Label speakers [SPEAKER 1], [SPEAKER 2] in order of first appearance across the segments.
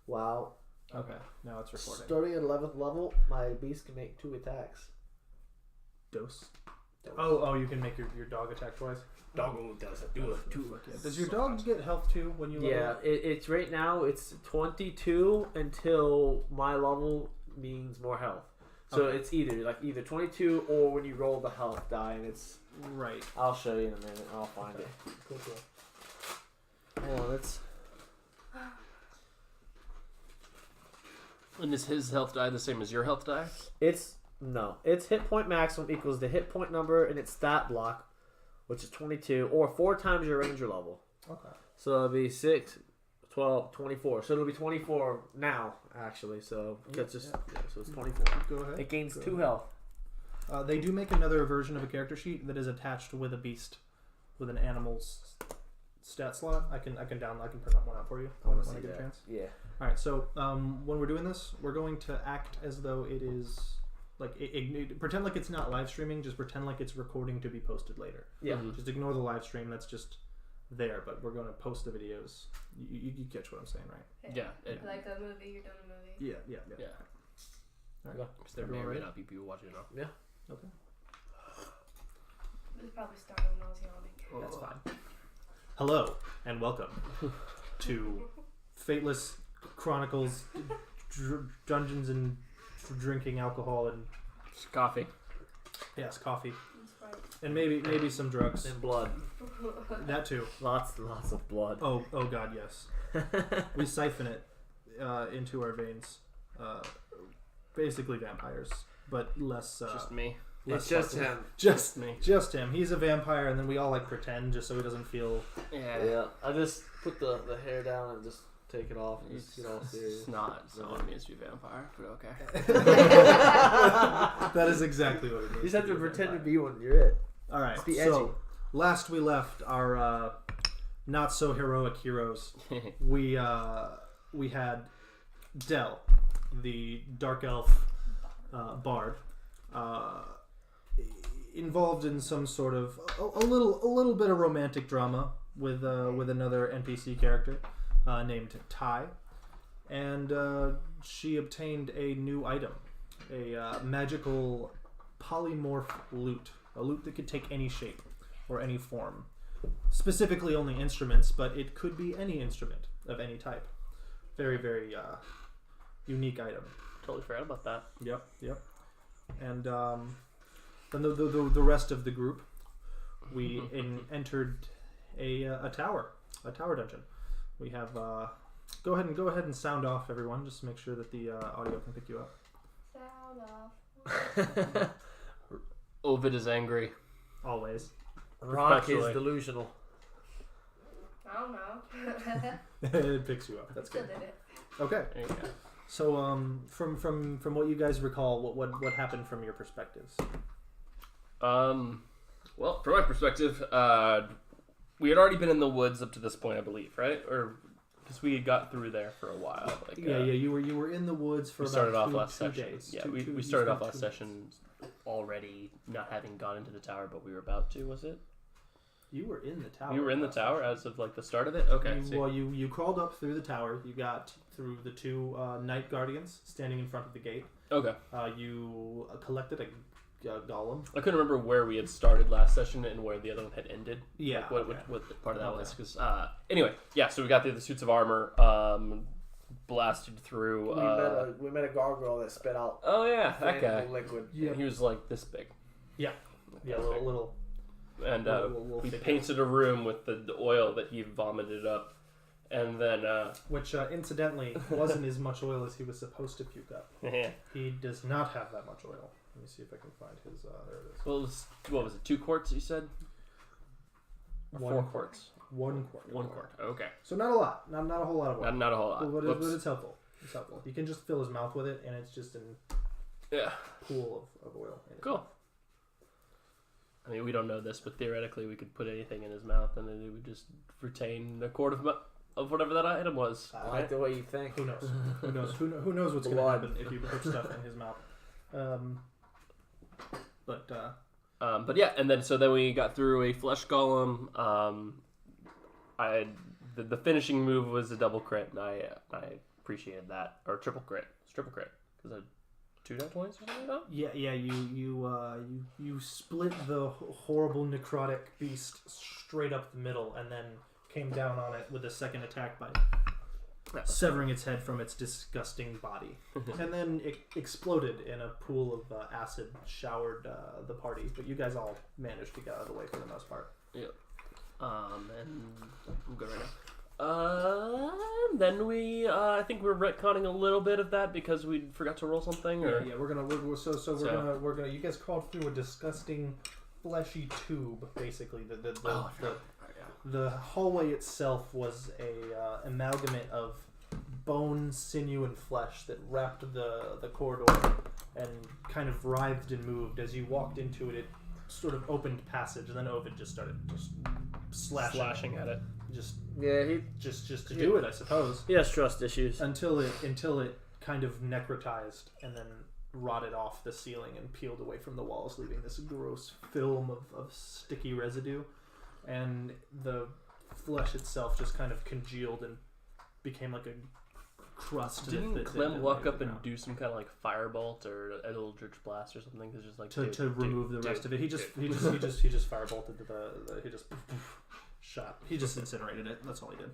[SPEAKER 1] Wow.
[SPEAKER 2] Okay, now it's recording.
[SPEAKER 1] Starting at 11th level, my beast can make 2 attacks.
[SPEAKER 2] Dose. Oh, you can make your dog attack twice.
[SPEAKER 1] Doggo doesn't do it. 2.
[SPEAKER 2] Does your dog get health too when you level
[SPEAKER 1] Yeah,
[SPEAKER 2] up?
[SPEAKER 1] it's right now. It's 22 until my level means more health. So it's either 22 or when you roll the health die, and it's
[SPEAKER 2] right.
[SPEAKER 1] I'll show you in a minute. I'll find it.
[SPEAKER 2] Cool.
[SPEAKER 1] Hold on, it's
[SPEAKER 3] And is his health die the same as your health die?
[SPEAKER 1] it's hit point maximum equals the hit point number in its stat block, which is 22, or 4 times your ranger level.
[SPEAKER 2] Okay.
[SPEAKER 1] So it'll be 6, 12, 24. So it'll be 24 now, actually. So that's just so it's 24.
[SPEAKER 2] Go ahead.
[SPEAKER 1] It gains 2 health.
[SPEAKER 2] They do make another version of a character sheet that is attached with a beast, with an animal's stat slot. I can print one out for you when I get a chance.
[SPEAKER 1] Yeah.
[SPEAKER 2] All right. So when we're doing this, we're going to act as though it is pretend like it's not live streaming. Just pretend like it's recording to be posted later.
[SPEAKER 1] Yeah.
[SPEAKER 2] Just ignore the live stream. That's just there. But we're going to post the videos. You catch what I'm saying, right?
[SPEAKER 3] Yeah.
[SPEAKER 4] Like a movie, you're doing a movie.
[SPEAKER 2] Yeah.
[SPEAKER 3] Yeah.
[SPEAKER 2] All right.
[SPEAKER 3] Because there may or may not be people watching now.
[SPEAKER 1] Yeah.
[SPEAKER 2] Okay.
[SPEAKER 4] It probably started when I was yawning.
[SPEAKER 2] That's fine. Hello and welcome to Fateless Chronicles Dungeons and Drinking Alcohol and
[SPEAKER 3] Coffee.
[SPEAKER 2] yes, coffee
[SPEAKER 4] That's right.
[SPEAKER 2] and maybe some drugs.
[SPEAKER 1] And blood.
[SPEAKER 2] That too.
[SPEAKER 1] Lots of blood.
[SPEAKER 2] Oh God, yes. We siphon it into our veins. Basically vampires, but less.
[SPEAKER 3] Just me.
[SPEAKER 1] It's just him.
[SPEAKER 2] Just me. Just him. He's a vampire, and then we all pretend just so he doesn't feel.
[SPEAKER 1] Yeah. I just put the hair down and just take it off and just get all serious.
[SPEAKER 3] It's not someone needs to be a vampire, but okay.
[SPEAKER 2] That is exactly what it means.
[SPEAKER 1] You just have to
[SPEAKER 2] be a
[SPEAKER 1] pretend to
[SPEAKER 2] vampire.
[SPEAKER 1] be one. You're it.
[SPEAKER 2] All right.
[SPEAKER 1] Just be edgy.
[SPEAKER 2] So last we left our not so heroic heroes, we had Del, the dark elf bard, involved in some sort of a little bit of romantic drama with another NPC character named Ty, and she obtained a new item, a magical polymorph lute, a lute that could take any shape or any form, specifically only instruments, but it could be any instrument of any type. Very, very unique item.
[SPEAKER 3] Totally forgot about that.
[SPEAKER 2] Yep. And then the rest of the group, we entered a tower dungeon. We have go ahead and sound off, everyone, just to make sure that the audio can pick you up.
[SPEAKER 4] Sound off.
[SPEAKER 3] Ovid is angry.
[SPEAKER 2] Always.
[SPEAKER 1] Rock is
[SPEAKER 3] Perpetually.
[SPEAKER 1] delusional.
[SPEAKER 4] I don't know.
[SPEAKER 2] It picks you up. That's
[SPEAKER 4] Still
[SPEAKER 2] good.
[SPEAKER 4] did it.
[SPEAKER 2] Okay.
[SPEAKER 3] There you go.
[SPEAKER 2] So from what you guys recall, what happened from your perspectives?
[SPEAKER 3] Well, from my perspective, we had already been in the woods up to this point, I believe, right? Or because we had got through there for a while. Like,
[SPEAKER 2] Yeah. You were in the woods for
[SPEAKER 3] we
[SPEAKER 2] about
[SPEAKER 3] started off
[SPEAKER 2] two
[SPEAKER 3] last session.
[SPEAKER 2] days.
[SPEAKER 3] Yeah,
[SPEAKER 2] Two-
[SPEAKER 3] we
[SPEAKER 2] you
[SPEAKER 3] started off
[SPEAKER 2] spent
[SPEAKER 3] last
[SPEAKER 2] 2
[SPEAKER 3] session already not having gone into the tower, but we were about to. Was it?
[SPEAKER 2] You were in the tower.
[SPEAKER 3] You were in the
[SPEAKER 2] last
[SPEAKER 3] tower
[SPEAKER 2] session.
[SPEAKER 3] as of like the start of it. Okay. see.
[SPEAKER 2] Well, you crawled up through the tower. You got through the 2 night guardians standing in front of the gate.
[SPEAKER 3] Okay.
[SPEAKER 2] You collected a golem.
[SPEAKER 3] I couldn't remember where we had started last session and where the other one had ended.
[SPEAKER 2] Yeah.
[SPEAKER 3] Like what,
[SPEAKER 2] okay.
[SPEAKER 3] what part of that
[SPEAKER 2] Okay.
[SPEAKER 3] was. Because anyway, yeah. So we got through the suits of armor. Blasted through.
[SPEAKER 1] We met a gargoyle that spit out
[SPEAKER 3] Oh yeah, that guy.
[SPEAKER 1] flammable liquid.
[SPEAKER 2] Yeah.
[SPEAKER 3] He was like this big.
[SPEAKER 2] Yeah,
[SPEAKER 3] This big.
[SPEAKER 2] little.
[SPEAKER 3] And
[SPEAKER 2] We'll
[SPEAKER 3] we
[SPEAKER 2] figure
[SPEAKER 3] painted a room with the oil that he vomited up, and then
[SPEAKER 2] Which, incidentally, wasn't as much oil as he was supposed to puke up.
[SPEAKER 3] yeah.
[SPEAKER 2] He does not have that much oil. Let me see if I can find his. There it is.
[SPEAKER 3] Well, what was it? 2 quarts? You said. Or
[SPEAKER 2] 1
[SPEAKER 3] 4
[SPEAKER 2] quart.
[SPEAKER 3] quarts.
[SPEAKER 2] 1 quart.
[SPEAKER 3] 1 quart. Okay.
[SPEAKER 2] So not a lot. Not a whole lot of oil.
[SPEAKER 3] Not a whole lot.
[SPEAKER 2] But it's helpful. It's helpful. You can just fill his mouth with it, and it's just a
[SPEAKER 3] Yeah.
[SPEAKER 2] pool of oil. in it.
[SPEAKER 3] Cool. I mean, we don't know this, but theoretically, we could put anything in his mouth, and then it would just retain a quart of whatever that item was.
[SPEAKER 1] I like the way you think.
[SPEAKER 2] Who knows? Who knows? Who knows what's going to
[SPEAKER 1] Blood.
[SPEAKER 2] happen if you put stuff in his mouth?
[SPEAKER 3] But yeah, and then then we got through a flesh golem. The finishing move was a double crit, and I appreciated that. Or triple crit. It's triple crit. Because 2 nat 20s or something like that?
[SPEAKER 2] Yeah. You split the horrible necrotic beast straight up the middle, and then came down on it with a second attack by severing its head from its disgusting body, and then it exploded in a pool of acid showered the party. But you guys all managed to get out of the way for the most part.
[SPEAKER 3] Yeah. And I'm good right now. Then we, I think we're retconning a little bit of that because we forgot to roll something. Or
[SPEAKER 2] Yeah, we're gonna you guys crawled through a disgusting fleshy tube. Basically, the hallway itself was a amalgamate of bone, sinew, and flesh that wrapped the corridor and kind of writhed and moved as you walked into it. It sort of opened passage, and then Ovid just started slashing at it. Just to do it, I suppose.
[SPEAKER 1] He has trust issues.
[SPEAKER 2] Until it kind of necrotized and then rotted off the ceiling and peeled away from the walls, leaving this gross film of sticky residue. And the flesh itself just kind of congealed and became like a crust.
[SPEAKER 3] Didn't Clem walk up and do some kind of like firebolt or an Eldritch Blast or something? Cause just like
[SPEAKER 2] to remove the rest of it. He just firebolted he just shot. He just incinerated it. That's all he did.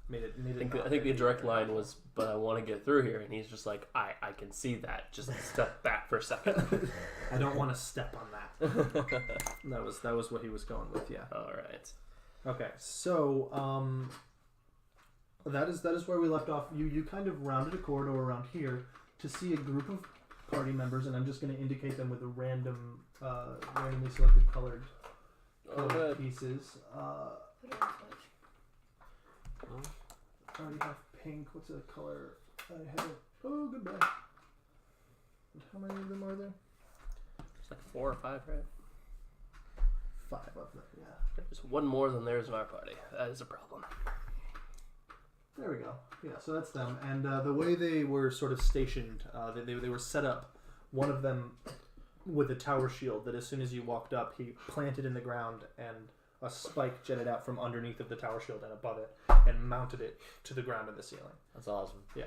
[SPEAKER 3] I think the direct line was, "But I want to get through here," and he's just like, "I can see that. Just step back for a second.
[SPEAKER 2] I don't want to step on that." That was what he was going with. Yeah.
[SPEAKER 3] All right.
[SPEAKER 2] Okay. So that is where we left off. You kind of rounded a corridor around here to see a group of party members, and I'm just going to indicate them with a randomly selected colored pieces.
[SPEAKER 4] Put it on Twitch.
[SPEAKER 2] I already have pink. What's the color? I have it. Oh, goodbye. How many of them are there?
[SPEAKER 3] It's like 4 or 5, right?
[SPEAKER 2] 5 of them, yeah.
[SPEAKER 3] There's one more than there is in our party. That is a problem.
[SPEAKER 2] There we go. Yeah, so that's them. And the way they were sort of stationed, they were set up. One of them with a tower shield that as soon as you walked up, he planted in the ground, and a spike jetted out from underneath of the tower shield and above it, and mounted it to the ground and the ceiling.
[SPEAKER 1] That's awesome.
[SPEAKER 2] Yeah.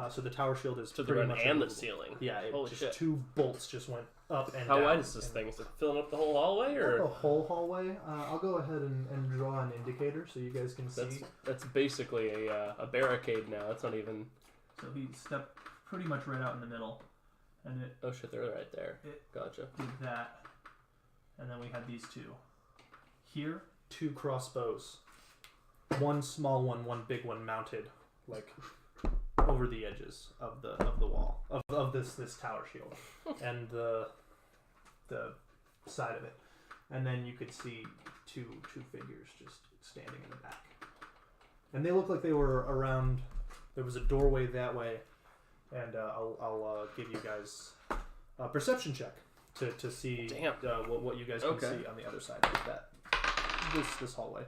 [SPEAKER 2] So the tower shield is
[SPEAKER 3] to the
[SPEAKER 2] pretty
[SPEAKER 3] ground
[SPEAKER 2] much
[SPEAKER 3] and
[SPEAKER 2] unmovable.
[SPEAKER 3] the ceiling.
[SPEAKER 2] Yeah.
[SPEAKER 3] Holy shit.
[SPEAKER 2] 2 bolts just went up and
[SPEAKER 3] How
[SPEAKER 2] down.
[SPEAKER 3] wide is this thing? Is it filling up the whole hallway, or
[SPEAKER 2] the whole hallway? I'll go ahead and draw an indicator so you guys can see.
[SPEAKER 3] That's basically a barricade now. That's not even.
[SPEAKER 2] So he stepped pretty much right out in the middle, and it.
[SPEAKER 3] Oh shit! They're right there. Gotcha.
[SPEAKER 2] Did that, and then we had these 2. Here, 2 crossbows, 1 small one, 1 big one, mounted like over the edges of the wall of this tower shield, and the side of it, and then you could see two figures just standing in the back, and they look like they were around. There was a doorway that way, and I'll give you guys a perception check to see what you guys can see on the other side of that this hallway.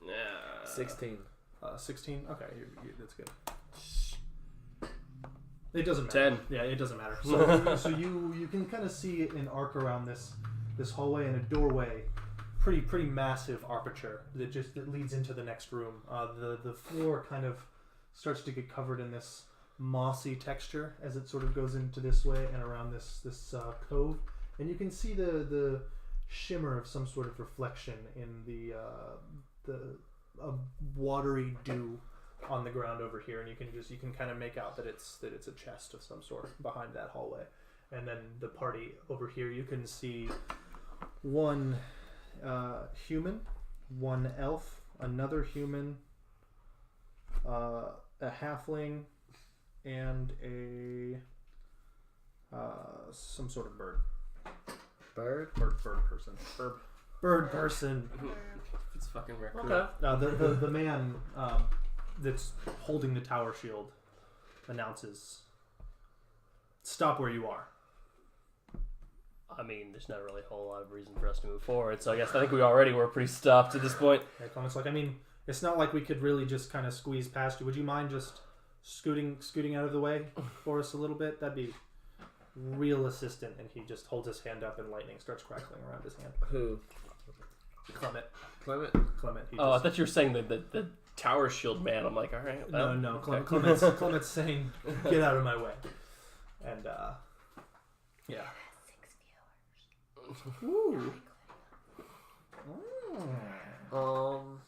[SPEAKER 3] Yeah.
[SPEAKER 1] 16.
[SPEAKER 2] 16. Okay, that's good. It doesn't matter.
[SPEAKER 3] 10.
[SPEAKER 2] Yeah, it doesn't matter. So you can kind of see an arc around this hallway and a doorway, pretty massive aperture that leads into the next room. The floor kind of starts to get covered in this mossy texture as it sort of goes into this way and around this cove, and you can see the shimmer of some sort of reflection in the watery dew on the ground over here, and you can kind of make out that it's a chest of some sort behind that hallway. And then the party over here, you can see 1 human, 1 elf, another human, a halfling, and a some sort of bird. Bird person. Bird person.
[SPEAKER 3] It's fucking raccoon.
[SPEAKER 2] Okay. The man that's holding the tower shield announces, "Stop where you are."
[SPEAKER 3] I mean, there's not really a whole lot of reason for us to move forward, so I think we already were pretty stopped at this point.
[SPEAKER 2] Yeah, Clement's like, I mean, it's not like we could really just kind of squeeze past you. Would you mind just scooting out of the way for us a little bit? That'd be real assistant. And he just holds his hand up, and lightning starts crackling around his hand.
[SPEAKER 1] Who?
[SPEAKER 2] Clement.
[SPEAKER 1] Clement?
[SPEAKER 2] Clement.
[SPEAKER 3] I thought you were saying that tower shield man. I'm like, all right. Well,
[SPEAKER 2] No.
[SPEAKER 3] okay.
[SPEAKER 2] Clement's saying, "Get out of my way," and yeah.
[SPEAKER 4] 6 viewers.
[SPEAKER 2] Ooh.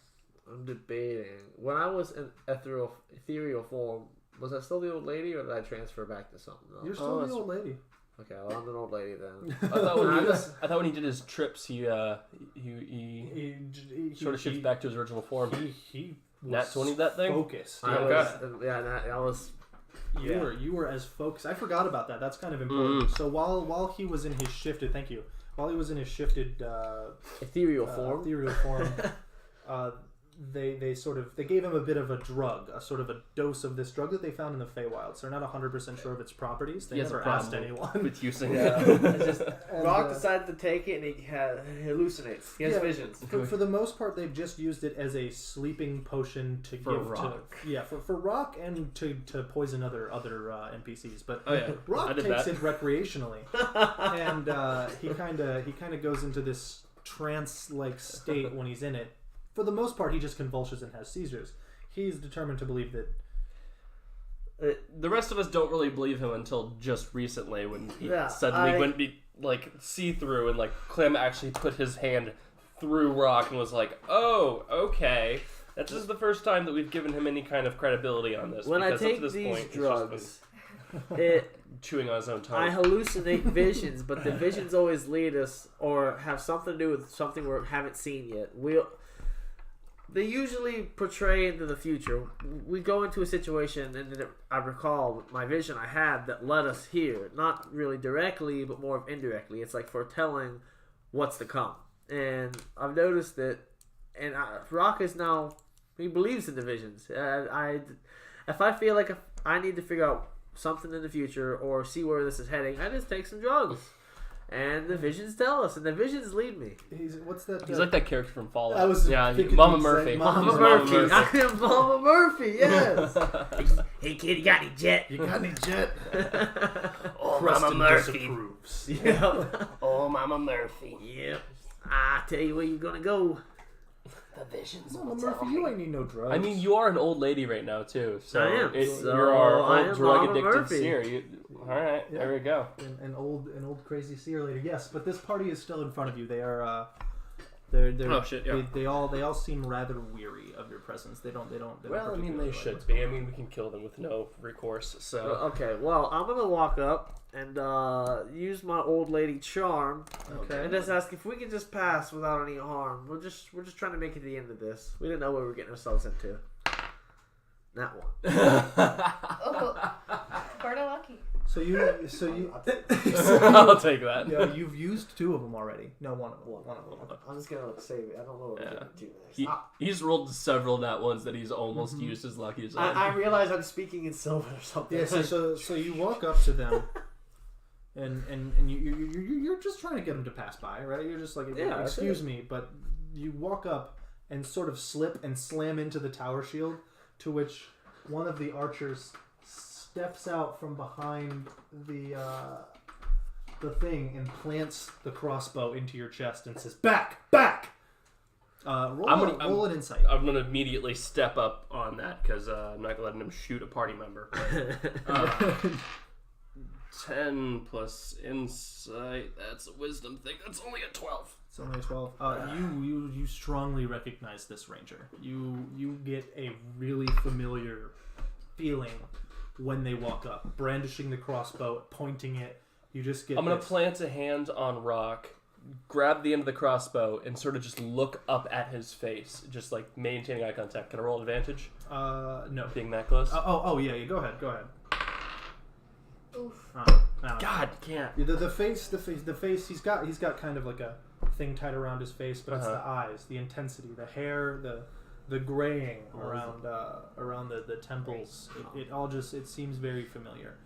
[SPEAKER 1] I'm debating. When I was in ethereal form, was I still the old lady, or did I transfer back to something else?
[SPEAKER 2] You're still the old lady.
[SPEAKER 1] Okay, well, I'm an old lady then.
[SPEAKER 3] I thought when he did his trips, he sort of shifted back to his original form.
[SPEAKER 2] He
[SPEAKER 3] Nat 20 that thing?
[SPEAKER 2] focused.
[SPEAKER 1] I was.
[SPEAKER 2] You were as focused. I forgot about that. That's kind of important. So while he was in his shifted, while he was in his shifted
[SPEAKER 1] ethereal form,
[SPEAKER 2] they gave him a bit of a drug, a sort of a dose of this drug that they found in the Feywild. So they're not 100% sure of its properties. They never asked anyone
[SPEAKER 3] with using
[SPEAKER 1] it. Rock decided to take it, and he hallucinates. He has visions.
[SPEAKER 2] For the most part, they've just used it as a sleeping potion to give
[SPEAKER 3] Rock.
[SPEAKER 2] for Rock and to poison other NPCs. But Rock
[SPEAKER 3] takes
[SPEAKER 2] it recreationally, and he kind of goes into this trance-like state when he's in it. For the most part, he just convulsions and has seizures. He's determined to believe that.
[SPEAKER 3] The rest of us don't really believe him until just recently, when he suddenly went see through, and Clem actually put his hand through Rock and was like, "Oh, okay." This is the first time that we've given him any kind of credibility on this.
[SPEAKER 1] When I
[SPEAKER 3] take
[SPEAKER 1] take
[SPEAKER 3] this
[SPEAKER 1] these
[SPEAKER 3] point,
[SPEAKER 1] drugs,
[SPEAKER 3] chewing on his own tongue.
[SPEAKER 1] I hallucinate visions, but the visions always lead us or have something to do with something we haven't seen yet. They usually portray into the future. We go into a situation, and I recall my vision I had that led us here. Not really directly, but more of indirectly. It's like foretelling what's to come. And I've noticed that, and Rock is now, he believes in the visions. If I feel like I need to figure out something in the future or see where this is heading, I just take some drugs. And the visions tell us, and the visions lead me.
[SPEAKER 2] He's
[SPEAKER 3] like that character from Fallout.
[SPEAKER 2] I was
[SPEAKER 3] Mama Murphy.
[SPEAKER 1] Mama Murphy. I am Mama Murphy, yes. Hey kid, you got any jet?
[SPEAKER 3] Oh,
[SPEAKER 2] Preston
[SPEAKER 3] Mama Murphy.
[SPEAKER 2] disapproves.
[SPEAKER 1] Yeah.
[SPEAKER 3] Oh, Mama Murphy.
[SPEAKER 1] Yep. I tell you where you're gonna go.
[SPEAKER 3] The visions.
[SPEAKER 2] Mama Murphy, you ain't need no drugs.
[SPEAKER 3] I mean, you are an old lady right now too. So
[SPEAKER 1] I am.
[SPEAKER 3] You're our old drug addicted
[SPEAKER 1] Murphy.
[SPEAKER 3] seer. All right, there we go.
[SPEAKER 2] An old crazy seer lady. Yes, but this party is still in front of you. They are. They're
[SPEAKER 3] Oh shit! Yeah.
[SPEAKER 2] They all seem rather weary of your presence. They don't
[SPEAKER 3] Well, I mean, they
[SPEAKER 2] particularly like
[SPEAKER 3] should
[SPEAKER 2] what's
[SPEAKER 3] be.
[SPEAKER 2] going
[SPEAKER 3] I mean, we can kill them with no recourse. So
[SPEAKER 1] Okay, well, I'm gonna walk up and use my old lady charm.
[SPEAKER 2] Okay.
[SPEAKER 1] And just ask if we can just pass without any harm. We're just trying to make it to the end of this. We didn't know what we were getting ourselves into. That one.
[SPEAKER 4] Oh, Berta lucky.
[SPEAKER 2] So you.
[SPEAKER 3] I'll take that.
[SPEAKER 2] Yeah, you've used 2 of them already. No, one of them.
[SPEAKER 1] I'm just gonna save it. I don't know what we're getting to next.
[SPEAKER 3] He's rolled several nat ones that he's almost used as luckies on.
[SPEAKER 1] I realize I'm speaking in silver or something.
[SPEAKER 2] Yeah. So you walk up to them, and you're just trying to get them to pass by, right? You're just like, excuse me, but you walk up and sort of slip and slam into the tower shield, to which one of the archers steps out from behind the thing and plants the crossbow into your chest and says, "Back! Roll an insight."
[SPEAKER 3] I'm gonna immediately step up on that because I'm not letting him shoot a party member. 10 plus insight. That's a wisdom thing. That's only a 12.
[SPEAKER 2] It's only a 12. You strongly recognize this ranger. You get a really familiar feeling when they walk up, brandishing the crossbow, pointing it. You just get.
[SPEAKER 3] I'm gonna plant a hand on Rock, grab the end of the crossbow, and sort of just look up at his face, just like maintaining eye contact. Can I roll advantage?
[SPEAKER 2] No.
[SPEAKER 3] Being that close.
[SPEAKER 2] Yeah. Go ahead.
[SPEAKER 4] Oof.
[SPEAKER 3] God, can't.
[SPEAKER 2] The face. He's got kind of like a thing tied around his face, but it's the eyes, the intensity, the hair, the graying around the temples. It all just seems very familiar.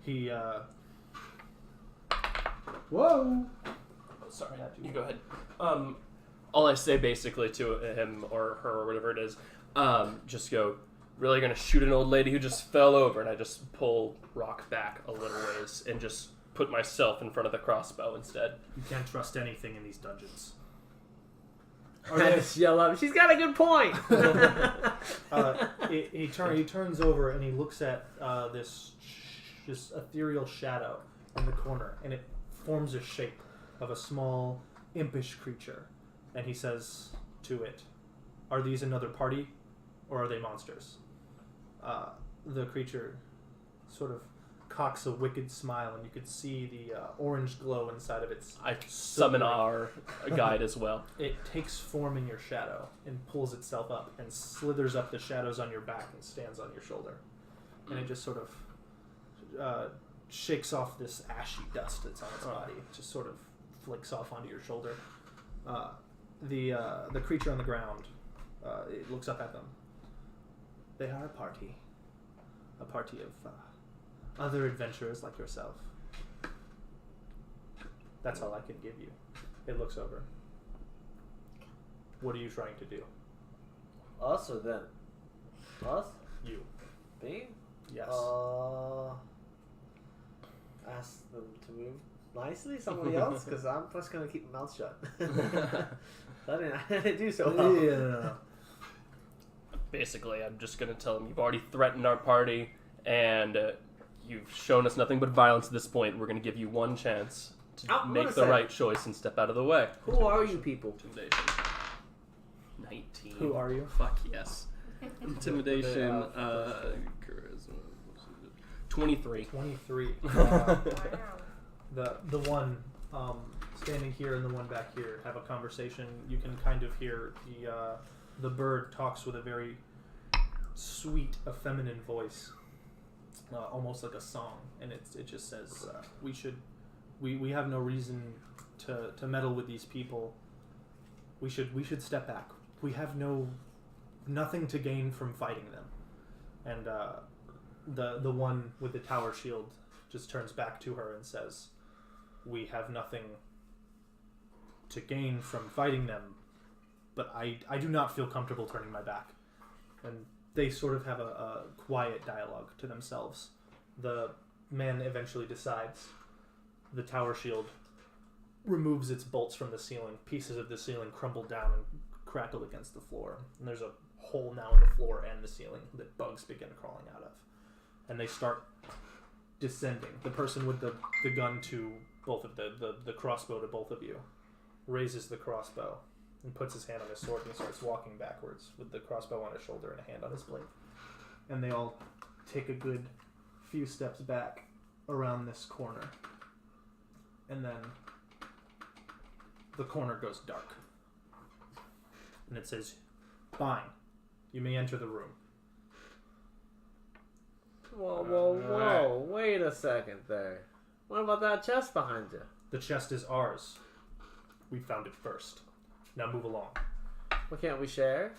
[SPEAKER 2] He. Whoa.
[SPEAKER 3] Sorry, you go ahead. All I say basically to him or her or whatever it is, just go, really gonna shoot an old lady who just fell over, and I just pull Rock back a little ways and just put myself in front of the crossbow instead.
[SPEAKER 2] You can't trust anything in these dungeons.
[SPEAKER 1] I just yell up. She's got a good point.
[SPEAKER 2] He turns over and he looks at this ethereal shadow in the corner, and it forms a shape of a small, impish creature. And he says to it, "Are these another party, or are they monsters?" The creature sort of cocks a wicked smile, and you could see the orange glow inside of its...
[SPEAKER 3] I summon our guide as well.
[SPEAKER 2] It takes form in your shadow and pulls itself up and slithers up the shadows on your back and stands on your shoulder. And it just sort of shakes off this ashy dust that's on its body. It just sort of flakes off onto your shoulder. The creature on the ground, it looks up at them. They are a party of other adventurers like yourself. That's all I can give you. It looks over. What are you trying to do?
[SPEAKER 1] Us or them? Us?
[SPEAKER 2] You.
[SPEAKER 1] Me?
[SPEAKER 2] Yes.
[SPEAKER 1] Ask them to move nicely, somebody else, because I'm just going to keep my mouth shut. I didn't do so well.
[SPEAKER 2] Yeah.
[SPEAKER 3] Basically, I'm just going to tell them you've already threatened our party, and you've shown us nothing but violence at this point. We're going to give you one chance to make the right choice and step out of the way.
[SPEAKER 1] Who are you people?
[SPEAKER 3] Intimidation. 19.
[SPEAKER 2] Who are you?
[SPEAKER 3] Fuck yes. Intimidation. Charisma. 23.
[SPEAKER 2] 23. The one standing here and the one back here have a conversation. You can kind of hear the bird talks with a very sweet, feminine voice, almost like a song, and it just says, we have no reason to meddle with these people. We should step back. We have nothing to gain from fighting them. And the one with the tower shield just turns back to her and says, we have nothing to gain from fighting them, but I do not feel comfortable turning my back. And they sort of have a quiet dialogue to themselves. The man eventually decides. The tower shield removes its bolts from the ceiling. Pieces of the ceiling crumble down and crackle against the floor. And there's a hole now in the floor and the ceiling that bugs begin crawling out of. And they start descending. The person with the gun to both of the crossbow to both of you raises the crossbow and puts his hand on his sword and starts walking backwards with the crossbow on his shoulder and a hand on his blade. And they all take a good few steps back around this corner. And then the corner goes dark. And it says, "Fine, you may enter the room."
[SPEAKER 1] Whoa, wait a second there. What about that chest behind you?
[SPEAKER 2] The chest is ours. We found it first. Now move along.
[SPEAKER 1] What can't we share?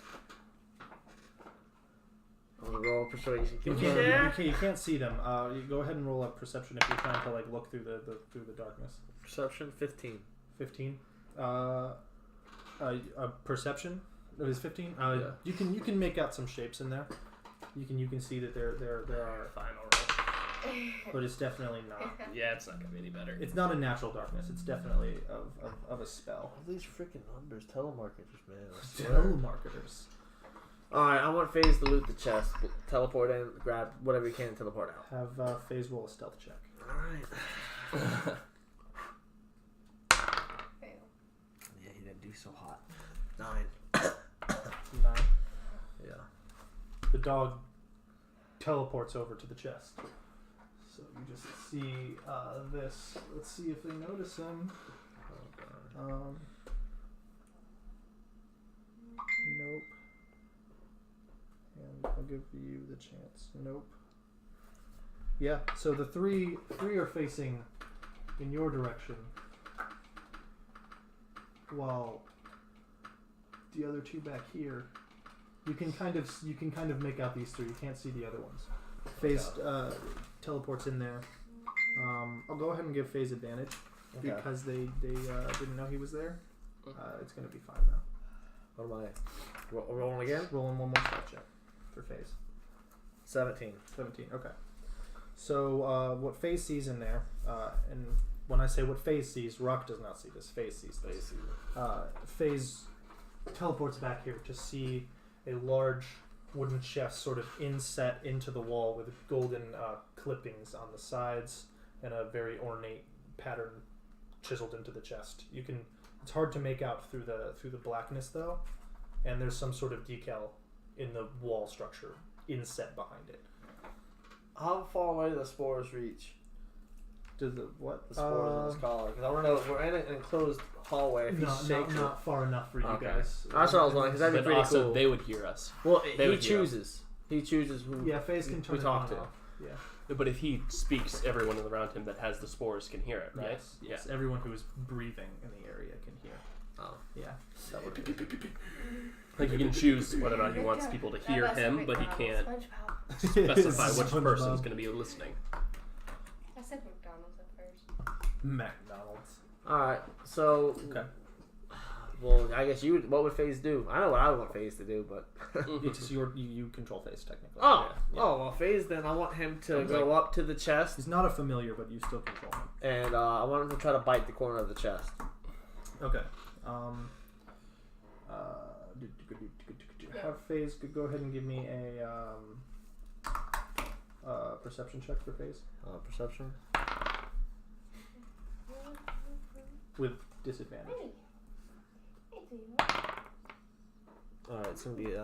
[SPEAKER 1] I'm gonna roll persuasion. Can we
[SPEAKER 2] You
[SPEAKER 1] share?
[SPEAKER 2] can't see them. You go ahead and roll up perception if you're trying to look through the darkness.
[SPEAKER 1] Perception 15.
[SPEAKER 2] 15. Perception. It is 15.
[SPEAKER 1] Yeah.
[SPEAKER 2] You can make out some shapes in there. You can see that there are,
[SPEAKER 3] Final roll.
[SPEAKER 2] but it's definitely not.
[SPEAKER 3] Yeah, it's not going to be any better.
[SPEAKER 2] It's not a natural darkness. It's definitely of a spell.
[SPEAKER 1] All these freaking numbers, telemarketers, man. I swear.
[SPEAKER 2] Telemarketers.
[SPEAKER 1] Alright, I want FaZe to loot the chest, teleport in, grab whatever you can, and teleport out.
[SPEAKER 2] Have FaZe roll a stealth check.
[SPEAKER 1] Alright. Yeah, he didn't do so hot. 9.
[SPEAKER 2] 9.
[SPEAKER 1] Yeah.
[SPEAKER 2] The dog teleports over to the chest. So you just see this. Let's see if they notice him. Nope. And I'll give you the chance. Nope. Yeah, so the three are facing in your direction, while the other two back here, you can kind of make out these three. You can't see the other ones. FaZe teleports in there. I'll go ahead and give FaZe advantage because they didn't know he was there. It's gonna be fine now.
[SPEAKER 1] What am I? Rolling again?
[SPEAKER 2] Rolling one more stealth check for FaZe.
[SPEAKER 1] 17.
[SPEAKER 2] 17. Okay. So what FaZe sees in there, and when I say what FaZe sees, Rock does not see this. FaZe sees this. FaZe teleports back here to see a large wooden chest sort of inset into the wall with golden clippings on the sides and a very ornate pattern chiseled into the chest. It's hard to make out through the blackness though, and there's some sort of decal in the wall structure inset behind it.
[SPEAKER 1] How far away do the spores reach?
[SPEAKER 2] Does the what?
[SPEAKER 1] The spores in this collar? Because I want to know if we're in an enclosed hallway. If he shakes
[SPEAKER 2] not far enough for you guys.
[SPEAKER 1] That's what I was wondering, because that'd be
[SPEAKER 3] But
[SPEAKER 1] pretty
[SPEAKER 3] also,
[SPEAKER 1] cool.
[SPEAKER 3] they would hear us.
[SPEAKER 1] Well,
[SPEAKER 3] They
[SPEAKER 1] he
[SPEAKER 3] would hear
[SPEAKER 1] chooses. He chooses who
[SPEAKER 2] FaZe can turn
[SPEAKER 1] we
[SPEAKER 2] it
[SPEAKER 1] talk
[SPEAKER 2] on
[SPEAKER 1] to.
[SPEAKER 2] and off. Yeah.
[SPEAKER 3] But if he speaks, everyone around him that has the spores can hear it, right?
[SPEAKER 2] Yes. Everyone who is breathing in the area can hear.
[SPEAKER 1] Oh.
[SPEAKER 2] Yeah.
[SPEAKER 1] That would be
[SPEAKER 3] Like he can choose whether or not he wants people to hear him, but he can't specify which person's going to be listening.
[SPEAKER 4] I said McDonald's at first.
[SPEAKER 2] McDonald's.
[SPEAKER 1] Alright, so...
[SPEAKER 3] Okay.
[SPEAKER 1] Well, I guess what would FaZe do? I know what I would want FaZe to do, but...
[SPEAKER 2] It's you control FaZe technically.
[SPEAKER 1] Oh!
[SPEAKER 2] Yeah.
[SPEAKER 1] Oh, well, FaZe, then I want him to go up to the chest,
[SPEAKER 2] He's not a familiar, but you still control him.
[SPEAKER 1] and I want him to try to bite the corner of the chest.
[SPEAKER 2] Okay. Have FaZe go ahead and give me a perception check for FaZe
[SPEAKER 1] Perception?
[SPEAKER 2] with disadvantage.
[SPEAKER 1] Alright, it's gonna be,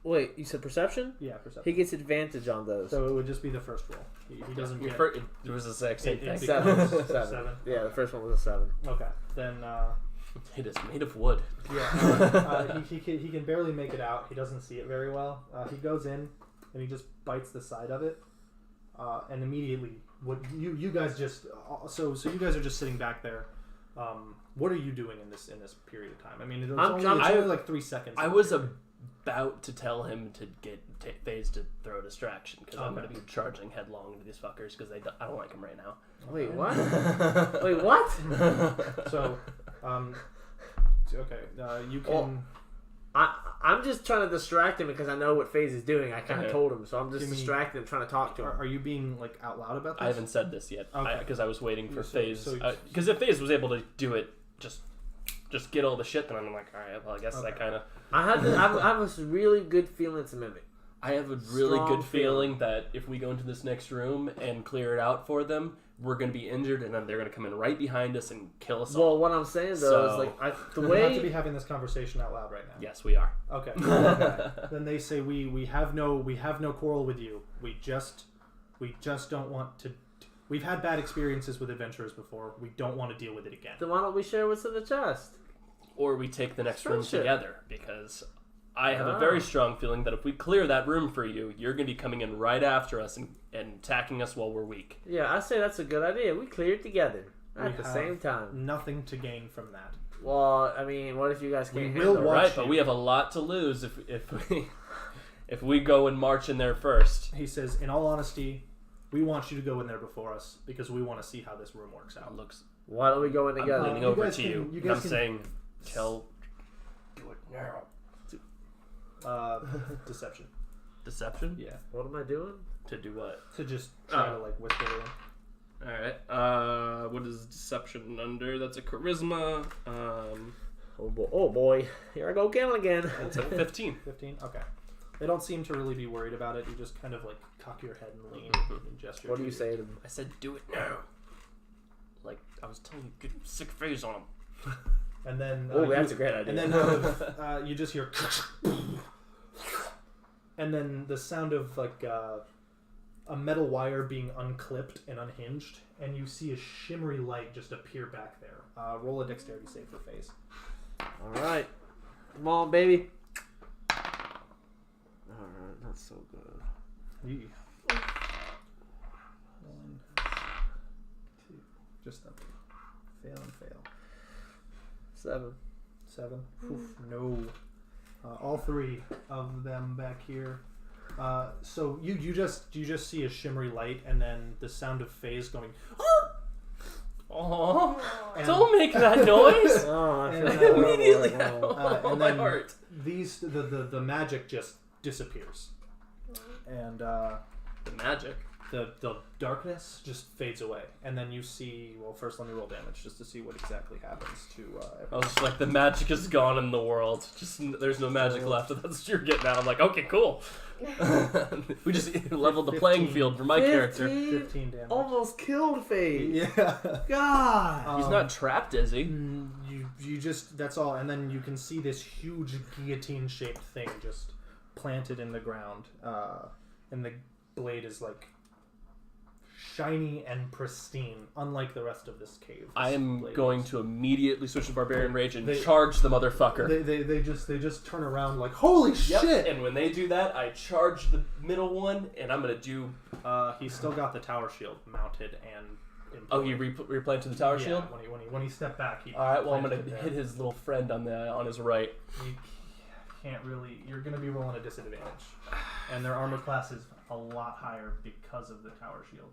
[SPEAKER 1] Wait, you said perception?
[SPEAKER 2] Yeah, perception.
[SPEAKER 1] He gets advantage on those.
[SPEAKER 2] So it would just be the first roll. He doesn't get...
[SPEAKER 3] It was the exact same thing.
[SPEAKER 1] Seven.
[SPEAKER 2] Seven.
[SPEAKER 1] Yeah, the first one was a 7.
[SPEAKER 2] Okay, then...
[SPEAKER 3] It is made of wood.
[SPEAKER 2] Yeah, he can barely make it out. He doesn't see it very well. He goes in and he just bites the side of it, and immediately what you guys just so you guys are just sitting back there. What are you doing in this period of time? I mean, it's only like 3 seconds.
[SPEAKER 3] I was about to tell him to get FaZe to throw a distraction because I'm going to be charging headlong into these fuckers because I don't like them right now.
[SPEAKER 1] Wait, what? Wait, what?
[SPEAKER 2] So, okay, you can.
[SPEAKER 1] Well, I'm just trying to distract him because I know what FaZe is doing. I kind of told him, so I'm just distracted and trying to talk to him.
[SPEAKER 2] Are you being like out loud about this?
[SPEAKER 3] I haven't said this yet because I was waiting for FaZe. Because if FaZe was able to do it, just get all the shit, then I'm like, all right, well, I guess I kind of. I have
[SPEAKER 1] a really good feeling to mimic.
[SPEAKER 3] I have a really good feeling that if we go into this next room and clear it out for them, we're going to be injured, and then they're going to come in right behind us and kill us all.
[SPEAKER 1] Well, what I'm saying though is like
[SPEAKER 2] we have to be having this conversation out loud right now.
[SPEAKER 3] Yes, we are.
[SPEAKER 2] Okay. Then they say we have no quarrel with you. We just don't want to. We've had bad experiences with adventurers before. We don't want to deal with it again.
[SPEAKER 1] Then why don't we share what's in the chest?
[SPEAKER 3] Or we take the next room together, because I have a very strong feeling that if we clear that room for you, you're going to be coming in right after us and attacking us while we're weak.
[SPEAKER 1] Yeah, I say that's a good idea. We clear it together at the same time.
[SPEAKER 2] Nothing to gain from that.
[SPEAKER 1] Well, I mean, what if you guys can't handle it?
[SPEAKER 3] Right, but we have a lot to lose if we go and march in there first.
[SPEAKER 2] He says, in all honesty, we want you to go in there before us because we want to see how this room works out.
[SPEAKER 1] Why don't we go in together?
[SPEAKER 3] I'm leaning over to you. I'm saying, do it now.
[SPEAKER 2] Deception.
[SPEAKER 3] Deception?
[SPEAKER 2] Yeah.
[SPEAKER 1] What am I doing?
[SPEAKER 3] To do what?
[SPEAKER 2] To just try to like whisper in.
[SPEAKER 3] Alright. What is deception under? That's a charisma.
[SPEAKER 1] Oh boy. Here I go again.
[SPEAKER 3] That's a 15.
[SPEAKER 2] 15? Okay. They don't seem to really be worried about it. You just kind of like cock your head and lean and gesture.
[SPEAKER 1] What do you say to them?
[SPEAKER 3] I said, do it now. Like, I was telling you, get a sick face on them.
[SPEAKER 2] And then...
[SPEAKER 1] that's a great idea.
[SPEAKER 2] And then you just hear... and then the sound of like a metal wire being unclipped and unhinged, and you see a shimmery light just appear back there. Roll a dexterity save for FaZe.
[SPEAKER 1] Alright. Come on, baby. Alright, not so good.
[SPEAKER 2] 1, 2. Just up. Fail and fail.
[SPEAKER 1] 7.
[SPEAKER 2] 7. Oof, no. All 3 of them back here. So you just see a shimmery light, and then the sound of FaZe going.
[SPEAKER 3] Oh! Don't make that noise! Immediately
[SPEAKER 2] and
[SPEAKER 3] my
[SPEAKER 2] then
[SPEAKER 3] heart.
[SPEAKER 2] The magic just disappears, and
[SPEAKER 3] the magic.
[SPEAKER 2] the darkness just fades away, and then you see. Well, first let me roll damage just to see what exactly happens to.
[SPEAKER 3] I was just like, the magic is gone in the world. Just there's no magic left. That's what you're getting at. I'm like, okay, cool. We just leveled the playing field for my character.
[SPEAKER 2] 15 damage.
[SPEAKER 1] Almost killed Phase.
[SPEAKER 2] Yeah.
[SPEAKER 1] God.
[SPEAKER 3] He's not trapped, is he?
[SPEAKER 2] You just, that's all, and then you can see this huge guillotine-shaped thing just planted in the ground, and the blade is like shiny and pristine, unlike the rest of this cave.
[SPEAKER 3] I am going to immediately switch to Barbarian Rage and charge the motherfucker.
[SPEAKER 2] They just turn around like, holy shit!
[SPEAKER 3] And when they do that, I charge the middle one, and I'm gonna do.
[SPEAKER 2] He's still got the tower shield mounted and.
[SPEAKER 3] Oh, he replanted the tower shield.
[SPEAKER 2] When he stepped back, he.
[SPEAKER 3] All right. Well, I'm gonna hit his little friend on his right.
[SPEAKER 2] You can't really. You're gonna be rolling a disadvantage, and their armor class is a lot higher because of the tower shield.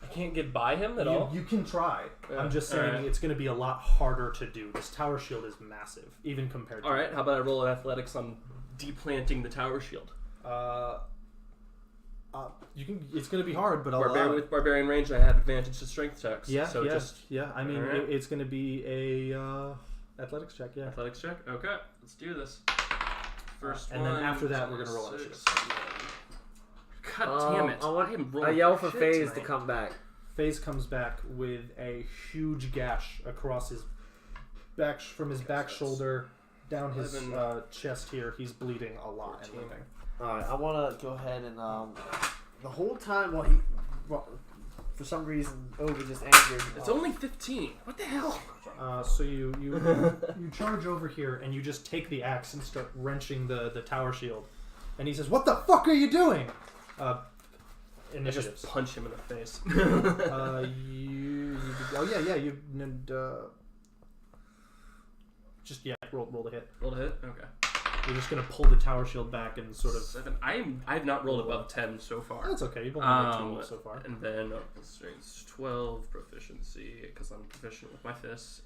[SPEAKER 3] I can't get by him at all.
[SPEAKER 2] You can try.
[SPEAKER 3] Yeah.
[SPEAKER 2] I'm just saying it's going to be a lot harder to do. This tower shield is massive, even compared to...
[SPEAKER 3] All right, how about I roll an athletics on deplanting the tower shield?
[SPEAKER 2] You can. It's going to be hard, but
[SPEAKER 3] with Barbarian Range, I have advantage to strength checks.
[SPEAKER 2] Yeah,
[SPEAKER 3] so
[SPEAKER 2] I mean, it's going to be a athletics check, yeah.
[SPEAKER 3] Athletics check? Okay, let's do this. First
[SPEAKER 2] and then after that, we're going to roll initiative.
[SPEAKER 3] God damn it.
[SPEAKER 1] I yell for Phase to come back.
[SPEAKER 2] Phase comes back with a huge gash across his back, from his back shoulder down his chest here. He's bleeding a lot and living.
[SPEAKER 1] Alright, I want to go ahead and the whole time while for some reason Obi just angered.
[SPEAKER 3] It's only 15. What the hell?
[SPEAKER 2] So you charge over here and you just take the axe and start wrenching the tower shield. And he says, "What the fuck are you doing?" Initiatives.
[SPEAKER 3] I just punch him in the face.
[SPEAKER 2] Roll the hit.
[SPEAKER 3] Roll the hit? Okay.
[SPEAKER 2] You're just gonna pull the tower shield back and sort of...
[SPEAKER 3] 7. I've not rolled above 10 so far.
[SPEAKER 2] That's okay, you've only 2 so far.
[SPEAKER 3] And then strength's 12, proficiency, because I'm proficient with my fists.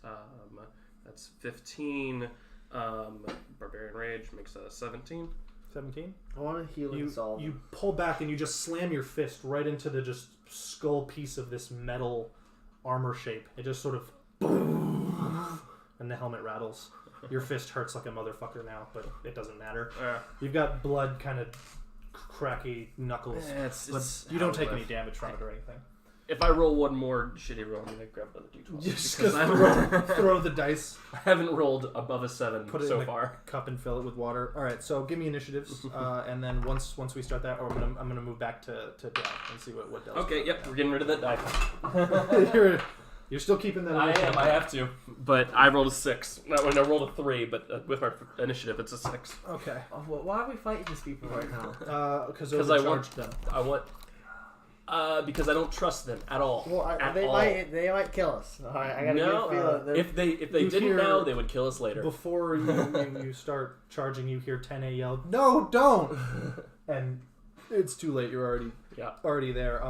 [SPEAKER 3] That's 15. Barbarian Rage makes that a 17.
[SPEAKER 2] 17?
[SPEAKER 1] I want to heal and solve.
[SPEAKER 2] You pull back and you just slam your fist right into the just skull piece of this metal armor shape. It just sort of boom, and the helmet rattles. Your fist hurts like a motherfucker now, but it doesn't matter. You've got blood, kind of cracky knuckles, but you don't take any damage from it or anything.
[SPEAKER 3] If I roll one more shitty roll, I'm gonna grab another d12.
[SPEAKER 2] Just throw the dice.
[SPEAKER 3] I haven't rolled above a 7
[SPEAKER 2] Put it
[SPEAKER 3] so
[SPEAKER 2] in
[SPEAKER 3] far.
[SPEAKER 2] Cup and fill it with water. All right, so give me initiatives, and then once we start that, I'm gonna move back to Del and see what Del.
[SPEAKER 3] Okay, yep, we're getting rid of that die.
[SPEAKER 2] You're still keeping that.
[SPEAKER 3] I am. I have to, but I rolled a 6. I rolled a 3, but with my initiative, it's a 6.
[SPEAKER 2] Okay.
[SPEAKER 1] Why are we fighting these people right now?
[SPEAKER 2] Because I want them.
[SPEAKER 3] Because I don't trust them at all.
[SPEAKER 1] Well, they might kill us. All right, I got a good feeling.
[SPEAKER 3] If they didn't now, they would kill us later.
[SPEAKER 2] Before you start charging, you hear 10A yell, "No, don't!" And it's too late. You're already there.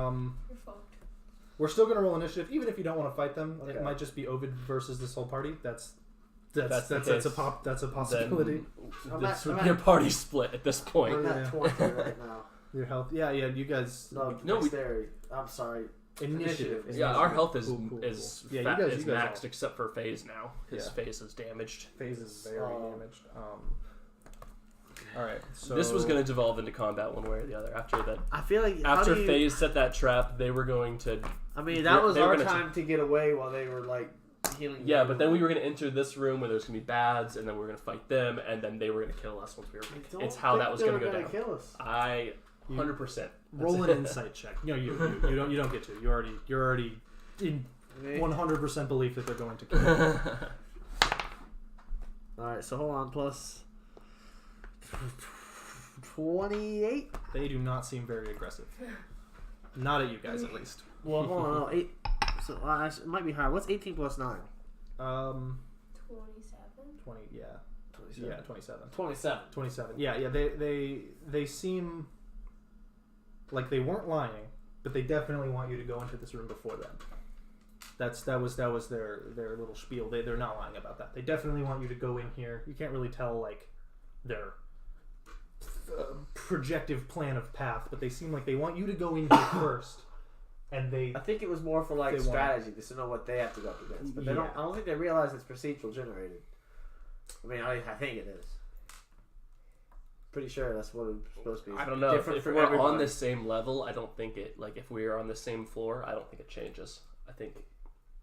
[SPEAKER 2] We're still gonna roll initiative, even if you don't want to fight them. Okay. It might just be Ovid versus this whole party. That's a possibility.
[SPEAKER 3] This would be a party split at this point.
[SPEAKER 1] I'm at 20 right now.
[SPEAKER 2] Your health, yeah. You guys.
[SPEAKER 1] I'm sorry.
[SPEAKER 2] Initiative.
[SPEAKER 3] Yeah, our health is
[SPEAKER 2] cool.
[SPEAKER 3] is
[SPEAKER 2] Yeah,
[SPEAKER 3] is
[SPEAKER 2] you guys
[SPEAKER 3] maxed except for Phase now. His face is damaged.
[SPEAKER 2] Phase is very damaged. All right. So
[SPEAKER 3] this was going to devolve into combat one way or the other. After that,
[SPEAKER 1] I feel like
[SPEAKER 3] after Phase set that trap, they were going to.
[SPEAKER 1] I mean, that was our time to get away while they were like healing.
[SPEAKER 3] Yeah, but then we were going to enter this room where there's going to be bads, and then we were going to fight them, and then they were going to kill us once we were. It's how that was going to go down.
[SPEAKER 1] Kill us.
[SPEAKER 3] 100%.
[SPEAKER 2] Roll an insight check. No, you don't get to. You're already in 100% belief that they're going to kill you.
[SPEAKER 1] All right, so hold on. Plus 28.
[SPEAKER 2] They do not seem very aggressive. Not at you guys, at least.
[SPEAKER 1] Well, hold on. No, 8. So it might be higher. What's 18 plus 9?
[SPEAKER 4] 27.
[SPEAKER 2] 20. Yeah.
[SPEAKER 1] 27.
[SPEAKER 2] Yeah, 27.
[SPEAKER 1] 27.
[SPEAKER 2] 27. Yeah. They seem like they weren't lying, but they definitely want you to go into this room before them. That was their little spiel. They're not lying about that. They definitely want you to go in here. You can't really tell like their projective plan of path, but they seem like they want you to go in here first, and
[SPEAKER 1] I think it was more for like
[SPEAKER 2] they
[SPEAKER 1] strategy, just to know what they have to go up against. But they don't. I don't think they realize it's procedural generated. I mean, I think it is. Pretty sure that's what it's supposed to be.
[SPEAKER 3] I don't know.
[SPEAKER 1] Different
[SPEAKER 3] If
[SPEAKER 1] for
[SPEAKER 3] we're
[SPEAKER 1] everybody.
[SPEAKER 3] on the same level, I don't think it. Like if we are on the same floor, I don't think it changes. I think.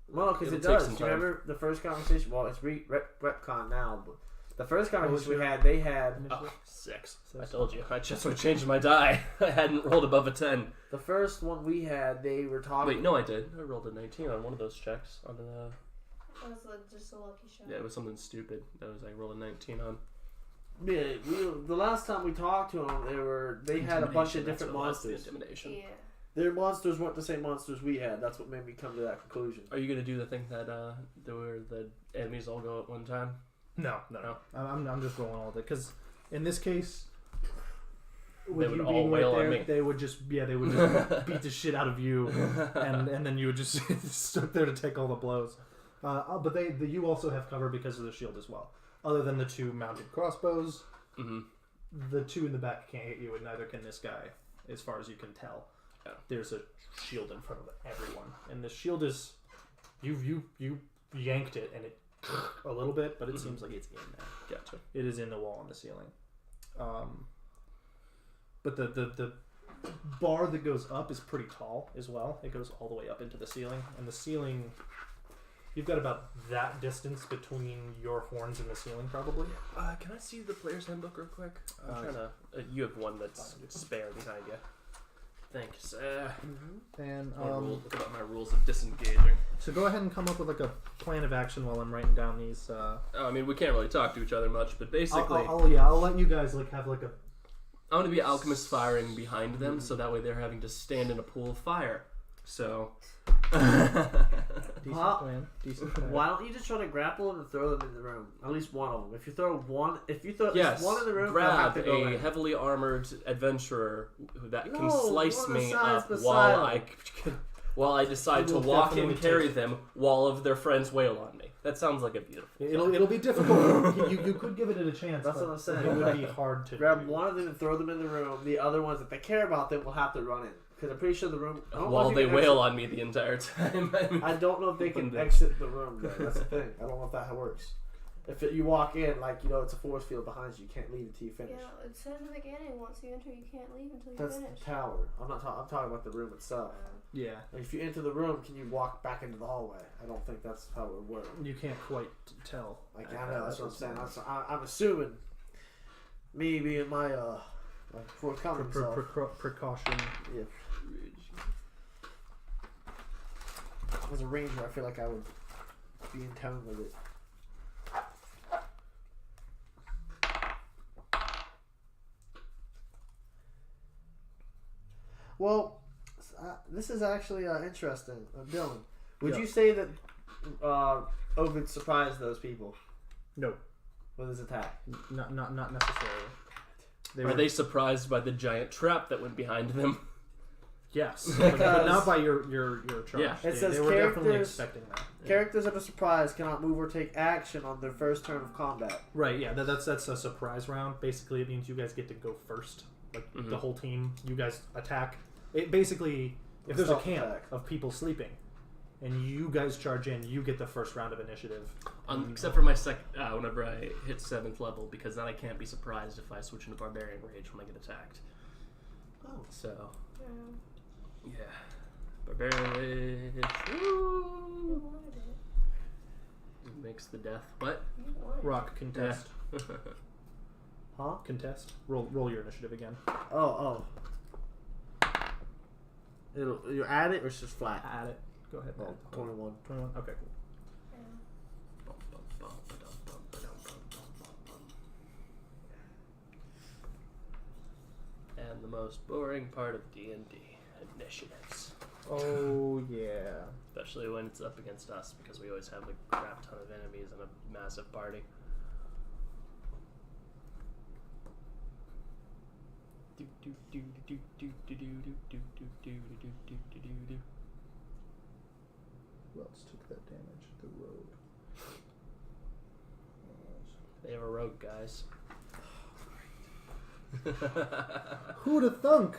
[SPEAKER 1] Well, because it
[SPEAKER 3] It'll take
[SPEAKER 1] does.
[SPEAKER 3] some
[SPEAKER 1] Do you
[SPEAKER 3] time.
[SPEAKER 1] remember the first conversation? Well, it's retcon now, but the first conversation we had, they had
[SPEAKER 3] Oh, 6. I told you. I just changed my die. I hadn't rolled above a 10.
[SPEAKER 1] the first one we had. They were talking.
[SPEAKER 3] Wait, no, I did. I rolled a 19 on one of those checks. On the.
[SPEAKER 4] That was just a lucky shot.
[SPEAKER 3] Yeah, it was something stupid. That was like rolled a 19 on.
[SPEAKER 1] Yeah, the last time we talked to them, they had a bunch of
[SPEAKER 3] Intimidation, that's
[SPEAKER 1] different
[SPEAKER 3] what it was, the
[SPEAKER 1] monsters.
[SPEAKER 3] Intimidation.
[SPEAKER 4] Yeah.
[SPEAKER 1] Their monsters weren't the same monsters we had. That's what made me come to that conclusion.
[SPEAKER 3] Are you gonna do the thing that where the enemies all go at one time?
[SPEAKER 2] no. I'm just rolling all of it because in this case, with
[SPEAKER 3] would
[SPEAKER 2] you
[SPEAKER 3] all
[SPEAKER 2] being
[SPEAKER 3] wail
[SPEAKER 2] right
[SPEAKER 3] on
[SPEAKER 2] there,
[SPEAKER 3] me.
[SPEAKER 2] they would just beat the shit out of you, and then you would just stuck there to take all the blows. But you also have cover because of the shield as well. Other than the 2 mounted crossbows, the 2 in the back can't hit you, and neither can this guy, as far as you can tell.
[SPEAKER 3] Yeah.
[SPEAKER 2] There's a shield in front of everyone, and the shield is you yanked it, and it a little bit, but it seems like it's in there.
[SPEAKER 3] Gotcha.
[SPEAKER 2] It is in the wall on the ceiling. But the bar that goes up is pretty tall as well. It goes all the way up into the ceiling, and the ceiling. You've got about that distance between your horns and the ceiling, probably.
[SPEAKER 3] Can I see the player's handbook real quick? I'm trying to. You have one that's spare behind you. Thanks.
[SPEAKER 2] And
[SPEAKER 3] Look at my rules of disengaging.
[SPEAKER 2] so go ahead and come up with like a plan of action while I'm writing down these.
[SPEAKER 3] I mean, we can't really talk to each other much, but basically,
[SPEAKER 2] I'll let you guys like have like a.
[SPEAKER 3] I'm gonna be alchemist firing behind them, so that way they're having to stand in a pool of fire. So.
[SPEAKER 2] Decent plan.
[SPEAKER 1] Why don't you just try to grapple them and throw them in the room? At least one of them. If you throw
[SPEAKER 3] Yes,
[SPEAKER 1] one in the room, they'll have
[SPEAKER 3] grab
[SPEAKER 1] to go
[SPEAKER 3] a
[SPEAKER 1] in.
[SPEAKER 3] heavily armored adventurer that can
[SPEAKER 1] No,
[SPEAKER 3] slice
[SPEAKER 1] one of the
[SPEAKER 3] me
[SPEAKER 1] sides
[SPEAKER 3] up
[SPEAKER 1] beside
[SPEAKER 3] while I decide
[SPEAKER 2] It
[SPEAKER 3] to
[SPEAKER 2] will
[SPEAKER 3] walk
[SPEAKER 2] definitely
[SPEAKER 3] and carry
[SPEAKER 2] take-
[SPEAKER 3] them while of their friends wail on me. That sounds like a beautiful.
[SPEAKER 2] It'll be difficult. you could give it a chance.
[SPEAKER 1] That's
[SPEAKER 2] but
[SPEAKER 1] what I'm saying.
[SPEAKER 2] It would be hard to
[SPEAKER 1] Grab
[SPEAKER 2] do.
[SPEAKER 1] one of them and throw them in the room. The other ones, if they care about them, will have to run in. Because I'm pretty sure the room. I don't know
[SPEAKER 3] While
[SPEAKER 1] if you
[SPEAKER 3] they
[SPEAKER 1] can
[SPEAKER 3] wail on me the entire time.
[SPEAKER 1] I don't know if they can
[SPEAKER 3] Open the-
[SPEAKER 1] exit the room. Though. That's the thing. I don't know if that works. If you walk in, like it's a force field behind you, you can't leave until you finish.
[SPEAKER 4] Yeah, it says in the beginning, once you enter, you can't leave until you
[SPEAKER 1] That's
[SPEAKER 4] finish.
[SPEAKER 1] the tower. I'm not. I'm talking about the room itself.
[SPEAKER 2] Yeah,
[SPEAKER 1] Like, if you enter the room, can you walk back into the hallway? I don't think that's how it would work.
[SPEAKER 2] you can't quite tell.
[SPEAKER 1] Like I know that's what I'm saying. I'm assuming me being my forthcoming self.
[SPEAKER 2] Precaution.
[SPEAKER 1] Yeah. As a ranger, I feel like I would be in tone with it. Well, this is actually interesting. Dylan, would
[SPEAKER 2] Yeah.
[SPEAKER 1] you say that Ovid surprised those people
[SPEAKER 2] No,
[SPEAKER 1] with his attack?
[SPEAKER 2] not necessarily.
[SPEAKER 3] Are they surprised by the giant trap that went behind them?
[SPEAKER 2] Yes, but not by your charge.
[SPEAKER 3] Yeah.
[SPEAKER 1] It says
[SPEAKER 2] they were definitely
[SPEAKER 1] characters-
[SPEAKER 2] expecting that.
[SPEAKER 1] Characters that are surprised cannot move or take action on their first turn of combat.
[SPEAKER 2] Right, yeah, that's a surprise round. Basically, it means you guys get to go first. Like the whole team, you guys attack. It basically, if there's a
[SPEAKER 1] Stealth
[SPEAKER 2] camp
[SPEAKER 1] attack.
[SPEAKER 2] of people sleeping, and you guys charge in, you get the first round of initiative.
[SPEAKER 3] Except for my whenever I hit 7th level, because then I can't be surprised if I switch into Barbarian Rage when I get attacked.
[SPEAKER 1] Oh.
[SPEAKER 3] So,
[SPEAKER 4] Yeah.
[SPEAKER 3] yeah. Barbarian Rage.
[SPEAKER 4] You
[SPEAKER 3] Woo!
[SPEAKER 4] wanted it.
[SPEAKER 3] Makes the death. What?
[SPEAKER 4] You wanted
[SPEAKER 2] Rock, contest.
[SPEAKER 1] Huh?
[SPEAKER 2] Contest. Roll your initiative again.
[SPEAKER 1] Oh. You're at it or it's just flat?
[SPEAKER 2] Add it. Go ahead.
[SPEAKER 1] Oh, 21.
[SPEAKER 2] 21. Okay, cool.
[SPEAKER 3] And the most boring part of D&D, initiatives.
[SPEAKER 2] Oh yeah.
[SPEAKER 3] Especially when it's up against us, because we always have a crap ton of enemies and a massive party.
[SPEAKER 2] Who else took that damage? The rogue.
[SPEAKER 3] They have a rogue, guys.
[SPEAKER 2] Who'd have thunk?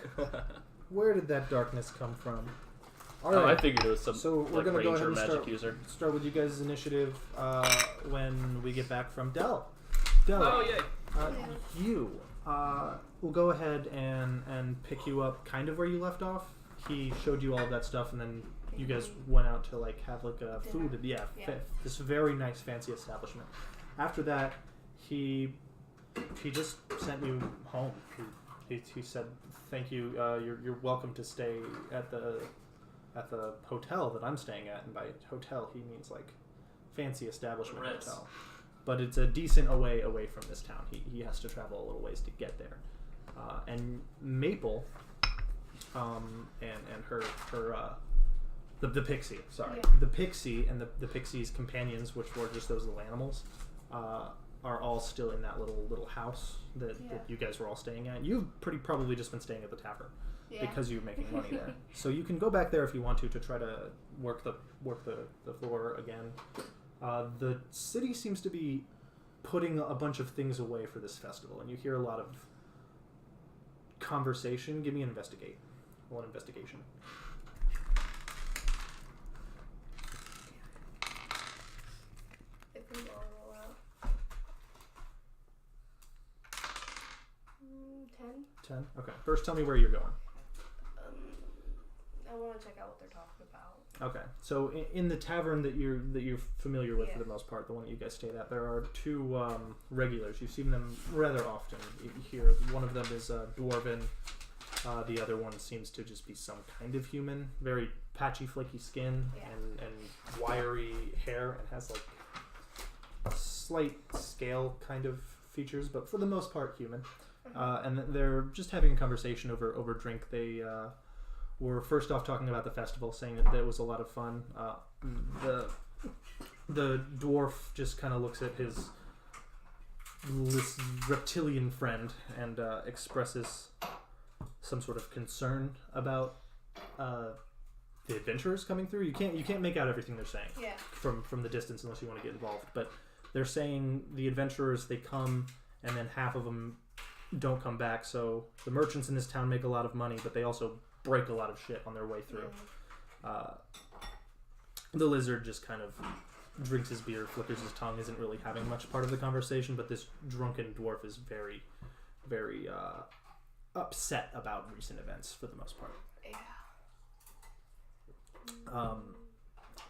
[SPEAKER 2] Where did that darkness come from? All right.
[SPEAKER 3] I figured it was some
[SPEAKER 2] So we're gonna go ahead and
[SPEAKER 3] magic user.
[SPEAKER 2] start with you guys' initiative when we get back from Dell. Dell.
[SPEAKER 3] Oh, yay.
[SPEAKER 2] We'll go ahead and pick you up kind of where you left off. He showed you all of that stuff, and then you guys went out to like have like a food. This very nice fancy establishment. After that, he just sent you home. He said, "Thank you. You're welcome to stay at the hotel that I'm staying at." And by hotel, he means like fancy establishment hotel. But it's a decent away from this town. He has to travel a little ways to get there. And Maple, and her the pixie. Sorry, the pixie and the pixie's companions, which were just those little animals, are all still in that little house that you guys were all staying at. You've probably just been staying at the tavern because you're making money there. So you can go back there if you want to try to work the floor again. The city seems to be putting a bunch of things away for this festival, and you hear a lot of conversation. Give me an investigate. Roll an investigation.
[SPEAKER 4] If we roll out. 10.
[SPEAKER 2] 10? Okay. First, tell me where you're going.
[SPEAKER 4] I want to check out what they're talking about.
[SPEAKER 2] Okay. So in the tavern that you're familiar with for the most part, the one that you guys stayed at, there are two regulars. You've seen them rather often here. One of them is dwarven. The other one seems to just be some kind of human. Very patchy, flaky skin and wiry hair, and has like slight scale kind of features, but for the most part human. And they're just having a conversation over drink. They were first off talking about the festival, saying that it was a lot of fun. The dwarf just kind of looks at his reptilian friend and expresses some sort of concern about the adventurers coming through. You can't make out everything they're saying from the distance unless you want to get involved. But they're saying the adventurers, they come and then half of them don't come back. So the merchants in this town make a lot of money, but they also break a lot of shit on their way through. The lizard just kind of drinks his beer, flickers his tongue, isn't really having much part of the conversation, but this drunken dwarf is very, very upset about recent events for the most part.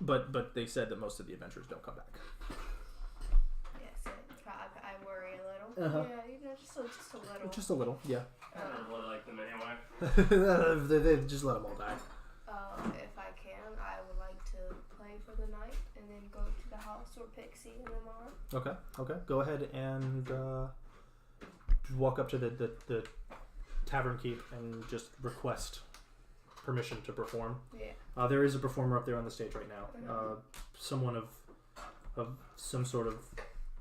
[SPEAKER 2] But they said that most of the adventurers don't come back.
[SPEAKER 4] Yes, I worry a little. Yeah, just a little.
[SPEAKER 2] Just a little, yeah.
[SPEAKER 3] I don't really like them anyway.
[SPEAKER 2] They just let them all die.
[SPEAKER 4] If I can, I would like to play for the night and then go to the house where Pixie and them are.
[SPEAKER 2] Okay. Go ahead and walk up to the tavern keep and just request permission to perform. Yeah. There is a performer up there on the stage right now. Someone of some sort of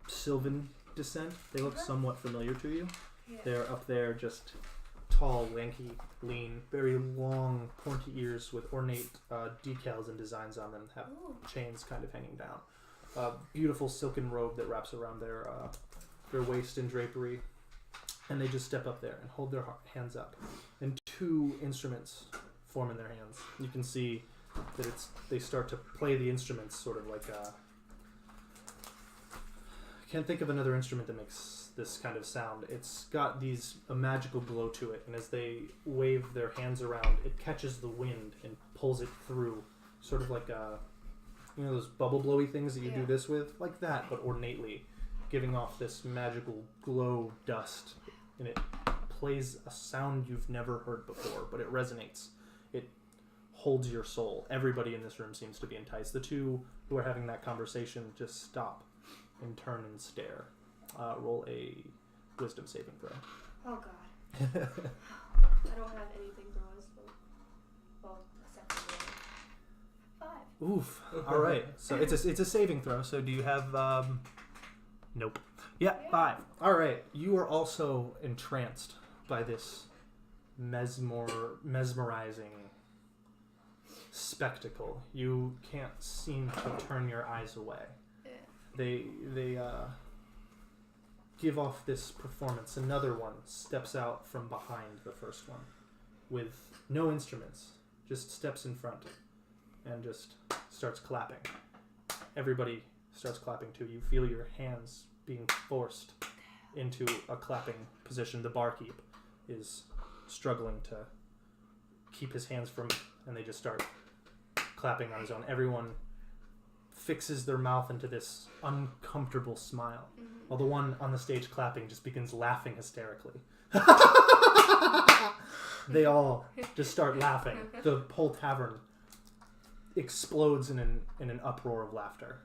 [SPEAKER 2] Sylvan descent. They look somewhat familiar to you. Yeah. They're up there, just tall, lanky, lean, very long, pointy ears with ornate decals and designs on them. Have chains kind of hanging down. Beautiful silken robe that wraps around their waist and drapery. And they just step up there and hold their hands up. And two instruments form in their hands. You can see that they start to play the instruments sort of like I can't think of another instrument that makes this kind of sound. It's got a magical glow to it, and as they wave their hands around, it catches the wind and pulls it through, sort of like those bubble blowy things that you do this with, like that, but ornately, giving off this magical glow dust, and it plays a sound you've never heard before, but it resonates. It holds your soul. Everybody in this room seems to be enticed. The two who are having that conversation just stop and turn and stare. Roll a wisdom saving throw.
[SPEAKER 4] Oh god. I don't have anything for wisdom. Well, except for 5.
[SPEAKER 2] Oof. All right. So it's a saving throw. So do you have? Nope. Yeah, 5. All right. You are also entranced by this mesmerizing spectacle. You can't seem to turn your eyes away. They give off this performance, another one steps out from behind the first one with no instruments, just steps in front and just starts clapping. Everybody starts clapping too. You feel your hands being forced into a clapping position. The barkeep is struggling to keep his hands from, and they just start clapping on his own. Everyone fixes their mouth into this uncomfortable smile, while the one on the stage clapping just begins laughing hysterically. They all just start laughing. The whole tavern explodes in an uproar of laughter.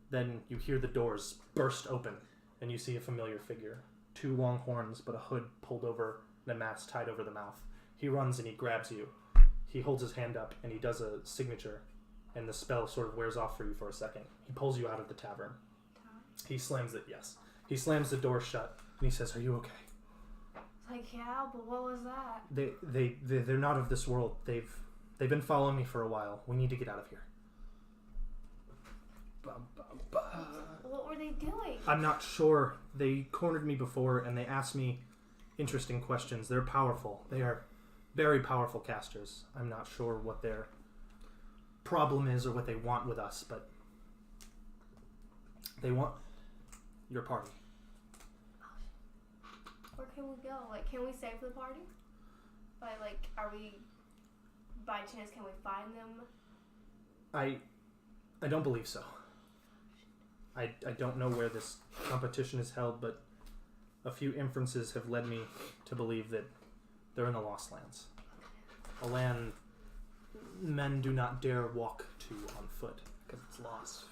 [SPEAKER 2] Then you hear the doors burst open, and you see a familiar figure. 2 long horns, but a hood pulled over and a mask tied over the mouth. He runs and he grabs you. He holds his hand up and he does a signature, and the spell sort of wears off for you for a second. He pulls you out of the tavern. He slams it, yes. He slams the door shut, and he says, "Are you okay?"
[SPEAKER 4] It's like, yeah, but what was that?
[SPEAKER 2] They're not of this world. They've been following me for a while. We need to get out of here.
[SPEAKER 4] What were they doing?
[SPEAKER 2] I'm not sure. They cornered me before, and they asked me interesting questions. They're powerful. They are very powerful casters. I'm not sure what their problem is or what they want with us, but they want your party.
[SPEAKER 4] Where can we go? Like, can we save the party? Are we, by chance, can we find them?
[SPEAKER 2] I don't believe so. I don't know where this competition is held, but a few inferences have led me to believe that they're in the Lost Lands. A land men do not dare walk to on foot.
[SPEAKER 3] Because it's lost.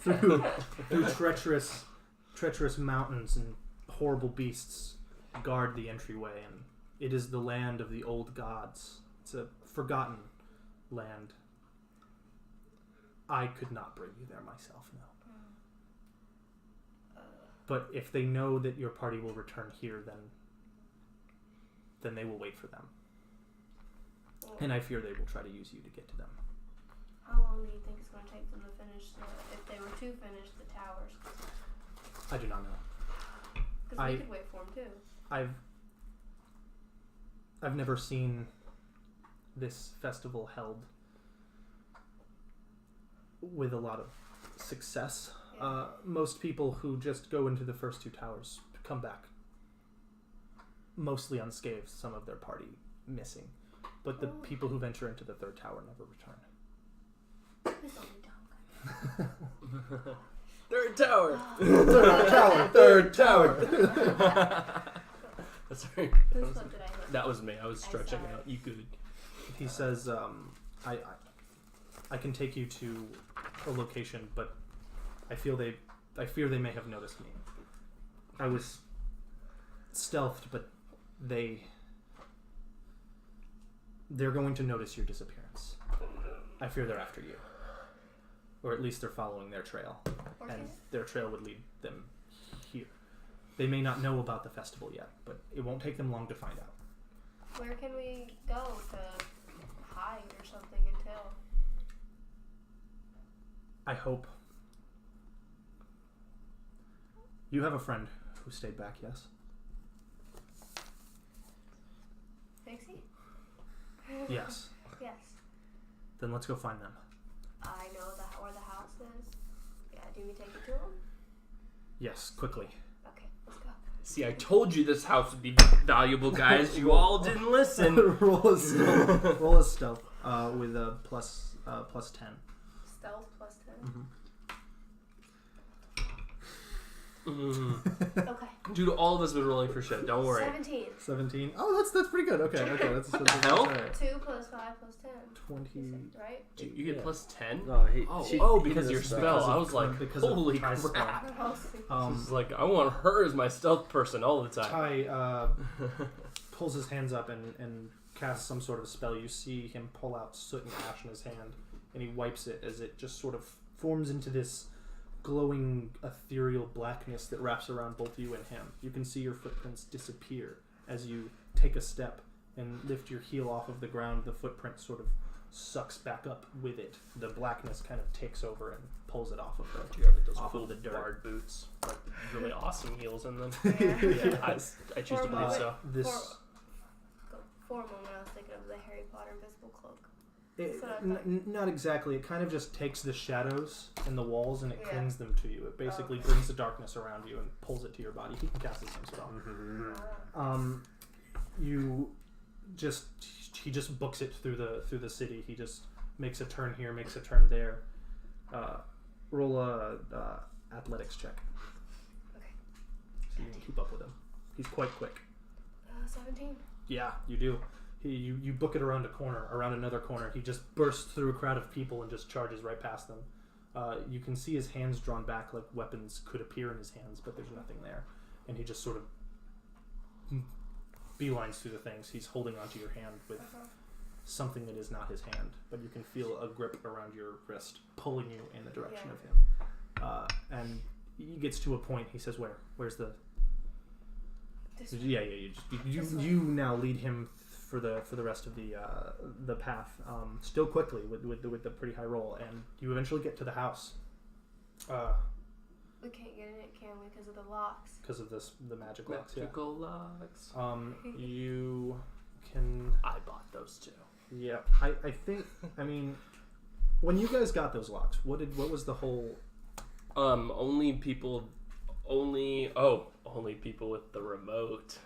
[SPEAKER 2] Through treacherous mountains, and horrible beasts guard the entryway, and it is the land of the old gods. It's a forgotten land. I could not bring you there myself, no. But if they know that your party will return here, then they will wait for them. And I fear they will try to use you to get to them.
[SPEAKER 4] How long do you think it's going to take them to finish if they were to finish the towers?
[SPEAKER 2] I do not know.
[SPEAKER 4] Because we could wait for them too.
[SPEAKER 2] I've never seen this festival held with a lot of success.
[SPEAKER 4] Yeah.
[SPEAKER 2] Most people who just go into the first 2 towers come back mostly unscathed, some of their party missing. But the people who venture into the 3rd tower never return.
[SPEAKER 4] Please don't be dumb, guys.
[SPEAKER 3] 3rd tower!
[SPEAKER 2] 3rd tower!
[SPEAKER 3] Sorry.
[SPEAKER 4] Whose foot did I hit?
[SPEAKER 3] That was me. I was stretching
[SPEAKER 4] saw it.
[SPEAKER 3] out. You good.
[SPEAKER 2] He says, I can take you to a location, but I fear they may have noticed me. I was stealthed, but they're going to notice your disappearance. I fear they're after you. Or at least they're following their trail. And their trail would lead them here. They may not know about the festival yet, but it won't take them long to find out.
[SPEAKER 4] Where can we go to hide or something until?
[SPEAKER 2] I hope. You have a friend who stayed back, yes?
[SPEAKER 4] Pixie?
[SPEAKER 2] Yes.
[SPEAKER 4] Yes.
[SPEAKER 2] Then let's go find them.
[SPEAKER 4] I know where the house is. Yeah, do we take it to them?
[SPEAKER 2] Yes, quickly.
[SPEAKER 4] Okay, let's go.
[SPEAKER 3] See, I told you this house would be valuable, guys. You all didn't listen.
[SPEAKER 2] Roll a stealth with a plus 10.
[SPEAKER 4] Stealth plus 10?
[SPEAKER 2] Mm-hmm.
[SPEAKER 4] Okay.
[SPEAKER 3] Dude, all of us have been rolling for shit. Don't worry.
[SPEAKER 2] 17. Oh, that's pretty good. Okay. That's
[SPEAKER 3] hell?
[SPEAKER 2] all right.
[SPEAKER 4] 2 plus 5 plus 10.
[SPEAKER 2] 20.
[SPEAKER 4] Right?
[SPEAKER 3] You get plus 10?
[SPEAKER 1] No,
[SPEAKER 3] because your spell. I was like, holy crap.
[SPEAKER 2] She's
[SPEAKER 3] like, I want her as my stealth person all the time.
[SPEAKER 2] Ty pulls his hands up and casts some sort of spell. You see him pull out soot and ash in his hand, and he wipes it as it just sort of forms into this glowing ethereal blackness that wraps around both you and him. You can see your footprints disappear as you take a step and lift your heel off of the ground. The footprint sort of sucks back up with it. The blackness kind of takes over and pulls it off of
[SPEAKER 3] Do you have like those
[SPEAKER 2] off
[SPEAKER 3] cool
[SPEAKER 2] of the dirt.
[SPEAKER 3] barred boots, like really awesome heels in them?
[SPEAKER 4] Yeah.
[SPEAKER 3] I choose to believe so.
[SPEAKER 2] This
[SPEAKER 4] For a moment, I was thinking of the Harry Potter invisible cloak.
[SPEAKER 2] not exactly. It kind of just takes the shadows and the walls and it
[SPEAKER 4] Yeah.
[SPEAKER 2] clings them to you. It basically brings the darkness around you and pulls it to your body. He can cast the same spell. He just books it through the city. He just makes a turn here, makes a turn there. Roll a athletics check.
[SPEAKER 4] Okay.
[SPEAKER 2] So you can keep up with him. He's quite quick.
[SPEAKER 4] 17.
[SPEAKER 2] Yeah, you do. You book it around another corner. He just bursts through a crowd of people and just charges right past them. You can see his hands drawn back like weapons could appear in his hands, but there's nothing there. And he just sort of beelines through the things. He's holding onto your hand with something that is not his hand, but you can feel a grip around your wrist pulling you in the direction of him. And he gets to a point. He says, Where's the... You now lead him for the rest of the path, still quickly with the pretty high roll, and you eventually get to the house.
[SPEAKER 4] We can't get in it, can we? Because of the locks.
[SPEAKER 2] Because of the magic locks.
[SPEAKER 3] Magical locks.
[SPEAKER 2] You can.
[SPEAKER 3] I bought those too.
[SPEAKER 2] Yeah, I think. I mean, when you guys got those locks, what was the whole?
[SPEAKER 3] Only people with the remote.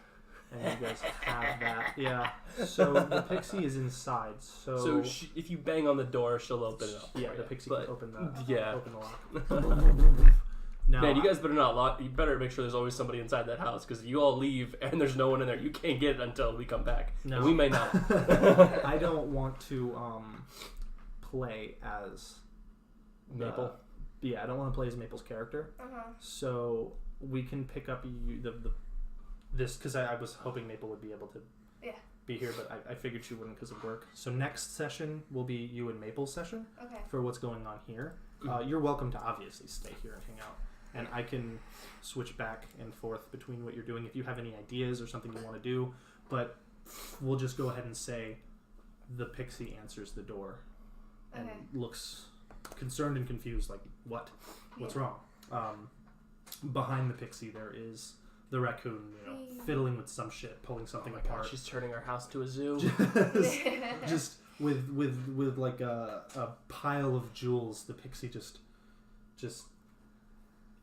[SPEAKER 2] And you guys have that. Yeah. So the pixie is inside. So
[SPEAKER 3] if you bang on the door, she'll open it up.
[SPEAKER 2] Yeah, the pixie can open the lock. Now,
[SPEAKER 3] man, you guys better not lock. You better make sure there's always somebody inside that house, because if you all leave and there's no one in there, you can't get it until we come back. No. And we may not.
[SPEAKER 2] I don't want to play as
[SPEAKER 3] Maple.
[SPEAKER 2] I don't want to play as Maple's character. So we can pick up this, because I was hoping Maple would be able to be here, but I figured she wouldn't because of work. So next session will be you and Maple's session for what's going on here. You're welcome to obviously stay here and hang out. And I can switch back and forth between what you're doing if you have any ideas or something you want to do. But we'll just go ahead and say the pixie answers the door and looks concerned and confused, like, what's wrong? Behind the pixie there is the raccoon, fiddling with some shit, pulling something apart.
[SPEAKER 3] God, she's turning our house to a zoo.
[SPEAKER 2] just with like a pile of jewels. The pixie just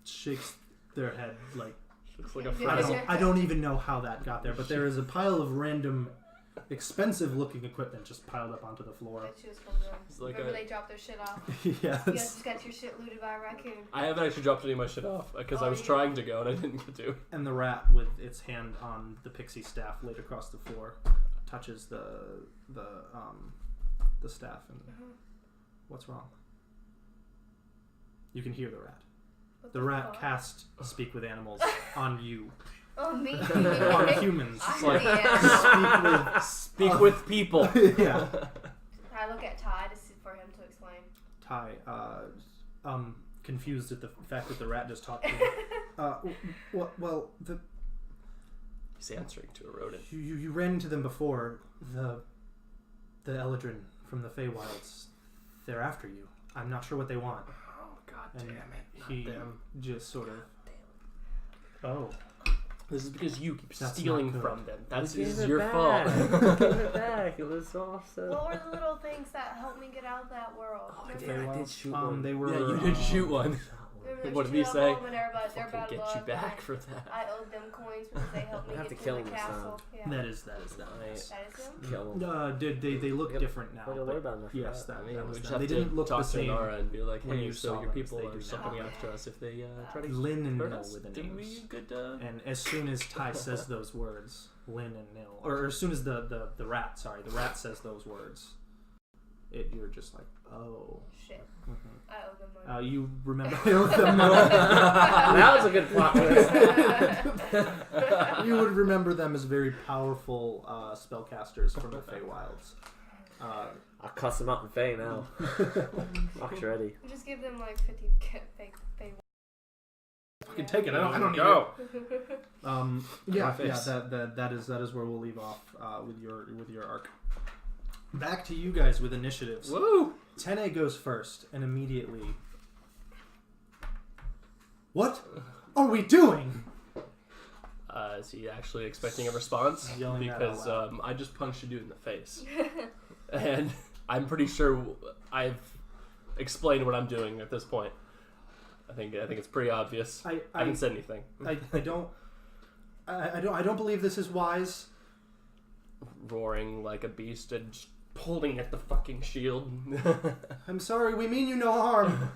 [SPEAKER 2] shakes their head like,
[SPEAKER 3] looks like a
[SPEAKER 2] I don't even know how that got there, but there is a pile of random expensive looking equipment just piled up onto the floor.
[SPEAKER 4] Remember they dropped their shit off?
[SPEAKER 2] Yes.
[SPEAKER 4] You guys just got your shit looted by a raccoon.
[SPEAKER 3] I haven't actually dropped any of my shit off because I was trying to go and I didn't get to.
[SPEAKER 2] And the rat, with its hand on the pixie staff laid across the floor, touches the staff and what's wrong? You can hear the rat. The rat cast Speak with Animals on you.
[SPEAKER 4] On me.
[SPEAKER 2] On humans.
[SPEAKER 3] It's like speak with people.
[SPEAKER 2] Yeah.
[SPEAKER 4] I look at Ty for him to explain.
[SPEAKER 2] Ty, confused at the fact that the rat just talked to him. Well,
[SPEAKER 3] He's answering to a rodent.
[SPEAKER 2] You ran into them before. The Eladrin from the Feywilds. They're after you. I'm not sure what they want.
[SPEAKER 3] Oh, god
[SPEAKER 2] and
[SPEAKER 3] damn it.
[SPEAKER 2] He just sort of... Oh.
[SPEAKER 3] This is because you keep stealing from them. That's your
[SPEAKER 1] back.
[SPEAKER 3] fault.
[SPEAKER 1] Give it back. It was awesome.
[SPEAKER 4] What were the little things that helped me get out of that world?
[SPEAKER 3] Oh,
[SPEAKER 1] I did shoot one.
[SPEAKER 2] They were,
[SPEAKER 3] you did shoot one. What did he say?
[SPEAKER 4] I'll
[SPEAKER 3] get you back for that.
[SPEAKER 4] I owed them coins because they helped me
[SPEAKER 1] I have
[SPEAKER 4] get
[SPEAKER 1] to kill
[SPEAKER 4] to the
[SPEAKER 1] him
[SPEAKER 4] castle. Yeah.
[SPEAKER 2] That is
[SPEAKER 3] nice.
[SPEAKER 4] That is him?
[SPEAKER 1] Kill him.
[SPEAKER 2] They look different now. Yes, that was them. They didn't look the same.
[SPEAKER 3] Nara and be like,
[SPEAKER 2] when
[SPEAKER 3] hey,
[SPEAKER 2] you
[SPEAKER 3] so
[SPEAKER 2] saw
[SPEAKER 3] your
[SPEAKER 2] them,
[SPEAKER 3] people
[SPEAKER 2] they
[SPEAKER 3] are
[SPEAKER 2] do
[SPEAKER 3] still
[SPEAKER 2] not.
[SPEAKER 3] coming after us if they try to
[SPEAKER 2] Lynn and
[SPEAKER 3] hurt
[SPEAKER 2] Nil
[SPEAKER 3] us.
[SPEAKER 2] with the
[SPEAKER 3] Did
[SPEAKER 2] names.
[SPEAKER 3] we good?
[SPEAKER 2] And as soon as Ty says those words, Lynn and Nil, or as soon as the rat says those words, you're just like, oh.
[SPEAKER 4] Shit.
[SPEAKER 2] Mm-hmm.
[SPEAKER 4] I owe them money.
[SPEAKER 2] You remember I owe them money.
[SPEAKER 1] That was a good plot twist.
[SPEAKER 2] You would remember them as very powerful spellcasters from the Feywilds.
[SPEAKER 1] I'll cuss him out in Faye now. Rock's ready.
[SPEAKER 4] Just give them like 50 fake.
[SPEAKER 2] Fucking take it. I don't
[SPEAKER 3] go.
[SPEAKER 2] That is where we'll leave off with your arc. Back to you guys with initiatives.
[SPEAKER 3] Woo!
[SPEAKER 2] 10A goes first, and immediately What are we doing?
[SPEAKER 3] Is he actually expecting a response?
[SPEAKER 2] Yelling that
[SPEAKER 3] Because
[SPEAKER 2] out loud.
[SPEAKER 3] I just punched a dude in the face. And I'm pretty sure I've explained what I'm doing at this point. I think it's pretty obvious. I haven't said anything.
[SPEAKER 2] I don't believe this is wise.
[SPEAKER 3] Roaring like a beast and just pulling at the fucking shield.
[SPEAKER 2] I'm sorry, we mean you no harm.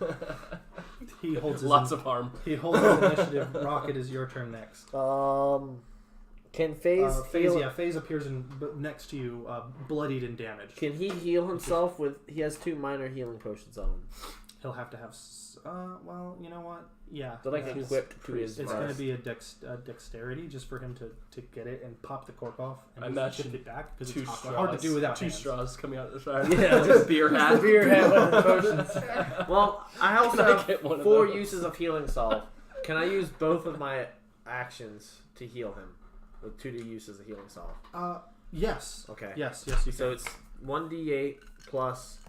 [SPEAKER 2] He holds his
[SPEAKER 3] Lots of harm.
[SPEAKER 2] He holds his initiative. Rock, it is your turn next.
[SPEAKER 1] Can Phase heal?
[SPEAKER 2] Yeah, Phase appears next to you, bloodied and damaged.
[SPEAKER 1] Can he heal himself with? He has 2 minor healing potions on him.
[SPEAKER 2] He'll have to have. Well, you know what? Yeah.
[SPEAKER 1] They're like equipped to his.
[SPEAKER 2] It's going to be a dexterity just for him to get it and pop the cork off and shift it back because it's hard to do without
[SPEAKER 3] 2
[SPEAKER 2] hands.
[SPEAKER 3] straws coming out of the side.
[SPEAKER 1] Yeah,
[SPEAKER 3] just beer hat.
[SPEAKER 1] Beer hat with potions. Well, I also have 4 uses of healing salve. Can I use both of my actions to heal him with 2 uses of healing salve?
[SPEAKER 2] Yes.
[SPEAKER 1] Okay.
[SPEAKER 2] Yes, you can.
[SPEAKER 1] So it's 1d8 plus.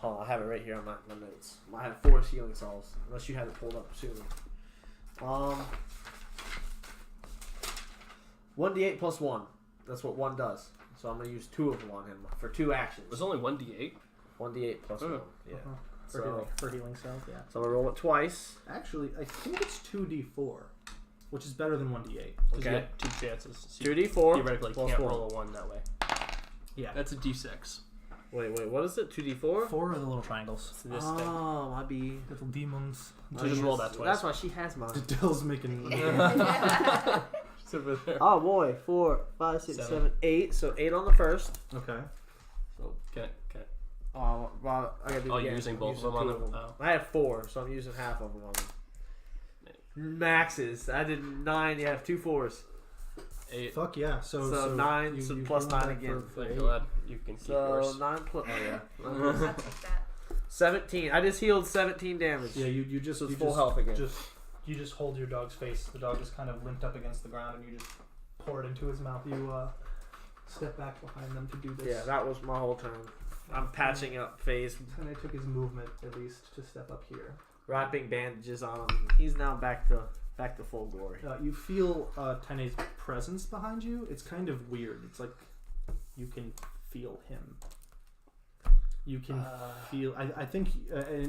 [SPEAKER 1] Oh, I have it right here on my notes. I have 4 healing salves, unless you had it pulled up sooner. 1d8 plus 1. That's what 1 does. So I'm going to use 2 of them on him for 2 actions.
[SPEAKER 3] There's only 1d8?
[SPEAKER 1] 1d8 plus 1. Yeah.
[SPEAKER 2] For healing self, yeah.
[SPEAKER 1] So I'm going to roll it twice.
[SPEAKER 2] Actually, I think it's 2d4, which is better than 1d8.
[SPEAKER 3] Okay. You get 2 chances. So
[SPEAKER 1] 2d4
[SPEAKER 3] theoretically
[SPEAKER 1] plus
[SPEAKER 3] can't
[SPEAKER 1] 1.
[SPEAKER 3] roll a 1 that way.
[SPEAKER 2] Yeah.
[SPEAKER 3] That's a d6.
[SPEAKER 1] Wait, what is it? 2d4?
[SPEAKER 5] 4 are the little triangles.
[SPEAKER 3] So this thing.
[SPEAKER 1] Oh, my B.
[SPEAKER 5] Little demons.
[SPEAKER 3] So just roll that twice.
[SPEAKER 1] That's why she has mine.
[SPEAKER 2] Dill's making...
[SPEAKER 1] Oh boy, 4, 5, 6,
[SPEAKER 3] 7.
[SPEAKER 1] 7, 8. So 8 on the first.
[SPEAKER 2] Okay.
[SPEAKER 1] So
[SPEAKER 3] Okay.
[SPEAKER 1] well, I gotta do
[SPEAKER 3] Oh,
[SPEAKER 1] it
[SPEAKER 3] you're
[SPEAKER 1] again.
[SPEAKER 3] using
[SPEAKER 1] I'm
[SPEAKER 3] both of them on
[SPEAKER 1] 2
[SPEAKER 3] them? Oh.
[SPEAKER 1] I have 4, so I'm using half of them on them. Maxes. I did 9. You have 2 4s.
[SPEAKER 3] 8.
[SPEAKER 2] Fuck yeah. So
[SPEAKER 1] 9 plus 9 again.
[SPEAKER 3] You can keep
[SPEAKER 1] So
[SPEAKER 3] yours.
[SPEAKER 1] 9 plus. Oh yeah.
[SPEAKER 4] I'll take that.
[SPEAKER 1] 17. I just healed 17 damage.
[SPEAKER 2] Yeah, you just
[SPEAKER 1] So it's
[SPEAKER 2] you
[SPEAKER 1] full
[SPEAKER 2] just,
[SPEAKER 1] health again.
[SPEAKER 2] You just hold your dog's face. The dog just kind of limped up against the ground, and you just pour it into his mouth. You step back behind them to do this.
[SPEAKER 1] Yeah, that was my whole turn. I'm patching up Phase,
[SPEAKER 2] And I took his movement at least to step up here.
[SPEAKER 1] wrapping bandages on him. He's now back to full glory.
[SPEAKER 2] You feel Tene's presence behind you. It's kind of weird. It's like you can feel him. You can feel. I think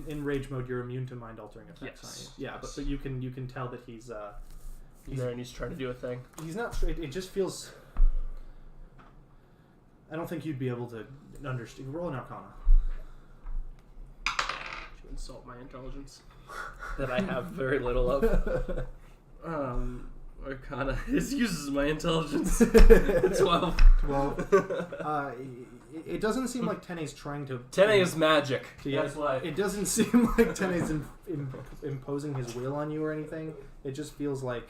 [SPEAKER 2] in rage mode you're immune to mind altering effects.
[SPEAKER 3] Yes.
[SPEAKER 2] Aren't you? Yeah, but you can tell that he's
[SPEAKER 3] there and he's trying to do a thing.
[SPEAKER 2] he's not straight. It just feels. I don't think you'd be able to understand. Roll an Arcana.
[SPEAKER 3] To insult my intelligence. That I have very little of. Arcana uses my intelligence. 12.
[SPEAKER 2] 12. It doesn't seem like Tene's trying to...
[SPEAKER 3] Tene is magic.
[SPEAKER 2] Yeah,
[SPEAKER 3] That's why.
[SPEAKER 2] It doesn't seem like Tene's imposing his will on you or anything. It just feels like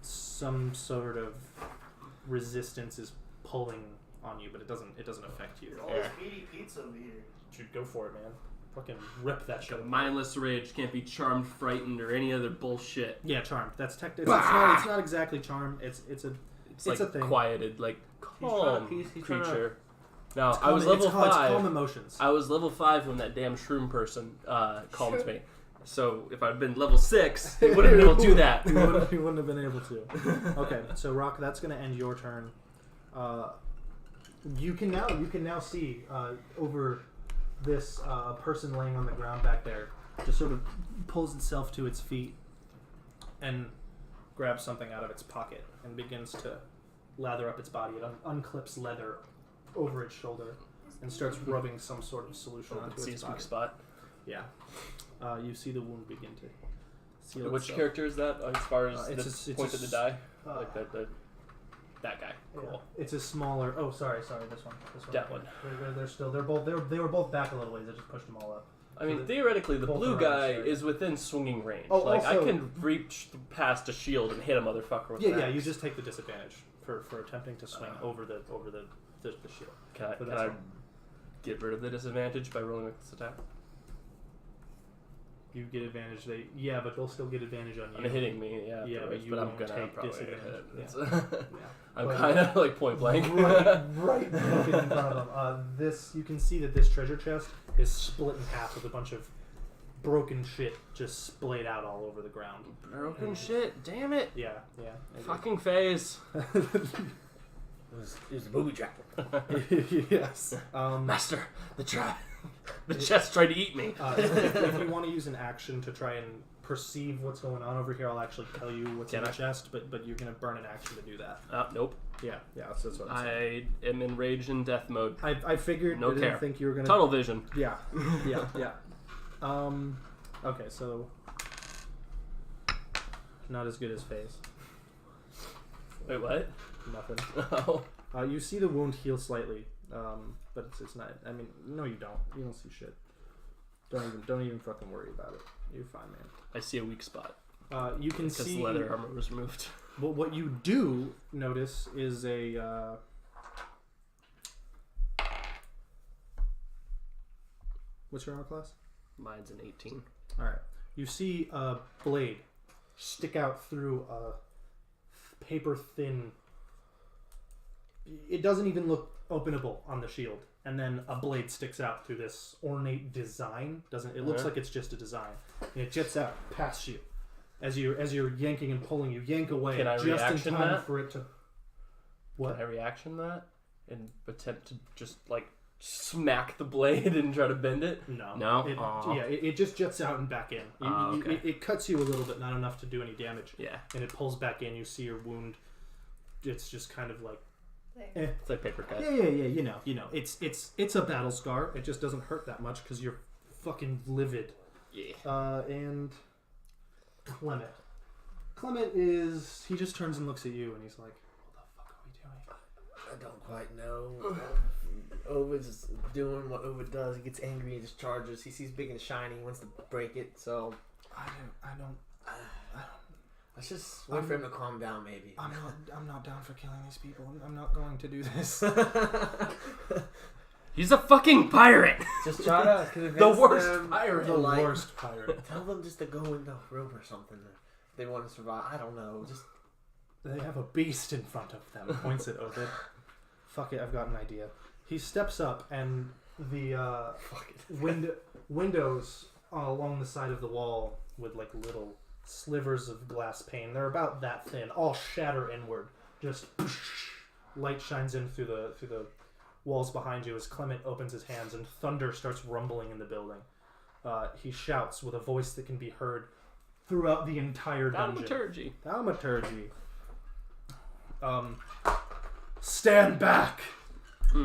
[SPEAKER 2] some sort of resistance is pulling on you, but it doesn't affect you.
[SPEAKER 6] All this meaty pizza over here.
[SPEAKER 2] Should go for it, man. Fucking rip that shit.
[SPEAKER 3] Mindless rage can't be charmed, frightened, or any other bullshit.
[SPEAKER 2] Yeah, charmed. That's it's not exactly charm. It's
[SPEAKER 3] like
[SPEAKER 2] a thing.
[SPEAKER 3] Quieted, like calm
[SPEAKER 1] he's
[SPEAKER 3] creature. No,
[SPEAKER 2] It's
[SPEAKER 3] I was level 5.
[SPEAKER 2] It's calm emotions.
[SPEAKER 3] I was level 5 when that damn shroom person calmed me. So if I'd been level 6, he wouldn't have been able to do that.
[SPEAKER 2] You wouldn't have been able to. Okay, so Rock, that's going to end your turn. You can now see over this person laying on the ground back there, just sort of pulls itself to its feet and grabs something out of its pocket and begins to lather up its body. It unclips leather over its shoulder and starts rubbing some sort of solution onto
[SPEAKER 3] See
[SPEAKER 2] its
[SPEAKER 3] his weak
[SPEAKER 2] body.
[SPEAKER 3] spot.
[SPEAKER 2] Yeah. You see the wound begin to seal
[SPEAKER 3] Which
[SPEAKER 2] itself.
[SPEAKER 3] character is that as far as
[SPEAKER 2] it's
[SPEAKER 3] the
[SPEAKER 2] a
[SPEAKER 3] point of the die?
[SPEAKER 2] uh,
[SPEAKER 3] Like that guy. Cool.
[SPEAKER 2] Yeah. It's a smaller. Oh, sorry, this one.
[SPEAKER 3] That one.
[SPEAKER 2] They're still. They were both back a little ways. I just pushed them all up.
[SPEAKER 3] I mean,
[SPEAKER 2] So
[SPEAKER 3] theoretically, the
[SPEAKER 2] both
[SPEAKER 3] blue
[SPEAKER 2] are
[SPEAKER 3] guy
[SPEAKER 2] right.
[SPEAKER 3] is within swinging range.
[SPEAKER 2] Oh,
[SPEAKER 3] like, I
[SPEAKER 2] also-
[SPEAKER 3] can reach past a shield and hit a motherfucker with
[SPEAKER 2] Yeah,
[SPEAKER 3] an
[SPEAKER 2] yeah.
[SPEAKER 3] axe.
[SPEAKER 2] You just take the disadvantage for attempting to swing over the shield.
[SPEAKER 3] Can
[SPEAKER 2] for
[SPEAKER 3] I
[SPEAKER 2] this one.
[SPEAKER 3] get rid of the disadvantage by rolling with this attack?
[SPEAKER 2] You get advantage. But they'll still get advantage on you.
[SPEAKER 3] I mean, hitting me, yeah.
[SPEAKER 2] Yeah, but you
[SPEAKER 3] I'm
[SPEAKER 2] won't
[SPEAKER 3] gonna
[SPEAKER 2] take
[SPEAKER 3] probably
[SPEAKER 2] disadvantage.
[SPEAKER 3] hit.
[SPEAKER 2] Yeah.
[SPEAKER 3] I'm
[SPEAKER 2] But-
[SPEAKER 3] kind of like point blank.
[SPEAKER 2] right fucking in front of them. You can see that this treasure chest is split in half with a bunch of broken shit just splayed out all over the ground.
[SPEAKER 3] Broken shit. Damn it.
[SPEAKER 2] Yeah.
[SPEAKER 3] Fucking phase.
[SPEAKER 1] It was a booby trap.
[SPEAKER 2] Yes.
[SPEAKER 3] Master, the chest tried to eat me.
[SPEAKER 2] If you want to use an action to try and perceive what's going on over here, I'll actually tell you what's in the chest, but you're going to burn an action to do that.
[SPEAKER 3] Nope.
[SPEAKER 2] Yeah, that's what I'm saying.
[SPEAKER 3] I am in rage and death mode.
[SPEAKER 2] I figured.
[SPEAKER 3] No
[SPEAKER 2] I didn't
[SPEAKER 3] care.
[SPEAKER 2] think you were going to...
[SPEAKER 3] Tunnel vision.
[SPEAKER 2] Yeah. Okay, so... Not as good as phase.
[SPEAKER 3] Wait, what?
[SPEAKER 2] Nothing.
[SPEAKER 3] Oh.
[SPEAKER 2] You see the wound heal slightly, but it's not... I mean, no, you don't. You don't see shit. Don't even fucking worry about it. You're fine, man.
[SPEAKER 3] I see a weak spot.
[SPEAKER 2] You can see...
[SPEAKER 3] Because the leather armor was removed.
[SPEAKER 2] But what you do notice is a... What's your armor class?
[SPEAKER 3] Mine's an 18.
[SPEAKER 2] Alright. You see a blade stick out through a paper-thin... It doesn't even look openable on the shield. And then a blade sticks out through this ornate design. It looks like it's just a design. And it jets out past you. As you're yanking and pulling, you yank away.
[SPEAKER 3] Can I
[SPEAKER 2] just
[SPEAKER 3] reaction
[SPEAKER 2] in time
[SPEAKER 3] that?
[SPEAKER 2] for it to... What?
[SPEAKER 3] Can I reaction that? And attempt to just, like, smack the blade and try to bend it?
[SPEAKER 2] No. It just jets out and back in.
[SPEAKER 3] Okay.
[SPEAKER 2] It cuts you a little bit, not enough to do any damage.
[SPEAKER 3] Yeah.
[SPEAKER 2] And it pulls back in. You see your wound. It's just kind of like...
[SPEAKER 3] It's like paper cut.
[SPEAKER 2] Yeah. You know. It's a battle scar. It just doesn't hurt that much because you're fucking livid.
[SPEAKER 3] Yeah.
[SPEAKER 2] And Clement. Clement is... He just turns and looks at you and he's like, what the fuck are we doing?
[SPEAKER 1] I don't quite know. Ovid's doing what Ovid does. He gets angry and just charges. He sees big and shiny. He wants to break it. So
[SPEAKER 2] I don't.
[SPEAKER 1] let's just wait for him to calm down. Maybe.
[SPEAKER 2] I'm not down for killing these people. I'm not going to do this.
[SPEAKER 3] He's a fucking pirate!
[SPEAKER 1] Just try to convince
[SPEAKER 3] The worst
[SPEAKER 1] them
[SPEAKER 3] pirate.
[SPEAKER 1] to,
[SPEAKER 2] The
[SPEAKER 1] like,
[SPEAKER 2] worst pirate.
[SPEAKER 1] Tell them just to go in the room or something. If they want to survive. I don't know. Just
[SPEAKER 2] They have a beast in front of them. Points at Ovid. Fuck it, I've got an idea. He steps up and the windows along the side of the wall with like little slivers of glass pane. They're about that thin, all shatter inward. Just light shines in through the walls behind you as Clement opens his hands and thunder starts rumbling in the building. He shouts with a voice that can be heard throughout the entire dungeon. Thaumaturgy. Stand back,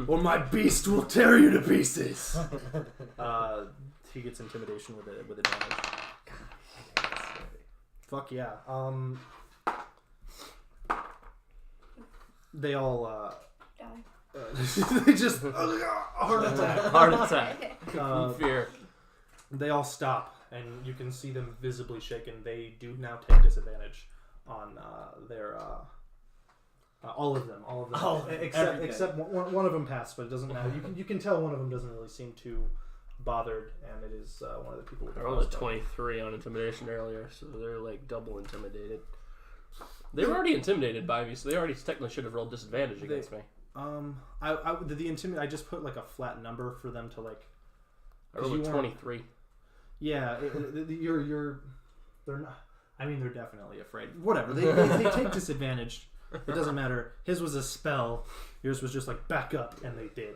[SPEAKER 2] or my beast will tear you to pieces. He gets intimidation with advantage. Fuck yeah. They all they just heart attack.
[SPEAKER 3] Fear.
[SPEAKER 2] They all stop, and you can see them visibly shaken. They do now take disadvantage on their all of them. Except one of them passed, but it doesn't matter. You can tell one of them doesn't really seem too bothered, and it is one of the people with the
[SPEAKER 3] I rolled a 23 on intimidation earlier, so they're like double intimidated. They were already intimidated by me, so they already technically should have rolled disadvantage against me.
[SPEAKER 2] I just put like a flat number for them to like.
[SPEAKER 3] I rolled a 23.
[SPEAKER 2] Yeah, they're not. I mean, they're definitely afraid. Whatever. They take disadvantage. It doesn't matter. His was a spell. Yours was just like back up, and they did.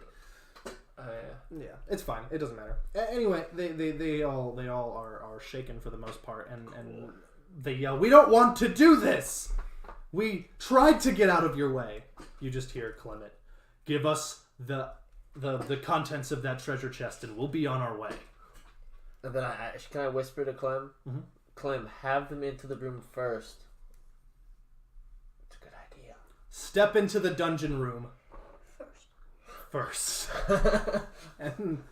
[SPEAKER 2] Yeah, it's fine. It doesn't matter. Anyway, they all are shaken for the most part, and they yell, "We don't want to do this. We tried to get out of your way." You just hear Clement, "Give us the contents of that treasure chest, and we'll be on our way."
[SPEAKER 1] And then can I whisper to Clem?
[SPEAKER 2] Mm-hmm.
[SPEAKER 1] Clem, have them into the room first. It's a good idea.
[SPEAKER 2] Step into the dungeon room. First. And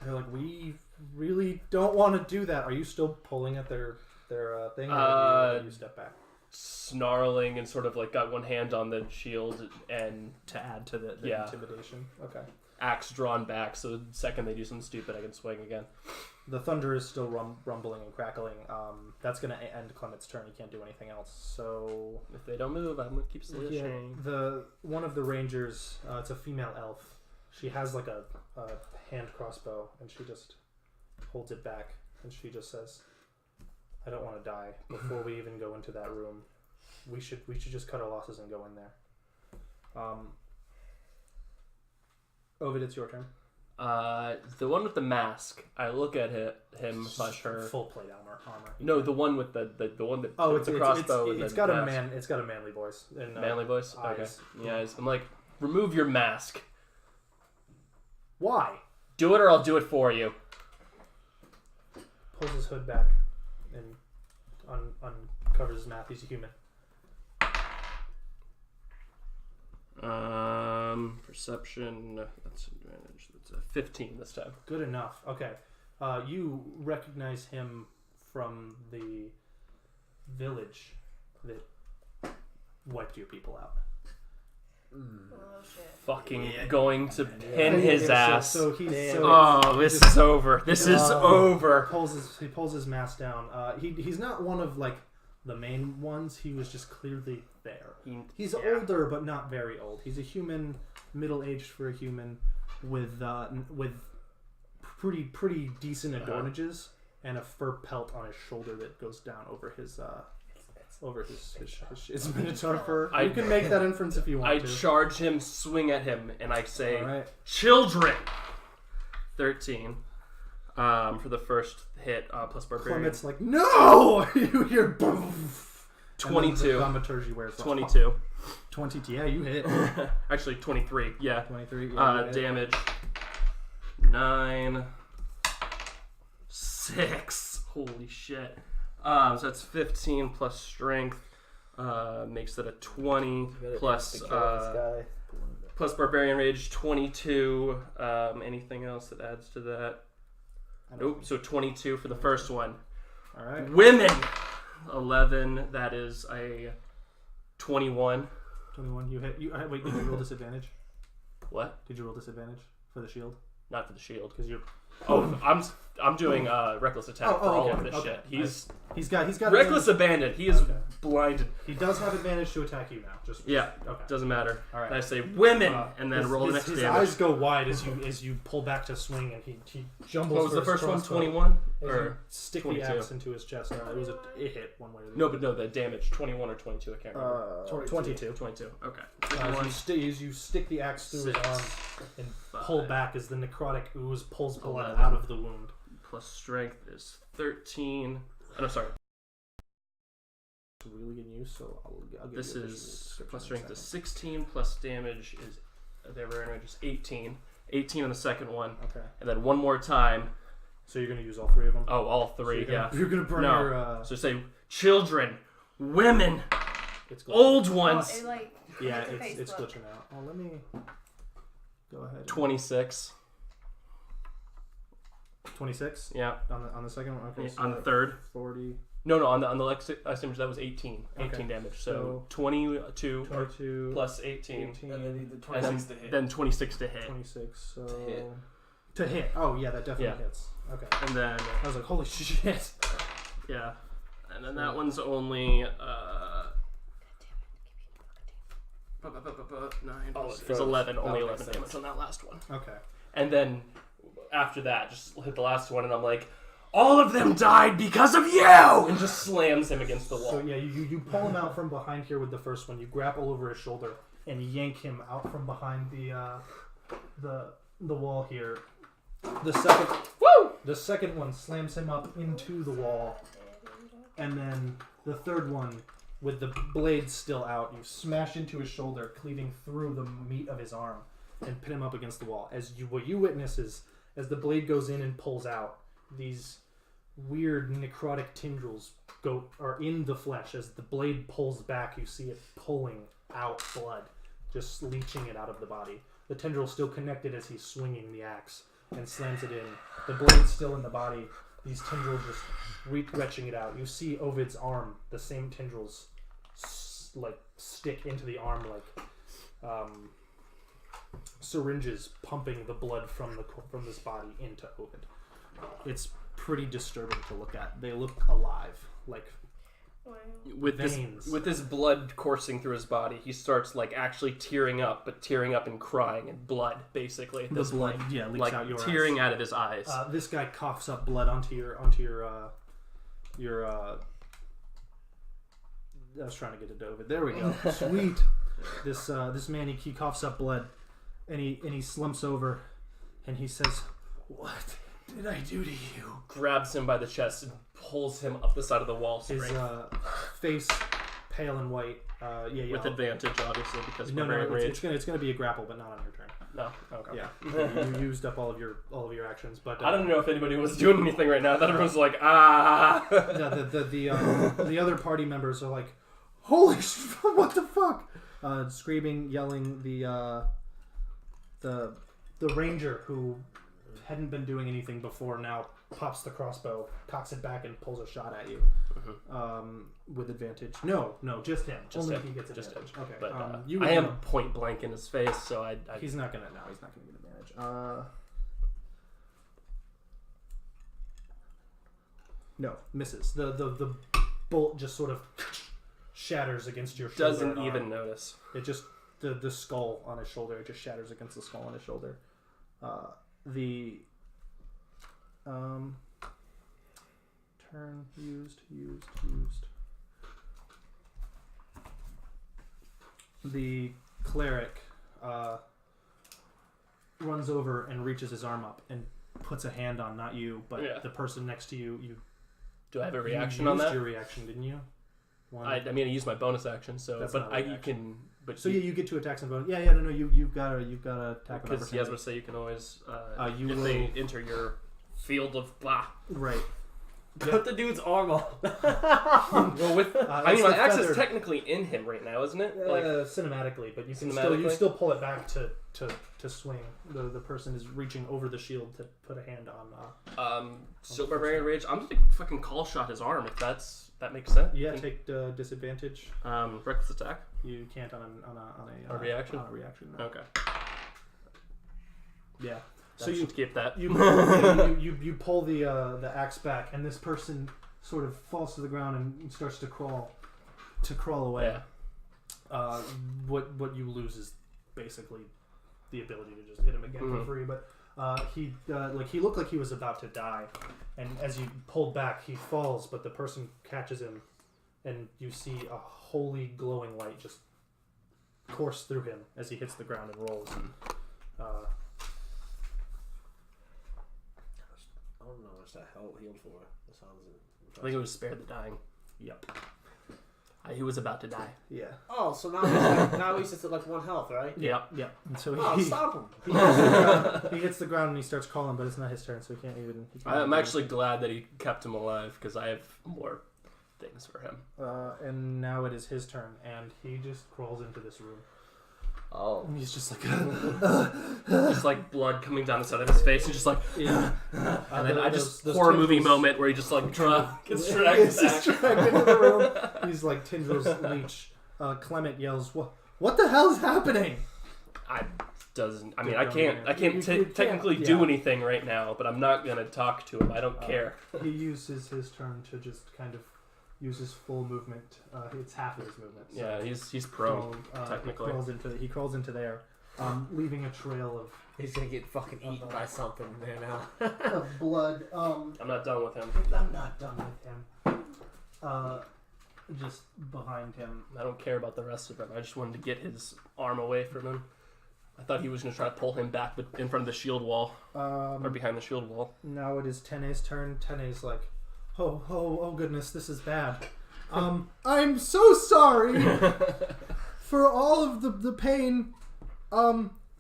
[SPEAKER 2] they're like, "We really don't want to do that." Are you still pulling at their thing? Or do you step back?
[SPEAKER 3] Snarling and sort of like got one hand on the shield and
[SPEAKER 2] To add to the intimidation. Okay.
[SPEAKER 3] axe drawn back, so the second they do something stupid, I can swing again.
[SPEAKER 2] The thunder is still rumbling and crackling. That's going to end Clement's turn. He can't do anything else. So
[SPEAKER 3] If they don't move, I'm going to keep slashing.
[SPEAKER 2] one of the rangers, it's a female elf. She has like a hand crossbow, and she just holds it back, and she just says, "I don't want to die. Before we even go into that room, we should just cut our losses and go in there." Ovid, it's your turn.
[SPEAKER 3] The one with the mask. I look at him slash her.
[SPEAKER 2] Full plate armor.
[SPEAKER 3] No, the one with the one that
[SPEAKER 2] it's
[SPEAKER 3] the crossbow.
[SPEAKER 2] It's got a manly voice. And,
[SPEAKER 3] manly voice.
[SPEAKER 2] Eyes.
[SPEAKER 3] Okay. Yeah, I'm like, remove your mask.
[SPEAKER 2] Why?
[SPEAKER 3] Do it, or I'll do it for you.
[SPEAKER 2] Pulls his hood back and uncovers his mouth. He's a human.
[SPEAKER 3] Perception. That's advantage. That's a 15 this time.
[SPEAKER 2] Good enough. Okay. You recognize him from the village that wiped your people out.
[SPEAKER 4] Oh shit.
[SPEAKER 3] Fucking going to pin his ass.
[SPEAKER 2] So
[SPEAKER 3] this is over. This is over.
[SPEAKER 2] He pulls his mask down. He's not one of like the main ones. He was just clearly there. He's older, but not very old. He's a human, middle-aged for a human, with pretty decent adornages and a fur pelt on his shoulder that goes down over his minotaur fur. You can make that inference if you want to.
[SPEAKER 3] I charge him, swing at him, and I say,
[SPEAKER 2] All right.
[SPEAKER 3] "Children." 13 for the first hit plus barbarian.
[SPEAKER 2] Clement's like, "No!" You hear boom.
[SPEAKER 3] 22.
[SPEAKER 2] Thaumaturgy wears off.
[SPEAKER 3] 22.
[SPEAKER 2] 22. Yeah, you hit.
[SPEAKER 3] Actually, 23. Yeah.
[SPEAKER 2] 23. Yeah,
[SPEAKER 3] damage. 9. 6. Holy shit. So that's 15 plus strength. Makes that a 20 plus barbarian rage, 22. Anything else that adds to that? Nope. So 22 for the first one.
[SPEAKER 2] All right.
[SPEAKER 3] Women. 11. That is a 21.
[SPEAKER 2] 21. You hit. Wait. Did you roll disadvantage?
[SPEAKER 3] What?
[SPEAKER 2] Did you roll disadvantage for the shield?
[SPEAKER 3] Not for the shield.
[SPEAKER 2] Because you're.
[SPEAKER 3] Oh, I'm doing reckless attack for all of this shit. He's got reckless abandon. He is blinded.
[SPEAKER 2] He does have advantage to attack you now.
[SPEAKER 3] Okay. Doesn't matter.
[SPEAKER 2] All right.
[SPEAKER 3] And I say women, and then roll the next
[SPEAKER 2] his
[SPEAKER 3] damage.
[SPEAKER 2] His eyes go wide as you pull back to swing, and he jumbles.
[SPEAKER 3] What was the first one?
[SPEAKER 2] crossbow.
[SPEAKER 3] 21
[SPEAKER 2] As
[SPEAKER 3] or
[SPEAKER 2] you stick
[SPEAKER 3] 22?
[SPEAKER 2] the axe into his chest. It hit one way or the
[SPEAKER 3] No,
[SPEAKER 2] other.
[SPEAKER 3] but no, the damage 21 or 22. I can't remember.
[SPEAKER 2] 22.
[SPEAKER 3] 22. Okay.
[SPEAKER 2] As you stick the axe through his arm and pull back as the necrotic ooze pulls blood
[SPEAKER 3] 11.
[SPEAKER 2] out of the wound.
[SPEAKER 3] Plus strength is 13. Oh, no, sorry.
[SPEAKER 2] It's really good news, so I'll give
[SPEAKER 3] This
[SPEAKER 2] you a
[SPEAKER 3] is plus strength is 16 plus damage is just 18. 18 on the second one.
[SPEAKER 2] Okay.
[SPEAKER 3] And then one more time.
[SPEAKER 2] So you're gonna use all three of them?
[SPEAKER 3] Oh, all three.
[SPEAKER 2] So you're gonna burn
[SPEAKER 3] No.
[SPEAKER 2] your.
[SPEAKER 3] So say children, women,
[SPEAKER 2] It's
[SPEAKER 3] old ones.
[SPEAKER 4] Oh,
[SPEAKER 2] it's glitching out. Oh, let me go ahead.
[SPEAKER 3] 26.
[SPEAKER 2] 26.
[SPEAKER 3] Yeah.
[SPEAKER 2] On the second one. Okay. So
[SPEAKER 3] On the third.
[SPEAKER 2] 40.
[SPEAKER 3] No, on the Lex damage that was 18. 18
[SPEAKER 2] Okay.
[SPEAKER 3] damage. So
[SPEAKER 2] So
[SPEAKER 3] 22
[SPEAKER 2] plus
[SPEAKER 3] 18.
[SPEAKER 5] And then the
[SPEAKER 3] And
[SPEAKER 5] 26 to hit.
[SPEAKER 3] then 26 to hit.
[SPEAKER 2] 26. So
[SPEAKER 5] hit.
[SPEAKER 2] To hit. Oh yeah, that definitely hits. Okay.
[SPEAKER 3] And then
[SPEAKER 2] I was like, holy shit.
[SPEAKER 3] yeah. And then that one's only 9 is 11. Only 11 damage on that last one.
[SPEAKER 2] Okay.
[SPEAKER 3] And then after that, just hit the last one, and I'm like, all of them died because of you! And just slams him against the wall.
[SPEAKER 2] So yeah, you pull him out from behind here with the first one. You grapple over his shoulder and yank him out from behind the wall here. The second one slams him up into the wall, and then the third one, with the blade still out, you smash into his shoulder, cleaving through the meat of his arm, and pin him up against the wall. What you witness is, as the blade goes in and pulls out, these weird necrotic tendrils are in the flesh. As the blade pulls back, you see it pulling out blood, just leeching it out of the body. The tendril's still connected as he's swinging the axe and slams it in. The blade's still in the body. These tendrils just retching it out. You see Ovid's arm, the same tendrils stick into the arm like syringes pumping the blood from this body into Ovid. It's pretty disturbing to look at. They look alive, like
[SPEAKER 3] with
[SPEAKER 2] veins.
[SPEAKER 3] with his blood coursing through his body, he starts like actually tearing up, but tearing up and crying and blood, basically.
[SPEAKER 2] The blood, leaks
[SPEAKER 3] like
[SPEAKER 2] out your
[SPEAKER 3] tearing
[SPEAKER 2] eyes.
[SPEAKER 3] out of his eyes.
[SPEAKER 2] This guy coughs up blood onto your I was trying to get it over. There we go. Sweet. This man he coughs up blood, and he slumps over, and he says, "What did I do to you?"
[SPEAKER 3] Grabs him by the chest and pulls him up the side of the wall.
[SPEAKER 2] His face pale and white.
[SPEAKER 3] With advantage, obviously, because
[SPEAKER 2] no,
[SPEAKER 3] we're rage.
[SPEAKER 2] it's gonna be a grapple, but not on your turn.
[SPEAKER 3] No, okay.
[SPEAKER 2] Yeah, you used up all of your actions, but
[SPEAKER 3] I don't know if anybody was doing anything right now. I thought everyone was like, ah.
[SPEAKER 2] The other party members are like, "Holy shit! What the fuck!" Screaming, yelling. The ranger who hadn't been doing anything before now pops the crossbow, cocks it back, and pulls a shot at you. With advantage. No, just him. Only he gets advantage. Okay,
[SPEAKER 3] but
[SPEAKER 2] you.
[SPEAKER 3] I am point blank in his face, so I
[SPEAKER 2] he's not gonna. No, he's not gonna get advantage. No, misses. The bolt just sort of shatters against your shoulder.
[SPEAKER 3] Doesn't even notice.
[SPEAKER 2] It just the skull on his shoulder. It just shatters against the skull on his shoulder. Turn used. The cleric runs over and reaches his arm up and puts a hand on not you, but the person next to you.
[SPEAKER 3] Do I have a reaction
[SPEAKER 2] you
[SPEAKER 3] on that?
[SPEAKER 2] used your reaction, didn't you?
[SPEAKER 3] I mean, I used my bonus action, so you can. But
[SPEAKER 2] so you get 2 attacks and bonus. Yeah. No, you've got to attack.
[SPEAKER 3] Because I was gonna say you can always
[SPEAKER 2] they
[SPEAKER 3] enter your field of blah.
[SPEAKER 2] Right.
[SPEAKER 1] Put the dude's arm on.
[SPEAKER 3] Well, with I mean, my axe is technically in him right now, isn't it? Like
[SPEAKER 2] cinematically, but you can still pull it back to swing. The person is reaching over the shield to put a hand on.
[SPEAKER 3] Still barbarian rage. I'm just gonna fucking call shot his arm if that makes sense.
[SPEAKER 2] Yeah, take disadvantage.
[SPEAKER 3] Reckless attack.
[SPEAKER 2] You can't on a
[SPEAKER 3] reaction.
[SPEAKER 2] On a reaction. No.
[SPEAKER 3] Okay.
[SPEAKER 2] Yeah.
[SPEAKER 3] So you keep that.
[SPEAKER 2] You pull the axe back, and this person sort of falls to the ground and starts to crawl away.
[SPEAKER 3] Yeah.
[SPEAKER 2] What you lose is basically the ability to just hit him again for free. But he looked like he was about to die, and as you pulled back, he falls. But the person catches him, and you see a holy glowing light just course through him as he hits the ground and rolls.
[SPEAKER 1] I don't know how much that healed for. That sounds.
[SPEAKER 3] I think it was spare the dying.
[SPEAKER 2] Yep.
[SPEAKER 3] He was about to die.
[SPEAKER 2] Yeah.
[SPEAKER 1] Oh, so now he's just at like 1 health, right?
[SPEAKER 3] Yep.
[SPEAKER 2] And so
[SPEAKER 1] stop him.
[SPEAKER 2] He hits the ground and he starts crawling, but it's not his turn, so he can't even.
[SPEAKER 3] I'm actually glad that he kept him alive because I have more things for him.
[SPEAKER 2] And now it is his turn, and he just crawls into this room.
[SPEAKER 1] Oh.
[SPEAKER 2] And he's just like,
[SPEAKER 3] just like blood coming down the side of his face, and just like,
[SPEAKER 2] yeah.
[SPEAKER 3] And then those horror movie moment where he just like gets dragged back.
[SPEAKER 2] Into the room. He's like Tindra's leech. Clement yells, "What the hell's happening?"
[SPEAKER 3] I can't technically do anything right now, but I'm not gonna talk to him. I don't care.
[SPEAKER 2] He uses his turn to just kind of use his full movement. It's half of his movement. So
[SPEAKER 3] yeah, he's prone technically.
[SPEAKER 2] He crawls into there, leaving a trail of.
[SPEAKER 1] He's gonna get fucking eaten by something there now.
[SPEAKER 2] Of blood.
[SPEAKER 3] I'm not done with him.
[SPEAKER 2] I'm not done with him. Just behind him.
[SPEAKER 3] I don't care about the rest of him. I just wanted to get his arm away from him. I thought he was going to try to pull him back in front of the shield wall. Or behind the shield wall.
[SPEAKER 2] Now it is Tene's turn. Tene's like, oh goodness, this is bad. I'm so sorry for all of the pain.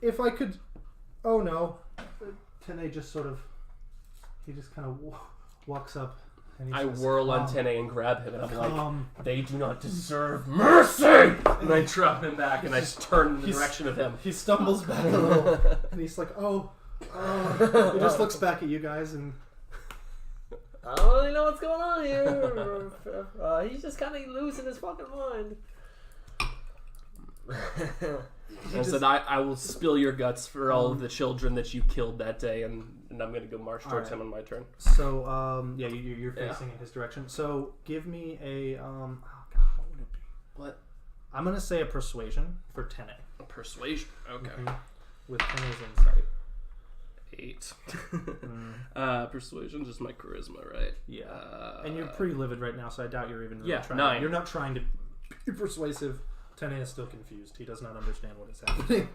[SPEAKER 2] If I could... Oh no. Tene just sort of... He just kind of walks up. And
[SPEAKER 3] I whirl on Tene and grab him, and I'm like, they do not deserve mercy! And I drop him back, and I just turn in the direction of him.
[SPEAKER 2] He stumbles back a little, and he's like, oh. He just looks back at you guys, and...
[SPEAKER 1] I don't really know what's going on here. He's just kind of losing his fucking mind.
[SPEAKER 3] I said, I will spill your guts for all of the children that you killed that day, and and I'm going to go march towards him on my turn.
[SPEAKER 2] So, you're facing in his direction. So, give me a, oh god, what would it be?
[SPEAKER 3] What?
[SPEAKER 2] I'm going to say a persuasion for Tene.
[SPEAKER 3] A persuasion. Okay.
[SPEAKER 2] Mm-hmm. With Tene's insight.
[SPEAKER 3] 8. Persuasion, just my charisma, right?
[SPEAKER 2] Yeah. And you're pretty livid right now, so I doubt you're even really trying.
[SPEAKER 3] 9.
[SPEAKER 2] You're not trying to be persuasive. Tene is still confused. He does not understand what is happening.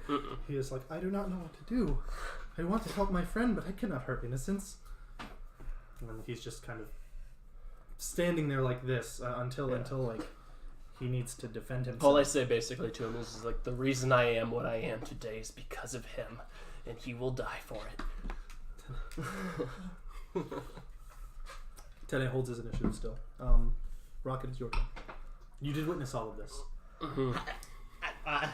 [SPEAKER 2] He is like, I do not know what to do. I want to help my friend, but I cannot hurt innocents. And then he's just kind of standing there like this until like he needs to defend himself.
[SPEAKER 3] All I say basically to him is like, the reason I am what I am today is because of him, and he will die for it.
[SPEAKER 2] Tene holds his initiative still. Rocket, it's your turn. You did witness all of this.
[SPEAKER 3] Mm-hmm.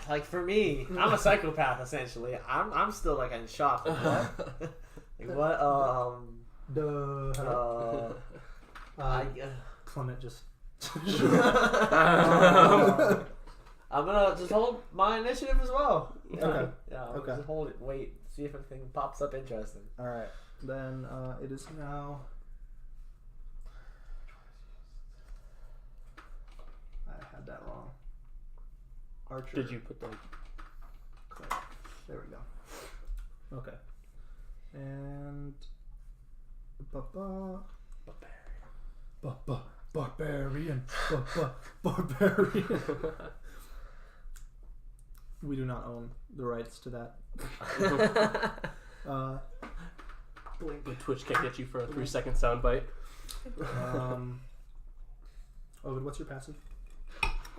[SPEAKER 1] Like for me, I'm a psychopath essentially. I'm still like in shock. Like, what?
[SPEAKER 2] Clement just.
[SPEAKER 1] I'm gonna just hold my initiative as well.
[SPEAKER 2] Okay.
[SPEAKER 1] Yeah.
[SPEAKER 2] Okay.
[SPEAKER 1] Just hold it. Wait. See if anything pops up interesting.
[SPEAKER 2] All right. Then it is now. I had that wrong. Archer.
[SPEAKER 3] Did you put the...
[SPEAKER 2] There we go. Okay. And... Barbarian. Barbarian. We do not own the rights to that.
[SPEAKER 3] The Twitch can't get you for a 3-second soundbite.
[SPEAKER 2] Ovid, what's your passive?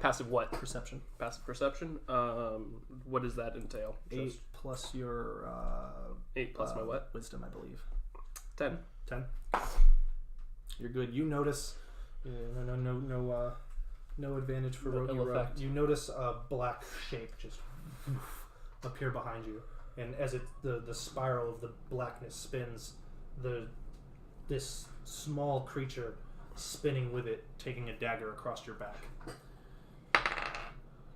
[SPEAKER 3] Passive what?
[SPEAKER 2] Perception.
[SPEAKER 3] Passive perception. What does that entail?
[SPEAKER 2] 8 plus your
[SPEAKER 3] 8 plus my what?
[SPEAKER 2] Wisdom, I believe.
[SPEAKER 3] 10.
[SPEAKER 2] 10. You're good. You notice no advantage for
[SPEAKER 3] No
[SPEAKER 2] Rogue.
[SPEAKER 3] effect.
[SPEAKER 2] You notice a black shape just appear behind you, and as the spiral of the blackness spins, this small creature spinning with it, taking a dagger across your back.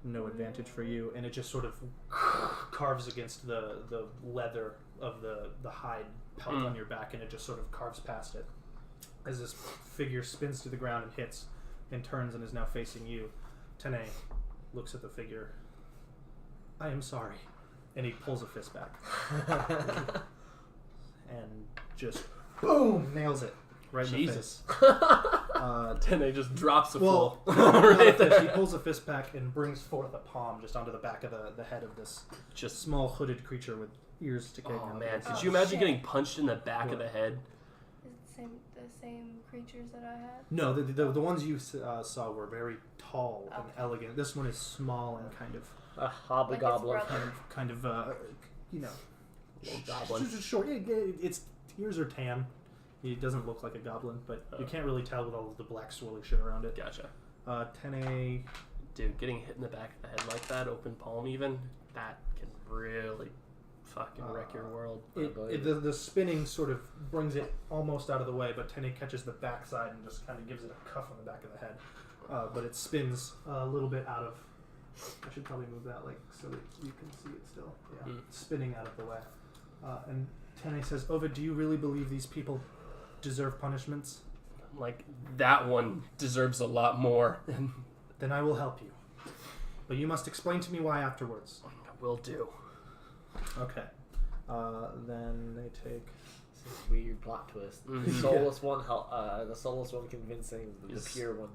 [SPEAKER 2] No advantage for you, and it just sort of carves against the leather of the hide pelt on your back, and it just sort of carves past it. As this figure spins to the ground and hits, and turns and is now facing you, Tene looks at the figure. I am sorry. And he pulls a fist back. And just, boom, nails it. Right
[SPEAKER 3] Jesus.
[SPEAKER 2] in the face.
[SPEAKER 3] Tene just drops the
[SPEAKER 2] Well,
[SPEAKER 3] right there.
[SPEAKER 2] he pulls a fist back and brings forth a palm just onto the back of the head of this
[SPEAKER 3] Just
[SPEAKER 2] small hooded creature with ears sticking out.
[SPEAKER 3] Oh man, could
[SPEAKER 4] Oh,
[SPEAKER 3] you imagine
[SPEAKER 4] shit.
[SPEAKER 3] getting punched in the back of the head?
[SPEAKER 4] Is it the same creatures that I had?
[SPEAKER 2] No, the ones you saw were very tall and
[SPEAKER 4] Okay.
[SPEAKER 2] elegant. This one is small and kind of
[SPEAKER 1] A hobgoblin.
[SPEAKER 4] Like it's
[SPEAKER 2] kind of you know,
[SPEAKER 3] Little goblin.
[SPEAKER 2] short. Its ears are tan. It doesn't look like a goblin, but you can't really tell with all of the black swirly shit around it.
[SPEAKER 3] Gotcha.
[SPEAKER 2] 10A.
[SPEAKER 3] Dude, getting hit in the back of the head like that, open palm even, that can really fucking wreck your world.
[SPEAKER 2] The spinning sort of brings it almost out of the way, but Tene catches the backside and just kind of gives it a cuff on the back of the head. But it spins a little bit out of. I should probably move that so that you can see it still. Yeah, spinning out of the way. And Tene says, "Ovid, do you really believe these people deserve punishments?
[SPEAKER 3] Like, that one deserves a lot more.
[SPEAKER 2] Then I will help you. But you must explain to me why afterwards."
[SPEAKER 3] Will do.
[SPEAKER 2] Okay. Then they take.
[SPEAKER 1] This is a weird plot twist. The soulless one convincing the pure one.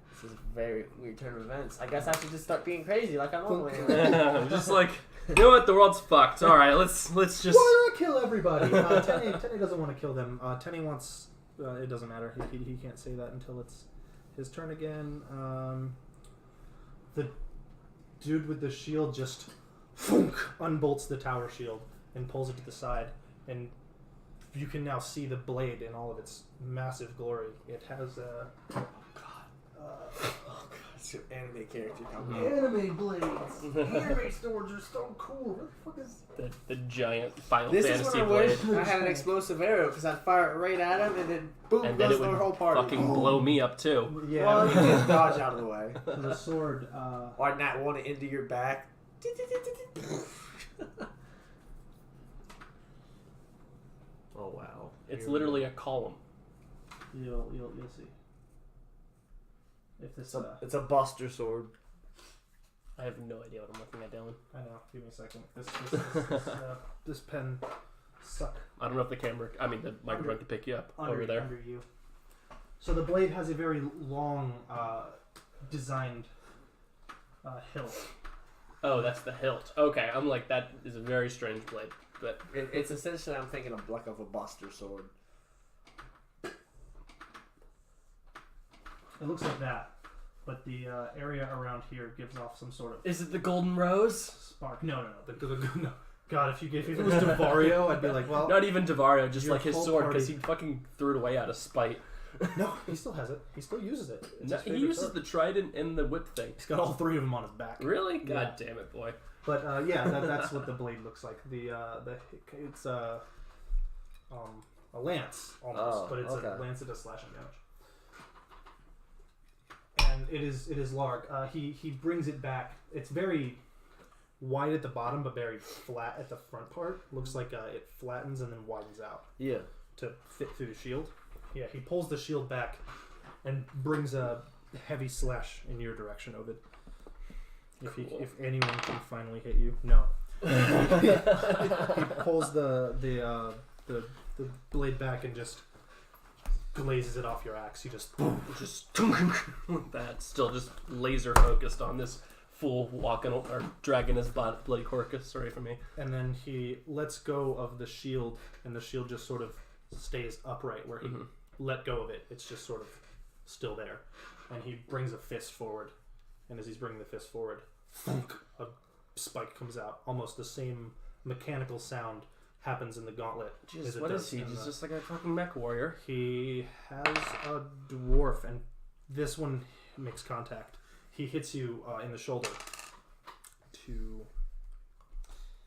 [SPEAKER 1] This is a very weird turn of events. I guess I should just start being crazy like I normally am.
[SPEAKER 3] Just like, you know what, the world's fucked. Alright, let's just...
[SPEAKER 2] Why not kill everybody? Tene doesn't want to kill them. Tene wants... it doesn't matter. He can't say that until it's his turn again. The dude with the shield just unbolts the tower shield and pulls it to the side, and you can now see the blade in all of its massive glory. It has a...
[SPEAKER 1] It's your anime character coming
[SPEAKER 2] Anime blades! Anime swords are so cool. What the fuck is...
[SPEAKER 3] The giant Final
[SPEAKER 1] This is
[SPEAKER 3] Fantasy
[SPEAKER 1] when I
[SPEAKER 3] blade.
[SPEAKER 1] wish I had an explosive arrow because I'd fire it right at him and then boom
[SPEAKER 3] And then
[SPEAKER 1] goes
[SPEAKER 3] it
[SPEAKER 1] the
[SPEAKER 3] would
[SPEAKER 1] whole party.
[SPEAKER 3] fucking blow me up too.
[SPEAKER 2] Yeah.
[SPEAKER 1] Well, you can dodge out of the way.
[SPEAKER 2] The sword...
[SPEAKER 1] Or not want it into your back.
[SPEAKER 3] Oh It's literally a column.
[SPEAKER 2] You'll see. If this
[SPEAKER 1] It's a buster sword.
[SPEAKER 3] I have no idea what I'm looking at, Dylan.
[SPEAKER 2] I know. Give me a second. This pen suck.
[SPEAKER 3] I don't know if the microphone can pick you up over there.
[SPEAKER 2] Under you. So the blade has a very long, designed hilt.
[SPEAKER 3] Oh, that's the hilt. Okay, I'm like, that is a very strange blade. But
[SPEAKER 1] It's essentially, I'm thinking of like of a buster sword.
[SPEAKER 2] It looks like that, but the area around here gives off some sort of
[SPEAKER 3] is it the golden rose?
[SPEAKER 2] spark. No. No. God, if it was Devario, I'd be like, well,
[SPEAKER 3] Not even Devario, just
[SPEAKER 2] your
[SPEAKER 3] like his
[SPEAKER 2] whole
[SPEAKER 3] sword,
[SPEAKER 2] party-
[SPEAKER 3] because he fucking threw it away out of spite.
[SPEAKER 2] no, he still has it. He still uses it. It's
[SPEAKER 3] No,
[SPEAKER 2] his
[SPEAKER 3] he
[SPEAKER 2] favorite
[SPEAKER 3] uses
[SPEAKER 2] sword.
[SPEAKER 3] the trident and the whip thing.
[SPEAKER 2] He's got all three of them on his back.
[SPEAKER 3] Really?
[SPEAKER 2] Yeah.
[SPEAKER 3] God damn it, boy.
[SPEAKER 2] But that's what the blade looks like. It's a lance almost, but it's a lance that does slashing damage. And it is large. He brings it back. It's very wide at the bottom, but very flat at the front part. Looks like it flattens and then widens out.
[SPEAKER 1] Yeah.
[SPEAKER 2] To fit through the shield. Yeah, he pulls the shield back and brings a heavy slash in your direction, Ovid. If anyone can finally hit you, no. He pulls the blade back and just glazes it off your axe. He just
[SPEAKER 3] That's still just laser focused on this fool walking or dragging his bloody corpus away from me.
[SPEAKER 2] and then he lets go of the shield, and the shield just sort of stays upright where he let go of it. It's just sort of still there, and he brings a fist forward, and as he's bringing the fist forward, thunk, a spike comes out. Almost the same mechanical sound happens in the gauntlet.
[SPEAKER 3] Jesus,
[SPEAKER 2] as it
[SPEAKER 3] what
[SPEAKER 2] does
[SPEAKER 3] is he?
[SPEAKER 2] in
[SPEAKER 3] He's
[SPEAKER 2] the-
[SPEAKER 3] just like a fucking mech warrior.
[SPEAKER 2] He has a dwarf, and this one makes contact. He hits you in the shoulder,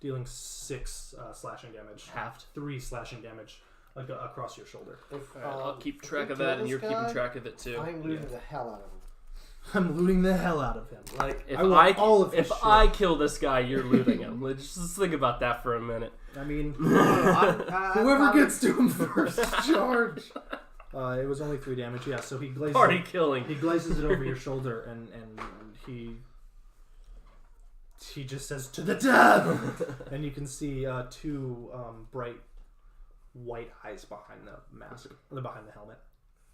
[SPEAKER 2] dealing 6 slashing damage.
[SPEAKER 3] Halved.
[SPEAKER 2] 3 slashing damage across your shoulder.
[SPEAKER 3] I'll keep track
[SPEAKER 5] we
[SPEAKER 3] of
[SPEAKER 5] kill
[SPEAKER 3] that, and
[SPEAKER 5] this
[SPEAKER 3] you're
[SPEAKER 5] guy,
[SPEAKER 3] keeping track of it too.
[SPEAKER 5] I'm losing the hell out of him.
[SPEAKER 2] I'm looting the hell out of him.
[SPEAKER 1] Like,
[SPEAKER 3] If
[SPEAKER 2] I want all of his
[SPEAKER 3] if
[SPEAKER 2] shit.
[SPEAKER 3] I kill this guy, you're looting him. Just think about that for a minute.
[SPEAKER 2] I mean,
[SPEAKER 5] I-
[SPEAKER 2] whoever gets to him first, charge. It was only 3 damage. Yeah, so he glazes.
[SPEAKER 3] Party killing.
[SPEAKER 2] He glazes it over your shoulder, and he just says, "To the death!" And you can see 2 bright white eyes behind the mask, behind the helmet.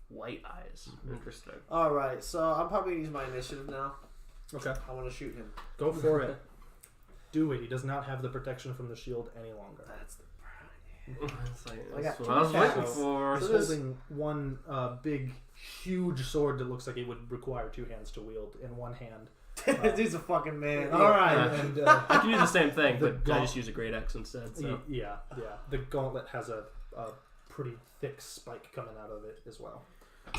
[SPEAKER 3] White eyes. Interesting.
[SPEAKER 1] all right, so I'm probably gonna use my initiative now.
[SPEAKER 2] Okay,
[SPEAKER 1] I want to shoot him.
[SPEAKER 2] go for it. Do it. He does not have the protection from the shield any longer.
[SPEAKER 1] That's the
[SPEAKER 5] I got
[SPEAKER 3] That's what
[SPEAKER 5] 2
[SPEAKER 3] I was waiting
[SPEAKER 5] attacks.
[SPEAKER 3] for.
[SPEAKER 2] He's
[SPEAKER 5] So this-
[SPEAKER 2] holding one big, huge sword that looks like it would require 2 hands to wield in one hand.
[SPEAKER 1] He's a fucking man.
[SPEAKER 2] Yeah,
[SPEAKER 1] All right.
[SPEAKER 2] and
[SPEAKER 3] I can do the same thing,
[SPEAKER 2] The
[SPEAKER 3] but I just use a great axe instead. So.
[SPEAKER 2] yeah. The gauntlet has a pretty thick spike coming out of it as well,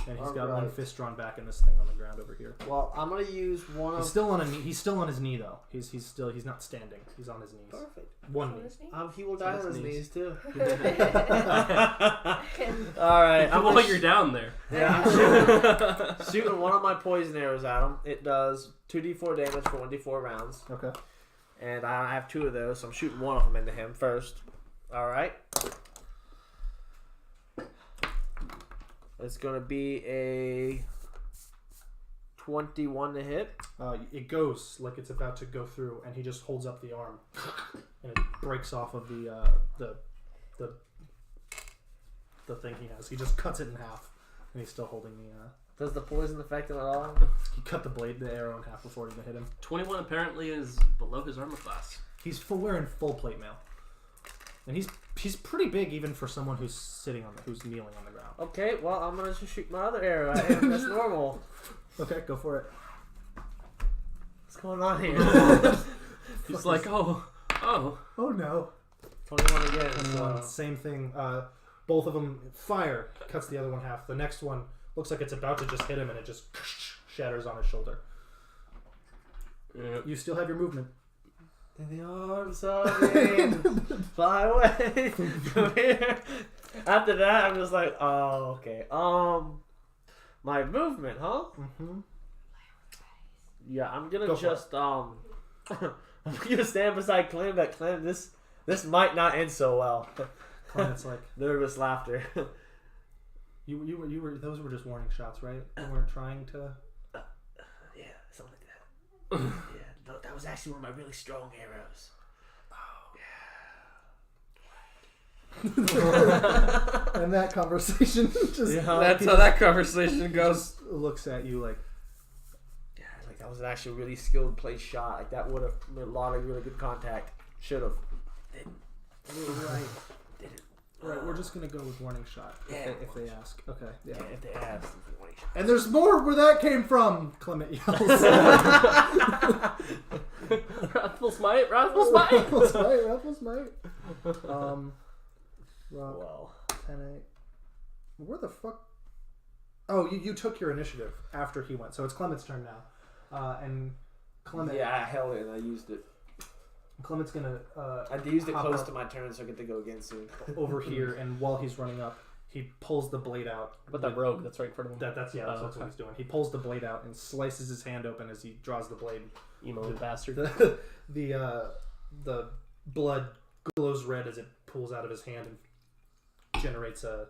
[SPEAKER 2] and he's got one
[SPEAKER 5] Alright.
[SPEAKER 2] fist drawn back in this thing on the ground over here.
[SPEAKER 1] Well, I'm gonna use one of.
[SPEAKER 2] He's still on a knee. He's still on his knee though. He's not standing. He's on his knees.
[SPEAKER 1] Perfect.
[SPEAKER 2] One knee.
[SPEAKER 1] He will die
[SPEAKER 3] his
[SPEAKER 1] on his
[SPEAKER 3] knees.
[SPEAKER 1] knees too.
[SPEAKER 4] Oh,
[SPEAKER 1] All right. I'm
[SPEAKER 3] While
[SPEAKER 1] gonna
[SPEAKER 3] you're down there.
[SPEAKER 1] Yeah, I'm shooting one of my poison arrows at him. It does 2d4 damage for 1d4 rounds,
[SPEAKER 2] Okay.
[SPEAKER 1] and I have 2 of those, so I'm shooting one of them into him first. All right. It's gonna be a 21 to hit.
[SPEAKER 2] It goes like it's about to go through, and he just holds up the arm, and it breaks off of the thing he has. He just cuts it in half, and he's still holding the.
[SPEAKER 1] Does the poison affect him at all?
[SPEAKER 2] He cut the arrow in half before it even hit him.
[SPEAKER 3] 21 apparently is below his armor class.
[SPEAKER 2] He's wearing full plate mail, and he's pretty big even for someone who's who's kneeling on the ground.
[SPEAKER 1] Okay, well I'm gonna just shoot my other arrow at him. That's normal.
[SPEAKER 2] Okay, go for it.
[SPEAKER 1] What's going on here?
[SPEAKER 3] He's like, oh.
[SPEAKER 2] Oh no!
[SPEAKER 1] 21 again.
[SPEAKER 2] 21,
[SPEAKER 1] So.
[SPEAKER 2] same thing. Both of them fire, cuts the other one half. The next one looks like it's about to just hit him, and it just shatters on his shoulder.
[SPEAKER 3] Yeah.
[SPEAKER 2] You still have your movement.
[SPEAKER 1] In the arms of me, fly away from here. After that, I'm just like, oh, okay. My movement, huh?
[SPEAKER 2] Mm-hmm.
[SPEAKER 1] Yeah, I'm gonna
[SPEAKER 2] Go for
[SPEAKER 1] just I'm gonna stand beside Clem. That Clem, this might not end so well.
[SPEAKER 2] Clement's like,
[SPEAKER 1] nervous laughter.
[SPEAKER 2] you were. Those were just warning shots, right? You weren't trying to.
[SPEAKER 1] Yeah, something like that. Yeah, that was actually one of my really strong arrows.
[SPEAKER 2] And that conversation just
[SPEAKER 3] That's how that conversation goes.
[SPEAKER 2] looks at you like,
[SPEAKER 1] Yeah, like that was an actual really skilled play shot. Like that would have a lot of really good contact. Should have. Didn't.
[SPEAKER 2] right.
[SPEAKER 1] Didn't.
[SPEAKER 2] Right, we're just gonna go with warning shot if they ask. Okay, yeah.
[SPEAKER 1] Yeah, if they ask.
[SPEAKER 2] And there's more where that came from, Clement yells.
[SPEAKER 3] Wrathful smite, wrathful smite.
[SPEAKER 2] Raffle smite. Rock,
[SPEAKER 1] Well.
[SPEAKER 2] 10-8. Where the fuck? Oh, you took your initiative after he went, so it's Clement's turn now. And Clement.
[SPEAKER 1] Yeah, I held it and I used it.
[SPEAKER 2] Clement's gonna.
[SPEAKER 1] I used it
[SPEAKER 2] hop
[SPEAKER 1] close
[SPEAKER 2] up
[SPEAKER 1] to my turn, so I get to go again soon.
[SPEAKER 2] over here, and while he's running up, he pulls the blade out.
[SPEAKER 3] But that rogue that's right in front of him.
[SPEAKER 2] That's what he's doing. He pulls the blade out and slices his hand open as he draws the blade.
[SPEAKER 3] Emo bastard.
[SPEAKER 2] The blood glows red as it pulls out of his hand and generates a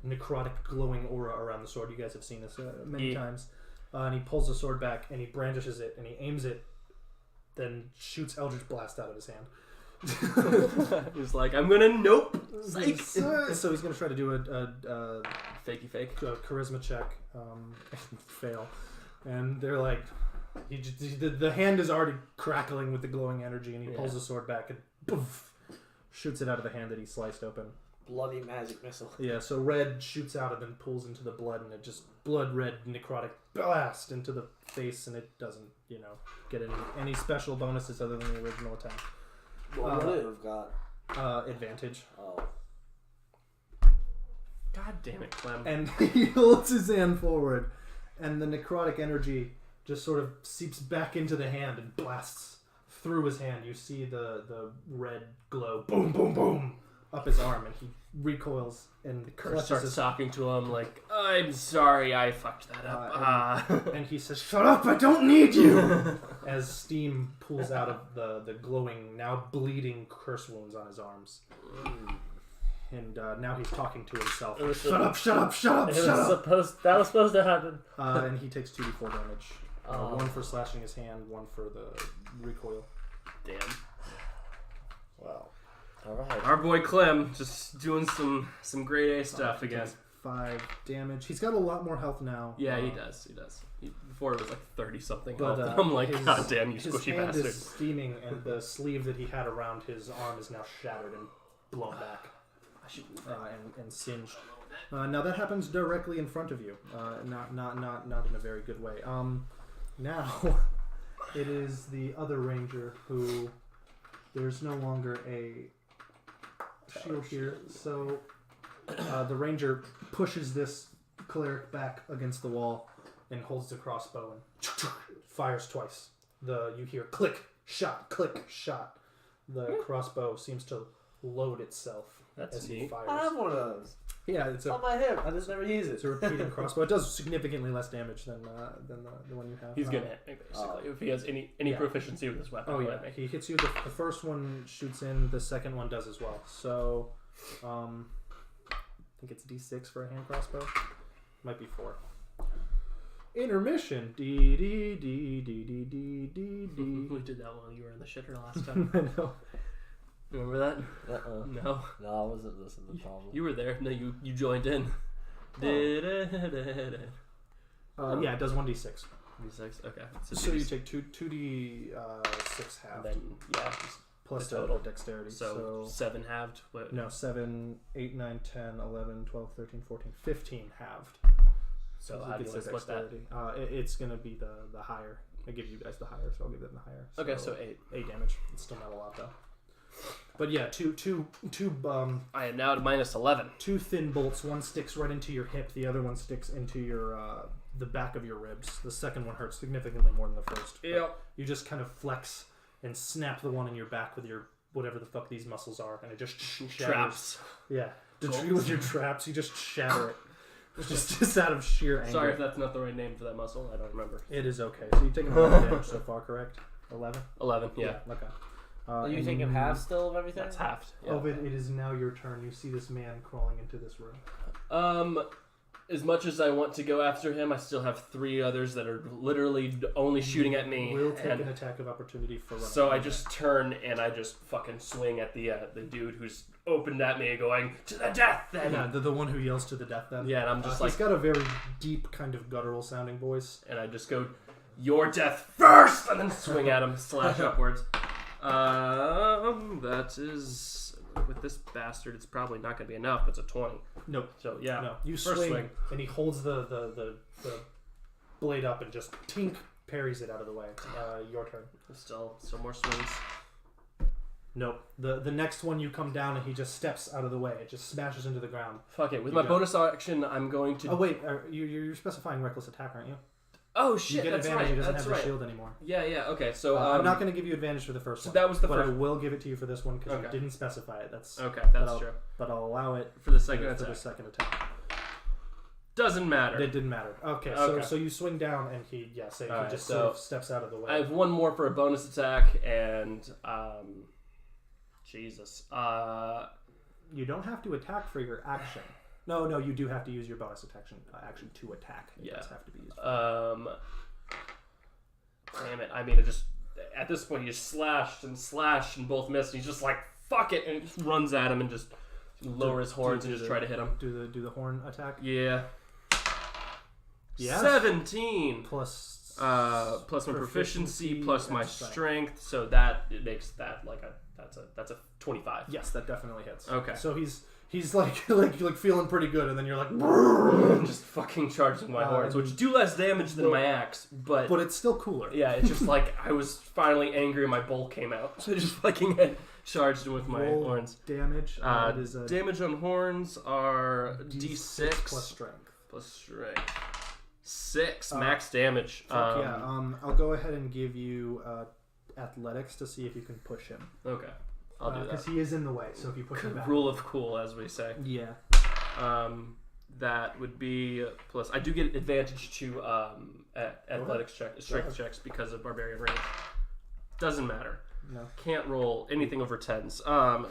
[SPEAKER 2] necrotic glowing aura around the sword. You guys have seen this many times. And he pulls the sword back and he brandishes it and he aims it, then shoots Eldritch Blast out of his hand.
[SPEAKER 3] He's like, I'm gonna nope.
[SPEAKER 2] Psych. So he's gonna try to do a
[SPEAKER 3] Fakey fake.
[SPEAKER 2] charisma check, fail, and they're like, the hand is already crackling with the glowing energy, and he pulls the sword back and poof, shoots it out of the hand that he sliced open.
[SPEAKER 1] Bloody magic missile.
[SPEAKER 2] Yeah, so red shoots out and then pulls into the blood, and it just blood red necrotic blast into the face, and it doesn't, get any special bonuses other than the original attack.
[SPEAKER 1] What would it have got?
[SPEAKER 2] Advantage.
[SPEAKER 1] Oh.
[SPEAKER 3] God damn it, Clem.
[SPEAKER 2] And he holds his hand forward, and the necrotic energy just sort of seeps back into the hand and blasts through his hand. You see the red glow, boom, boom, boom, up his arm, and he recoils and
[SPEAKER 3] starts talking to him like, I'm sorry, I fucked that up.
[SPEAKER 2] And he says, "Shut up, I don't need you!" As steam pulls out of the glowing, now bleeding curse wounds on his arms. And now he's talking to himself. Shut up, shut up, shut up, shut up!
[SPEAKER 1] That was supposed to happen.
[SPEAKER 2] And he takes 2d4 damage. One for slashing his hand, one for the recoil.
[SPEAKER 3] Damn.
[SPEAKER 1] Wow. Alright.
[SPEAKER 3] Our boy Clem just doing some grade A stuff again.
[SPEAKER 2] 5 damage. He's got a lot more health now.
[SPEAKER 3] Yeah, he does. Before it was like 30 something
[SPEAKER 2] But,
[SPEAKER 3] health. I'm like, God damn, you
[SPEAKER 2] his
[SPEAKER 3] squishy
[SPEAKER 2] hand
[SPEAKER 3] bastard.
[SPEAKER 2] is steaming, and the sleeve that he had around his arm is now shattered and blown back. And singed. Now that happens directly in front of you. Not in a very good way. Now it is the other ranger who there's no longer a shield here, so the ranger pushes this cleric back against the wall and holds the crossbow and fires twice. You hear click, shot, click, shot. The crossbow seems to load itself.
[SPEAKER 3] That's
[SPEAKER 2] as he
[SPEAKER 3] neat.
[SPEAKER 2] fires.
[SPEAKER 1] I have one of those.
[SPEAKER 2] Yeah, it's
[SPEAKER 1] on my hip. I just never use it.
[SPEAKER 2] It's a repeating crossbow. It does significantly less damage than the one you have.
[SPEAKER 3] He's gonna hit me, basically. If he has any proficiency with his weapon,
[SPEAKER 2] Oh
[SPEAKER 3] he'll
[SPEAKER 2] yeah,
[SPEAKER 3] hit me.
[SPEAKER 2] he hits you. The first one shoots in. The second one does as well. So, I think it's D6 for a hand crossbow. Might be 4. Intermission. D D D D D D D D.
[SPEAKER 3] We did that while you were in the shitter last time.
[SPEAKER 2] I know.
[SPEAKER 3] Remember that? No.
[SPEAKER 1] No, I wasn't listening to the problem.
[SPEAKER 3] You were there. No, you joined in.
[SPEAKER 2] Yeah, it does 1d6.
[SPEAKER 3] D6. Okay.
[SPEAKER 2] So you take 2d6 half.
[SPEAKER 3] Then just
[SPEAKER 2] plus
[SPEAKER 3] the total
[SPEAKER 2] dexterity.
[SPEAKER 3] So 7 halved. What?
[SPEAKER 2] No, 7, 8, 9, 10, 11, 12, 13, 14, 15 halved.
[SPEAKER 3] So how do you want to split that?
[SPEAKER 2] It's going to be the higher. I give you guys the higher, so I'll give them the higher.
[SPEAKER 3] Okay, so 8.
[SPEAKER 2] 8 damage. It's still not a lot, though. But yeah, two
[SPEAKER 3] I am now at minus 11.
[SPEAKER 2] 2 thin bolts. One sticks right into your hip. The other one sticks into your the back of your ribs. The second one hurts significantly more than the first.
[SPEAKER 3] Yep.
[SPEAKER 2] You just kind of flex and snap the one in your back with your whatever the fuck these muscles are, and it just shatters.
[SPEAKER 3] Traps.
[SPEAKER 2] Yeah, with your traps, you just shatter it. Just out of sheer anger.
[SPEAKER 3] Sorry if that's not the right name for that muscle. I don't remember.
[SPEAKER 2] It is okay. So you've taken 11 damage so far, correct? 11?
[SPEAKER 3] 11, yeah.
[SPEAKER 2] Okay.
[SPEAKER 1] Are you taking half still of everything?
[SPEAKER 3] That's half. Yeah.
[SPEAKER 2] Ovid, it is now your turn. You see this man crawling into this room.
[SPEAKER 3] As much as I want to go after him, I still have 3 others that are literally only shooting at me.
[SPEAKER 2] We'll take an attack of opportunity for running.
[SPEAKER 3] So I just turn and I just fucking swing at the dude who's opened at me, going to the death. Then
[SPEAKER 2] yeah, the one who yells to the death. Then
[SPEAKER 3] yeah, and I'm just
[SPEAKER 2] he's got a very deep, kind of guttural sounding voice,
[SPEAKER 3] and I just go, "Your death first," and then swing at him, slash upwards. That is. With this bastard, it's probably not going to be enough. But it's a 20.
[SPEAKER 2] Nope.
[SPEAKER 3] So yeah,
[SPEAKER 2] no. You
[SPEAKER 3] first
[SPEAKER 2] swing, and he holds the blade up and just tink parries it out of the way. Your turn.
[SPEAKER 3] Still more swings.
[SPEAKER 2] Nope. The next one you come down and he just steps out of the way. It just smashes into the ground.
[SPEAKER 3] Fuck it. With my bonus action, I'm going to.
[SPEAKER 2] Oh wait, you're specifying reckless attack, aren't you?
[SPEAKER 3] Oh shit!
[SPEAKER 2] You get
[SPEAKER 3] that's
[SPEAKER 2] advantage.
[SPEAKER 3] right.
[SPEAKER 2] He doesn't
[SPEAKER 3] That's
[SPEAKER 2] have
[SPEAKER 3] right.
[SPEAKER 2] the shield anymore.
[SPEAKER 3] Yeah. Okay. So
[SPEAKER 2] I'm not going to give you advantage for the first one.
[SPEAKER 3] That was the
[SPEAKER 2] but
[SPEAKER 3] first.
[SPEAKER 2] I will give it to you for this one because
[SPEAKER 3] Okay.
[SPEAKER 2] you didn't specify it. That's
[SPEAKER 3] Okay. That's true.
[SPEAKER 2] But I'll allow it
[SPEAKER 3] For the second
[SPEAKER 2] for
[SPEAKER 3] attack.
[SPEAKER 2] the second attack.
[SPEAKER 3] Doesn't matter.
[SPEAKER 2] It didn't matter. Okay. So you swing down and he sort of steps out of the way.
[SPEAKER 3] I have one more for a bonus attack and Jesus.
[SPEAKER 2] You don't have to attack for your action. No, you do have to use your bonus action to attack. It does have to be used.
[SPEAKER 3] Damn it! I mean, it just at this point he just slashed and both missed. And he's just like fuck it and just runs at him and just lower his horns and just try to hit him.
[SPEAKER 2] Do the horn attack.
[SPEAKER 3] Yeah.
[SPEAKER 2] Yes.
[SPEAKER 3] 17
[SPEAKER 2] plus
[SPEAKER 3] my proficiency plus my strength, so that it makes that like that's a 25.
[SPEAKER 2] Yes, that definitely hits.
[SPEAKER 3] Okay.
[SPEAKER 2] So he's like feeling pretty good, and then you're like
[SPEAKER 3] just fucking charging my horns, which do less damage than my axe, but
[SPEAKER 2] it's still cooler.
[SPEAKER 3] Yeah, it's just like I was finally angry and my bolt came out, so I just fucking charged him with my horns.
[SPEAKER 2] Damage.
[SPEAKER 3] Damage on horns are D6
[SPEAKER 2] plus strength.
[SPEAKER 3] 6 max damage.
[SPEAKER 2] I'll go ahead and give you athletics to see if you can push him.
[SPEAKER 3] Okay, I'll do that.
[SPEAKER 2] Because he is in the way, so if you push him back.
[SPEAKER 3] Rule of cool, as we say.
[SPEAKER 2] Yeah.
[SPEAKER 3] That would be plus. I do get advantage to athletics strength checks because of barbarian range. Doesn't matter.
[SPEAKER 2] No.
[SPEAKER 3] Can't roll anything over 10s.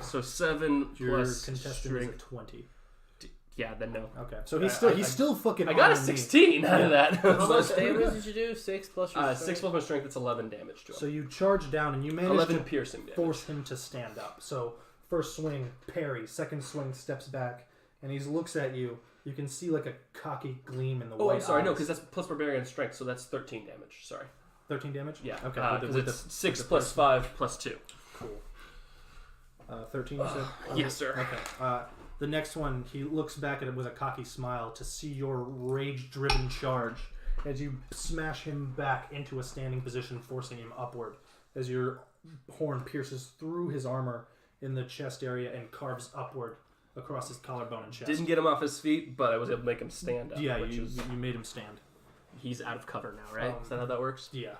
[SPEAKER 3] So 7
[SPEAKER 2] Your
[SPEAKER 3] plus
[SPEAKER 2] contestant
[SPEAKER 3] strength.
[SPEAKER 2] is a 20.
[SPEAKER 3] Yeah, then no.
[SPEAKER 2] Okay, so he's still fucking.
[SPEAKER 3] I got a 16 out of that.
[SPEAKER 1] How much damage did you do? 6 plus your
[SPEAKER 3] 6 plus my strength. It's 11 damage to him.
[SPEAKER 2] So you charge down and you manage
[SPEAKER 3] 11
[SPEAKER 2] to
[SPEAKER 3] piercing damage.
[SPEAKER 2] force him to stand up. So first swing, parry. Second swing, steps back, and he looks at you. You can see like a cocky gleam in the white
[SPEAKER 3] I'm sorry.
[SPEAKER 2] eyes.
[SPEAKER 3] No, because that's plus barbarian strength, so that's 13 damage. Sorry.
[SPEAKER 2] 13 damage?
[SPEAKER 3] Yeah.
[SPEAKER 2] Okay.
[SPEAKER 3] Because it's 6 plus 5 plus 2.
[SPEAKER 2] Cool. 13 you said?
[SPEAKER 3] Yes, sir.
[SPEAKER 2] Okay. The next one, he looks back at it with a cocky smile to see your rage-driven charge as you smash him back into a standing position, forcing him upward as your horn pierces through his armor in the chest area and carves upward across his collarbone and chest.
[SPEAKER 3] Didn't get him off his feet, but I was able to make him stand up.
[SPEAKER 2] Yeah, you made him stand.
[SPEAKER 3] He's out of cover now, right? Is that how that works?
[SPEAKER 2] Yeah.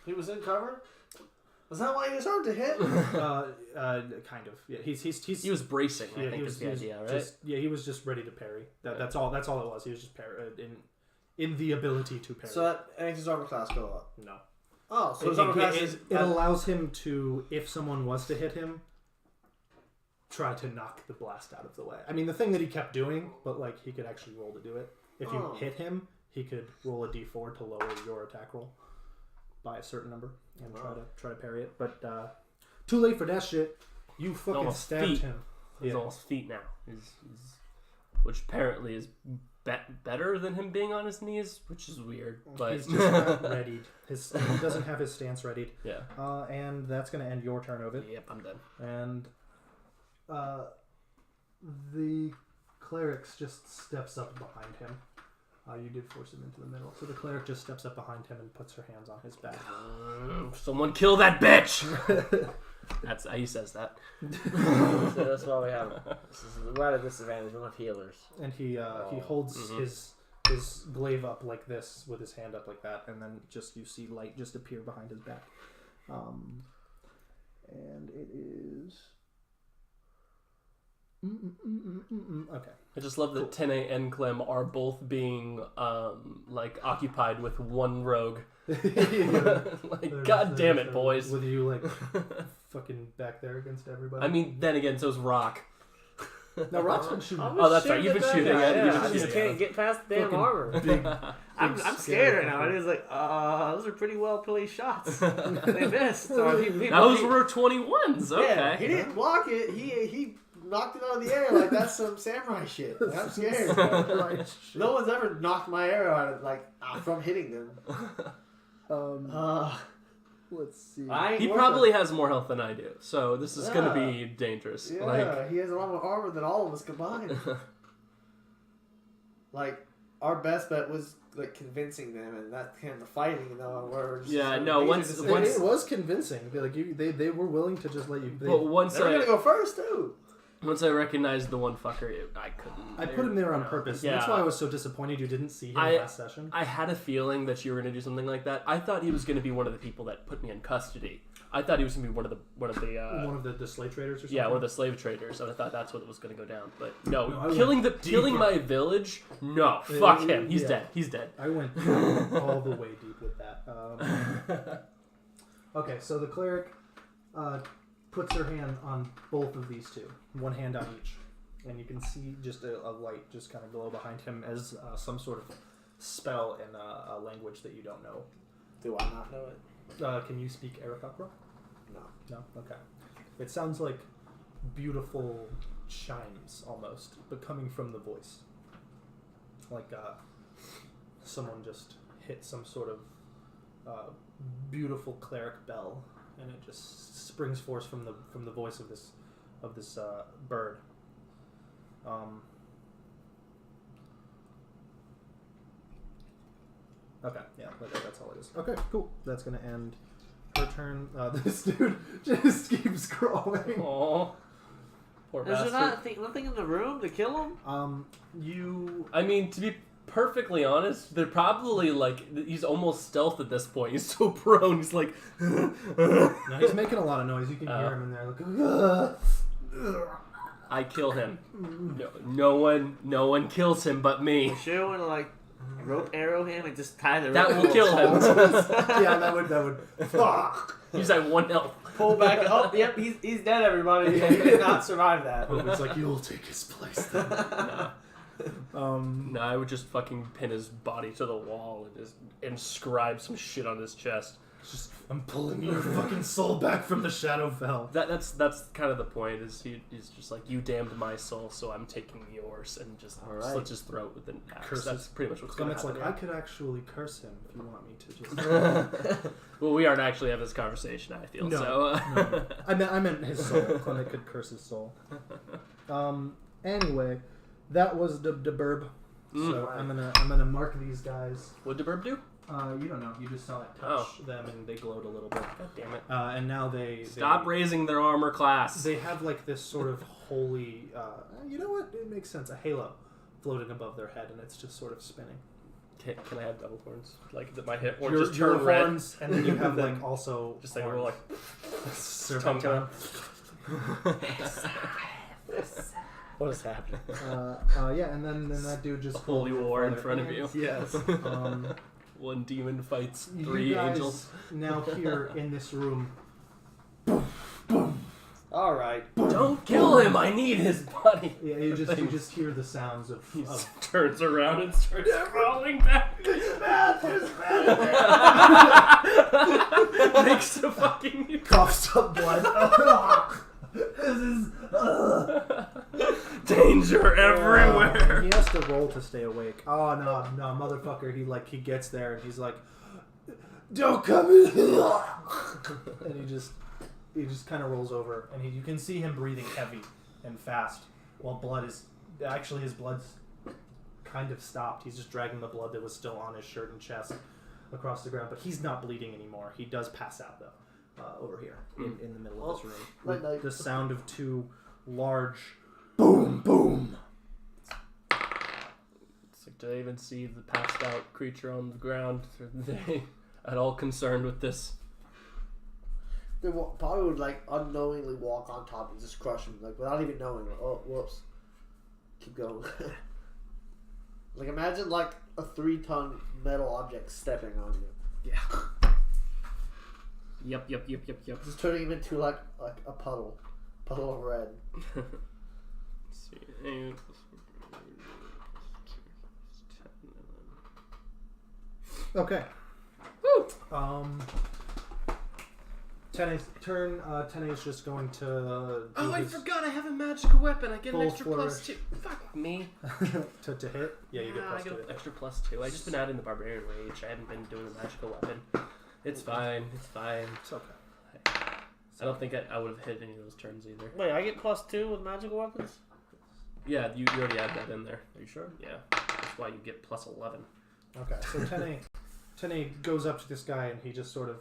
[SPEAKER 5] He was in cover? Is that why he was hard to hit?
[SPEAKER 2] Kind of. Yeah,
[SPEAKER 3] He was bracing, I think is the idea, right?
[SPEAKER 2] He was just ready to parry. That's all it was. He was just in the ability to parry.
[SPEAKER 5] So that makes his armor class go up?
[SPEAKER 2] No.
[SPEAKER 5] Oh, so his armor class
[SPEAKER 2] it allows him to, if someone was to hit him, try to knock the blast out of the way. I mean, the thing that he kept doing, but like he could actually roll to do it. If you hit him, he could roll a d4 to lower your attack roll by a certain number and try to parry it. But too late for that shit. You fucking stabbed him.
[SPEAKER 3] He's almost feet now. He's which apparently is better than him being on his knees, which is weird. But
[SPEAKER 2] he's just not readied. He doesn't have his stance readied.
[SPEAKER 3] Yeah.
[SPEAKER 2] And that's going to end your turn, Ovid.
[SPEAKER 3] Yep, I'm done.
[SPEAKER 2] And the cleric just steps up behind him. You did force him into the middle. So the cleric just steps up behind him and puts her hands on his back.
[SPEAKER 3] Someone kill that bitch! That's he says that.
[SPEAKER 1] So that's why we have him. We're at a disadvantage. We don't have healers.
[SPEAKER 2] And he holds his glaive up like this with his hand up like that, and then you see light just appear behind his back. And it is... Okay.
[SPEAKER 3] I just love that 10A and Clem are both being occupied with one rogue Like, god damn it, boys.
[SPEAKER 2] With you, like, fucking back there against everybody.
[SPEAKER 3] I mean, then again, so's Rock.
[SPEAKER 2] No, Rock's been shooting.
[SPEAKER 3] Oh, that's right. You've been shooting at it.
[SPEAKER 1] I just can't get past the damn armor. I'm scared right now. It is like, those are pretty well placed shots. They missed.
[SPEAKER 3] Those were 21s. Okay.
[SPEAKER 5] Yeah, he didn't block it. He knocked it out of the air like that's some samurai shit. Like, I'm scared. No one's ever knocked my arrow out of from hitting them.
[SPEAKER 2] Let's see.
[SPEAKER 3] He probably has more health than I do, so this is gonna be dangerous.
[SPEAKER 5] Yeah, he has a lot more armor than all of us combined. Like, our best bet was like convincing them, and that kind of the fighting, where
[SPEAKER 2] it was convincing. Like they were willing to just let you.
[SPEAKER 5] They were gonna go first too.
[SPEAKER 3] Once I recognized the one fucker, I couldn't.
[SPEAKER 2] I put him there on purpose. Yeah. That's why I was so disappointed you didn't see him last session.
[SPEAKER 3] I had a feeling that you were going to do something like that. I thought he was going to be one of the people that put me in custody. I thought he was going to be one of
[SPEAKER 2] the slave traders or something.
[SPEAKER 3] Yeah, one of the slave traders, and I thought that's what was going to go down. But no, killing my village. No, fuck him. He's dead. He's dead.
[SPEAKER 2] I went all the way deep with that. Okay, so the cleric puts her hand on both of these two, one hand on each, and you can see just a light just kind of glow behind him as some sort of spell in a language that you don't know.
[SPEAKER 5] Do I not know it?
[SPEAKER 2] Can you speak Arakocra?
[SPEAKER 5] No.
[SPEAKER 2] No? Okay. It sounds like beautiful chimes almost, but coming from the voice. Like someone just hit some sort of beautiful cleric bell, and it just springs forth from the voice of this bird. Okay, yeah, that's all it is. Okay, cool. That's gonna end her turn. This dude just keeps crawling.
[SPEAKER 3] Aww. Poor bastard.
[SPEAKER 1] Is there nothing in the room to kill him?
[SPEAKER 3] I mean, to be perfectly honest, they're probably he's almost stealth at this point. He's so prone. He's like,
[SPEAKER 2] no, he's making a lot of noise. You can hear him in there.
[SPEAKER 3] I kill him. No one kills him but me.
[SPEAKER 1] Sure, want to rope arrow him and just tie the rope.
[SPEAKER 3] That will kill him.
[SPEAKER 2] Yeah, that would. Fuck.
[SPEAKER 3] He's at 1 health.
[SPEAKER 1] Pull back. Oh, yep, he's dead. Everybody, he did not survive that.
[SPEAKER 2] It's like you'll take his place. Then.
[SPEAKER 3] No, I would just fucking pin his body to the wall and just inscribe some shit on his chest.
[SPEAKER 2] I'm pulling your fucking soul back from the Shadowfell.
[SPEAKER 3] That's kind of the point. Is he's just like, you damned my soul, so I'm taking yours, and just slit his throat with an axe. That's pretty much what's going to happen.
[SPEAKER 2] It's like, I could actually curse him if you want me to. Just.
[SPEAKER 3] Well, we aren't actually having this conversation, I feel. No.
[SPEAKER 2] I meant his soul. Clement could curse his soul. Anyway, that was the burb. So I'm gonna mark these guys.
[SPEAKER 3] What'd the burb do?
[SPEAKER 2] You don't know. You just saw it touch them, and they glowed a little bit.
[SPEAKER 3] God damn it!
[SPEAKER 2] And now they
[SPEAKER 3] stop raising their armor class.
[SPEAKER 2] They have this sort of holy. You know what? It makes sense. A halo floating above their head, and it's just sort of spinning.
[SPEAKER 3] Can I have double horns? That my hit or
[SPEAKER 2] your,
[SPEAKER 3] just turn red?
[SPEAKER 2] Horns, and then you have also
[SPEAKER 3] just we're
[SPEAKER 2] tongue.
[SPEAKER 1] What is happening?
[SPEAKER 2] Yeah, and then that dude just
[SPEAKER 3] holy war in front of you.
[SPEAKER 2] Yes.
[SPEAKER 3] One demon fights 3 angels.
[SPEAKER 2] Now here in this room.
[SPEAKER 5] All right.
[SPEAKER 3] Don't kill him. I need his body.
[SPEAKER 2] Yeah, you just hear the sounds of.
[SPEAKER 3] He turns around and starts crawling back.
[SPEAKER 5] It's bad.
[SPEAKER 3] Makes the fucking
[SPEAKER 2] coughs up blood. This is
[SPEAKER 3] danger everywhere.
[SPEAKER 2] He has to roll to stay awake. Oh no, motherfucker! He gets there and he's like, "Don't come in!" And he just kind of rolls over, and you can see him breathing heavy and fast, while his blood's kind of stopped. He's just dragging the blood that was still on his shirt and chest across the ground, but he's not bleeding anymore. He does pass out though. Over here in the middle of this room, with the sound of 2 large boom boom.
[SPEAKER 3] It's like, do they even see the passed out creature on the ground? Are they at all concerned with this?
[SPEAKER 5] They probably would unknowingly walk on top and just crush him without even knowing. Oh, whoops! Keep going. Imagine a 3-ton metal object stepping on you.
[SPEAKER 3] Yeah. Yep.
[SPEAKER 5] This is turning him into like a puddle of red.
[SPEAKER 3] Let's see. 8
[SPEAKER 2] Okay.
[SPEAKER 3] Woo!
[SPEAKER 2] Tene's turn. Tene is just going to.
[SPEAKER 3] Oh, I forgot I have a magical weapon. I get an
[SPEAKER 2] full
[SPEAKER 3] extra +2. Fuck me.
[SPEAKER 2] to hit. Yeah, you get
[SPEAKER 3] I
[SPEAKER 2] plus
[SPEAKER 3] get
[SPEAKER 2] 2.
[SPEAKER 3] an extra +2. I just been adding the barbarian rage. I haven't been doing a magical weapon. It's fine.
[SPEAKER 2] It's okay.
[SPEAKER 3] I don't think I would have hit any of those turns either.
[SPEAKER 1] Wait, I get +2 with magical weapons?
[SPEAKER 3] Yeah, you already had that in there.
[SPEAKER 1] Are you sure?
[SPEAKER 3] Yeah, that's why you get +11.
[SPEAKER 2] Okay, so Tene goes up to this guy and he just sort of.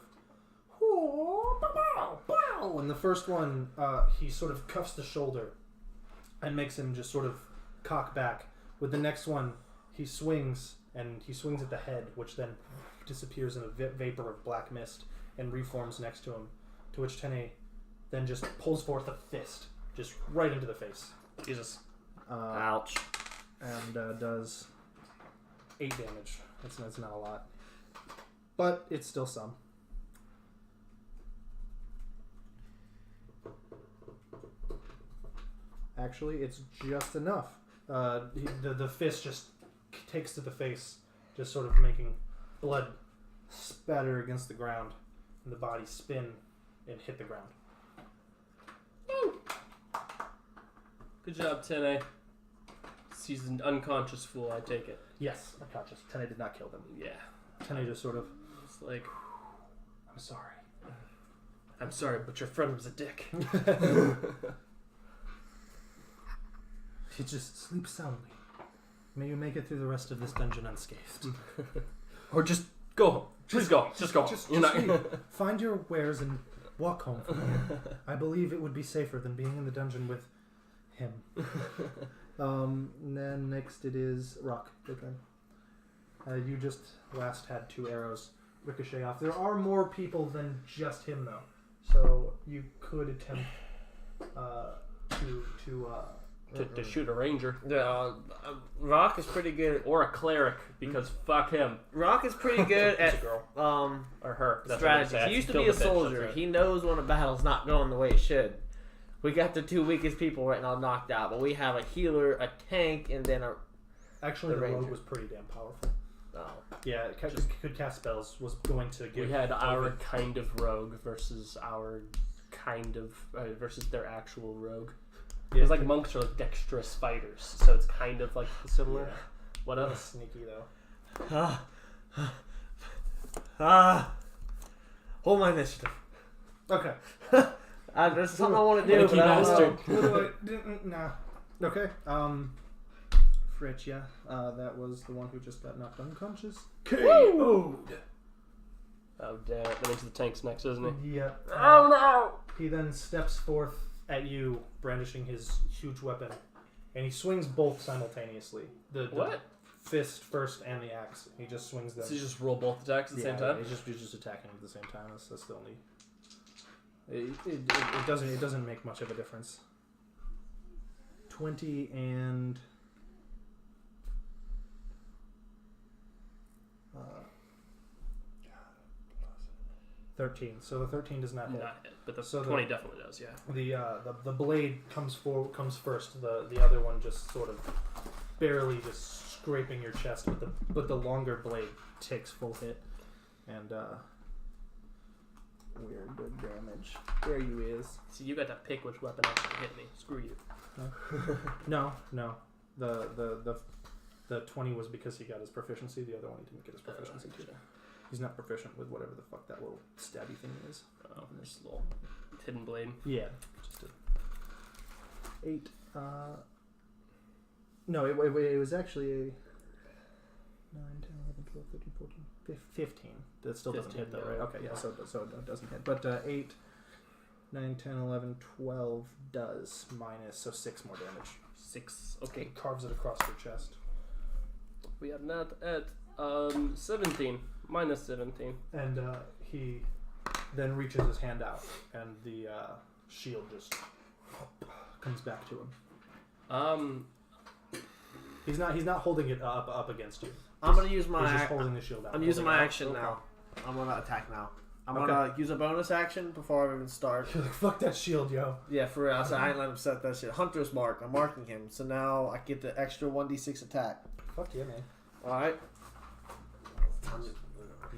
[SPEAKER 2] And the first one, he sort of cuffs the shoulder and makes him just sort of cock back. With the next one, he swings at the head, which then disappears in a vapor of black mist and reforms next to him. To which Tene then just pulls forth a fist, just right into the face.
[SPEAKER 3] Jesus.
[SPEAKER 1] Ouch.
[SPEAKER 2] And does 8 damage. That's not a lot, but it's still some. Actually, it's just enough. The fist just takes to the face, just sort of making blood spatter against the ground, and the body spin and hit the ground.
[SPEAKER 3] Woo! Good job, Tene. He's an unconscious fool, I take it.
[SPEAKER 2] Yes, unconscious. Tene did not kill them.
[SPEAKER 3] Yeah.
[SPEAKER 2] Tene just sort of,
[SPEAKER 3] It's like,
[SPEAKER 2] I'm sorry.
[SPEAKER 3] I'm sorry, but your friend was a dick.
[SPEAKER 2] You just sleep soundly. May you make it through the rest of this dungeon unscathed.
[SPEAKER 3] Or just go home. Please go. Just go. You're not.
[SPEAKER 2] leave. Find your wares and walk home from here. I believe it would be safer than being in the dungeon with him. Then next it is Rock. Your turn. You just last had 2 arrows ricochet off. There are more people than just him though, so you could attempt
[SPEAKER 3] To shoot a ranger.
[SPEAKER 1] Yeah, Rock is pretty good.
[SPEAKER 3] Or a cleric, because fuck him.
[SPEAKER 1] Rock is pretty good at
[SPEAKER 3] Or her. That's what I'm
[SPEAKER 1] strategy.
[SPEAKER 3] saying.
[SPEAKER 1] He used to
[SPEAKER 3] Kill
[SPEAKER 1] be a
[SPEAKER 3] the bitch,
[SPEAKER 1] soldier.
[SPEAKER 3] that's right.
[SPEAKER 1] He knows when a battle's not going the way it should. We got the 2 weakest people right now knocked out, but we have a healer, a tank, and then a...
[SPEAKER 2] Actually, the rogue
[SPEAKER 1] ranger.
[SPEAKER 2] was pretty damn powerful.
[SPEAKER 1] Oh.
[SPEAKER 2] Yeah, it could cast spells. Was going to give.
[SPEAKER 3] We had our kind of rogue versus our kind of... versus their actual rogue.
[SPEAKER 2] Yeah,
[SPEAKER 3] Because like monks are like dexterous fighters, so it's kind of like similar.
[SPEAKER 2] Yeah.
[SPEAKER 3] What else?
[SPEAKER 2] Sneaky though.
[SPEAKER 1] Hold my initiative.
[SPEAKER 2] Okay.
[SPEAKER 1] There's something I want to do,
[SPEAKER 3] Sneaky
[SPEAKER 1] but I don't
[SPEAKER 3] bastard.
[SPEAKER 1] know.
[SPEAKER 2] What do I? Nah. Okay. Fritz, yeah. That was the one who just got knocked unconscious. KO'd.
[SPEAKER 3] Oh damn! That means the tank's next, isn't he?
[SPEAKER 2] Yep.
[SPEAKER 3] Oh no!
[SPEAKER 2] He then steps forth at you, brandishing his huge weapon, and he swings both simultaneously. The
[SPEAKER 3] What?
[SPEAKER 2] fist first and the axe. He just swings them.
[SPEAKER 3] So you just roll both attacks at the same time?
[SPEAKER 2] He's just attacking at the same time. That's the only. It doesn't make much of a difference. 20 and 13. So the 13 does not hit.
[SPEAKER 3] Not hit, but the
[SPEAKER 2] So
[SPEAKER 3] 20 definitely does. Yeah.
[SPEAKER 2] The blade comes first. The other one just sort of barely just scraping your chest, but the longer blade takes full hit, and weird good damage. There you is.
[SPEAKER 3] See, you got to pick which weapon actually hit me. Screw you.
[SPEAKER 2] No. The 20 was because he got his proficiency. The other one he didn't get his proficiency too. He's not proficient with whatever the fuck that little stabby thing is.
[SPEAKER 3] Oh, there's a little hidden blade.
[SPEAKER 2] Yeah, just a 8. No, it was actually a 9, 10, 11, 12, 13, 14, 15. That still doesn't
[SPEAKER 3] 15,
[SPEAKER 2] hit though,
[SPEAKER 3] yeah.
[SPEAKER 2] right? Okay, yeah, so it doesn't hit. But 8, 9, 10, 11, 12 does minus, so 6 more damage.
[SPEAKER 3] 6. Okay.
[SPEAKER 2] It carves it across your chest.
[SPEAKER 3] We are not at 17. Minus 17.
[SPEAKER 2] And he then reaches his hand out, and the shield just comes back to him. He's not holding it up against you.
[SPEAKER 1] I'm gonna use
[SPEAKER 2] He's
[SPEAKER 1] my.
[SPEAKER 2] just holding the shield out.
[SPEAKER 1] I'm using my
[SPEAKER 2] Holding it out.
[SPEAKER 1] action now. I'm gonna attack now. I'm gonna use a bonus action before I even start.
[SPEAKER 2] You're like, fuck that shield, yo.
[SPEAKER 1] Yeah, for real. So I ain't let him set that shit. Hunter's mark. I'm marking him. So now I get the extra 1d6 attack.
[SPEAKER 2] Fuck yeah, man.
[SPEAKER 1] Alright.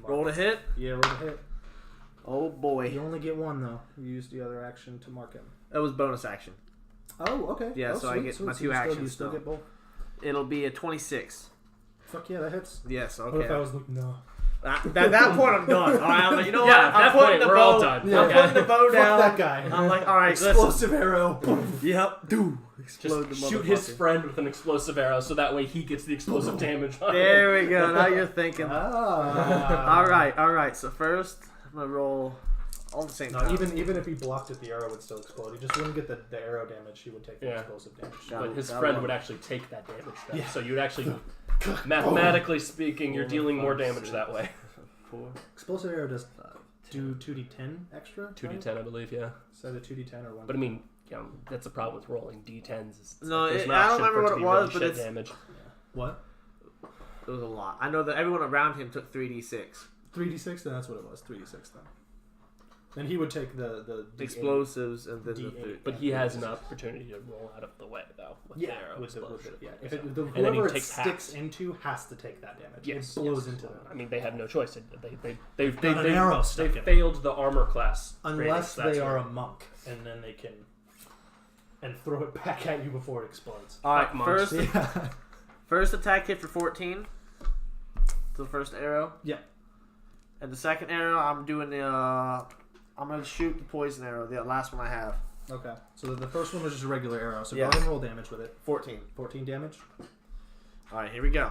[SPEAKER 1] Roll to hit.
[SPEAKER 2] Yeah, roll to hit.
[SPEAKER 1] Oh boy.
[SPEAKER 2] You only get one though. You used the other action to mark him.
[SPEAKER 1] That was bonus action.
[SPEAKER 2] Oh, okay.
[SPEAKER 1] Yeah,
[SPEAKER 2] oh,
[SPEAKER 1] so I get my two actions.
[SPEAKER 2] You still get both.
[SPEAKER 1] It'll be a 26.
[SPEAKER 2] Fuck yeah, that hits.
[SPEAKER 1] Yes, okay.
[SPEAKER 2] What if I was looking? No.
[SPEAKER 1] At that point, I'm done. All right, I'm like, you know what?
[SPEAKER 3] Yeah, at that point, we're all done.
[SPEAKER 2] Yeah.
[SPEAKER 1] I'm putting the bow down.
[SPEAKER 2] Fuck that guy.
[SPEAKER 1] I'm like, all right,
[SPEAKER 2] explosive arrow.
[SPEAKER 1] Yep. Do explode
[SPEAKER 3] Just
[SPEAKER 1] the
[SPEAKER 3] shoot his friend with an explosive arrow, so that way he gets the explosive damage on
[SPEAKER 1] There we go. Now you're thinking.
[SPEAKER 2] Ah.
[SPEAKER 1] All right. So first, I'm gonna roll all the same.
[SPEAKER 2] No,
[SPEAKER 1] time.
[SPEAKER 2] even if he blocked it, the arrow would still explode. He just wouldn't get the arrow damage. He would take the explosive damage.
[SPEAKER 3] But his
[SPEAKER 1] That
[SPEAKER 3] friend
[SPEAKER 1] one.
[SPEAKER 3] would actually take that damage then.
[SPEAKER 2] Yeah.
[SPEAKER 3] So you'd actually, mathematically speaking, you're dealing more damage that way.
[SPEAKER 1] 4.
[SPEAKER 2] Explosive arrow does do 2d10 extra.
[SPEAKER 3] 2d10, I believe, yeah.
[SPEAKER 2] So the 2d10 or 1.
[SPEAKER 3] But I mean, that's the problem with rolling d10s. Is
[SPEAKER 1] No,
[SPEAKER 3] there's an
[SPEAKER 1] I don't
[SPEAKER 3] option
[SPEAKER 1] remember
[SPEAKER 3] for
[SPEAKER 1] what
[SPEAKER 3] to
[SPEAKER 1] it
[SPEAKER 3] be
[SPEAKER 1] was,
[SPEAKER 3] really
[SPEAKER 1] but
[SPEAKER 3] shit
[SPEAKER 1] it's-
[SPEAKER 3] damage.
[SPEAKER 2] What?
[SPEAKER 1] It was a lot. I know that everyone around him took 3d6.
[SPEAKER 2] 3d6. Then that's what it was. 3d6 then. And he would take the D8.
[SPEAKER 1] Explosives and then the
[SPEAKER 2] D8.
[SPEAKER 1] 3.
[SPEAKER 3] But he has an opportunity to roll out of the way, though. With the arrow
[SPEAKER 2] with the
[SPEAKER 3] explosion.
[SPEAKER 2] yeah. If
[SPEAKER 3] So-
[SPEAKER 2] it,
[SPEAKER 3] and then he
[SPEAKER 2] whoever it
[SPEAKER 3] takes
[SPEAKER 2] sticks
[SPEAKER 3] half.
[SPEAKER 2] into has to take that damage.
[SPEAKER 3] Yes,
[SPEAKER 2] it blows
[SPEAKER 3] yes.
[SPEAKER 2] into them.
[SPEAKER 3] I mean, they have no choice. They've
[SPEAKER 2] Got an arrow stuck in it.
[SPEAKER 3] failed the armor class.
[SPEAKER 2] Unless
[SPEAKER 3] ratings,
[SPEAKER 2] they
[SPEAKER 3] that's
[SPEAKER 2] are
[SPEAKER 3] right.
[SPEAKER 2] a monk, and then they can and throw it back at you before it explodes.
[SPEAKER 1] All right,
[SPEAKER 3] Fuck monks.
[SPEAKER 1] first attack hit for 14. The first arrow.
[SPEAKER 2] Yeah.
[SPEAKER 1] And the second arrow, I'm doing the. I'm gonna shoot the poison arrow, the last one I have.
[SPEAKER 2] Okay. So the first one was just a regular arrow. So
[SPEAKER 1] Yes.
[SPEAKER 2] go ahead and roll damage with it.
[SPEAKER 1] 14.
[SPEAKER 2] 14 damage.
[SPEAKER 1] All right, here we go.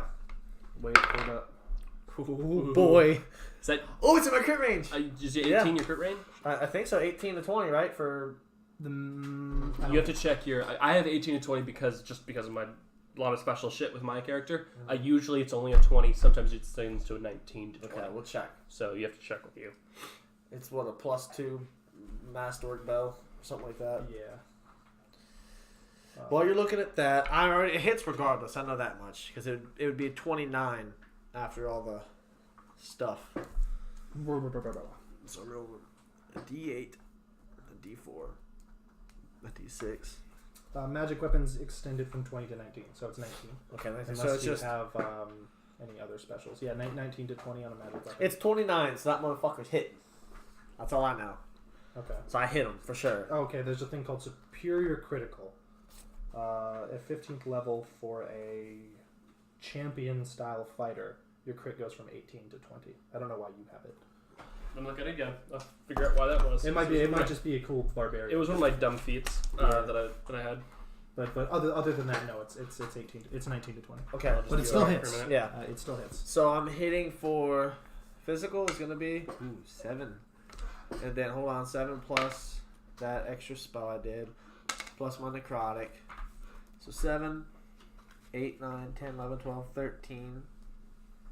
[SPEAKER 2] Wait, hold up.
[SPEAKER 1] Oh boy.
[SPEAKER 3] Is that
[SPEAKER 1] Oh, it's in my crit range.
[SPEAKER 3] is it 18
[SPEAKER 1] Yeah.
[SPEAKER 3] your crit range?
[SPEAKER 1] I think so. 18 to 20, right? For
[SPEAKER 3] You have to check your. I have 18 to 20 because of my lot of special shit with my character. Usually it's only a 20. Sometimes it extends to a 19 to 20.
[SPEAKER 1] okay, we'll check.
[SPEAKER 3] So you have to check with you.
[SPEAKER 1] It's what, a +2 master orc bow or something like that.
[SPEAKER 2] Yeah.
[SPEAKER 1] While you're looking at that, it hits regardless. I know that much because it would be a 29 after all the stuff. So roll a D8, a D4, a D6.
[SPEAKER 2] Magic weapons extended from 20 to 19, so it's 19.
[SPEAKER 1] Okay,
[SPEAKER 2] Unless
[SPEAKER 1] so it's
[SPEAKER 2] you
[SPEAKER 1] just
[SPEAKER 2] have any other specials. Yeah, 19 to 20 on a magic weapon.
[SPEAKER 1] it's 29. So that motherfucker's hit. That's all I know.
[SPEAKER 2] Okay.
[SPEAKER 1] So I hit him for sure.
[SPEAKER 2] Okay, there's a thing called Superior Critical. At 15th level for a champion style fighter, your crit goes from 18 to 20. I don't know why you have it.
[SPEAKER 3] I'm looking at it again. I'll figure out why that was.
[SPEAKER 2] It might just be a cool barbarian.
[SPEAKER 3] It was one of my dumb feats that I had.
[SPEAKER 2] But other than that, no, it's 18. It's 19 to 20.
[SPEAKER 1] Okay,
[SPEAKER 3] I'll just
[SPEAKER 2] But it
[SPEAKER 3] do
[SPEAKER 2] still
[SPEAKER 3] for a
[SPEAKER 2] hits.
[SPEAKER 3] minute.
[SPEAKER 1] yeah.
[SPEAKER 2] It still hits.
[SPEAKER 1] So I'm hitting for physical is gonna be 7, and then hold on 7 plus that extra spell I did plus my necrotic. So 7, 8, 9, 10, 11, 12, 13,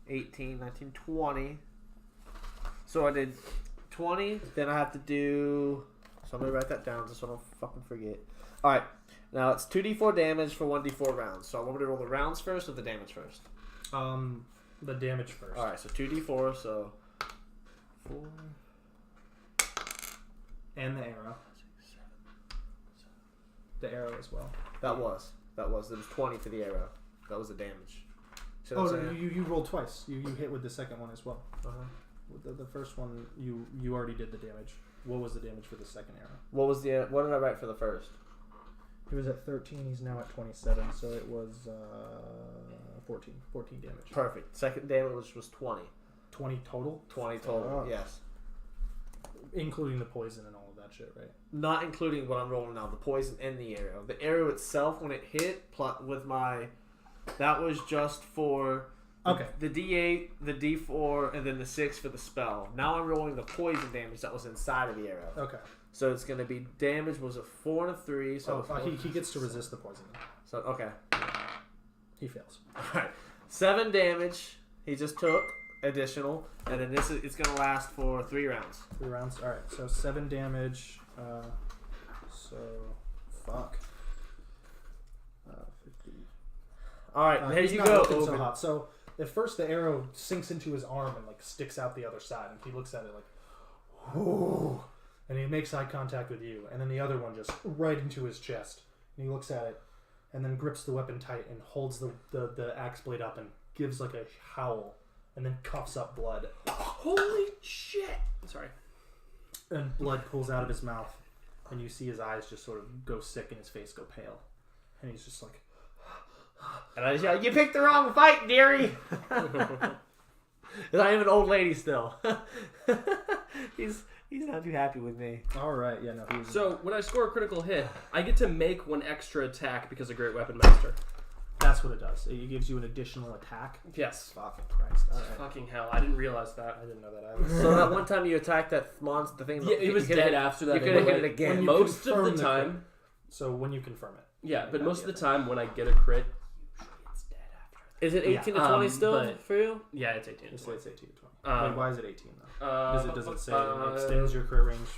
[SPEAKER 1] 18, 19, 20. So I did 20. Then I have to do. So I'm gonna write that down just so I don't fucking forget. All right. Now it's 2d4 damage for 1d4 rounds. So I want me to roll the rounds first or the damage first?
[SPEAKER 2] The damage first.
[SPEAKER 1] All right. So 2d4. So 4.
[SPEAKER 2] And the arrow. The arrow as well.
[SPEAKER 1] That was. There was 20 for the arrow. That was the damage. So
[SPEAKER 2] Oh,
[SPEAKER 1] that's
[SPEAKER 2] you rolled twice. You hit with the second one as well.
[SPEAKER 1] uh-huh.
[SPEAKER 2] With the first one, you already did the damage. What was the damage for the second arrow?
[SPEAKER 1] What did I write for the first?
[SPEAKER 2] He was at 13. He's now at 27. So it was 14 damage.
[SPEAKER 1] Perfect. Second damage was 20.
[SPEAKER 2] 20 total,
[SPEAKER 1] 20 total.
[SPEAKER 2] Oh.
[SPEAKER 1] Yes.
[SPEAKER 2] including the poison and all of that shit, right?
[SPEAKER 1] Not including what I'm rolling now, the poison and the arrow. The arrow itself, when it hit, with my... That was just for...
[SPEAKER 2] Okay.
[SPEAKER 1] The D8, the D4, and then the 6 for the spell. Now I'm rolling the poison damage that was inside of the arrow.
[SPEAKER 2] Okay.
[SPEAKER 1] So it's going to be... Damage was a 4 and a 3. So
[SPEAKER 2] he gets to resist the poison.
[SPEAKER 1] So, okay.
[SPEAKER 2] He fails.
[SPEAKER 1] Alright. 7 damage he just took, additional. And then it's going to last for 3 rounds.
[SPEAKER 2] 3 rounds. All right. So 7 damage. Fuck. 50.
[SPEAKER 1] Alright, there
[SPEAKER 2] He's
[SPEAKER 1] you
[SPEAKER 2] not
[SPEAKER 1] go.
[SPEAKER 2] looking so
[SPEAKER 1] Open.
[SPEAKER 2] hot. So At first, the arrow sinks into his arm and like sticks out the other side, and he looks at it like, "Ooh," and he makes eye contact with you, and then the other one just right into his chest, and he looks at it, and then grips the weapon tight and holds the axe blade up and gives like a howl, and then coughs up blood.
[SPEAKER 3] Holy shit! Sorry.
[SPEAKER 2] And blood pools out of his mouth, and you see his eyes just sort of go sick and his face go pale, and he's just like.
[SPEAKER 1] And I shout, "You picked the wrong fight, dearie!" I am an old lady still. He's not too happy with me.
[SPEAKER 2] All right, yeah, no.
[SPEAKER 3] So when I score a critical hit, I get to make one extra attack because of Great Weapon Master.
[SPEAKER 2] That's what it does. It gives you an additional attack.
[SPEAKER 3] Yes.
[SPEAKER 2] Fucking Christ! All right.
[SPEAKER 3] Fucking hell! I didn't realize that.
[SPEAKER 2] I didn't know that either.
[SPEAKER 1] So that one time you attacked that monster, the thing.
[SPEAKER 3] Yeah, it was dead after that.
[SPEAKER 1] You could have hit it again.
[SPEAKER 3] Most of the time.
[SPEAKER 2] So when you confirm it.
[SPEAKER 3] Yeah, but most of the time when I get a crit, it's dead after.
[SPEAKER 1] Is it 18 to 20 still for you?
[SPEAKER 3] Yeah, it's 18 to 20.
[SPEAKER 2] It's 18 to 20. Wait, why is it 18 though? Does it say it extends your crit range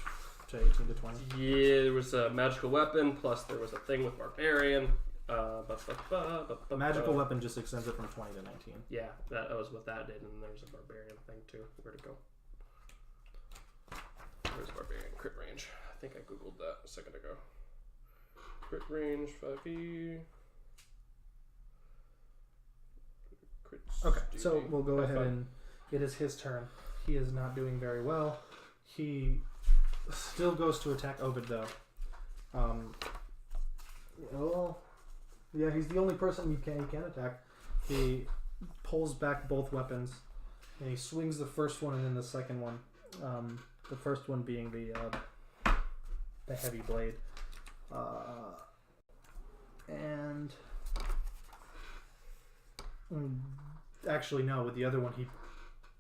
[SPEAKER 2] to 18 to 20?
[SPEAKER 3] Yeah, there was a magical weapon, plus there was a thing with Barbarian.
[SPEAKER 2] Magical weapon just extends it from 20 to 19.
[SPEAKER 3] Yeah, that was what that did, and there was a Barbarian thing too. Where'd it go? Where's Barbarian crit range? I think I googled that a second ago. Crit range 5e.
[SPEAKER 2] Okay, so we'll go ahead and it is his turn. He is not doing very well. He still goes to attack Ovid though. Yeah, he's the only person he can attack. He pulls back both weapons and he swings the first one and then the second one. The first one being the heavy blade. And actually no, with the other one he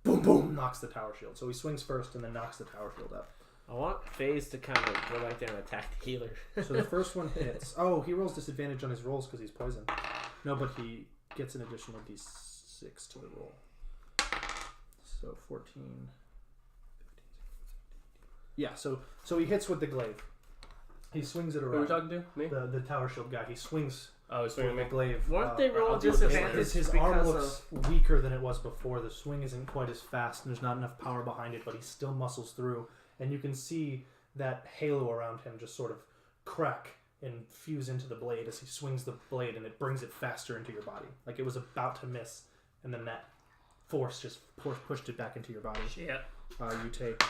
[SPEAKER 2] boom boom knocks the tower shield. So he swings first and then knocks the tower shield up.
[SPEAKER 1] I want FaZe to kind of go back there and attack the healer.
[SPEAKER 2] So the first one hits. Oh, he rolls disadvantage on his rolls because he's poisoned. No, but he gets an additional d6 to the roll. So 14. 15, 16, 17. Yeah, so he hits with the glaive. He swings it around.
[SPEAKER 3] Who are we talking to? Me?
[SPEAKER 2] The tower shield guy. He swings.
[SPEAKER 3] Oh, he's swinging
[SPEAKER 2] with
[SPEAKER 3] me.
[SPEAKER 2] the glaive.
[SPEAKER 1] Weren't they rolling
[SPEAKER 3] deal with this
[SPEAKER 1] disadvantage?
[SPEAKER 3] later.
[SPEAKER 2] His arm looks weaker than it was before. The swing isn't quite as fast, and there's not enough power behind it, but he still muscles through. And you can see that halo around him just sort of crack and fuse into the blade as he swings the blade, and it brings it faster into your body. Like it was about to miss, and then that force just pushed it back into your body.
[SPEAKER 3] Shit.
[SPEAKER 2] You take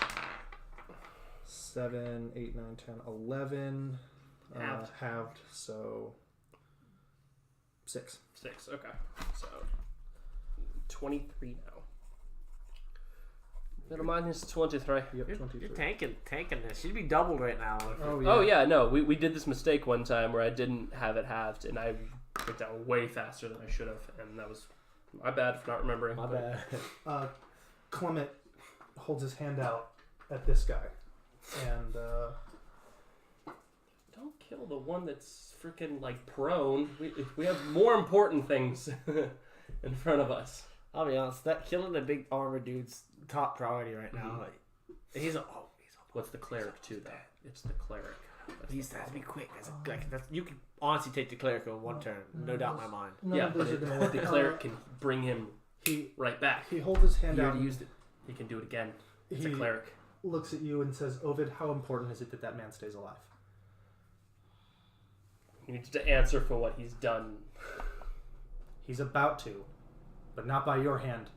[SPEAKER 2] 7, 8, 9, 10, 11. Halved, so 6.
[SPEAKER 3] 6, okay. So 23 now. Little minus 23.
[SPEAKER 2] Yep, 23.
[SPEAKER 1] You're tanking this. You'd be doubled right now.
[SPEAKER 3] Oh yeah, no, we did this mistake one time where I didn't have it halved, and I went down way faster than I should have, and that was my bad for not remembering.
[SPEAKER 1] My bad.
[SPEAKER 2] Clement holds his hand out at this guy, and
[SPEAKER 3] don't kill the one that's freaking like prone. We have more important things in front of us.
[SPEAKER 1] I'll be honest. That killing the big armor dude's top priority right now.
[SPEAKER 3] Mm-hmm.
[SPEAKER 1] Like, he's
[SPEAKER 3] What's the cleric too, though? It's the cleric.
[SPEAKER 1] He has to be quick. You can honestly take the cleric in one turn, no doubt in my mind.
[SPEAKER 3] Yeah, but the cleric can bring him right back.
[SPEAKER 2] He holds his hand
[SPEAKER 3] He
[SPEAKER 2] out.
[SPEAKER 3] already used it. He can do it again. It's a cleric.
[SPEAKER 2] Looks at you and says, "Ovid, how important is it that man stays alive?"
[SPEAKER 3] He needs to answer for what he's done.
[SPEAKER 2] He's about to, but not by your hand.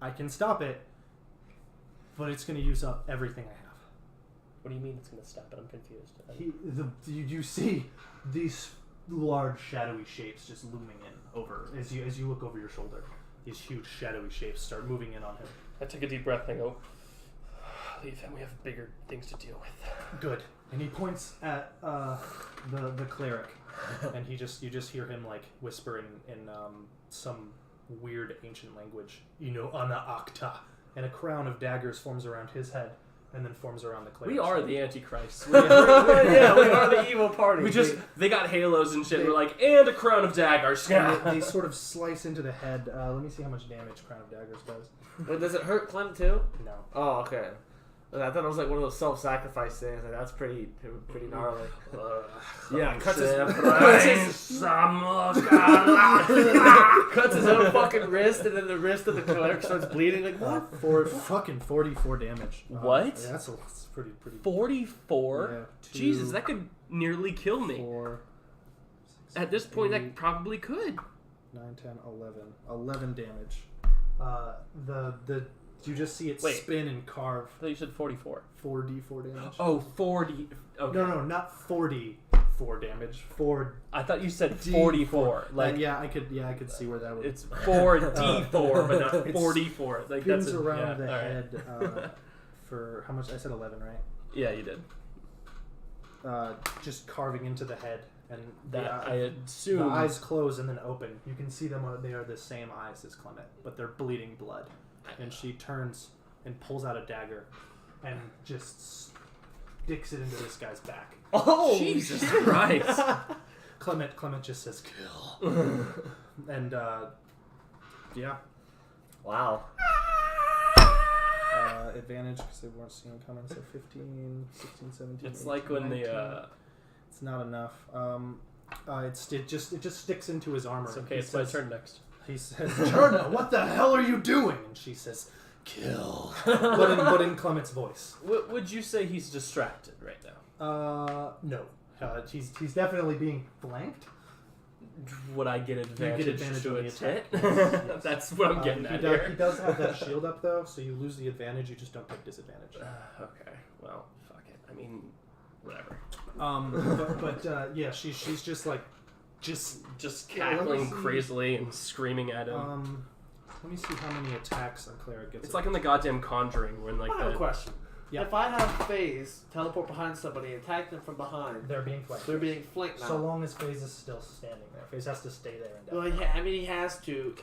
[SPEAKER 2] I can stop it, but it's going to use up everything I have.
[SPEAKER 3] What do you mean it's going to stop it? I'm confused.
[SPEAKER 2] You see these large shadowy shapes just looming in over as you look over your shoulder. These huge shadowy shapes start moving in on him.
[SPEAKER 3] I take a deep breath and go, leave him. We have bigger things to deal with.
[SPEAKER 2] Good. And he points at the cleric, and you just hear him like whisper in some weird ancient language. Ana Akta, and a crown of daggers forms around his head, and then forms around the cleric.
[SPEAKER 3] We are the Antichrist.
[SPEAKER 1] Yeah, we are the evil party.
[SPEAKER 3] They got halos and shit. We're like, and a crown of daggers.
[SPEAKER 2] They sort of slice into the head. Let me see how much damage Crown of Daggers does.
[SPEAKER 1] But does it hurt Clem too?
[SPEAKER 2] No.
[SPEAKER 1] Oh, okay. I thought it was like one of those self-sacrifice things. Like, that's pretty gnarly. Yeah, cuts his own fucking wrist, and then the wrist of the cleric starts bleeding. Like what?
[SPEAKER 2] 44 damage.
[SPEAKER 3] What?
[SPEAKER 2] Yeah, that's pretty.
[SPEAKER 3] 44?
[SPEAKER 2] Yeah,
[SPEAKER 3] Jesus, that could nearly kill me.
[SPEAKER 2] 4, 6,
[SPEAKER 3] At this point,
[SPEAKER 2] 8,
[SPEAKER 3] that probably could.
[SPEAKER 2] 9, 10, 11 damage. You just see it spin and carve.
[SPEAKER 3] I thought you said 44.
[SPEAKER 2] 4d4 damage.
[SPEAKER 3] Oh, 40. Okay.
[SPEAKER 2] No, not 44 damage. 4.
[SPEAKER 3] I thought you said 44. Like
[SPEAKER 2] I could see where that would.
[SPEAKER 3] it's 4d4, but not 44. Like
[SPEAKER 2] Spins
[SPEAKER 3] that's
[SPEAKER 2] around the
[SPEAKER 3] all right.
[SPEAKER 2] head for how much? I said 11, right?
[SPEAKER 3] Yeah, you did.
[SPEAKER 2] Just carving into the head, and
[SPEAKER 3] I assume
[SPEAKER 2] the eyes close and then open. You can see them; they are the same eyes as Clement, but they're bleeding blood. And she turns and pulls out a dagger, and just sticks it into this guy's back.
[SPEAKER 1] Oh,
[SPEAKER 3] Jesus Christ!
[SPEAKER 2] Clement just says kill, and yeah.
[SPEAKER 1] Wow.
[SPEAKER 2] Advantage because they weren't seeing him coming. So 15, 16, 17.
[SPEAKER 3] It's
[SPEAKER 2] 18,
[SPEAKER 3] like when
[SPEAKER 2] 19. It's not enough. It just sticks into his armor.
[SPEAKER 3] It's okay. It's my turn next.
[SPEAKER 2] He says, "Cherna, what the hell are you doing?" And she says, "Kill." but in Clement's voice.
[SPEAKER 3] Would you say he's distracted right now?
[SPEAKER 2] No. He's definitely being flanked.
[SPEAKER 3] Would I get advantage?
[SPEAKER 2] You get advantage
[SPEAKER 3] to
[SPEAKER 2] on the
[SPEAKER 3] its
[SPEAKER 2] attack.
[SPEAKER 3] hit?
[SPEAKER 2] Yes.
[SPEAKER 3] That's what I'm getting at here.
[SPEAKER 2] He does have that shield up though, so you lose the advantage. You just don't take disadvantage.
[SPEAKER 3] Okay. Well, fuck it. I mean, whatever.
[SPEAKER 2] Yeah, she's just like,
[SPEAKER 3] Just cackling crazily and screaming at him.
[SPEAKER 2] Let me see how many attacks a cleric gets.
[SPEAKER 3] It's like in the goddamn Conjuring when like
[SPEAKER 5] I have a question.
[SPEAKER 2] Yeah.
[SPEAKER 5] If I have Phase teleport behind somebody, attack them from behind,
[SPEAKER 2] they're being flanked.
[SPEAKER 5] they're being flanked now.
[SPEAKER 2] So long as FaZe is still standing there. FaZe has to stay there and
[SPEAKER 5] Well,
[SPEAKER 2] die.
[SPEAKER 5] yeah, I mean, he has to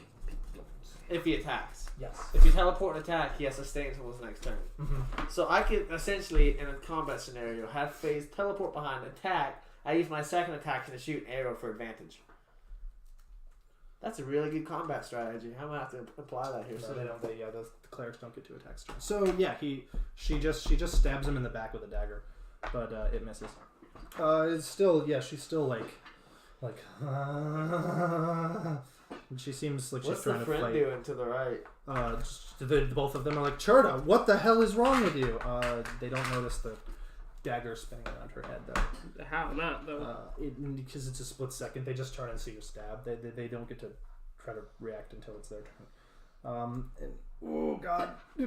[SPEAKER 5] if he attacks.
[SPEAKER 2] Yes.
[SPEAKER 5] If you teleport and attack, he has to stay until his next turn.
[SPEAKER 2] Mm-hmm.
[SPEAKER 5] So I could essentially, in a combat scenario, have Phase teleport behind, attack. I use my second attack to shoot an arrow for advantage. That's a really good combat strategy. I'm gonna have to apply that here.
[SPEAKER 2] So they don't. The clerics don't get to attack turn. So yeah, she just stabs him in the back with a dagger, but it misses. It's still she's still like. And she seems like
[SPEAKER 5] What's
[SPEAKER 2] she's trying
[SPEAKER 5] the
[SPEAKER 2] to
[SPEAKER 5] friend
[SPEAKER 2] fight.
[SPEAKER 5] doing to the right?
[SPEAKER 2] Both of them are like, Cherna, what the hell is wrong with you? They don't notice the dagger spinning around her head though.
[SPEAKER 3] How not though?
[SPEAKER 2] Because it's a split second. They just turn and see you stab. They don't get to try to react until it's their turn. And oh god, I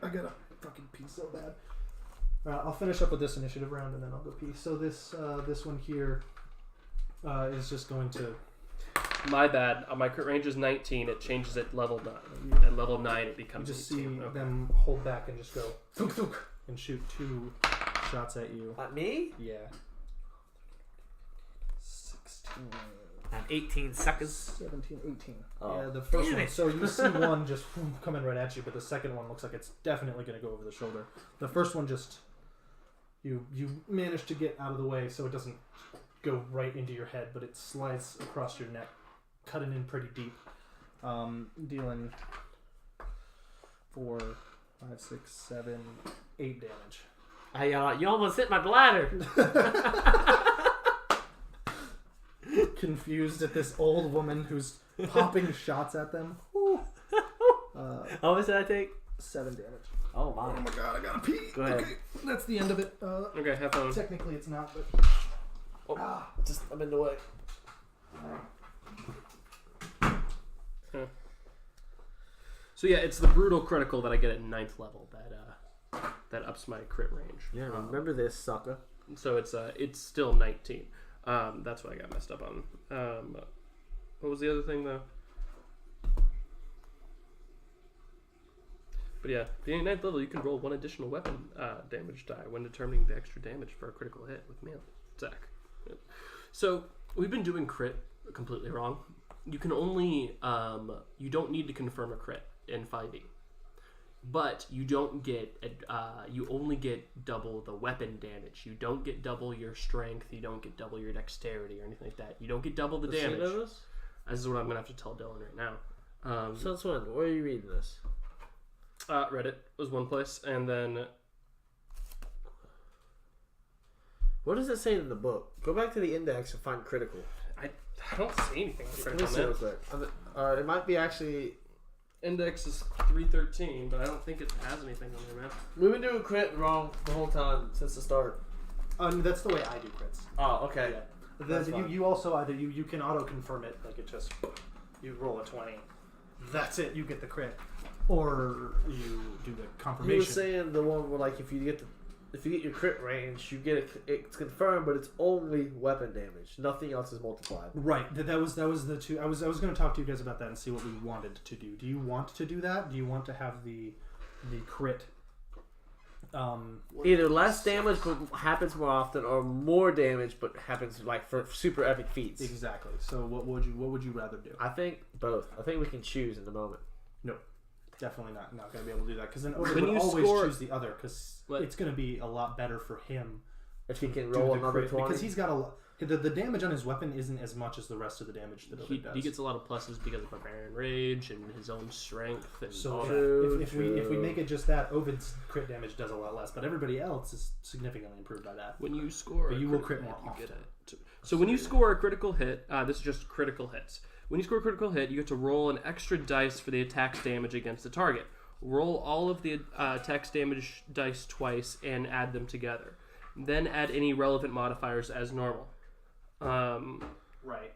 [SPEAKER 2] gotta fucking pee so bad. I'll finish up with this initiative round and then I'll go pee. So this one here is just going to.
[SPEAKER 3] My bad. My crit range is 19. It changes at level 9. At level 9, it becomes.
[SPEAKER 2] You just
[SPEAKER 3] 18.
[SPEAKER 2] see
[SPEAKER 3] Okay.
[SPEAKER 2] them hold back and just go thunk, thunk, and shoot 2 shots at you.
[SPEAKER 5] At me?
[SPEAKER 2] Yeah. 16.
[SPEAKER 1] At 18 seconds.
[SPEAKER 2] 17, 18.
[SPEAKER 1] Oh.
[SPEAKER 2] Yeah, the first
[SPEAKER 1] Damn
[SPEAKER 2] one.
[SPEAKER 1] it.
[SPEAKER 2] So you see one just coming right at you, but the second one looks like it's definitely going to go over the shoulder. The first one just you manage to get out of the way so it doesn't go right into your head, but it slides across your neck, cutting in pretty deep, dealing 4, 5, 6, 7, 8 damage.
[SPEAKER 1] You almost hit my bladder.
[SPEAKER 2] Confused at this old woman who's popping shots at them.
[SPEAKER 1] How much did I take?
[SPEAKER 2] 7 damage.
[SPEAKER 1] Oh my.
[SPEAKER 2] Oh my god, I gotta pee.
[SPEAKER 1] Go ahead.
[SPEAKER 2] Okay, that's the end of it.
[SPEAKER 3] Okay, have fun.
[SPEAKER 2] Technically it's not, but...
[SPEAKER 5] I'm in the way.
[SPEAKER 3] So yeah, it's the brutal critical that I get at 9th level that ups my crit range.
[SPEAKER 1] Yeah, remember this, sucker.
[SPEAKER 3] So it's still 19. That's what I got messed up on. What was the other thing though? But yeah, being 9th level, you can roll 1 additional weapon damage die when determining the extra damage for a critical hit with melee attack. So we've been doing crit completely wrong. You can only you don't need to confirm a crit in 5e, but you don't get you only get double the weapon damage. You don't get double your strength. You don't get double your dexterity or anything like that. You don't get double the damage. This is what I'm gonna have to tell Dylan right now.
[SPEAKER 1] So that's one. Where are you reading this?
[SPEAKER 3] Reddit was one place, and then
[SPEAKER 1] What does it say in the book? Go back to the index and find critical.
[SPEAKER 3] I don't see anything on
[SPEAKER 1] Let me
[SPEAKER 3] critical
[SPEAKER 1] see real
[SPEAKER 3] hit.
[SPEAKER 1] quick. It might be actually.
[SPEAKER 3] Index is 313, but I don't think it has anything on there, man.
[SPEAKER 1] We've been doing crit wrong the whole time since the start.
[SPEAKER 2] That's the way I do crits.
[SPEAKER 1] Oh, okay.
[SPEAKER 2] Yeah.
[SPEAKER 1] That's fine.
[SPEAKER 2] You also either you can auto confirm it, like it just you roll a 20, that's it, you get the crit, or you do the confirmation.
[SPEAKER 1] He was saying the one where like if you get your crit range, you get it's confirmed, but it's only weapon damage. Nothing else is multiplied.
[SPEAKER 2] Right. That was the two. I was going to talk to you guys about that and see what we wanted to do. Do you want to do that? Do you want to have the crit?
[SPEAKER 1] Either less damage but happens more often, or more damage but happens like for super epic feats.
[SPEAKER 2] Exactly. So what would you rather do?
[SPEAKER 1] I think both. I think we can choose in the moment.
[SPEAKER 2] No, definitely not going to be able to do that because then Odin
[SPEAKER 3] When
[SPEAKER 2] would
[SPEAKER 3] you
[SPEAKER 2] always
[SPEAKER 3] score-
[SPEAKER 2] choose the other because it's going to be a lot better for him
[SPEAKER 1] If he can
[SPEAKER 2] do
[SPEAKER 1] roll
[SPEAKER 2] the
[SPEAKER 1] another
[SPEAKER 2] crit,
[SPEAKER 1] 20.
[SPEAKER 2] because he's got a lot. The damage on his weapon isn't as much as the rest of the damage that Odin does.
[SPEAKER 3] He gets a lot of pluses because of Barbarian Rage and his own strength. And
[SPEAKER 2] So
[SPEAKER 3] all
[SPEAKER 1] True,
[SPEAKER 2] if we make it just that, Ovid's crit damage does a lot less, but everybody else is significantly improved by that.
[SPEAKER 3] when you score,
[SPEAKER 2] But
[SPEAKER 3] a
[SPEAKER 2] you will
[SPEAKER 3] critical
[SPEAKER 2] crit more
[SPEAKER 3] hit, you get
[SPEAKER 2] often.
[SPEAKER 3] So when you score a critical hit, this is just critical hits. When you score a critical hit, you get to roll an extra dice for the attack's damage against the target. Roll all of the attack's damage dice twice and add them together. Then add any relevant modifiers as normal.
[SPEAKER 2] Right.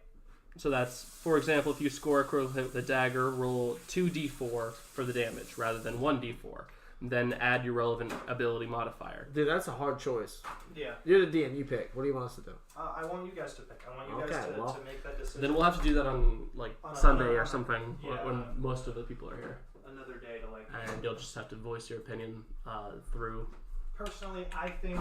[SPEAKER 3] So that's, for example, if you score a critical hit with a dagger, roll 2d4 for the damage rather than 1d4. Then add your relevant ability modifier.
[SPEAKER 1] Dude, that's a hard choice.
[SPEAKER 2] Yeah.
[SPEAKER 1] You're the DM. You pick. What do you want us to do?
[SPEAKER 2] I want you guys to pick. I want you guys
[SPEAKER 1] Okay,
[SPEAKER 2] to make that decision.
[SPEAKER 3] Then we'll have to do that on
[SPEAKER 2] On a-
[SPEAKER 3] Sunday
[SPEAKER 2] on a-
[SPEAKER 3] or something
[SPEAKER 2] yeah.
[SPEAKER 3] when most of the people are here.
[SPEAKER 2] Another day to like.
[SPEAKER 3] And you'll just have to voice your opinion through.
[SPEAKER 2] Personally, I think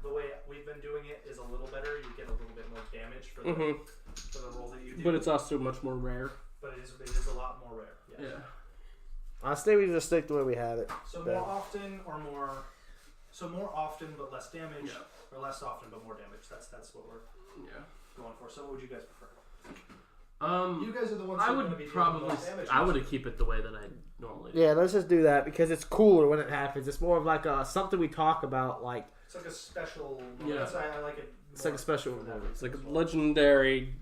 [SPEAKER 2] the way we've been doing it is a little better. You get a little bit more damage for the roll that you do.
[SPEAKER 3] But it's also much more rare.
[SPEAKER 2] But it is a lot more rare. Yes.
[SPEAKER 3] Yeah.
[SPEAKER 1] I say we just stick the way we had it.
[SPEAKER 2] So
[SPEAKER 1] Yeah.
[SPEAKER 2] more often but less damage, or less often but more damage. That's what we're going for. So what would you guys prefer? You guys are the ones.
[SPEAKER 3] I
[SPEAKER 2] who are
[SPEAKER 3] would
[SPEAKER 2] gonna be dealing
[SPEAKER 3] probably.
[SPEAKER 2] with most damage.
[SPEAKER 3] I would keep it the way that I normally do.
[SPEAKER 1] Yeah, let's just do that because it's cooler when it happens. It's more of like something we talk about, like
[SPEAKER 2] It's like a special.
[SPEAKER 3] Yeah.
[SPEAKER 2] That's why I like it.
[SPEAKER 1] it's like a special
[SPEAKER 2] for that
[SPEAKER 1] moment.
[SPEAKER 3] It's like a
[SPEAKER 2] as well.
[SPEAKER 3] legendary,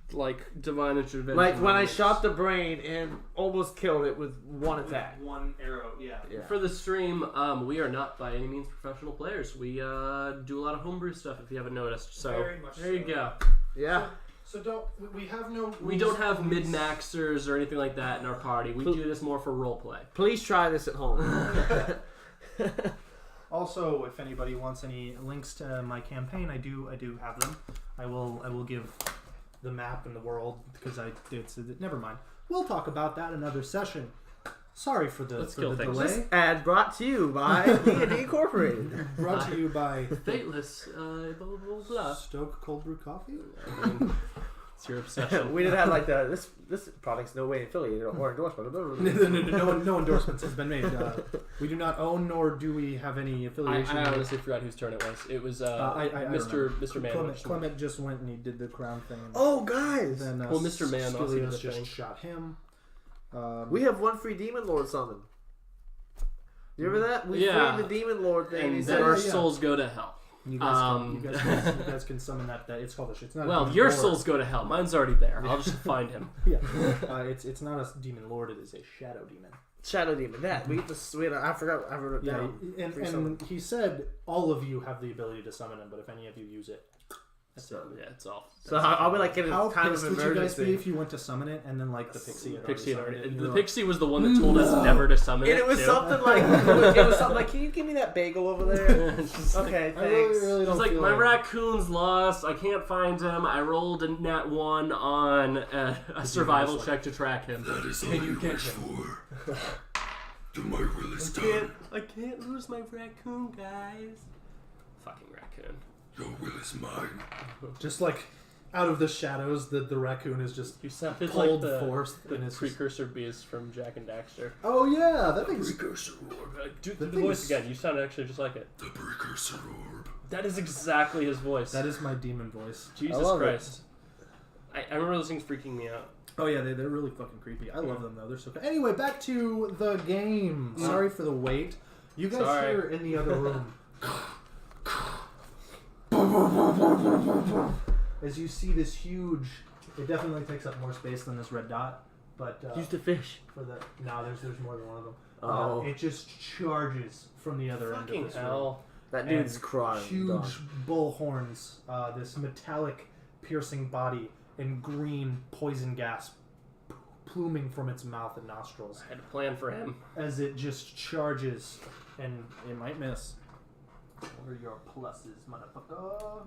[SPEAKER 3] divine intervention.
[SPEAKER 1] Like when I
[SPEAKER 3] moment.
[SPEAKER 1] shot the brain and almost killed it with one attack.
[SPEAKER 2] One arrow. Yeah.
[SPEAKER 1] Yeah.
[SPEAKER 3] For the stream, we are not by any means professional players. We do a lot of homebrew stuff. If you haven't noticed, so
[SPEAKER 2] Very much
[SPEAKER 3] there you
[SPEAKER 2] so.
[SPEAKER 3] go.
[SPEAKER 1] Yeah.
[SPEAKER 2] So we have no.
[SPEAKER 3] We don't have mid-maxers or anything like that in our party. We do this more for roleplay.
[SPEAKER 1] Please try this at home.
[SPEAKER 2] Also, if anybody wants any links to my campaign, I do have them. I will give the map and the world because never mind. We'll talk about that another session. Sorry for the
[SPEAKER 3] things.
[SPEAKER 2] delay.
[SPEAKER 1] This ad brought to you by D&D Incorporated.
[SPEAKER 2] Brought to you by
[SPEAKER 3] Fateless, blah, blah, blah, blah.
[SPEAKER 2] Stoke Cold Brew Coffee.
[SPEAKER 3] I mean, it's your obsession.
[SPEAKER 1] We didn't have like this product's no way affiliated or endorsed by
[SPEAKER 2] No endorsements has been made. We do not own nor do we have any affiliation.
[SPEAKER 3] I honestly forgot whose turn it was. It was Mr. Man.
[SPEAKER 2] Clement just went and he did the crown thing.
[SPEAKER 1] Oh, guys!
[SPEAKER 2] Then,
[SPEAKER 3] Well, Mr. Man also did
[SPEAKER 2] Skilios
[SPEAKER 3] the
[SPEAKER 2] just
[SPEAKER 3] thing.
[SPEAKER 2] shot him.
[SPEAKER 1] We have one free Demon Lord summon. You remember that? We freed the Demon Lord thing.
[SPEAKER 3] And
[SPEAKER 1] He
[SPEAKER 3] then
[SPEAKER 1] said,
[SPEAKER 3] our souls go to hell.
[SPEAKER 2] You guys can summon that. It's called a. It's not.
[SPEAKER 3] Well,
[SPEAKER 2] a
[SPEAKER 3] your
[SPEAKER 2] demon
[SPEAKER 3] souls go to hell. Mine's already there. I'll just find him.
[SPEAKER 2] Yeah, it's not a demon lord. It is a shadow demon.
[SPEAKER 1] Shadow Demon. That I forgot. I wrote it
[SPEAKER 2] Yeah,
[SPEAKER 1] down.
[SPEAKER 2] and he said all of you have the ability to summon him, but if any of you use it,
[SPEAKER 3] So yeah, it's all.
[SPEAKER 1] So I'll be like in a
[SPEAKER 2] how
[SPEAKER 1] time of
[SPEAKER 2] pissed would you guys be
[SPEAKER 1] emergency.
[SPEAKER 2] if you went to summon it and then like the pixie had
[SPEAKER 3] Pixie
[SPEAKER 2] already
[SPEAKER 3] already.
[SPEAKER 2] summoned it, and
[SPEAKER 3] The
[SPEAKER 2] you were
[SPEAKER 3] pixie was the one that told us never to summon
[SPEAKER 1] And
[SPEAKER 3] it.
[SPEAKER 1] it was
[SPEAKER 3] too.
[SPEAKER 1] something like can you give me that bagel over there?
[SPEAKER 3] It's just like-
[SPEAKER 1] Okay,
[SPEAKER 2] I
[SPEAKER 1] thanks.
[SPEAKER 2] really
[SPEAKER 3] It's
[SPEAKER 2] don't
[SPEAKER 3] like
[SPEAKER 2] feel
[SPEAKER 3] my raccoon's lost. I can't find him. I rolled a nat 1 on a survival check to track him.
[SPEAKER 6] That is all
[SPEAKER 3] Can you
[SPEAKER 6] you
[SPEAKER 3] catch
[SPEAKER 6] wish
[SPEAKER 3] him?
[SPEAKER 6] for. Do my will is done.
[SPEAKER 3] I can't lose my raccoon, guys. Fucking raccoon.
[SPEAKER 6] Your will is mine.
[SPEAKER 2] just like out of the shadows, the raccoon is just
[SPEAKER 3] You sounded
[SPEAKER 2] cold
[SPEAKER 3] like
[SPEAKER 2] force.
[SPEAKER 3] the
[SPEAKER 2] and it's
[SPEAKER 3] precursor beast from Jack and Daxter.
[SPEAKER 2] oh yeah, that thing's
[SPEAKER 6] Precursor orb.
[SPEAKER 3] Do
[SPEAKER 2] The
[SPEAKER 3] the
[SPEAKER 2] thing
[SPEAKER 3] voice
[SPEAKER 2] is-
[SPEAKER 3] again. You sounded actually just like it.
[SPEAKER 6] The precursor orb.
[SPEAKER 3] That is exactly his voice.
[SPEAKER 2] that is my demon voice.
[SPEAKER 3] Jesus
[SPEAKER 1] I love it.
[SPEAKER 3] Christ. I remember those things freaking me out.
[SPEAKER 2] Oh yeah, they're really fucking creepy. I love them though. They're so cool. Anyway, back to the game. Sorry for the wait. You guys hear in the other room as you see this huge. It definitely takes up more space than this red dot. But
[SPEAKER 1] use the fish.
[SPEAKER 2] For the there's more than one of them. It just charges from the other end of this room.
[SPEAKER 1] That dude's crying.
[SPEAKER 2] Huge bull horns. This metallic, piercing body and green poison gas pluming from its mouth and nostrils.
[SPEAKER 3] I had a plan for him.
[SPEAKER 2] As it just charges, and it might miss. What are your pluses, motherfucker?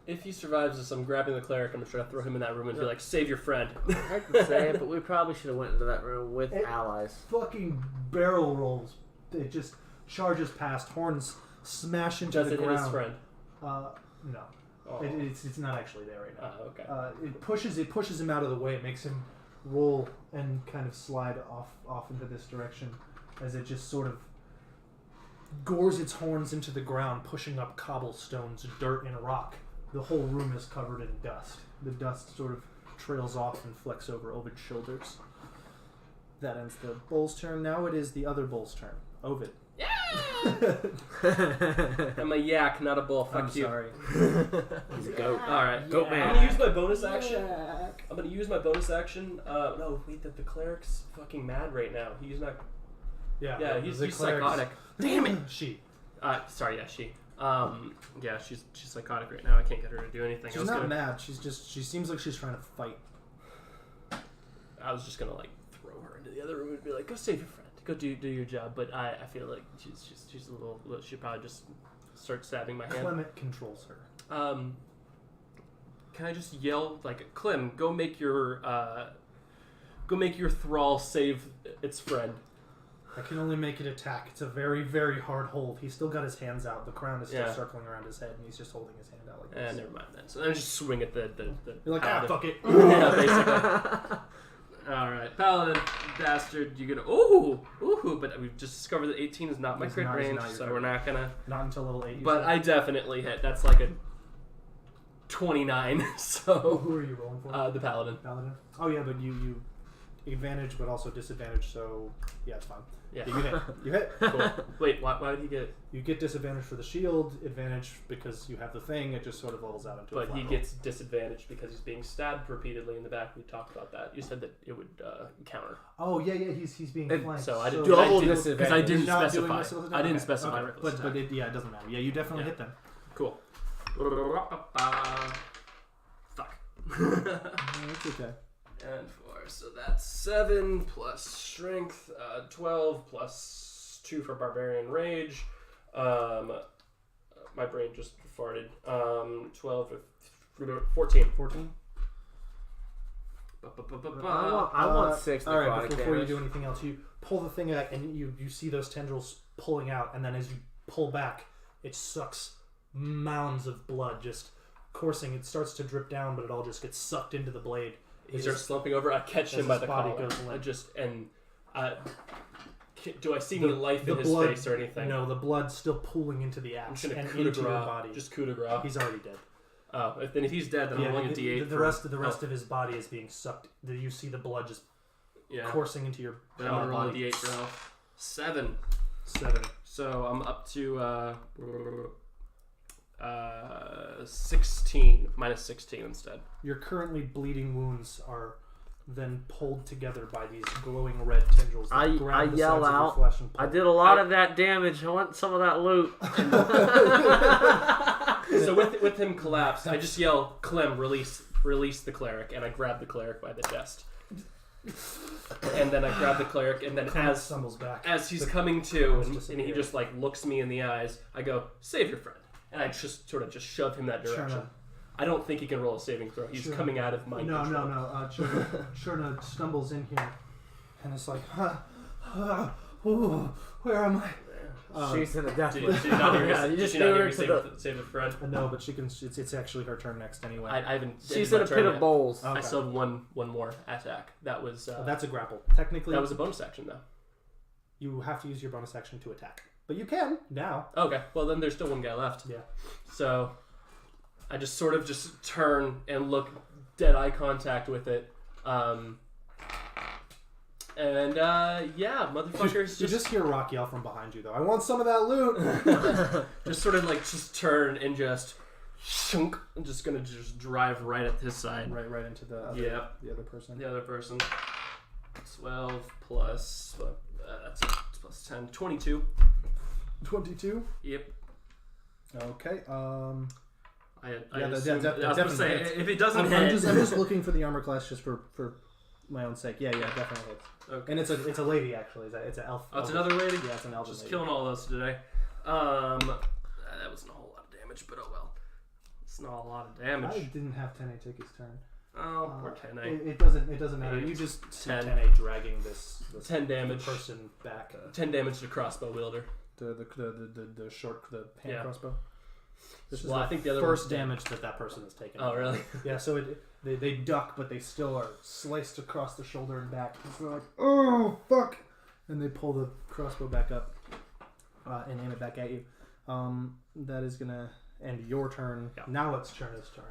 [SPEAKER 3] If he survives this, I'm grabbing the cleric. I'm just trying to throw him in that room and be like, "Save your friend."
[SPEAKER 1] I can say it, but we probably should have went into that room with allies.
[SPEAKER 2] Fucking barrel rolls. It just charges past. Horns smash into the ground.
[SPEAKER 3] Does it hit his friend?
[SPEAKER 2] No.
[SPEAKER 3] Oh.
[SPEAKER 2] It's not actually there right now.
[SPEAKER 3] Okay.
[SPEAKER 2] It pushes him out of the way. It makes him roll and kind of slide off into this direction as it just sort of gores its horns into the ground, pushing up cobblestones, dirt, and rock. The whole room is covered in dust. The dust sort of trails off and flecks over Ovid's shoulders. That ends the bull's turn. Now it is the other bull's turn. Ovid.
[SPEAKER 3] I'm a yak, not a bull. Fuck
[SPEAKER 2] I'm
[SPEAKER 3] you.
[SPEAKER 2] sorry.
[SPEAKER 1] He's a goat.
[SPEAKER 3] Alright.
[SPEAKER 1] Goat
[SPEAKER 3] I'm
[SPEAKER 1] man.
[SPEAKER 3] gonna use my bonus action. No, wait, the cleric's fucking mad right now. He's not. Yeah, he's psychotic. Damn it!
[SPEAKER 2] She.
[SPEAKER 3] Sorry, yeah, she. Yeah, she's psychotic right now. I can't get her to do anything.
[SPEAKER 2] She's not mad. She seems like she's trying to fight.
[SPEAKER 3] I was just gonna like throw her into the other room and be like, "Go save your friend. Go do your job." But I feel like she's a little. She'll probably just start stabbing my hand.
[SPEAKER 2] Clement controls her.
[SPEAKER 3] Can I just yell like, "Clem, go make your thrall save its friend"?
[SPEAKER 2] I can only make it attack. It's a very, very hard hold. He's still got his hands out. The crown is still circling around his head, and he's just holding his hand out like this.
[SPEAKER 3] Never mind then. So then I just swing at the
[SPEAKER 2] You're like, fuck it.
[SPEAKER 3] Yeah, basically. Alright, Paladin, bastard, you gonna... Ooh! But we've just discovered that 18 is not my crit range, so we're not gonna...
[SPEAKER 2] Not until level 8.
[SPEAKER 3] But I definitely hit. That's like a 29, so...
[SPEAKER 2] Who are you rolling for?
[SPEAKER 3] The Paladin.
[SPEAKER 2] Paladin? Oh yeah, but you advantage, but also disadvantage, so... Yeah, it's fine.
[SPEAKER 3] Yeah.
[SPEAKER 2] You hit. You hit.
[SPEAKER 3] Cool. Wait, why did he get...
[SPEAKER 2] You get disadvantage for the shield, advantage because you have the thing, it just sort of levels out into a
[SPEAKER 3] But
[SPEAKER 2] flat
[SPEAKER 3] he
[SPEAKER 2] roll.
[SPEAKER 3] gets disadvantage because he's being stabbed repeatedly in the back. We talked about that. You said that it would counter.
[SPEAKER 2] Oh, yeah, he's being flanked.
[SPEAKER 3] So I didn't...
[SPEAKER 1] double
[SPEAKER 3] Because I
[SPEAKER 1] disadvantage.
[SPEAKER 3] didn't
[SPEAKER 2] You're not
[SPEAKER 3] specify.
[SPEAKER 2] doing this
[SPEAKER 3] I didn't
[SPEAKER 2] okay.
[SPEAKER 3] specify
[SPEAKER 2] Okay.
[SPEAKER 3] reckless
[SPEAKER 2] But
[SPEAKER 3] attack.
[SPEAKER 2] it doesn't matter. Yeah, you definitely hit them.
[SPEAKER 3] Cool. Fuck.
[SPEAKER 2] It's okay.
[SPEAKER 3] And 4, so that's 7 plus strength, 12 plus 2 for barbarian rage. My brain just farted. 12, 14.
[SPEAKER 2] 14?
[SPEAKER 1] I want 6
[SPEAKER 2] All right,
[SPEAKER 1] necrotic
[SPEAKER 2] but before you
[SPEAKER 1] damage.
[SPEAKER 2] do anything else, you pull the thing back and you see those tendrils pulling out, and then as you pull back, it sucks mounds of blood just coursing. It starts to drip down, but it all just gets sucked into the blade.
[SPEAKER 3] He starts slumping over. I catch him by the
[SPEAKER 2] body
[SPEAKER 3] collar.
[SPEAKER 2] goes limp.
[SPEAKER 3] Do I see any life in his
[SPEAKER 2] blood,
[SPEAKER 3] face or anything?
[SPEAKER 2] No, the blood's still pooling into the
[SPEAKER 3] I'm
[SPEAKER 2] axe
[SPEAKER 3] just
[SPEAKER 2] and
[SPEAKER 3] gonna coup de
[SPEAKER 2] into your
[SPEAKER 3] grace.
[SPEAKER 2] body.
[SPEAKER 3] Just coup de grace.
[SPEAKER 2] He's already dead.
[SPEAKER 3] Oh, if he's dead, then I'm rolling a d8.
[SPEAKER 2] The rest of his body is being sucked. You see the blood just coursing into your
[SPEAKER 3] Then I'm gonna roll a
[SPEAKER 2] body.
[SPEAKER 3] d8 for health. 7.
[SPEAKER 2] 7.
[SPEAKER 3] So I'm up to 16 minus 16 instead.
[SPEAKER 2] Your currently bleeding wounds are then pulled together by these glowing red tendrils. That
[SPEAKER 1] I
[SPEAKER 2] grab the
[SPEAKER 1] yell
[SPEAKER 2] sides of your
[SPEAKER 1] out.
[SPEAKER 2] flesh and pull
[SPEAKER 1] I did a lot of that damage. I want some of that loot.
[SPEAKER 3] So with him collapsed, I just yell, "Clem, release the cleric," and I grab the cleric by the chest. And then I grab the cleric, and then
[SPEAKER 2] stumbles back.
[SPEAKER 3] as he's coming to, and he
[SPEAKER 2] disappear.
[SPEAKER 3] just like looks me in the eyes, I go, "Save your friend," and I just sort of just shove him that direction. I don't think he can roll a saving throw. He's coming out of my control.
[SPEAKER 2] No. Shurna stumbles in here, and it's like, where am I?
[SPEAKER 1] She's in a death
[SPEAKER 3] Did
[SPEAKER 1] wish.
[SPEAKER 3] you not hear
[SPEAKER 1] Yeah,
[SPEAKER 3] me-
[SPEAKER 1] you
[SPEAKER 3] did
[SPEAKER 1] just
[SPEAKER 3] you not
[SPEAKER 1] threw
[SPEAKER 3] hear
[SPEAKER 1] her
[SPEAKER 3] me
[SPEAKER 1] to the...
[SPEAKER 3] save a friend?
[SPEAKER 2] No, but she can. It's actually her turn next anyway.
[SPEAKER 3] I haven't.
[SPEAKER 1] She's in a pit of bowls.
[SPEAKER 2] Okay.
[SPEAKER 3] I still have one more attack. That was
[SPEAKER 2] That's a grapple. Technically,
[SPEAKER 3] that was a bonus action though.
[SPEAKER 2] you have to use your bonus action to attack, but you can now.
[SPEAKER 3] Okay, well then there's still one guy left.
[SPEAKER 2] Yeah.
[SPEAKER 3] So I just sort of just turn and look dead eye contact with it, And yeah, motherfuckers
[SPEAKER 2] You just hear Rock yell from behind you, though. I want some of that loot.
[SPEAKER 3] just sort of like just turn and just shunk. I'm just gonna just drive right at his side.
[SPEAKER 2] right into the other, the other person.
[SPEAKER 3] The other person. 12 plus that's plus 10. 22.
[SPEAKER 2] 22.
[SPEAKER 3] Yep.
[SPEAKER 2] Okay.
[SPEAKER 3] I
[SPEAKER 2] Yeah,
[SPEAKER 3] was
[SPEAKER 2] definitely
[SPEAKER 3] gonna say
[SPEAKER 2] hits.
[SPEAKER 3] if it doesn't
[SPEAKER 2] I'm
[SPEAKER 3] hit,
[SPEAKER 2] just looking for the armor class just for my own sake. Yeah, definitely hits.
[SPEAKER 3] Okay.
[SPEAKER 2] And it's a lady actually. It's an elf.
[SPEAKER 3] Oh, it's another lady.
[SPEAKER 2] Yeah, it's an elf.
[SPEAKER 3] Just killing all those today. That wasn't a whole lot of damage, but oh well. It's not a lot of damage.
[SPEAKER 2] I didn't have Tene take his turn.
[SPEAKER 3] Oh, poor Tene.
[SPEAKER 2] It doesn't matter.
[SPEAKER 3] 8,
[SPEAKER 2] You just see
[SPEAKER 3] 10.
[SPEAKER 2] Tene dragging this
[SPEAKER 3] 10 damage.
[SPEAKER 2] person back.
[SPEAKER 3] 10 damage to crossbow wielder.
[SPEAKER 2] The hand
[SPEAKER 3] Yeah.
[SPEAKER 2] crossbow. This
[SPEAKER 3] Well,
[SPEAKER 2] is
[SPEAKER 3] I think the other
[SPEAKER 2] first
[SPEAKER 3] one's dead.
[SPEAKER 2] damage that person has taken.
[SPEAKER 3] Oh, really?
[SPEAKER 2] Yeah. So they duck, but they still are sliced across the shoulder and back. So they're like, oh fuck, and they pull the crossbow back up and aim it back at you. That is gonna end your turn.
[SPEAKER 3] Yeah.
[SPEAKER 2] Now it's Cherna's turn.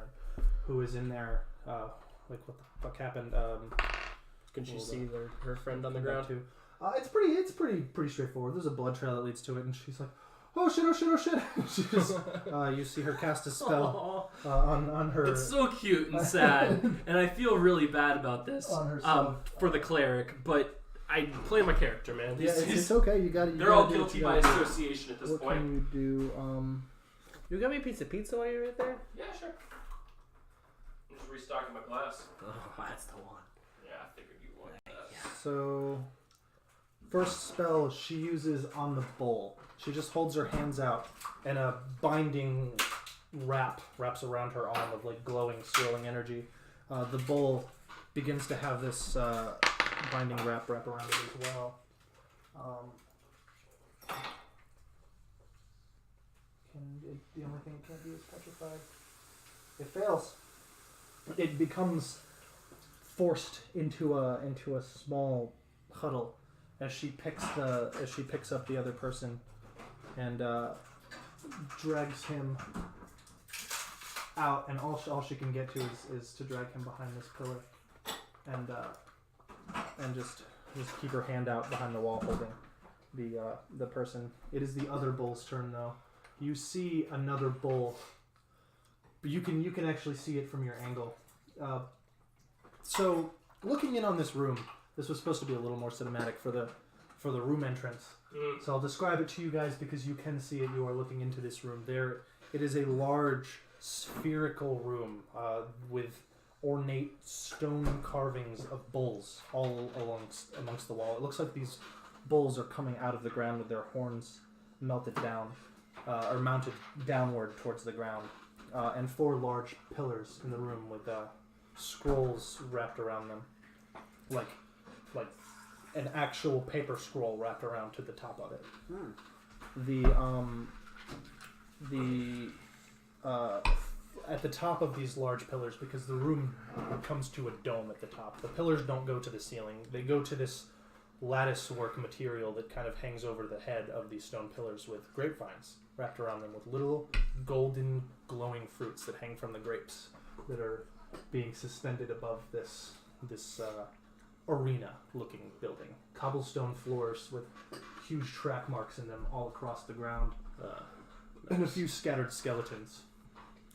[SPEAKER 2] Who is in there? Like what the fuck happened?
[SPEAKER 3] Can she see her friend on the ground?
[SPEAKER 2] Too. It's pretty straightforward. There's a blood trail that leads to it, and she's like, oh shit. She just, you see her cast a spell on her.
[SPEAKER 3] It's so cute and sad, and I feel really bad about this
[SPEAKER 2] On herself.
[SPEAKER 3] for the cleric, but I play my character, man.
[SPEAKER 2] Yeah, it's okay. You got it.
[SPEAKER 3] They're all guilty by association at this
[SPEAKER 2] What
[SPEAKER 3] point.
[SPEAKER 2] can you do?
[SPEAKER 1] You got me a piece of pizza while you're right there?
[SPEAKER 3] Yeah, sure. I'm just restocking my glass.
[SPEAKER 1] Oh, that's the one.
[SPEAKER 3] Yeah, I figured you wanted that.
[SPEAKER 2] So, first spell she uses on the bowl. She just holds her hands out, and a binding wraps around her arm of like glowing, swirling energy. The bowl begins to have this binding wrap around it as well. The only thing it can't do is petrified. It fails. It becomes forced into a small huddle as she picks up the other person and drags him out, and all she can get to is to drag him behind this pillar and just keep her hand out behind the wall holding the person. It is the other bull's turn though. You see another bull, but you can actually see it from your angle. So looking in on this room, this was supposed to be a little more cinematic for the room entrance. So I'll describe it to you guys because you can see it. You are looking into this room. It is a large spherical room with ornate stone carvings of bulls all amongst the wall. It looks like these bulls are coming out of the ground with their horns melted down or mounted downward towards the ground, and 4 large pillars in the room with scrolls wrapped around them, like an actual paper scroll wrapped around to the top of it. At the top of these large pillars, because the room comes to a dome at the top, the pillars don't go to the ceiling. They go to this lattice work material that kind of hangs over the head of these stone pillars with grapevines wrapped around them with little golden glowing fruits that hang from the grapes that are being suspended above this arena-looking building. Cobblestone floors with huge track marks in them all across the ground, and a few scattered skeletons,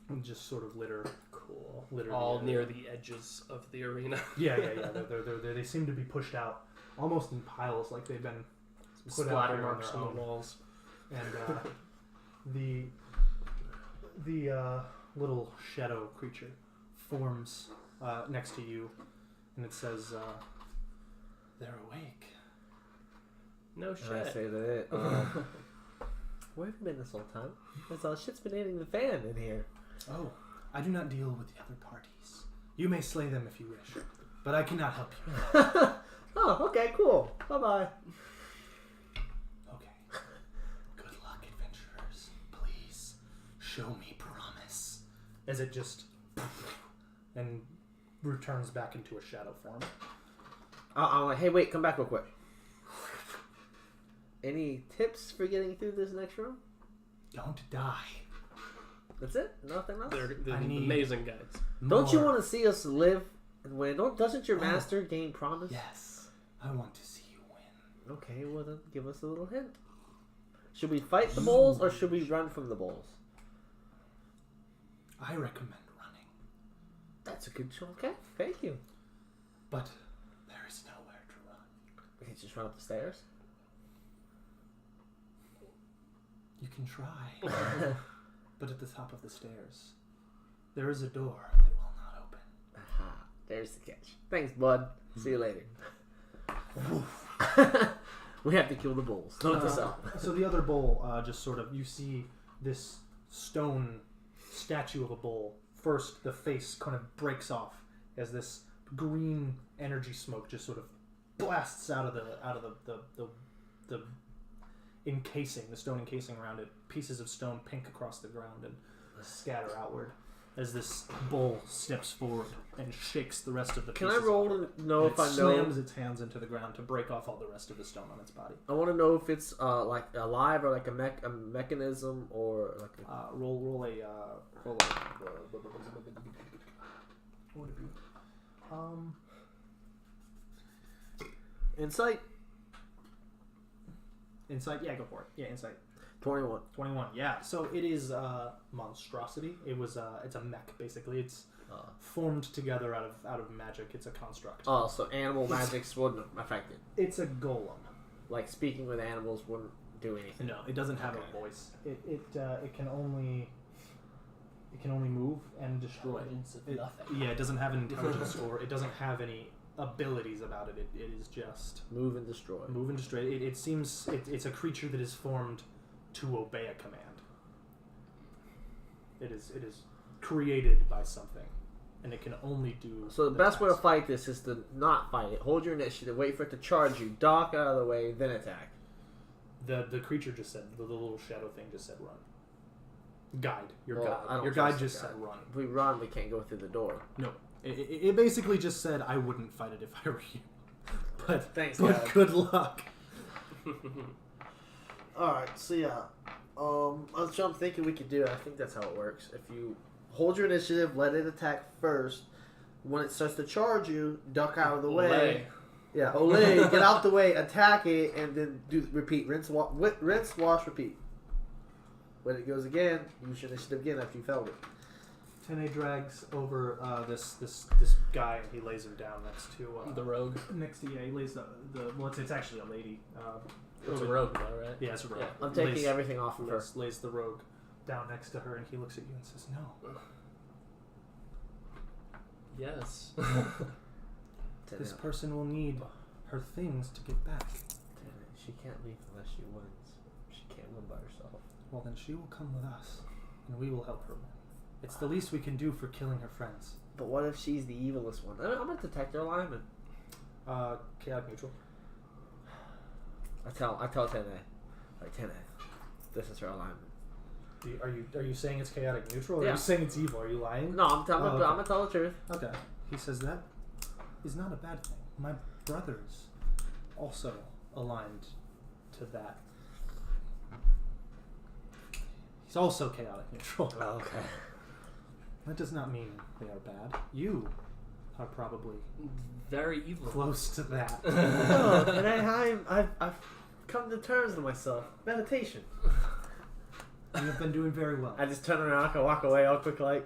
[SPEAKER 2] and just sort of litter.
[SPEAKER 3] Cool.
[SPEAKER 2] Litter
[SPEAKER 3] all near the edges of the arena.
[SPEAKER 2] Yeah. They seem to be pushed out almost in piles, like they've been put out
[SPEAKER 3] Splatter
[SPEAKER 2] there on
[SPEAKER 3] marks
[SPEAKER 2] their
[SPEAKER 3] on
[SPEAKER 2] own.
[SPEAKER 3] the walls.
[SPEAKER 2] And the little shadow creature forms next to you, and it says, "They're awake."
[SPEAKER 3] No
[SPEAKER 1] And I
[SPEAKER 3] shit.
[SPEAKER 1] say to it, where have you been this whole time? Because shit's been hitting the fan in here.
[SPEAKER 2] Oh, I do not deal with the other parties. You may slay them if you wish, but I cannot help you.
[SPEAKER 1] Oh, okay, cool. Bye-bye.
[SPEAKER 2] Okay. Good luck, adventurers. Please, show me promise. As it just and returns back into a shadow form.
[SPEAKER 1] I'm like, hey, wait, come back real quick. Any tips for getting through this next room?
[SPEAKER 2] Don't die.
[SPEAKER 1] That's it? Nothing else?
[SPEAKER 3] They're
[SPEAKER 2] I need
[SPEAKER 3] amazing guys.
[SPEAKER 1] Don't you
[SPEAKER 2] More.
[SPEAKER 1] want to see us live And win. Doesn't your master gain promise?
[SPEAKER 2] Yes. I want to see you win.
[SPEAKER 1] Okay, well then give us a little hint. Should we fight the bulls or should we run from the bulls?
[SPEAKER 2] I recommend running.
[SPEAKER 1] That's a good choice. Okay, thank you.
[SPEAKER 2] But there is nowhere to run.
[SPEAKER 1] We can just run up the stairs.
[SPEAKER 2] You can try. But at the top of the stairs, there is a door that will not open.
[SPEAKER 1] Aha, there's the catch. Thanks, bud. See you later. We have to kill the bulls. Note this up.
[SPEAKER 2] So the other bull, just sort of, you see this stone statue of a bull. First, the face kind of breaks off as this green energy smoke just sort of blasts out of the encasing, the stone encasing around it. Pieces of stone pink across the ground and scatter outward as this bull steps forward and shakes the rest of the
[SPEAKER 1] Can
[SPEAKER 2] pieces.
[SPEAKER 1] I roll to know if I know?
[SPEAKER 2] It slams its hands into the ground to break off all the rest of the stone on its body.
[SPEAKER 1] I want to know if it's like alive or like a mechanism or like a...
[SPEAKER 2] Roll a what would it be?
[SPEAKER 1] Insight?
[SPEAKER 2] Insight? Yeah, go for it. Yeah, insight.
[SPEAKER 1] 21.
[SPEAKER 2] 21. Yeah. So it is monstrosity. It's a mech basically. It's formed together out of magic. It's a construct.
[SPEAKER 1] Oh, so animal magics wouldn't affect it.
[SPEAKER 2] It's a golem.
[SPEAKER 1] Like speaking with animals wouldn't do anything.
[SPEAKER 2] No, it doesn't have a voice. It can only move and destroy. It doesn't have an intelligence or it doesn't have any abilities about it. It is just
[SPEAKER 1] move and destroy.
[SPEAKER 2] Move and destroy. It seems it's a creature that is formed to obey a command. It is created by something, and it can only do.
[SPEAKER 1] So the best way to fight this is to not fight it. Hold your initiative. Wait for it to charge you. Duck out of the way, then attack.
[SPEAKER 2] The creature just said the little shadow thing just said run. Guide your
[SPEAKER 1] Well, I
[SPEAKER 2] guide.
[SPEAKER 1] don't
[SPEAKER 2] Your
[SPEAKER 1] trust
[SPEAKER 2] guide
[SPEAKER 1] the
[SPEAKER 2] just
[SPEAKER 1] guide.
[SPEAKER 2] said run.
[SPEAKER 1] If we run, we can't go through the door.
[SPEAKER 2] No, it basically just said I wouldn't fight it if I were you. But
[SPEAKER 1] Thanks,
[SPEAKER 2] but
[SPEAKER 1] God.
[SPEAKER 2] good luck.
[SPEAKER 1] Alright, so yeah. That's what I'm thinking we could do. I think that's how it works. If you hold your initiative, let it attack first. When it starts to charge you, duck out of the way. Yeah, Olay, get out the way, attack it, and then repeat. Rinse, wash, repeat. When it goes again, use your initiative again after you felt it.
[SPEAKER 2] Tene drags over this guy and he lays him down next to
[SPEAKER 3] the rogue.
[SPEAKER 2] Next to he lays well it's actually a lady.
[SPEAKER 3] It's a rogue, though, right?
[SPEAKER 2] Yeah, it's a rogue.
[SPEAKER 3] Yeah.
[SPEAKER 1] I'm taking everything off of her.
[SPEAKER 2] Lays the rogue down next to her and he looks at you and says, "No."
[SPEAKER 3] Yes.
[SPEAKER 2] This person will need her things to get back.
[SPEAKER 1] She can't leave unless she wins. She can't win by herself.
[SPEAKER 2] Well, then she will come with us, and we will help her win. It's the least we can do for killing her friends.
[SPEAKER 1] But what if she's the evilest one? I'm a detector alignment.
[SPEAKER 2] Chaotic neutral.
[SPEAKER 1] I tell Tene, like Tene, this is her alignment.
[SPEAKER 2] Are you saying it's chaotic neutral? Or
[SPEAKER 1] Yeah.
[SPEAKER 2] are you saying it's evil? Are you lying?
[SPEAKER 1] No, I'm
[SPEAKER 2] okay.
[SPEAKER 1] gonna tell the truth.
[SPEAKER 2] Okay. He says that is not a bad thing. My brother's also aligned to that. He's also chaotic neutral.
[SPEAKER 1] Oh, okay.
[SPEAKER 2] That does not mean they are bad. You are probably
[SPEAKER 3] Very evil.
[SPEAKER 2] close to that.
[SPEAKER 1] Oh, and I've come to terms with myself. Meditation.
[SPEAKER 2] You have been doing very well.
[SPEAKER 1] I just turn around, I walk away all quick like.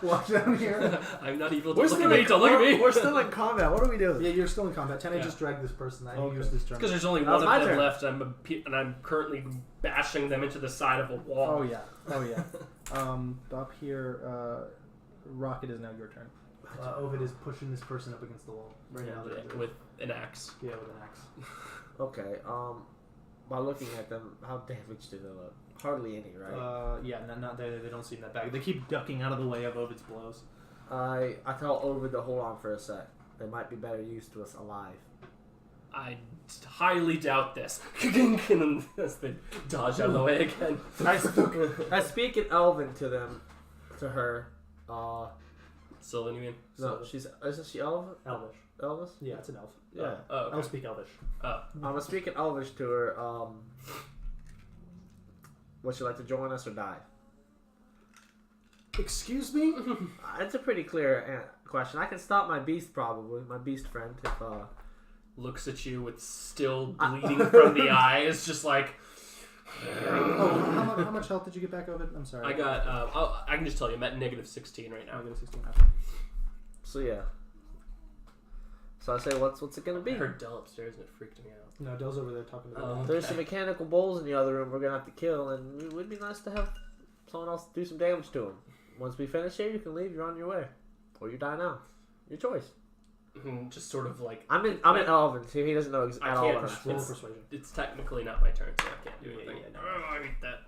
[SPEAKER 2] Walk down here.
[SPEAKER 3] I'm not evil. Don't look at me. Don't look at me.
[SPEAKER 1] We're still in combat. What are we doing?
[SPEAKER 2] Yeah, you're still in combat. Tene
[SPEAKER 3] Yeah.
[SPEAKER 2] just dragged this person. I
[SPEAKER 1] Okay.
[SPEAKER 2] used this turn.
[SPEAKER 3] Because there's only
[SPEAKER 1] That was
[SPEAKER 3] one
[SPEAKER 1] my
[SPEAKER 3] of them
[SPEAKER 1] turn.
[SPEAKER 3] left, and I'm currently bashing them into the side of a wall.
[SPEAKER 2] Oh yeah. Up here, Rocket is now your turn. Ovid is pushing this person up against the wall. Right now.
[SPEAKER 3] with an axe.
[SPEAKER 2] Yeah, with an axe.
[SPEAKER 1] Okay. By looking at them, how damaged do they look? Hardly any, right?
[SPEAKER 2] Yeah, not they don't seem that bad. They keep ducking out of the way of Ovid's blows.
[SPEAKER 1] I tell Ovid to hold on for a sec. They might be better used to us alive.
[SPEAKER 3] I highly doubt this. And then as they dodge out of the way again.
[SPEAKER 1] I speak in Elven to them, to her.
[SPEAKER 3] Sylvan, you mean?
[SPEAKER 1] No, isn't she Elven?
[SPEAKER 2] Elvish.
[SPEAKER 1] Elvis?
[SPEAKER 2] Yeah, it's an elf.
[SPEAKER 1] Yeah.
[SPEAKER 3] Oh, okay.
[SPEAKER 2] Elves speak Elvish.
[SPEAKER 3] Oh.
[SPEAKER 1] I'm gonna speak in Elvish to her. Would she like to join us or die?
[SPEAKER 2] Excuse me?
[SPEAKER 1] It's a pretty clear question. I can stop my beast probably, my beast friend, if
[SPEAKER 3] Looks at you with still bleeding from the eyes, just like.
[SPEAKER 2] How much health did you get back of it? I'm sorry.
[SPEAKER 3] I got. I can just tell you, I'm at -16 right now.
[SPEAKER 2] -16.
[SPEAKER 1] So yeah. So I say, what's it gonna be?
[SPEAKER 3] I heard Dell upstairs and it freaked me out.
[SPEAKER 2] No, Dell's over there talking to
[SPEAKER 3] Oh.
[SPEAKER 1] There's some mechanical bulls in the other room we're gonna have to kill, and it would be nice to have someone else do some damage to them. Once we finish here, you can leave. You're on your way, or you die now. Your choice.
[SPEAKER 3] Just sort of like.
[SPEAKER 1] I'm in Elvin, so he doesn't know
[SPEAKER 3] I
[SPEAKER 1] at all.
[SPEAKER 3] can't.
[SPEAKER 1] What
[SPEAKER 2] roll persuasion.
[SPEAKER 3] It's technically not my turn, so I can't do anything.
[SPEAKER 2] no.
[SPEAKER 3] I hate that.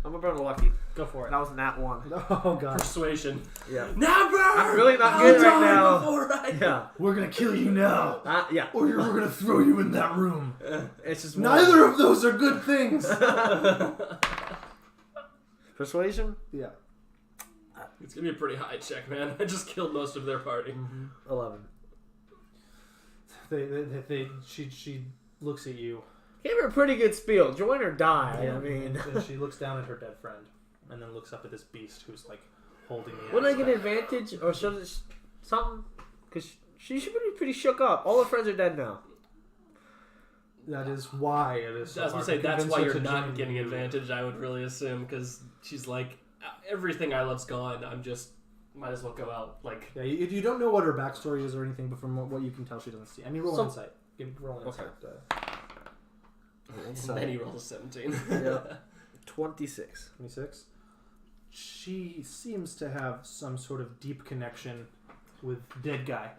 [SPEAKER 1] I'm gonna burn a lucky.
[SPEAKER 2] Go for it.
[SPEAKER 1] That was nat 1.
[SPEAKER 2] Oh god.
[SPEAKER 3] Persuasion.
[SPEAKER 1] Yeah.
[SPEAKER 3] Never.
[SPEAKER 1] I'm really not good right now.
[SPEAKER 3] Before I...
[SPEAKER 1] Yeah.
[SPEAKER 2] We're gonna kill you now,
[SPEAKER 1] Yeah.
[SPEAKER 2] or we're gonna throw you in that room.
[SPEAKER 1] It's just
[SPEAKER 2] Neither of those are good things.
[SPEAKER 1] Persuasion.
[SPEAKER 2] Yeah.
[SPEAKER 3] It's gonna be a pretty high check, man. I just killed most of their party.
[SPEAKER 1] 11.
[SPEAKER 2] She looks at you.
[SPEAKER 1] Gave her a pretty good spiel. Join or die.
[SPEAKER 2] Yeah.
[SPEAKER 1] I mean,
[SPEAKER 2] And she looks down at her dead friend, and then looks up at this beast who's like holding the.
[SPEAKER 1] would I
[SPEAKER 2] axe
[SPEAKER 1] get
[SPEAKER 2] back.
[SPEAKER 1] advantage or something? Because she should be pretty shook up. All her friends are dead now.
[SPEAKER 2] That is why it is. So
[SPEAKER 3] I was gonna
[SPEAKER 2] hard
[SPEAKER 3] say
[SPEAKER 2] to
[SPEAKER 3] that's
[SPEAKER 2] convince
[SPEAKER 3] why
[SPEAKER 2] her
[SPEAKER 3] you're
[SPEAKER 2] to
[SPEAKER 3] not
[SPEAKER 2] join
[SPEAKER 3] getting
[SPEAKER 2] you.
[SPEAKER 3] advantage. I would really assume because she's like everything I love's gone. I'm just might as well go out like.
[SPEAKER 2] Yeah, you don't know what her backstory is or anything, but from what you can tell, she doesn't see. I mean, roll
[SPEAKER 1] So-
[SPEAKER 2] an insight. Roll an
[SPEAKER 1] Okay.
[SPEAKER 2] insight.
[SPEAKER 3] Then he rolls a 17.
[SPEAKER 1] Yeah. 26.
[SPEAKER 2] 26. She seems to have some sort of deep connection with dead guy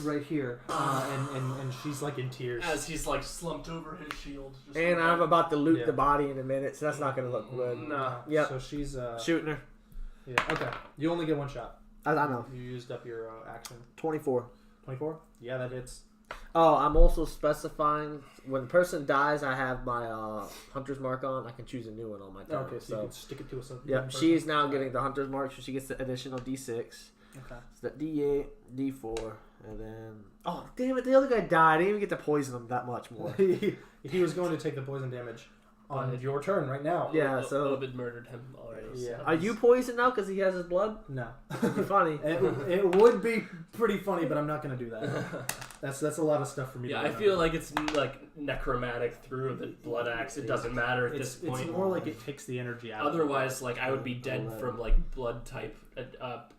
[SPEAKER 2] right here, and she's like in tears.
[SPEAKER 3] As he's like slumped over his shield. Just
[SPEAKER 1] And
[SPEAKER 3] like,
[SPEAKER 1] I'm about to loot
[SPEAKER 2] Yeah.
[SPEAKER 1] the body in a minute, so that's not going to look good.
[SPEAKER 3] No.
[SPEAKER 1] Yeah.
[SPEAKER 2] So she's
[SPEAKER 1] Shooting her.
[SPEAKER 2] yeah. Okay. You only get one shot.
[SPEAKER 1] I know.
[SPEAKER 2] You used up your action.
[SPEAKER 1] 24.
[SPEAKER 2] 24. Yeah, that hits.
[SPEAKER 1] Oh, I'm also specifying when a person dies, I have my hunter's mark on. I can choose a new one on my turn.
[SPEAKER 2] Okay, so you can stick it to a certain
[SPEAKER 1] yeah,
[SPEAKER 2] person.
[SPEAKER 1] she's now getting the hunter's mark, so she gets the additional D6.
[SPEAKER 2] Okay.
[SPEAKER 1] So that D8, D4, and then... Oh, damn it, the other guy died. I didn't even get to poison him that much more.
[SPEAKER 2] he was going to take the poison damage on your turn right now.
[SPEAKER 1] Yeah, so...
[SPEAKER 3] Ovid murdered him already.
[SPEAKER 2] Yeah.
[SPEAKER 3] So
[SPEAKER 1] Are you poisoned now because he has his blood?
[SPEAKER 2] No.
[SPEAKER 1] It'd be funny.
[SPEAKER 2] It would be pretty funny, but I'm not going to do that. That's a lot of stuff for me.
[SPEAKER 3] Yeah,
[SPEAKER 2] to
[SPEAKER 3] I
[SPEAKER 2] remember.
[SPEAKER 3] feel like it's like necromantic through the blood axe. It doesn't matter at this point.
[SPEAKER 2] It's more like it takes the energy out.
[SPEAKER 3] Otherwise, like I would be dead from like blood type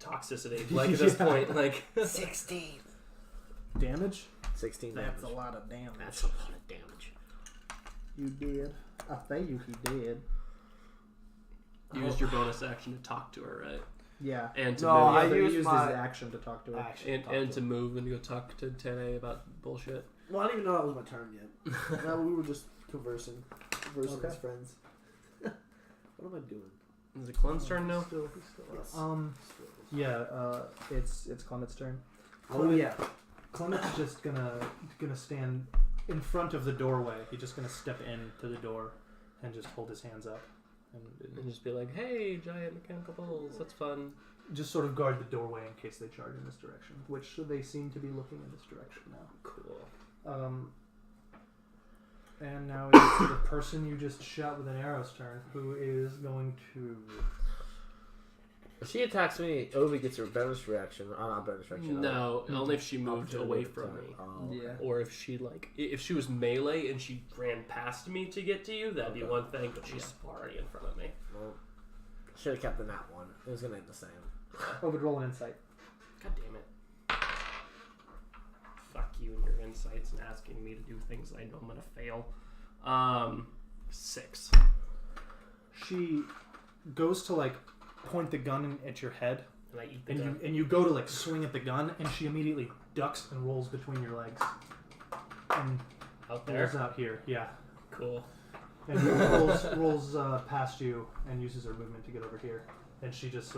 [SPEAKER 3] toxicity. Like at this
[SPEAKER 2] Yeah.
[SPEAKER 3] point, like
[SPEAKER 1] 16.
[SPEAKER 2] Damage.
[SPEAKER 1] 16
[SPEAKER 2] That's
[SPEAKER 1] damage.
[SPEAKER 2] a lot of damage.
[SPEAKER 1] That's a lot of damage.
[SPEAKER 2] You did. I think he did.
[SPEAKER 3] you used your bonus action to talk to her, right?
[SPEAKER 2] Yeah.
[SPEAKER 3] And to
[SPEAKER 1] No,
[SPEAKER 3] move,
[SPEAKER 1] I
[SPEAKER 2] but he
[SPEAKER 1] used
[SPEAKER 2] used
[SPEAKER 1] my
[SPEAKER 2] his action to talk to her.
[SPEAKER 3] and to move and go talk to Tene about bullshit.
[SPEAKER 5] Well, I didn't even know that was my turn yet. No, we were just conversing
[SPEAKER 2] Okay.
[SPEAKER 5] as friends. What am I doing?
[SPEAKER 3] Is it Clem's turn now?
[SPEAKER 5] Still us.
[SPEAKER 2] Yeah. It's Clement's turn.
[SPEAKER 5] Oh yeah.
[SPEAKER 2] Clement's just gonna stand in front of the doorway. He's just gonna step into the door and just hold his hands up
[SPEAKER 3] And just be like, "Hey, giant mechanical bulls, that's fun."
[SPEAKER 2] just sort of guard the doorway in case they charge in this direction, which they seem to be looking in this direction now.
[SPEAKER 3] Cool.
[SPEAKER 2] And now it's the person you just shot with an arrow's turn, who is going to.
[SPEAKER 1] If she attacks me, Ovi gets her bonus reaction. Not bonus reaction.
[SPEAKER 3] No, only if she moved away from me.
[SPEAKER 1] Oh,
[SPEAKER 2] Yeah.
[SPEAKER 3] Or if she if she was melee and she ran past me to get to you, that'd be one thing. But she's already in front of me.
[SPEAKER 1] Well, should have kept the nat 1. It was gonna end the same.
[SPEAKER 2] Oh, but roll an insight.
[SPEAKER 3] God damn it! Fuck you and your insights and asking me to do things I know I'm gonna fail. 6.
[SPEAKER 2] She goes to like point the gun at your head,
[SPEAKER 3] And I eat the
[SPEAKER 2] and
[SPEAKER 3] gun.
[SPEAKER 2] you go to like swing at the gun, and she immediately ducks and rolls between your legs, and
[SPEAKER 3] Out
[SPEAKER 2] rolls
[SPEAKER 3] there.
[SPEAKER 2] out here. Yeah,
[SPEAKER 3] Cool.
[SPEAKER 2] and rolls past you and uses her movement to get over here, and she just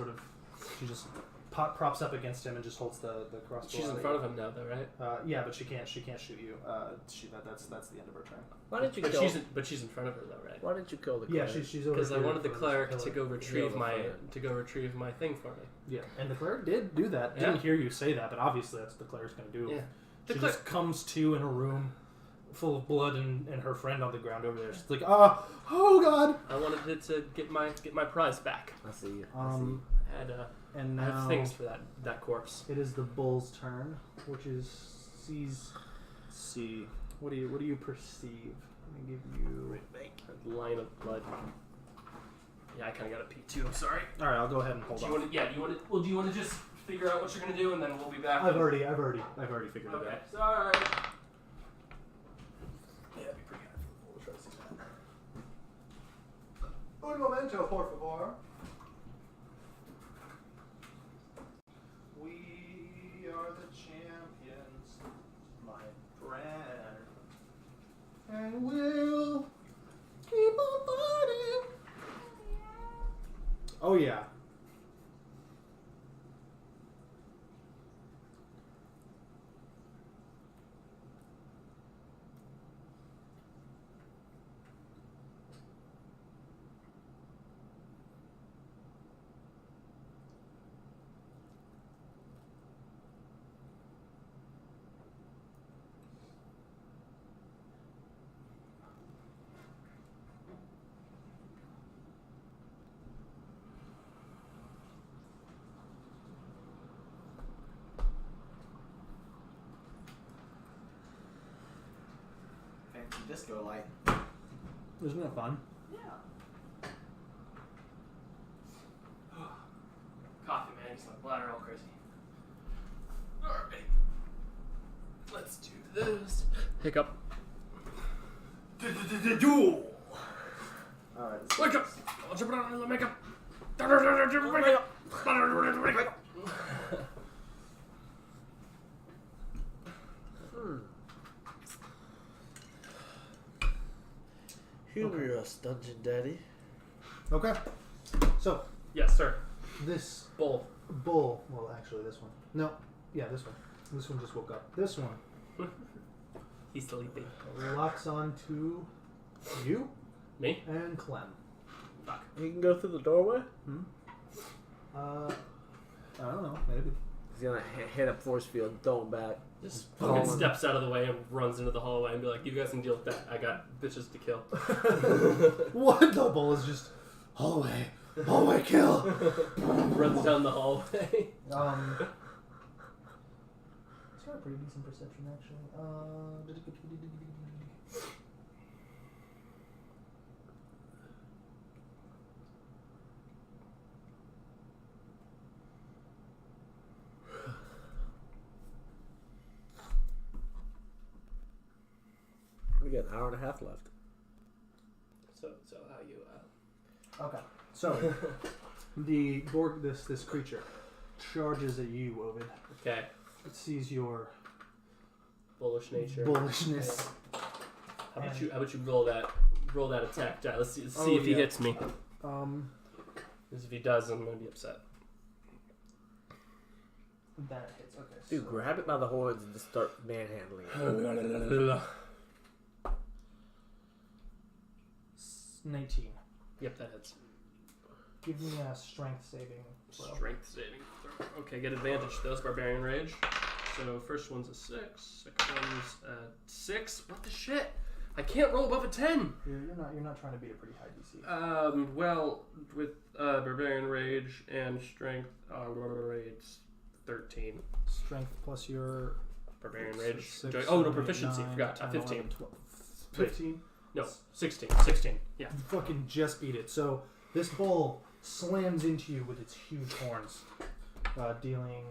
[SPEAKER 2] props up against him and just holds the crossbow.
[SPEAKER 3] She's in front of him now, though, right?
[SPEAKER 2] Yeah, but she can't shoot you. That's the end of her turn.
[SPEAKER 1] Why didn't you
[SPEAKER 3] But
[SPEAKER 1] kill?
[SPEAKER 3] she's in front of her, though, right?
[SPEAKER 1] Why didn't you kill the?
[SPEAKER 2] Yeah,
[SPEAKER 1] cleric?
[SPEAKER 2] she's over.
[SPEAKER 3] Because I
[SPEAKER 2] here
[SPEAKER 3] wanted the
[SPEAKER 2] for this
[SPEAKER 3] cleric
[SPEAKER 2] pillar.
[SPEAKER 3] to go retrieve
[SPEAKER 1] Yeah,
[SPEAKER 3] my thing for me.
[SPEAKER 2] Yeah, and the cleric did do that.
[SPEAKER 3] Yeah.
[SPEAKER 2] Didn't hear you say that, but obviously that's what the cleric's going to do.
[SPEAKER 3] Yeah.
[SPEAKER 2] She just comes to in a room full of blood and her friend on the ground over there. She's like, oh god!
[SPEAKER 3] I wanted it to get my prize back.
[SPEAKER 1] I see you.
[SPEAKER 3] I had
[SPEAKER 2] And
[SPEAKER 3] I
[SPEAKER 2] now
[SPEAKER 3] have things for that corpse.
[SPEAKER 2] it is the bull's turn, which is see. What do you perceive? Let me give you
[SPEAKER 3] A line of blood. Yeah, I kind of got a P2. I'm sorry.
[SPEAKER 2] All right, I'll go ahead and hold
[SPEAKER 3] Do
[SPEAKER 2] on.
[SPEAKER 3] you want to just figure out what you're gonna do, and then we'll be back?
[SPEAKER 2] I've already figured it
[SPEAKER 3] Okay.
[SPEAKER 2] out.
[SPEAKER 3] Sorry.
[SPEAKER 2] Yeah, it'd be pretty good. We'll try to see that. Un momento, por favor. We are the champions, my friend, and we'll keep on fighting. Oh yeah.
[SPEAKER 5] Fancy disco light.
[SPEAKER 2] Isn't that fun?
[SPEAKER 3] Yeah. Coffee, man. It's like bladder all crazy. Alright. Let's do this. Hiccup.
[SPEAKER 6] Duel!
[SPEAKER 5] Alright.
[SPEAKER 3] Wake up! I'll jump around and make up.
[SPEAKER 1] Humor us, Dungeon Daddy.
[SPEAKER 2] Okay. So
[SPEAKER 3] Yes, sir.
[SPEAKER 2] this
[SPEAKER 3] Bull.
[SPEAKER 2] bull. Well, actually, this one. No. Yeah, this one. This one just woke up. This one
[SPEAKER 3] He's sleeping.
[SPEAKER 2] locks on to you
[SPEAKER 3] Me?
[SPEAKER 2] and Clem.
[SPEAKER 3] Fuck.
[SPEAKER 1] You can go through the doorway.
[SPEAKER 2] I don't know. Maybe.
[SPEAKER 1] He's gonna hit a force field, throw him back.
[SPEAKER 3] Just
[SPEAKER 1] Colin.
[SPEAKER 3] fucking steps out of the way and runs into the hallway and be like, you guys can deal with that. I got bitches to kill.
[SPEAKER 2] What? The bull is just hallway kill.
[SPEAKER 3] Runs down the hallway.
[SPEAKER 2] It's got a pretty decent perception, actually.
[SPEAKER 1] We got an hour and a half left.
[SPEAKER 3] So how you
[SPEAKER 2] Okay. So the Borg, this creature, charges at you, Ovid.
[SPEAKER 3] okay.
[SPEAKER 2] It sees your
[SPEAKER 3] Bullish nature.
[SPEAKER 2] bullishness.
[SPEAKER 3] How about you roll that attack die? Let's see
[SPEAKER 2] Oh,
[SPEAKER 3] if he
[SPEAKER 2] yeah.
[SPEAKER 3] hits me.
[SPEAKER 2] Because
[SPEAKER 3] if he does, I'm gonna be upset.
[SPEAKER 2] that hits. Okay.
[SPEAKER 1] Dude, grab it by the horns and just start manhandling it.
[SPEAKER 2] 19.
[SPEAKER 3] Yep, that hits.
[SPEAKER 2] Give me a strength saving throw.
[SPEAKER 3] Strength saving throw. Okay, get advantage to those. Barbarian Rage. So first one's a 6. Second one's a 6. What the shit? I can't roll above a 10.
[SPEAKER 2] You're not trying to beat a pretty high DC.
[SPEAKER 3] Well, with Barbarian Rage and Strength, it's 13.
[SPEAKER 2] Strength plus your
[SPEAKER 3] Barbarian Rage.
[SPEAKER 2] six,
[SPEAKER 3] No,
[SPEAKER 2] seven,
[SPEAKER 3] proficiency.
[SPEAKER 2] 8, 9,
[SPEAKER 3] Forgot.
[SPEAKER 2] 10,
[SPEAKER 3] 15.
[SPEAKER 2] 11, 12, 15.
[SPEAKER 3] No, 16. 16. Yeah.
[SPEAKER 2] You fucking just beat it. So this bull slams into you with its huge horns, dealing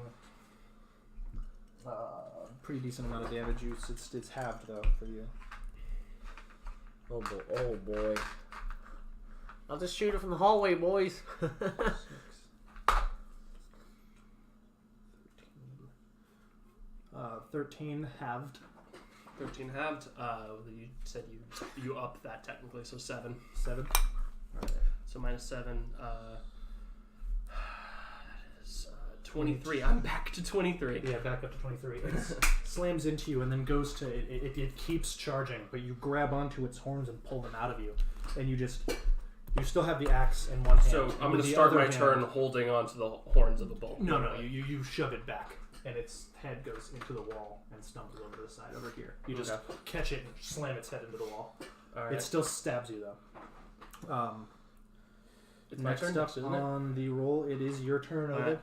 [SPEAKER 2] pretty decent amount of damage. It's halved though for you.
[SPEAKER 1] Oh boy. I'll just shoot it from the hallway, boys.
[SPEAKER 2] 13 halved.
[SPEAKER 3] 13 halved. You said you up that technically, so 7.
[SPEAKER 2] 7. Alright.
[SPEAKER 3] So minus 7. That is 23. I'm back to 23.
[SPEAKER 2] Yeah, back up to 23. It slams into you and then goes to it keeps charging, but you grab onto its horns and pull them out of you, and you still have the axe in one hand.
[SPEAKER 3] So I'm going to start my turn holding onto the horns of the bull.
[SPEAKER 2] No, you shove it back. and its head goes into the wall and stumbles over to the side over here. You just catch it and slam its head into the wall.
[SPEAKER 3] All right.
[SPEAKER 2] It still stabs you though.
[SPEAKER 3] It's my
[SPEAKER 2] Next
[SPEAKER 3] turn,
[SPEAKER 2] up
[SPEAKER 3] isn't it?
[SPEAKER 2] on the roll, it is your turn.
[SPEAKER 3] All right.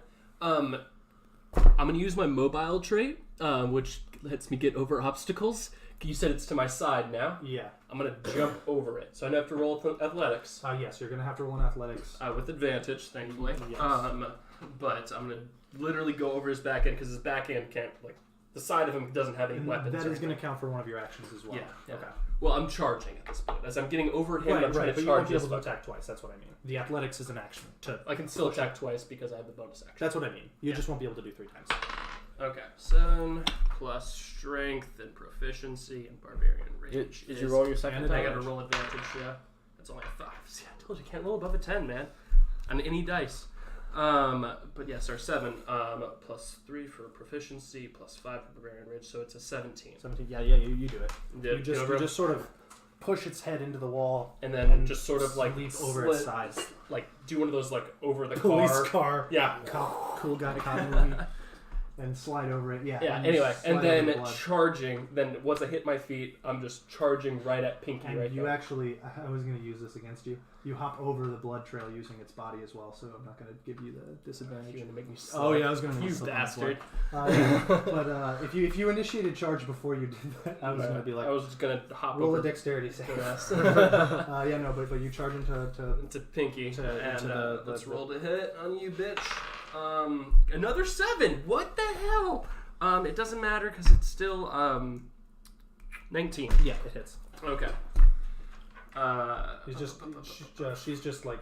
[SPEAKER 3] I'm gonna use my mobile trait, which lets me get over obstacles. You said it's to my side now.
[SPEAKER 2] Yeah.
[SPEAKER 3] I'm gonna jump over it, so I don't have to roll athletics.
[SPEAKER 2] Yes, you're gonna have to roll an athletics.
[SPEAKER 3] With advantage, thankfully.
[SPEAKER 2] Yes.
[SPEAKER 3] But I'm gonna literally go over his back end because his back end can't the side of him doesn't have any weapons.
[SPEAKER 2] That is going to count for one of your actions as well.
[SPEAKER 3] Yeah.
[SPEAKER 2] Okay.
[SPEAKER 3] Well, I'm charging at this point. As I'm getting over him, I'm trying to
[SPEAKER 2] but you
[SPEAKER 3] charge
[SPEAKER 2] won't be able
[SPEAKER 3] his
[SPEAKER 2] to attack twice. That's what I mean. The athletics is an action.
[SPEAKER 3] I can still attack twice because I have the bonus action.
[SPEAKER 2] That's what I mean. You just won't be able to do 3 times.
[SPEAKER 3] Okay. 7 plus strength and proficiency and barbarian rage.
[SPEAKER 1] Did you roll your second
[SPEAKER 2] and
[SPEAKER 3] I
[SPEAKER 1] attack?
[SPEAKER 3] got to roll advantage. Yeah. That's only a 5. See, I told you can't roll above a 10, man. On any dice. But yes, our 7 plus 3 for proficiency, plus 5 for barbarian rage, so it's a 17.
[SPEAKER 2] 17. Yeah, you do it.
[SPEAKER 3] Did
[SPEAKER 2] You just sort of push its head into the wall
[SPEAKER 3] and then just sort of
[SPEAKER 2] leap over its side.
[SPEAKER 3] Do one of those over the
[SPEAKER 2] Police
[SPEAKER 3] car.
[SPEAKER 2] car.
[SPEAKER 3] Yeah.
[SPEAKER 2] Cool guy cop movie. And slide over it. Yeah.
[SPEAKER 3] Yeah.
[SPEAKER 2] And
[SPEAKER 3] Anyway,
[SPEAKER 2] slide
[SPEAKER 3] and
[SPEAKER 2] over
[SPEAKER 3] then
[SPEAKER 2] the blood.
[SPEAKER 3] charging. Then once I hit my feet, I'm just charging right at Pinky.
[SPEAKER 2] And
[SPEAKER 3] right
[SPEAKER 2] you
[SPEAKER 3] there.
[SPEAKER 2] actually, I was going to use this against you. You hop over the blood trail using its body as well, so I'm not going to give you the disadvantage.
[SPEAKER 3] You're gonna make me slip.
[SPEAKER 2] Oh yeah, I was going to.
[SPEAKER 3] You bastard.
[SPEAKER 2] But if you initiated charge before you did that, I was going to be like,
[SPEAKER 3] I was just gonna hop
[SPEAKER 2] roll
[SPEAKER 3] over
[SPEAKER 2] a dexterity save.
[SPEAKER 3] the rest.
[SPEAKER 2] Yeah, no, but you charge into
[SPEAKER 3] to Pinky.
[SPEAKER 2] into
[SPEAKER 3] And let's
[SPEAKER 2] the-
[SPEAKER 3] roll to hit on you, bitch. Another 7. What the hell? It doesn't matter because it's still 19.
[SPEAKER 2] yeah, it hits.
[SPEAKER 3] Okay.
[SPEAKER 2] She's just like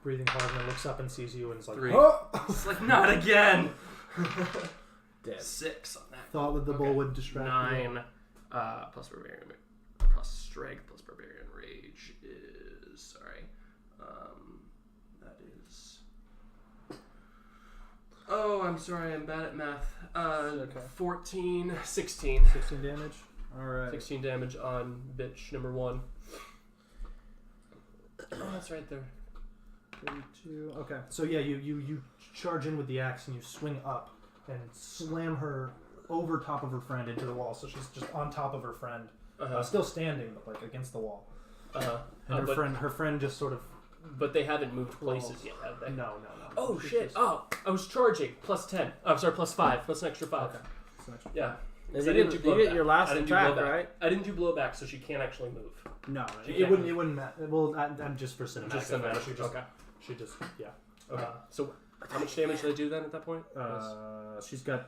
[SPEAKER 2] breathing hard and then looks up and sees you and is like,
[SPEAKER 3] 3.
[SPEAKER 2] oh!
[SPEAKER 3] It's not again.
[SPEAKER 1] Dead.
[SPEAKER 3] 6 on that.
[SPEAKER 2] Thought that the bull would distract you.
[SPEAKER 3] 9 plus barbarian plus strength plus barbarian rage is that is. Oh, I'm sorry, I'm bad at math.
[SPEAKER 2] Okay.
[SPEAKER 3] 16
[SPEAKER 2] 16 damage. All right.
[SPEAKER 3] 16 damage on bitch number 1. Oh, that's right there.
[SPEAKER 2] 32. Okay. So yeah, you charge in with the axe and you swing up and slam her over top of her friend into the wall. So she's just on top of her friend, still standing but against the wall. And her friend just sort of.
[SPEAKER 3] But they haven't moved places yet, have they?
[SPEAKER 2] No.
[SPEAKER 3] Oh
[SPEAKER 2] She's
[SPEAKER 3] shit!
[SPEAKER 2] just-
[SPEAKER 3] Oh, I was charging plus 10. I'm sorry, plus 5. Plus an extra 5.
[SPEAKER 2] Okay. So that's-
[SPEAKER 3] Yeah.
[SPEAKER 1] You
[SPEAKER 3] I didn't do
[SPEAKER 1] did
[SPEAKER 3] blowback.
[SPEAKER 1] your last
[SPEAKER 3] I didn't do
[SPEAKER 1] attack,
[SPEAKER 3] blowback.
[SPEAKER 1] right?
[SPEAKER 3] I didn't do blowback, so she can't actually move.
[SPEAKER 2] No,
[SPEAKER 3] She
[SPEAKER 2] it
[SPEAKER 3] can't
[SPEAKER 2] wouldn't.
[SPEAKER 3] move.
[SPEAKER 2] It wouldn't matter. Well, I'm just for cinematic.
[SPEAKER 3] Just
[SPEAKER 2] effect.
[SPEAKER 3] cinematic. Okay.
[SPEAKER 2] She just. Yeah.
[SPEAKER 3] Okay. So how much damage did I do then at that point?
[SPEAKER 2] She's got.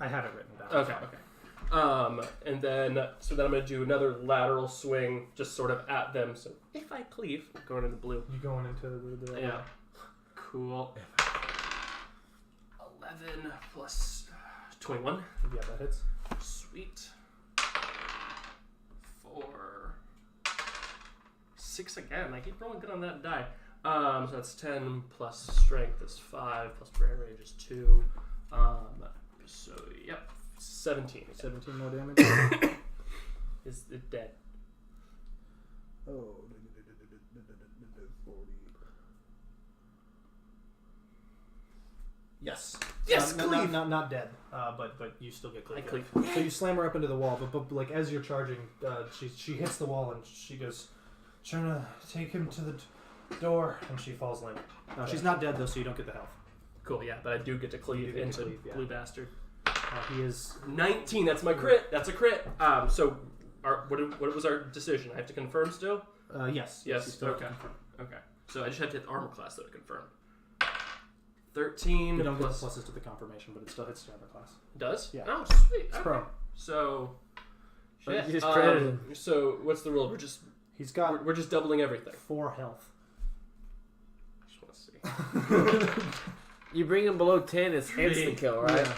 [SPEAKER 2] I have it written down.
[SPEAKER 3] Okay. And then I'm gonna do another lateral swing, just sort of at them. So if I cleave, going into blue.
[SPEAKER 2] You going into the
[SPEAKER 3] Yeah. Cool. 11 plus 21.
[SPEAKER 2] Yeah, that hits.
[SPEAKER 3] Sweet. 4. 6 again. I keep rolling good on that die. So that's 10 plus strength is 5 plus prayer rage is 2. So yep, 17. Again.
[SPEAKER 2] 17 more damage.
[SPEAKER 3] Is it dead?
[SPEAKER 2] Oh. 40. Yes.
[SPEAKER 3] Yes, cleave.
[SPEAKER 2] Not dead. But you still get cleave.
[SPEAKER 3] I cleave.
[SPEAKER 2] So you slam her up into the wall, but like as you're charging, she hits the wall and she goes, trying to take him to the door, and she falls limp. No, she's not dead though, so you don't get the health.
[SPEAKER 3] Cool, yeah, but I do get to cleave
[SPEAKER 2] get to
[SPEAKER 3] into
[SPEAKER 2] cleave, yeah.
[SPEAKER 3] blue bastard.
[SPEAKER 2] He is
[SPEAKER 3] 19. That's my crit. That's a crit. So, what was our decision? I have to confirm still.
[SPEAKER 2] yes.
[SPEAKER 3] Yes.
[SPEAKER 2] you still have to
[SPEAKER 3] Okay.
[SPEAKER 2] confirm.
[SPEAKER 3] Okay. So I just have to hit the armor class though to confirm. 13
[SPEAKER 2] You don't get the
[SPEAKER 3] plus
[SPEAKER 2] pluses to the confirmation, but it still hits the armor class.
[SPEAKER 3] does?
[SPEAKER 2] Yeah.
[SPEAKER 3] Oh, sweet.
[SPEAKER 2] It's
[SPEAKER 3] Okay.
[SPEAKER 2] pro.
[SPEAKER 3] So, shit.
[SPEAKER 1] You just credited him.
[SPEAKER 3] So what's the rule?
[SPEAKER 2] He's got
[SPEAKER 3] We're just doubling everything.
[SPEAKER 2] 4 health.
[SPEAKER 3] I just want to see.
[SPEAKER 1] You bring him below 10, it's instant kill, right?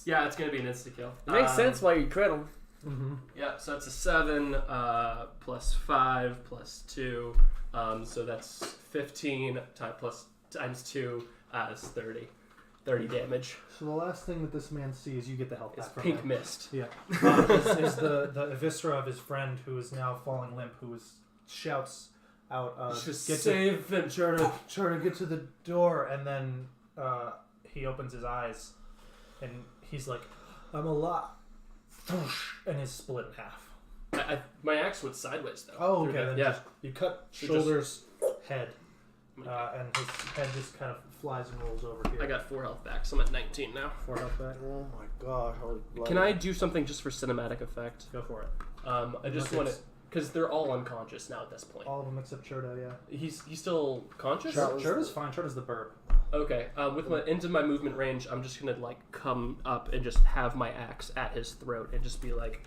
[SPEAKER 3] Yeah, it's gonna be an insta kill.
[SPEAKER 1] It makes sense why you crit him.
[SPEAKER 2] Mm-hmm.
[SPEAKER 3] Yeah, so it's a 7 plus 5 plus 2. So that's 15 times 2 is 30. 30 damage.
[SPEAKER 2] So the last thing that this man sees, you get the health
[SPEAKER 3] It's
[SPEAKER 2] back from
[SPEAKER 3] pink
[SPEAKER 2] him.
[SPEAKER 3] mist.
[SPEAKER 2] Yeah. Is the eviscera of his friend who is now falling limp, shouts out,
[SPEAKER 3] Just
[SPEAKER 2] get
[SPEAKER 3] save him.
[SPEAKER 2] try to get to the door, and then he opens his eyes, and he's like, "I'm alive," and is split in half.
[SPEAKER 3] My axe went sideways though.
[SPEAKER 2] Oh,
[SPEAKER 3] Through
[SPEAKER 2] okay.
[SPEAKER 3] the-
[SPEAKER 2] Then
[SPEAKER 3] yeah.
[SPEAKER 2] you cut
[SPEAKER 3] So
[SPEAKER 2] shoulders, head, and his head just kind of flies and rolls over here.
[SPEAKER 3] I got 4 health back, so I'm at 19 now.
[SPEAKER 2] 4 health back.
[SPEAKER 5] Oh my god. Holy blood.
[SPEAKER 3] Can I do something just for cinematic effect?
[SPEAKER 2] Go for it.
[SPEAKER 3] I just want to, because they're all unconscious now at this point.
[SPEAKER 2] All of them except Churda, yeah.
[SPEAKER 3] He's still conscious?
[SPEAKER 2] Churda's fine. Churda's the bird.
[SPEAKER 3] Okay. With my into my movement range, I'm just gonna like come up and just have my axe at his throat and just be like,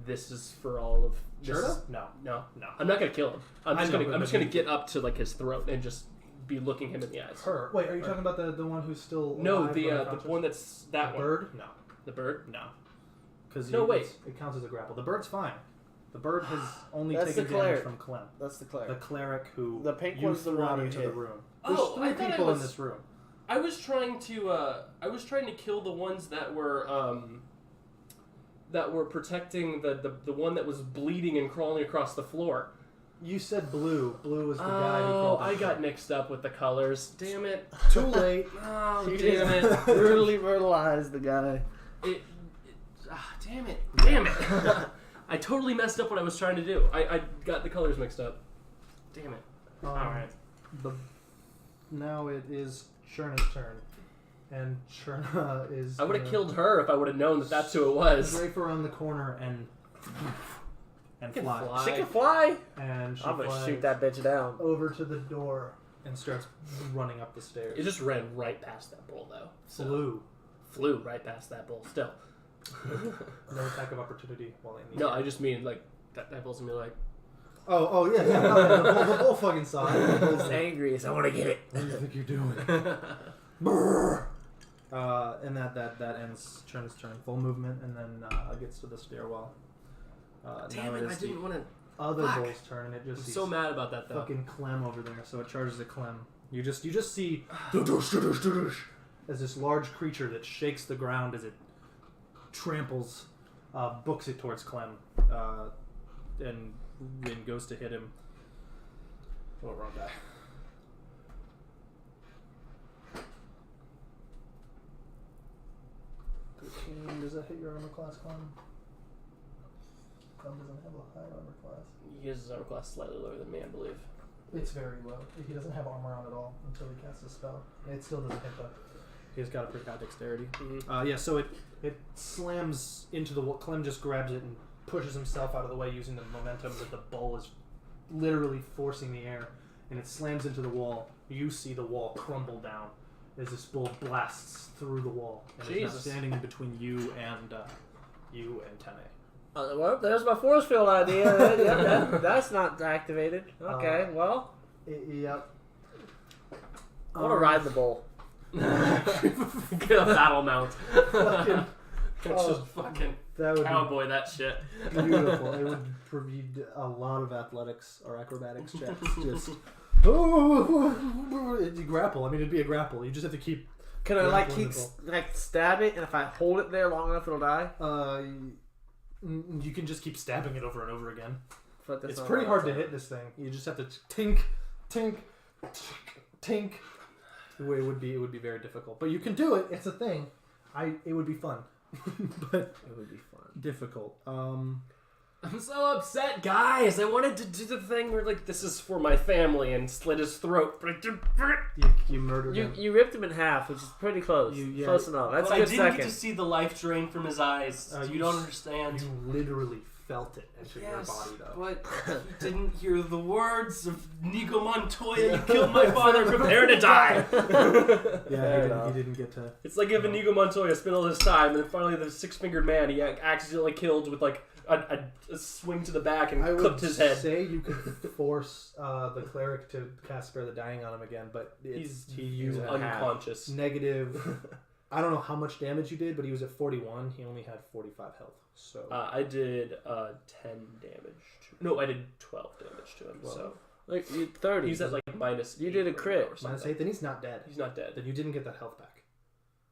[SPEAKER 3] "This is for all of."
[SPEAKER 2] Churda? No.
[SPEAKER 3] No. I'm not gonna kill him. I'm
[SPEAKER 2] I
[SPEAKER 3] just
[SPEAKER 2] know,
[SPEAKER 3] gonna
[SPEAKER 2] but
[SPEAKER 3] get up to like his throat and just be looking him in the eyes.
[SPEAKER 2] Her. Wait, are you talking about the one who's still
[SPEAKER 3] No,
[SPEAKER 2] alive
[SPEAKER 3] the
[SPEAKER 2] but unconscious?
[SPEAKER 3] one that's that
[SPEAKER 2] the
[SPEAKER 3] one.
[SPEAKER 2] bird? No.
[SPEAKER 3] The bird.
[SPEAKER 2] No. Because
[SPEAKER 3] No, wait.
[SPEAKER 2] It counts as a grapple. The bird's fine. The bird has only
[SPEAKER 5] That's
[SPEAKER 2] taken
[SPEAKER 5] the cleric.
[SPEAKER 2] damage from Clem.
[SPEAKER 5] That's the cleric.
[SPEAKER 2] The cleric who
[SPEAKER 5] The pink
[SPEAKER 2] you
[SPEAKER 5] one's the
[SPEAKER 2] threw
[SPEAKER 5] one you
[SPEAKER 2] into
[SPEAKER 5] hit.
[SPEAKER 2] the room.
[SPEAKER 3] Oh,
[SPEAKER 2] There's
[SPEAKER 3] I
[SPEAKER 2] 3
[SPEAKER 3] thought I
[SPEAKER 2] people in
[SPEAKER 3] was-
[SPEAKER 2] this room.
[SPEAKER 3] I was trying to kill the ones that were protecting the one that was bleeding and crawling across the floor.
[SPEAKER 2] You said blue. Blue was the guy who
[SPEAKER 3] Oh,
[SPEAKER 2] crawled.
[SPEAKER 3] I got mixed up with the colors. Damn it.
[SPEAKER 2] too late.
[SPEAKER 3] Oh,
[SPEAKER 5] You
[SPEAKER 3] damn it.
[SPEAKER 5] just brutally brutalized the guy.
[SPEAKER 3] Damn it. Damn it. I totally messed up what I was trying to do. I got the colors mixed up. Damn it. Alright.
[SPEAKER 2] Now it is Cherna's turn. And Cherna is...
[SPEAKER 3] I would have killed her if I would have known that that's who it was.
[SPEAKER 2] strafe around the corner and
[SPEAKER 3] Can
[SPEAKER 2] fly.
[SPEAKER 3] fly.
[SPEAKER 5] She can fly.
[SPEAKER 2] And she
[SPEAKER 5] I'm gonna
[SPEAKER 2] flies
[SPEAKER 5] shoot that bitch down.
[SPEAKER 2] over to the door and starts running up the stairs.
[SPEAKER 3] It just ran right past that bull, though. So-
[SPEAKER 2] Flew.
[SPEAKER 3] Flew right past that bull. Still.
[SPEAKER 2] No attack of opportunity while in the
[SPEAKER 3] No,
[SPEAKER 2] air.
[SPEAKER 3] I just mean, like, that bull's gonna be like,
[SPEAKER 2] Oh, yeah. The bull fucking saw it. The bull's
[SPEAKER 5] He's angry. I want to get it.
[SPEAKER 2] What do you think you're doing? Brrr. And that ends Cherna's turn. Full movement, and then gets to the stairwell.
[SPEAKER 3] damn
[SPEAKER 2] now
[SPEAKER 3] it,
[SPEAKER 2] it
[SPEAKER 3] I
[SPEAKER 2] is the
[SPEAKER 3] didn't want to.
[SPEAKER 2] other
[SPEAKER 3] Fuck.
[SPEAKER 2] bull's turn, and it
[SPEAKER 3] I'm
[SPEAKER 2] just
[SPEAKER 3] so mad about that, though.
[SPEAKER 2] fucking Clem over there. So it charges at Clem. You just see as this large creature that shakes the ground as it tramples, books it towards Clem, and goes to hit him. Oh, wrong guy. Does that hit your armor class, Clem? Clem doesn't have a high armor class.
[SPEAKER 3] He has his armor class slightly lower than me, I believe.
[SPEAKER 2] It's very low. He doesn't have armor on at all until he casts a spell. It still doesn't hit though. He's got a pretty high dexterity.
[SPEAKER 3] Mm-hmm.
[SPEAKER 2] Yeah, so it slams into the wall. Clem just grabs it and pushes himself out of the way using the momentum that the bull is literally forcing the air, and it slams into the wall. You see the wall crumble down as this bull blasts through the wall, and is now
[SPEAKER 3] Jesus.
[SPEAKER 2] standing in between you and Tene.
[SPEAKER 5] Well, there's my force field idea. That's not activated. Okay, well,
[SPEAKER 2] Yep.
[SPEAKER 5] I want to ride the bull.
[SPEAKER 3] Get a battle mount.
[SPEAKER 2] Fucking,
[SPEAKER 3] Just fucking
[SPEAKER 2] that would
[SPEAKER 3] cowboy that shit.
[SPEAKER 2] be beautiful. It would provide a lot of athletics or acrobatics checks. Just you grapple. I mean, it'd be a grapple. You just have to keep.
[SPEAKER 5] Can I like keep
[SPEAKER 2] Wonderful.
[SPEAKER 5] stab it, and if I hold it there long enough, it'll die?
[SPEAKER 2] You can just keep stabbing it over and over again.
[SPEAKER 5] But that's
[SPEAKER 2] It's
[SPEAKER 5] not
[SPEAKER 2] pretty
[SPEAKER 5] what
[SPEAKER 2] hard to
[SPEAKER 5] I'm
[SPEAKER 2] hit this thing. You just have to tink, tink, tink. The way it would be very difficult, but you can do it. It's a thing. It would be fun, but
[SPEAKER 5] saying. It would be fun.
[SPEAKER 2] difficult.
[SPEAKER 3] I'm so upset, guys. I wanted to do the thing where, like, this is for my family and slit his throat.
[SPEAKER 2] You murdered him.
[SPEAKER 5] You ripped him in half, which is pretty close.
[SPEAKER 2] Yeah.
[SPEAKER 5] Close enough. That's
[SPEAKER 3] But
[SPEAKER 5] a good
[SPEAKER 3] I didn't
[SPEAKER 5] second.
[SPEAKER 3] get to see the life drain from his eyes.
[SPEAKER 2] You
[SPEAKER 3] you don't understand.
[SPEAKER 2] You literally felt it enter your
[SPEAKER 3] Yes,
[SPEAKER 2] body, though.
[SPEAKER 3] but he didn't hear the words of Nico Montoya. You killed my father. Prepare to die.
[SPEAKER 2] Yeah, he didn't get to.
[SPEAKER 3] It's like if Inigo Montoya spent all his time, and then finally the six-fingered man he accidentally killed with like a swing to the back and
[SPEAKER 2] I
[SPEAKER 3] clipped
[SPEAKER 2] would
[SPEAKER 3] his head.
[SPEAKER 2] say you could force the cleric to cast Spare the Dying on him again, but he
[SPEAKER 3] He's
[SPEAKER 2] used
[SPEAKER 3] unconscious.
[SPEAKER 2] negative. I don't know how much damage you did, but he was at 41. He only had 45 health. So
[SPEAKER 3] I did 10 damage. No, I did 12 damage to him. So
[SPEAKER 5] Like, you 30.
[SPEAKER 3] he's at like minus.
[SPEAKER 5] You did a
[SPEAKER 3] 8
[SPEAKER 5] crit.
[SPEAKER 3] or something.
[SPEAKER 2] minus 8, then he's not dead.
[SPEAKER 3] He's not dead.
[SPEAKER 2] Then you didn't get that health back.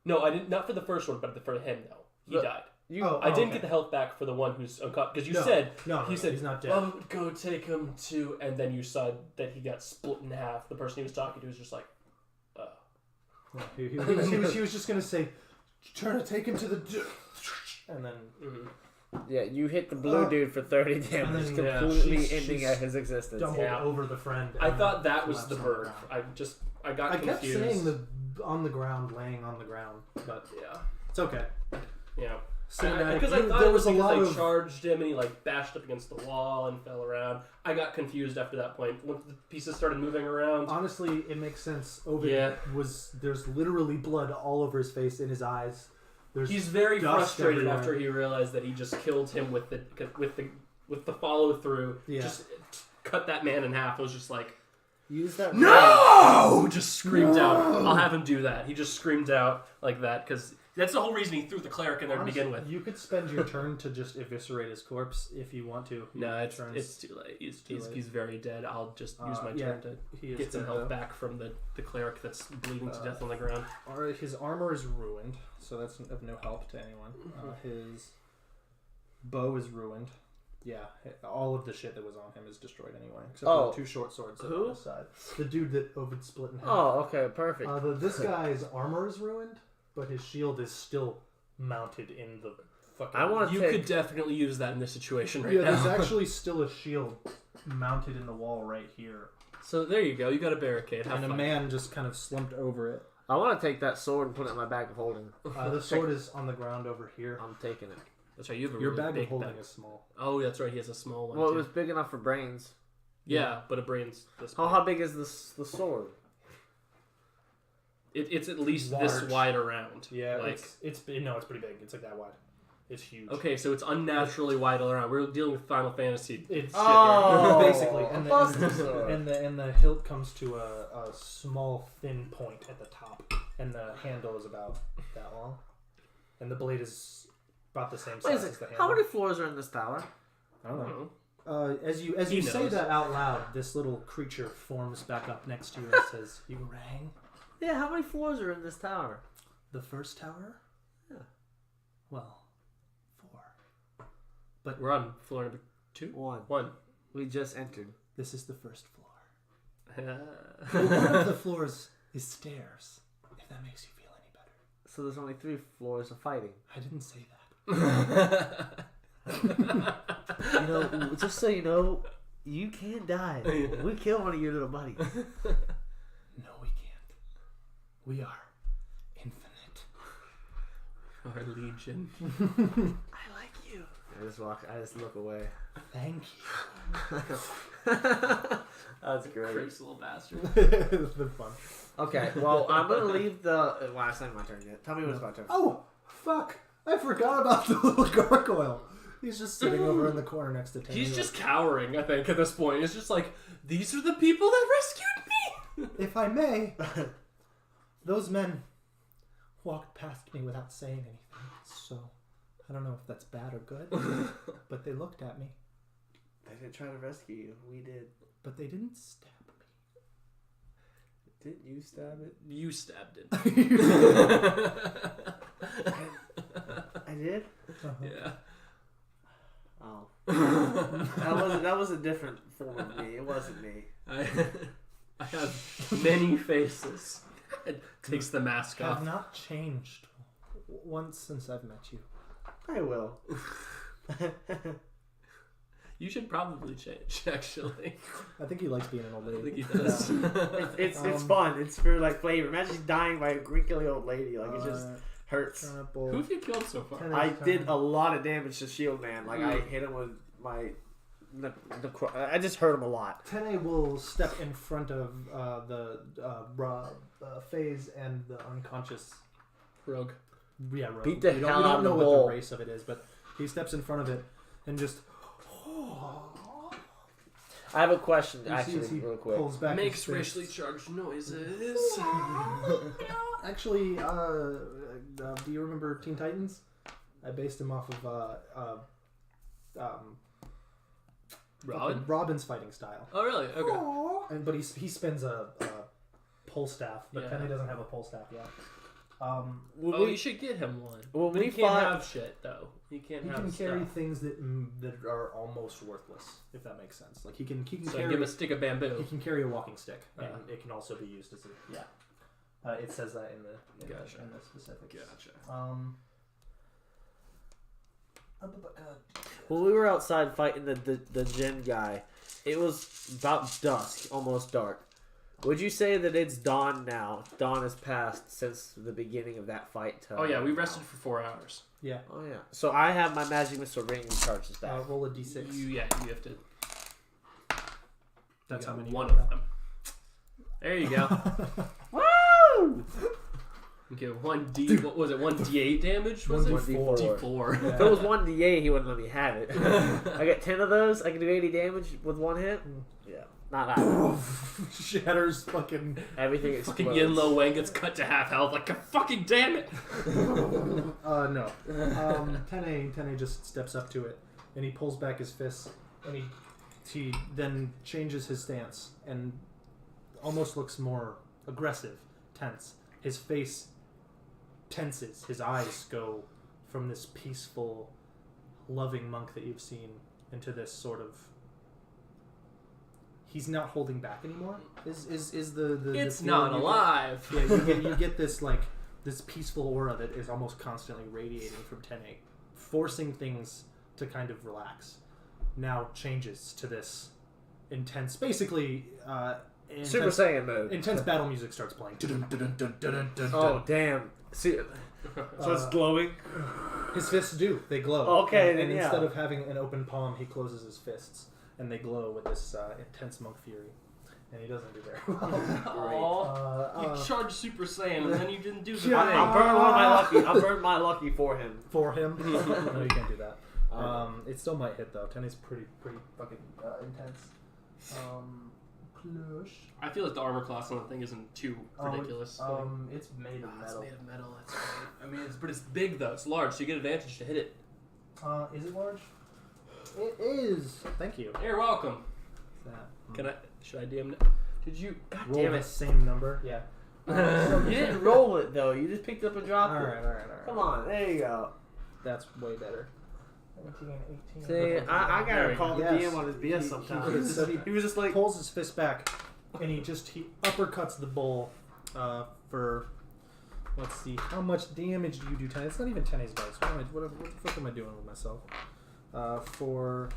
[SPEAKER 3] No, I didn't. Not for the first one, but for him though. He
[SPEAKER 5] Look,
[SPEAKER 3] died.
[SPEAKER 2] I
[SPEAKER 3] I didn't get the health back for the one who's unconscious because you
[SPEAKER 2] No.
[SPEAKER 3] said
[SPEAKER 2] No,
[SPEAKER 3] he said
[SPEAKER 2] he's not dead.
[SPEAKER 3] I would go take him to, and then you said that he got split in half. The person he was talking to was just like,
[SPEAKER 2] He was just gonna say, "Trying to take him to the," and then.
[SPEAKER 1] Yeah, you hit the blue dude for 30 damage, completely ending his existence.
[SPEAKER 2] Stumbled over the friend.
[SPEAKER 3] I thought that was the bird. I got confused.
[SPEAKER 2] Kept saying on the ground, laying on the ground, but it's okay.
[SPEAKER 3] Yeah.
[SPEAKER 2] Cinematic.
[SPEAKER 3] Because I thought
[SPEAKER 2] there
[SPEAKER 3] it was
[SPEAKER 2] a lot
[SPEAKER 3] because
[SPEAKER 2] of
[SPEAKER 3] they charged him and he like bashed up against the wall and fell around. I got confused after that point. Once the pieces started moving around.
[SPEAKER 2] Honestly, it makes sense. Ovid there's literally blood all over his face, in his eyes.
[SPEAKER 3] He's very frustrated
[SPEAKER 2] everywhere.
[SPEAKER 3] after he realized that he just killed him with the follow through.
[SPEAKER 2] Yeah.
[SPEAKER 3] Just cut that man in half. It was just like,
[SPEAKER 1] use that.
[SPEAKER 3] No! Just screamed out. I'll have him do that. He just screamed out like that because that's the whole reason he threw the cleric in there to begin with.
[SPEAKER 2] You could spend your turn to just eviscerate his corpse if you want to.
[SPEAKER 3] No, it's too late. He's very dead. I'll just use my turn to get some help back from the cleric that's bleeding to death on the ground.
[SPEAKER 2] His armor is ruined, so that's of no help to anyone. His bow is ruined. Yeah, all of the shit that was on him is destroyed anyway, except for the 2 short swords on his side. The dude that Ovid split in half.
[SPEAKER 1] Oh, okay, perfect.
[SPEAKER 2] This guy's armor is ruined, but his shield is still mounted in the fucking...
[SPEAKER 3] You could definitely use that in this situation right now.
[SPEAKER 2] There's actually still a shield mounted in the wall right here.
[SPEAKER 3] So there you go. You got a barricade.
[SPEAKER 2] And a man just kind of slumped over it.
[SPEAKER 1] I want to take that sword and put it in my bag of holding.
[SPEAKER 2] The sword is on the ground over here.
[SPEAKER 1] I'm taking it.
[SPEAKER 3] That's right. You have a
[SPEAKER 2] Your
[SPEAKER 3] really
[SPEAKER 2] bag
[SPEAKER 3] big
[SPEAKER 2] of holding
[SPEAKER 3] bag.
[SPEAKER 2] is small.
[SPEAKER 3] Oh, that's right. He has a small one.
[SPEAKER 1] Well,
[SPEAKER 3] too.
[SPEAKER 1] it was big enough for brains.
[SPEAKER 3] Yeah, but a brain's this big.
[SPEAKER 1] How big is the sword?
[SPEAKER 3] It's at least
[SPEAKER 2] Large.
[SPEAKER 3] this wide around.
[SPEAKER 2] Yeah,
[SPEAKER 3] like
[SPEAKER 2] it's pretty big. It's like that wide. It's huge.
[SPEAKER 3] okay, so it's unnaturally wide all around. We're dealing with Final Fantasy.
[SPEAKER 2] It's
[SPEAKER 1] basically,
[SPEAKER 2] and the hilt comes to a small thin point at the top, and the handle is about that long, and the blade is about the same size as the handle.
[SPEAKER 1] How many floors are in this tower?
[SPEAKER 2] I don't know. As you say that out loud, this little creature forms back up next to you and says, "You rang."
[SPEAKER 1] Yeah, how many floors are in this tower?
[SPEAKER 2] The first tower?
[SPEAKER 1] Yeah.
[SPEAKER 2] Well, 4. But
[SPEAKER 3] We're on floor number 2? 1.
[SPEAKER 1] We just entered.
[SPEAKER 2] this is the first floor.
[SPEAKER 3] Uh,
[SPEAKER 2] One of the floors is stairs, if that makes you feel any better.
[SPEAKER 1] So there's only 3 floors of fighting.
[SPEAKER 2] I didn't say that.
[SPEAKER 1] You know, just so you know, you can't die. We kill one of your little buddies.
[SPEAKER 2] No, we can't. We are infinite.
[SPEAKER 3] Our legion.
[SPEAKER 1] I like you. I just look away.
[SPEAKER 2] Thank
[SPEAKER 1] That's great.
[SPEAKER 3] Crazy little bastard.
[SPEAKER 2] you. It's been fun.
[SPEAKER 1] Okay, well, I'm going to leave the... Well, it's not my turn yet. Tell me when it's my turn.
[SPEAKER 2] Oh, fuck. I forgot about the little gargoyle. He's just sitting over in the corner next to Tammy.
[SPEAKER 3] He's just cowering, I think, at this point. It's just like, these are the people that rescued me!
[SPEAKER 2] If I may, those men walked past me without saying anything. So, I don't know if that's bad or good, but they looked at me.
[SPEAKER 1] They didn't try to rescue you. We did.
[SPEAKER 2] But they didn't stab me.
[SPEAKER 1] Didn't you stab it?
[SPEAKER 3] You stabbed it.
[SPEAKER 1] I did?
[SPEAKER 2] Uh-huh.
[SPEAKER 3] Yeah.
[SPEAKER 1] Oh. that was a different form of me. It wasn't me.
[SPEAKER 3] I have many faces. It takes the mask
[SPEAKER 2] I have
[SPEAKER 3] off.
[SPEAKER 2] not changed once since I've met you.
[SPEAKER 1] I will.
[SPEAKER 3] You should probably change, actually.
[SPEAKER 2] I think he likes being an old
[SPEAKER 3] I
[SPEAKER 2] lady.
[SPEAKER 3] think he does.
[SPEAKER 1] It's fun. It's for like flavor. Imagine she's dying by a wrinkly old lady. Like it just hurts.
[SPEAKER 3] Who have you killed so far?
[SPEAKER 1] I did a lot of damage to Shield Man. Like I hit him with my. I just hurt him a lot.
[SPEAKER 2] Tene will step in front of the Phase and the unconscious
[SPEAKER 3] Rogue.
[SPEAKER 2] Yeah, Rogue.
[SPEAKER 1] Beat the
[SPEAKER 2] we
[SPEAKER 1] hell out
[SPEAKER 2] don't
[SPEAKER 1] of
[SPEAKER 2] know
[SPEAKER 1] the
[SPEAKER 2] what
[SPEAKER 1] bull.
[SPEAKER 2] the race of it is, but he steps in front of it and just.
[SPEAKER 1] I have a question,
[SPEAKER 2] You see
[SPEAKER 1] actually,
[SPEAKER 2] as he
[SPEAKER 1] real quick.
[SPEAKER 2] pulls back
[SPEAKER 3] Makes
[SPEAKER 2] his fist.
[SPEAKER 3] racially charged noises.
[SPEAKER 2] Actually, do you remember Teen Titans? I based him off of
[SPEAKER 3] Robin?
[SPEAKER 2] Robin's fighting style.
[SPEAKER 3] Oh, really? Okay.
[SPEAKER 2] But he spins a pole staff, but
[SPEAKER 3] Yeah.
[SPEAKER 2] Penny doesn't have a pole staff yet.
[SPEAKER 3] Oh, you should get him one.
[SPEAKER 1] Well,
[SPEAKER 3] But he can't have shit, though. He can't
[SPEAKER 2] He
[SPEAKER 3] have
[SPEAKER 2] can
[SPEAKER 3] stuff.
[SPEAKER 2] carry things that are almost worthless, if that makes sense. Like he can
[SPEAKER 3] So
[SPEAKER 2] carry
[SPEAKER 3] give him a stick of
[SPEAKER 2] he
[SPEAKER 3] bamboo.
[SPEAKER 2] can carry a walking stick, and it can also be used as a It says that in the specifics.
[SPEAKER 3] Gotcha.
[SPEAKER 1] When we were outside fighting the Jinn guy, it was about dusk, almost dark. Would you say that it's dawn now? Dawn has passed since the beginning of that fight.
[SPEAKER 3] Oh yeah, we rested for 4 hours.
[SPEAKER 2] Yeah.
[SPEAKER 1] Oh yeah. So I have my magic missile ring recharges back.
[SPEAKER 2] Roll a d6.
[SPEAKER 3] You have to.
[SPEAKER 2] That's how many.
[SPEAKER 3] One of them. There you go.
[SPEAKER 1] Woo!
[SPEAKER 3] Okay, 1d. What was it? 1d8 damage? Was it?
[SPEAKER 1] 1d4.
[SPEAKER 3] D4.
[SPEAKER 1] If it was 1d8, he wouldn't let me have it. I get 10 of those. I can do 80 damage with one hit. Yeah. Not that.
[SPEAKER 2] Shatters fucking...
[SPEAKER 1] Everything explodes.
[SPEAKER 3] Fucking Yin Lo Wang gets cut to half health. Like, fucking damn it!
[SPEAKER 2] No. Tene just steps up to it, and he pulls back his fists, and he then changes his stance, and almost looks more aggressive, tense. His face tenses. His eyes go from this peaceful, loving monk that you've seen into this sort of... He's not holding back anymore. Is the
[SPEAKER 3] It's not alive.
[SPEAKER 2] Yeah, you get this like this peaceful aura that is almost constantly radiating from Tene, forcing things to kind of relax. Now changes to this intense, basically
[SPEAKER 1] Super Saiyan mode.
[SPEAKER 2] Intense battle music starts playing.
[SPEAKER 1] Oh damn! See, so it's glowing.
[SPEAKER 2] His fists do. They glow.
[SPEAKER 1] Okay,
[SPEAKER 2] and
[SPEAKER 1] then yeah.
[SPEAKER 2] Instead of having an open palm, he closes his fists, and they glow with this intense monk fury. And he doesn't do very well.
[SPEAKER 3] Aww. You charged Super Saiyan, and then you didn't do the
[SPEAKER 2] Yeah.
[SPEAKER 3] thing.
[SPEAKER 1] I'll burn one of my lucky. I'll burn my lucky for him.
[SPEAKER 2] For him? No, you can't do that. It still might hit though. Tene's pretty fucking intense. Plush.
[SPEAKER 3] I feel like the armor class on the thing isn't too ridiculous.
[SPEAKER 2] It's made of
[SPEAKER 3] It's
[SPEAKER 2] metal.
[SPEAKER 3] made of metal. That's great. I mean, but it's big though. It's large, so you get advantage to hit it.
[SPEAKER 2] Is it large? It is. Thank you.
[SPEAKER 3] You're welcome.
[SPEAKER 2] That.
[SPEAKER 3] Should I DM? Did you? God
[SPEAKER 2] Roll
[SPEAKER 3] damn
[SPEAKER 2] the
[SPEAKER 3] it!
[SPEAKER 2] same number? Yeah.
[SPEAKER 1] You didn't roll it though. You just picked up and dropped it.
[SPEAKER 2] Alright.
[SPEAKER 1] Come on, there you go.
[SPEAKER 2] That's way better. 17, 18.
[SPEAKER 1] See, I gotta call the
[SPEAKER 2] Yes.
[SPEAKER 1] DM on his BS sometimes.
[SPEAKER 2] He
[SPEAKER 1] He was just like,
[SPEAKER 2] pulls his fist back, and he uppercuts the bull for, let's see, how much damage do you do, Tene? It's not even Tene's dice. What the fuck am I doing with myself? For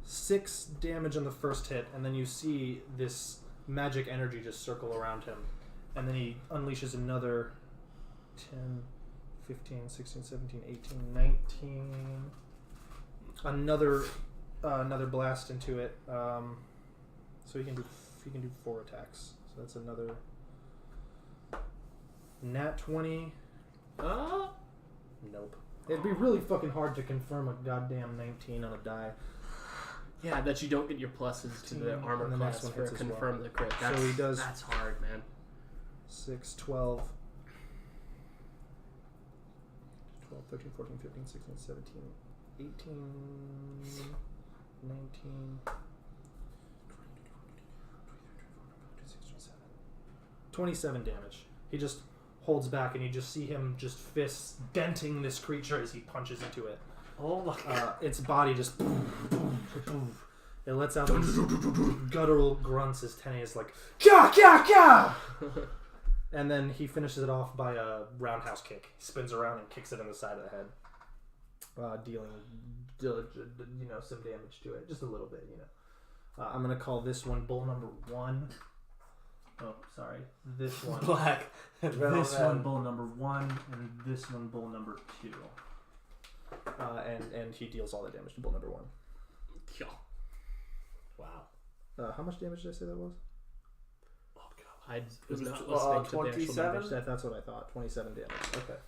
[SPEAKER 2] 6 damage on the first hit, and then you see this magic energy just circle around him, and then he unleashes another 10, 15, 16, 17, 18, 19. Another blast into it. So he can do 4 attacks. So that's another nat 20. Nope. It'd be really fucking hard to confirm a goddamn 19 on a die.
[SPEAKER 3] Yeah, that you don't get your pluses to the armor
[SPEAKER 2] And the next
[SPEAKER 3] class
[SPEAKER 2] one
[SPEAKER 3] for
[SPEAKER 2] hits as
[SPEAKER 3] confirm the crit.
[SPEAKER 2] So he does-
[SPEAKER 3] That's hard, man.
[SPEAKER 2] 6, 12, 13, 14, 15, 16, 17, 18, 19, 27 damage. He just holds back, and you just see him just fists denting this creature as he punches into it.
[SPEAKER 1] oh my god.
[SPEAKER 2] Its body just it lets out these guttural grunts as Tene is like Kya kya kya, and then he finishes it off by a roundhouse kick. He spins around and kicks it in the side of the head, dealing some damage to it, just a little bit. I'm gonna call this one bull number 1. Oh, sorry, this one.
[SPEAKER 1] Black.
[SPEAKER 2] This one bull number 1, and this one bull number 2. And he deals all the damage to bull number 1.
[SPEAKER 3] Yeah.
[SPEAKER 1] Wow.
[SPEAKER 2] How much damage did I say that was?
[SPEAKER 3] Oh god, I was
[SPEAKER 1] Was it,
[SPEAKER 3] not listening to the actual
[SPEAKER 1] 27?
[SPEAKER 3] numbers.
[SPEAKER 2] That's what I thought. 27 damage. Okay.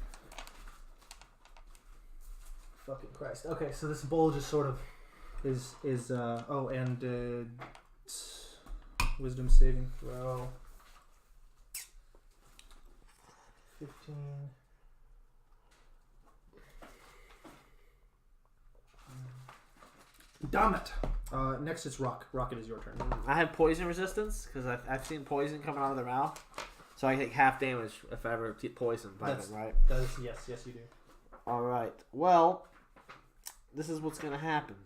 [SPEAKER 2] Fucking Christ. Okay, so this bull just sort of is wisdom saving throw. 15. Damn it! Next it's Rock. Rocket is your turn.
[SPEAKER 1] I have poison resistance because I've seen poison coming out of their mouth, so I take half damage if I ever get poisoned by them. Right?
[SPEAKER 2] That is, yes, you do.
[SPEAKER 1] All right. Well, this is what's gonna happen.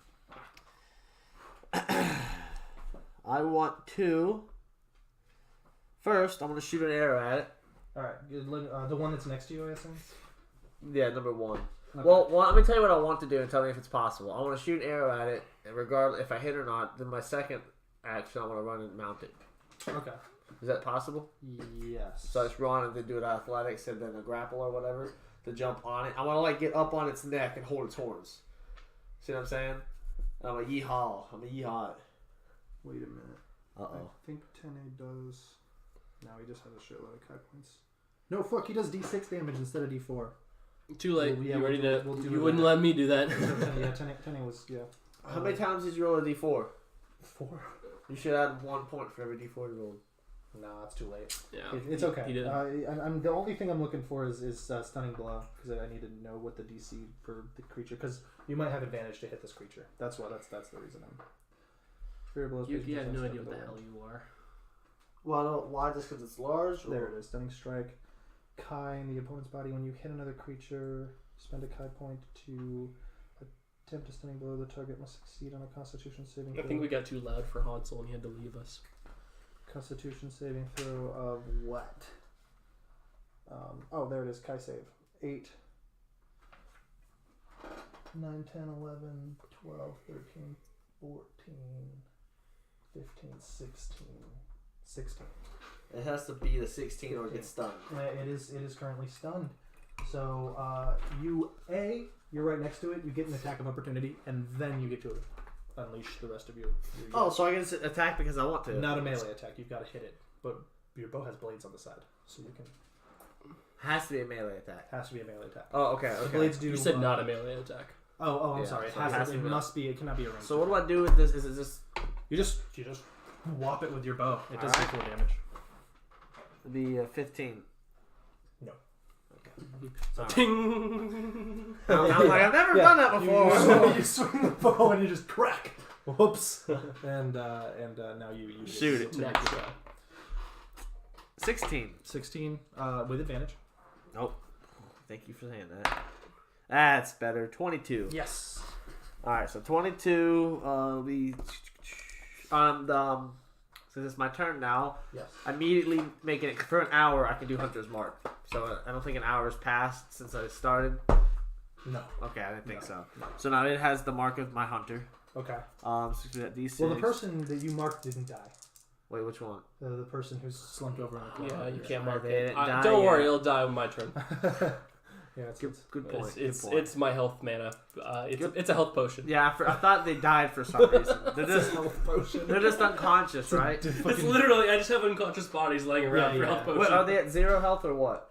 [SPEAKER 1] I want to First, I'm gonna shoot an arrow at it.
[SPEAKER 2] All right, the one that's next to you, I assume.
[SPEAKER 1] Yeah, number 1.
[SPEAKER 2] Okay.
[SPEAKER 1] Well, let me tell you what I want to do and tell me if it's possible. I want to shoot an arrow at it, and regardless if I hit or not, then my second action I want to run and mount it.
[SPEAKER 2] Okay.
[SPEAKER 1] Is that possible?
[SPEAKER 2] Yes.
[SPEAKER 1] So I just run and then do it athletics and then a grapple or whatever to jump on it. I want to like get up on its neck and hold its horns. See what I'm saying? I'm a yeehaw. I'm a yeehaw.
[SPEAKER 2] Wait a minute.
[SPEAKER 1] Uh oh.
[SPEAKER 2] I think 10A does. Now he just has a shitload of Kai points. No, fuck. He does D6 damage instead of D4.
[SPEAKER 3] Too late.
[SPEAKER 2] Well, yeah,
[SPEAKER 3] you
[SPEAKER 2] we'll
[SPEAKER 3] ready
[SPEAKER 2] do
[SPEAKER 3] to?
[SPEAKER 2] it. We'll do
[SPEAKER 3] You
[SPEAKER 2] it
[SPEAKER 3] wouldn't
[SPEAKER 2] later.
[SPEAKER 3] let me do that.
[SPEAKER 2] Yeah, 10A was
[SPEAKER 1] How many times did you roll a d4?
[SPEAKER 2] 4.
[SPEAKER 1] You should add 1 point for every d4 you rolled.
[SPEAKER 2] No, it's too late.
[SPEAKER 3] Yeah,
[SPEAKER 2] It's okay.
[SPEAKER 3] He did.
[SPEAKER 2] I'm the only thing I'm looking for is stunning blow because I need to know what the DC for the creature because you might have advantage to hit this creature. That's the reason I'm. Fear blows.
[SPEAKER 3] You have no idea what the
[SPEAKER 2] hell.
[SPEAKER 3] hell you are.
[SPEAKER 1] Well, no, why? Just because it's large? Or?
[SPEAKER 2] There it is. Stunning strike. Kai in the opponent's body. When you hit another creature, spend a Kai point to attempt a stunning blow. The target must succeed on a Constitution saving throw.
[SPEAKER 3] I think we got too loud for Hansel and he had to leave us.
[SPEAKER 2] Constitution saving throw of what? There it is. Kai save. 8, 9, 10, 11, 12, 13, 14, 15, 16. 16.
[SPEAKER 1] It has to be the 16 or get stunned.
[SPEAKER 2] It is currently stunned. So you're right next to it. You get an attack of opportunity, and then you get to unleash the rest of your
[SPEAKER 1] Oh, so I can attack because I want to.
[SPEAKER 2] not a melee attack. You've got to hit it, but your bow has blades on the side, so you can.
[SPEAKER 1] Has to be a melee attack.
[SPEAKER 2] Has to be a melee attack.
[SPEAKER 1] Oh, okay.
[SPEAKER 2] The blades do.
[SPEAKER 3] You said not a melee attack.
[SPEAKER 2] Oh, I'm
[SPEAKER 1] Yeah,
[SPEAKER 2] sorry. It
[SPEAKER 1] so
[SPEAKER 2] has.
[SPEAKER 1] it
[SPEAKER 2] It must be. It cannot be a range.
[SPEAKER 1] So what do I do with this? Is it just
[SPEAKER 2] You just whop it with your bow. It does
[SPEAKER 1] Alright.
[SPEAKER 2] do 4 damage.
[SPEAKER 1] the 15?
[SPEAKER 2] No.
[SPEAKER 3] Ting!
[SPEAKER 1] I'm like, I've never done that before.
[SPEAKER 2] You swing the bow and you just crack. Whoops. and now you
[SPEAKER 1] Shoot it.
[SPEAKER 3] Next guy.
[SPEAKER 1] 16.
[SPEAKER 2] 16 with advantage.
[SPEAKER 1] Nope. Thank you for saying that. That's better. 22.
[SPEAKER 2] Yes.
[SPEAKER 1] All right, so 22. Since it's my turn now,
[SPEAKER 2] Yes.
[SPEAKER 1] immediately making it for an hour. I can do Hunter's Mark. So I don't think an hour has passed since I started.
[SPEAKER 2] No.
[SPEAKER 1] Okay, I didn't think so.
[SPEAKER 2] No.
[SPEAKER 1] So now it has the mark of my hunter.
[SPEAKER 2] Okay.
[SPEAKER 1] So that D6.
[SPEAKER 2] Well, the person that you marked didn't die.
[SPEAKER 1] Wait, which one?
[SPEAKER 2] The person who's slumped over in the corner.
[SPEAKER 3] Yeah, you can't mark
[SPEAKER 1] They
[SPEAKER 3] it.
[SPEAKER 1] didn't die
[SPEAKER 3] Don't worry,
[SPEAKER 1] yet.
[SPEAKER 3] it'll die on my turn.
[SPEAKER 2] Yeah, it's
[SPEAKER 1] Good point.
[SPEAKER 3] It's,
[SPEAKER 1] good point.
[SPEAKER 3] it's my health mana. It's a health potion.
[SPEAKER 1] Yeah, I thought they died for some reason. They're just
[SPEAKER 2] health potion.
[SPEAKER 1] they're just unconscious, right?
[SPEAKER 3] It's literally, I just have unconscious bodies laying around
[SPEAKER 2] Yeah,
[SPEAKER 3] for
[SPEAKER 2] yeah.
[SPEAKER 3] health potion.
[SPEAKER 1] Wait, are they at 0 health or what?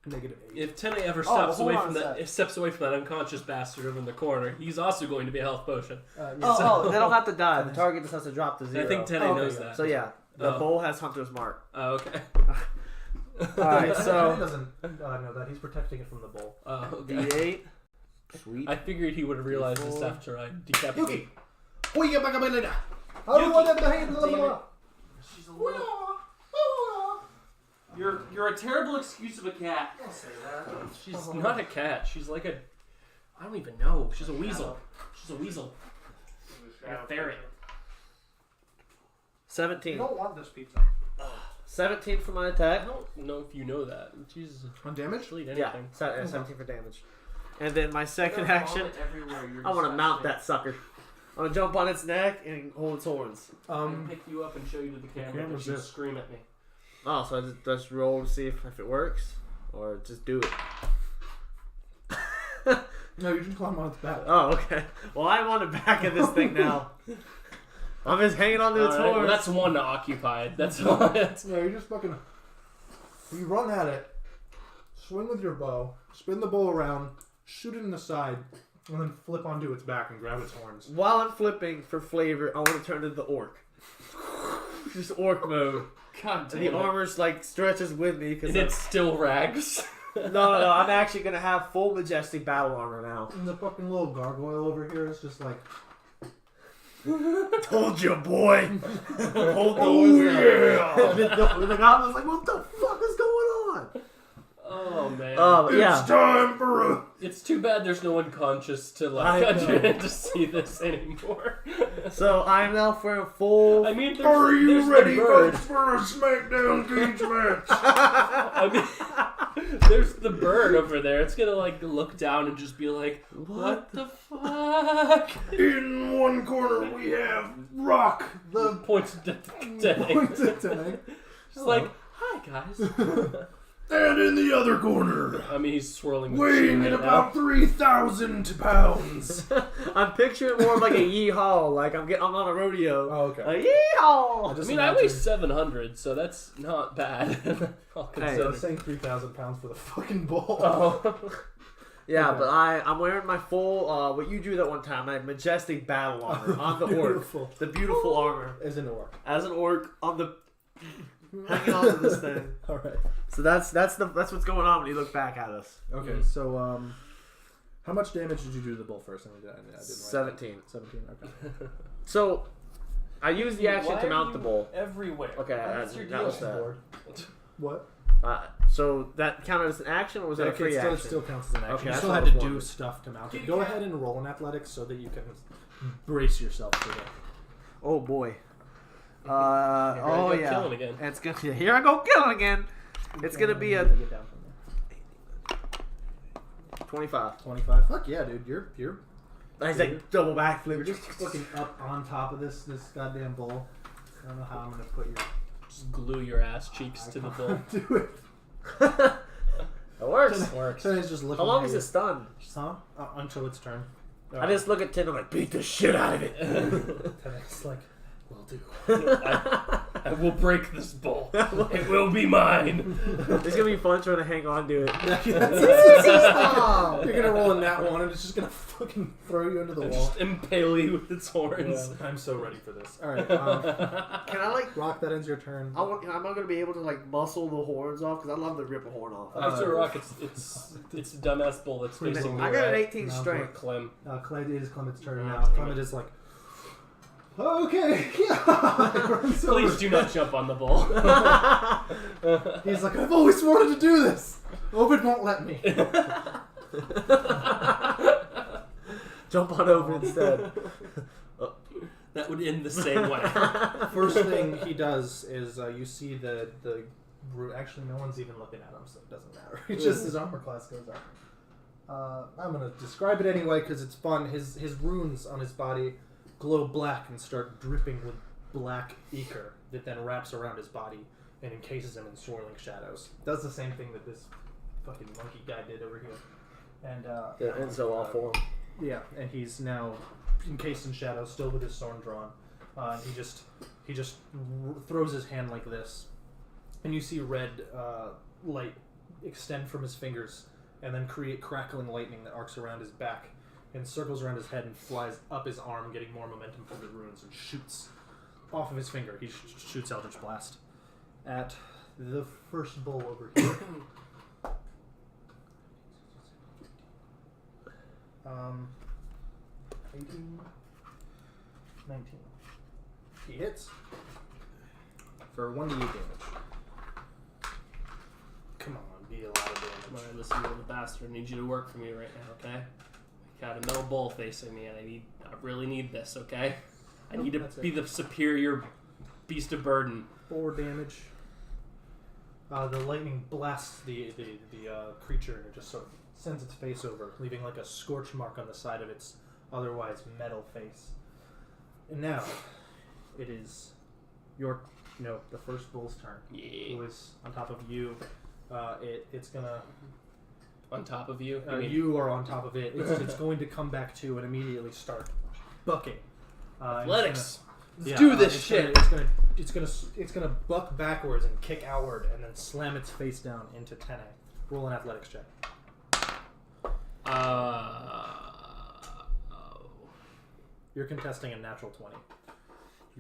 [SPEAKER 2] -8.
[SPEAKER 3] If Tene ever
[SPEAKER 1] Oh,
[SPEAKER 3] steps
[SPEAKER 1] hold
[SPEAKER 3] away
[SPEAKER 1] on
[SPEAKER 3] from
[SPEAKER 1] a
[SPEAKER 3] that,
[SPEAKER 1] sec.
[SPEAKER 3] steps away from that unconscious bastard over in the corner, he's also going to be a health potion.
[SPEAKER 1] They don't have to die. The target just has to drop to 0.
[SPEAKER 3] I think Tene
[SPEAKER 2] Oh,
[SPEAKER 3] knows
[SPEAKER 2] okay.
[SPEAKER 3] that.
[SPEAKER 1] So yeah, the
[SPEAKER 3] Oh.
[SPEAKER 1] bowl has Hunter's Mark.
[SPEAKER 3] Oh, okay.
[SPEAKER 1] Alright,
[SPEAKER 2] He
[SPEAKER 1] so
[SPEAKER 2] doesn't know that. He's protecting it from the bowl.
[SPEAKER 3] Okay.
[SPEAKER 1] D8. Sweet.
[SPEAKER 3] I figured he would have realized this after I decapitated.
[SPEAKER 2] Oye, Bacabelena! How
[SPEAKER 3] She's a little... You're a terrible excuse of a cat.
[SPEAKER 2] Don't say that.
[SPEAKER 3] She's not a cat. She's like a... I don't even know. She's a weasel. She's a weasel. Like a ferret.
[SPEAKER 1] 17.
[SPEAKER 2] You don't want this pizza.
[SPEAKER 1] 17 for my
[SPEAKER 3] I
[SPEAKER 1] attack.
[SPEAKER 3] don't know if you know that. She's...
[SPEAKER 2] On damage?
[SPEAKER 3] Actually,
[SPEAKER 1] Yeah,
[SPEAKER 3] anything.
[SPEAKER 1] 17 for damage. And then my second action, I want to mount that sucker. I'm gonna jump on its neck and hold its horns.
[SPEAKER 3] I'm pick you up and show you to the camera and
[SPEAKER 2] camera's
[SPEAKER 3] you
[SPEAKER 2] this.
[SPEAKER 3] scream at me.
[SPEAKER 1] Oh, so I just roll to see if it works, or just do it.
[SPEAKER 2] No, you just climb on its back.
[SPEAKER 1] Oh, okay. Well, I'm on the back of this thing now. I'm just hanging on to its
[SPEAKER 3] Alright, well,
[SPEAKER 1] horns.
[SPEAKER 3] that's one occupied. That's all.
[SPEAKER 2] No, you just fucking... You run at it, swing with your bow, spin the bow around, shoot it in the side, and then flip onto its back and grab its horns.
[SPEAKER 1] While I'm flipping for flavor, I want to turn to the orc. Just orc mode.
[SPEAKER 3] God
[SPEAKER 1] And the armor's like stretches with me because
[SPEAKER 3] And it's still rags.
[SPEAKER 1] no, I'm actually gonna have full majestic battle armor now.
[SPEAKER 2] And the fucking little gargoyle over here is just like...
[SPEAKER 1] Told you, boy. Hold the
[SPEAKER 2] Oh,
[SPEAKER 1] yeah. The goblin's like, what the fuck is going on?
[SPEAKER 3] Oh man.
[SPEAKER 1] Yeah.
[SPEAKER 6] It's time for a
[SPEAKER 3] It's too bad there's no one conscious to to see this anymore.
[SPEAKER 5] So I'm now for a full.
[SPEAKER 3] I mean,
[SPEAKER 6] Are you
[SPEAKER 3] there's
[SPEAKER 6] ready,
[SPEAKER 3] the bird.
[SPEAKER 6] folks, for a SmackDown cage match?
[SPEAKER 3] I mean, there's the bird over there. It's gonna look down and just be like, "What the fuck?"
[SPEAKER 6] In one corner we have Rock.
[SPEAKER 2] The
[SPEAKER 3] Points to Tang.
[SPEAKER 2] points at Tang.
[SPEAKER 3] Just like, "Hi guys."
[SPEAKER 6] And in the other corner,
[SPEAKER 3] I mean, he's swirling with
[SPEAKER 6] weighing
[SPEAKER 3] shit
[SPEAKER 6] at
[SPEAKER 3] right
[SPEAKER 6] about 3,000 pounds.
[SPEAKER 5] I'm picturing more of like a yeehaw, like I'm on a rodeo.
[SPEAKER 2] Oh, okay.
[SPEAKER 5] A yeehaw.
[SPEAKER 3] I mean, I weigh 700, so that's not bad. All
[SPEAKER 2] So I
[SPEAKER 3] considered.
[SPEAKER 2] was saying 3,000 pounds for the fucking bull.
[SPEAKER 3] Oh.
[SPEAKER 5] Yeah,
[SPEAKER 2] Okay.
[SPEAKER 5] but I'm wearing my full, what you drew that one time, my majestic battle armor on the orc.
[SPEAKER 2] Beautiful.
[SPEAKER 5] The beautiful armor.
[SPEAKER 2] As an orc.
[SPEAKER 5] As an orc on the hanging on to this thing.
[SPEAKER 2] All right.
[SPEAKER 5] So that's what's going on when you look back at us.
[SPEAKER 2] Okay, so how much damage did you do to the bull first? I didn't write
[SPEAKER 5] 17.
[SPEAKER 2] that. 17, okay.
[SPEAKER 5] So I used the action
[SPEAKER 3] Why
[SPEAKER 5] to
[SPEAKER 3] are
[SPEAKER 5] mount the
[SPEAKER 3] you
[SPEAKER 5] bull.
[SPEAKER 3] everywhere.
[SPEAKER 5] Okay,
[SPEAKER 3] That's your
[SPEAKER 5] that
[SPEAKER 3] deal.
[SPEAKER 5] was that.
[SPEAKER 2] Board. What?
[SPEAKER 5] So that counted as an action, or was that a free action?
[SPEAKER 2] Still counts as an action.
[SPEAKER 5] Okay,
[SPEAKER 2] you
[SPEAKER 5] that's
[SPEAKER 2] still
[SPEAKER 5] what
[SPEAKER 2] had
[SPEAKER 5] I
[SPEAKER 2] to
[SPEAKER 5] was
[SPEAKER 2] do
[SPEAKER 5] wondering.
[SPEAKER 2] stuff to mount it. Go ahead and roll in athletics so that you can brace yourself for that.
[SPEAKER 5] Oh boy.
[SPEAKER 3] You're gonna
[SPEAKER 5] Oh
[SPEAKER 3] go
[SPEAKER 5] yeah.
[SPEAKER 3] killing again.
[SPEAKER 5] It's gonna. Here I go killing again. It's gonna be a
[SPEAKER 2] Get down from
[SPEAKER 5] 25.
[SPEAKER 2] 25. Fuck yeah, dude. You're
[SPEAKER 5] Nice like double backflip.
[SPEAKER 2] You're just fucking up on top of this goddamn bull. I don't know how I'm gonna put your.
[SPEAKER 3] Just glue your ass cheeks to the bull.
[SPEAKER 2] Do it.
[SPEAKER 5] It works.
[SPEAKER 3] Works.
[SPEAKER 2] So he's just looking.
[SPEAKER 5] How long
[SPEAKER 2] at
[SPEAKER 5] is
[SPEAKER 2] you.
[SPEAKER 5] it stunned?
[SPEAKER 2] Huh? Until its turn.
[SPEAKER 5] I just look at Tim and I'm like, beat the shit out of it.
[SPEAKER 2] And it's like, will do.
[SPEAKER 3] I will break this bull. It will be mine.
[SPEAKER 5] It's gonna be fun trying to hang on to it.
[SPEAKER 2] You're gonna roll in that one, and it's just gonna fucking throw you into the wall.
[SPEAKER 3] Just impale you with its horns.
[SPEAKER 2] Yeah, I'm so ready for this. All right,
[SPEAKER 5] Can I like?
[SPEAKER 2] Rock. That ends your turn.
[SPEAKER 5] I'm not gonna be able to like muscle the horns off because I love to rip a horn off.
[SPEAKER 3] After Rock, it's a dumbass bull that's facing me.
[SPEAKER 5] I got an
[SPEAKER 3] right?
[SPEAKER 5] 18
[SPEAKER 2] No,
[SPEAKER 5] strength.
[SPEAKER 3] Clem.
[SPEAKER 2] Clem, it is Clement's turn
[SPEAKER 3] Oh,
[SPEAKER 2] now.
[SPEAKER 3] damn
[SPEAKER 2] Clement
[SPEAKER 3] it.
[SPEAKER 2] is like, okay, yeah.
[SPEAKER 3] Please do not jump on the bull.
[SPEAKER 2] He's like, I've always wanted to do this. Ovid won't let me.
[SPEAKER 5] Jump on over instead.
[SPEAKER 3] That would end the same way.
[SPEAKER 2] First thing he does is you see the actually no one's even looking at him, so it doesn't matter. It's just his armor class goes up. I'm gonna describe it anyway because it's fun. His runes on his body glow black and start dripping with black ichor that then wraps around his body and encases him in swirling shadows. Does the same thing that this fucking monkey guy did over here. And
[SPEAKER 5] Enzo all for him.
[SPEAKER 2] yeah, and he's now encased in shadows, still with his sword drawn. And he just throws his hand like this, and you see red light extend from his fingers, and then create crackling lightning that arcs around his back, and circles around his head and flies up his arm, getting more momentum from the runes, and shoots off of his finger. He shoots Eldritch Blast at the first bull over here. 18, 19. He hits for 1d8 damage. Come on, be a lot of damage.
[SPEAKER 3] Alright, listen, little bastard. I need you to work for me right now, okay? I got a metal bull facing me, and I really need this, okay? I need to
[SPEAKER 2] That's
[SPEAKER 3] be
[SPEAKER 2] it.
[SPEAKER 3] the superior beast of burden.
[SPEAKER 2] 4 damage. The lightning blasts the creature, and it just sort of sends its face over, leaving like a scorch mark on the side of its otherwise metal face. And now, it is the first bull's turn.
[SPEAKER 3] Yeah.
[SPEAKER 2] Who is on top of you. It's gonna...
[SPEAKER 3] On top of you?
[SPEAKER 2] you are on top of it. It's going to come back to and immediately start bucking.
[SPEAKER 3] Athletics.
[SPEAKER 2] Let's
[SPEAKER 3] Let's do this shit.
[SPEAKER 2] It's gonna buck backwards and kick outward, and then slam its face down into Tene. Roll an athletics check. You're contesting a natural 20.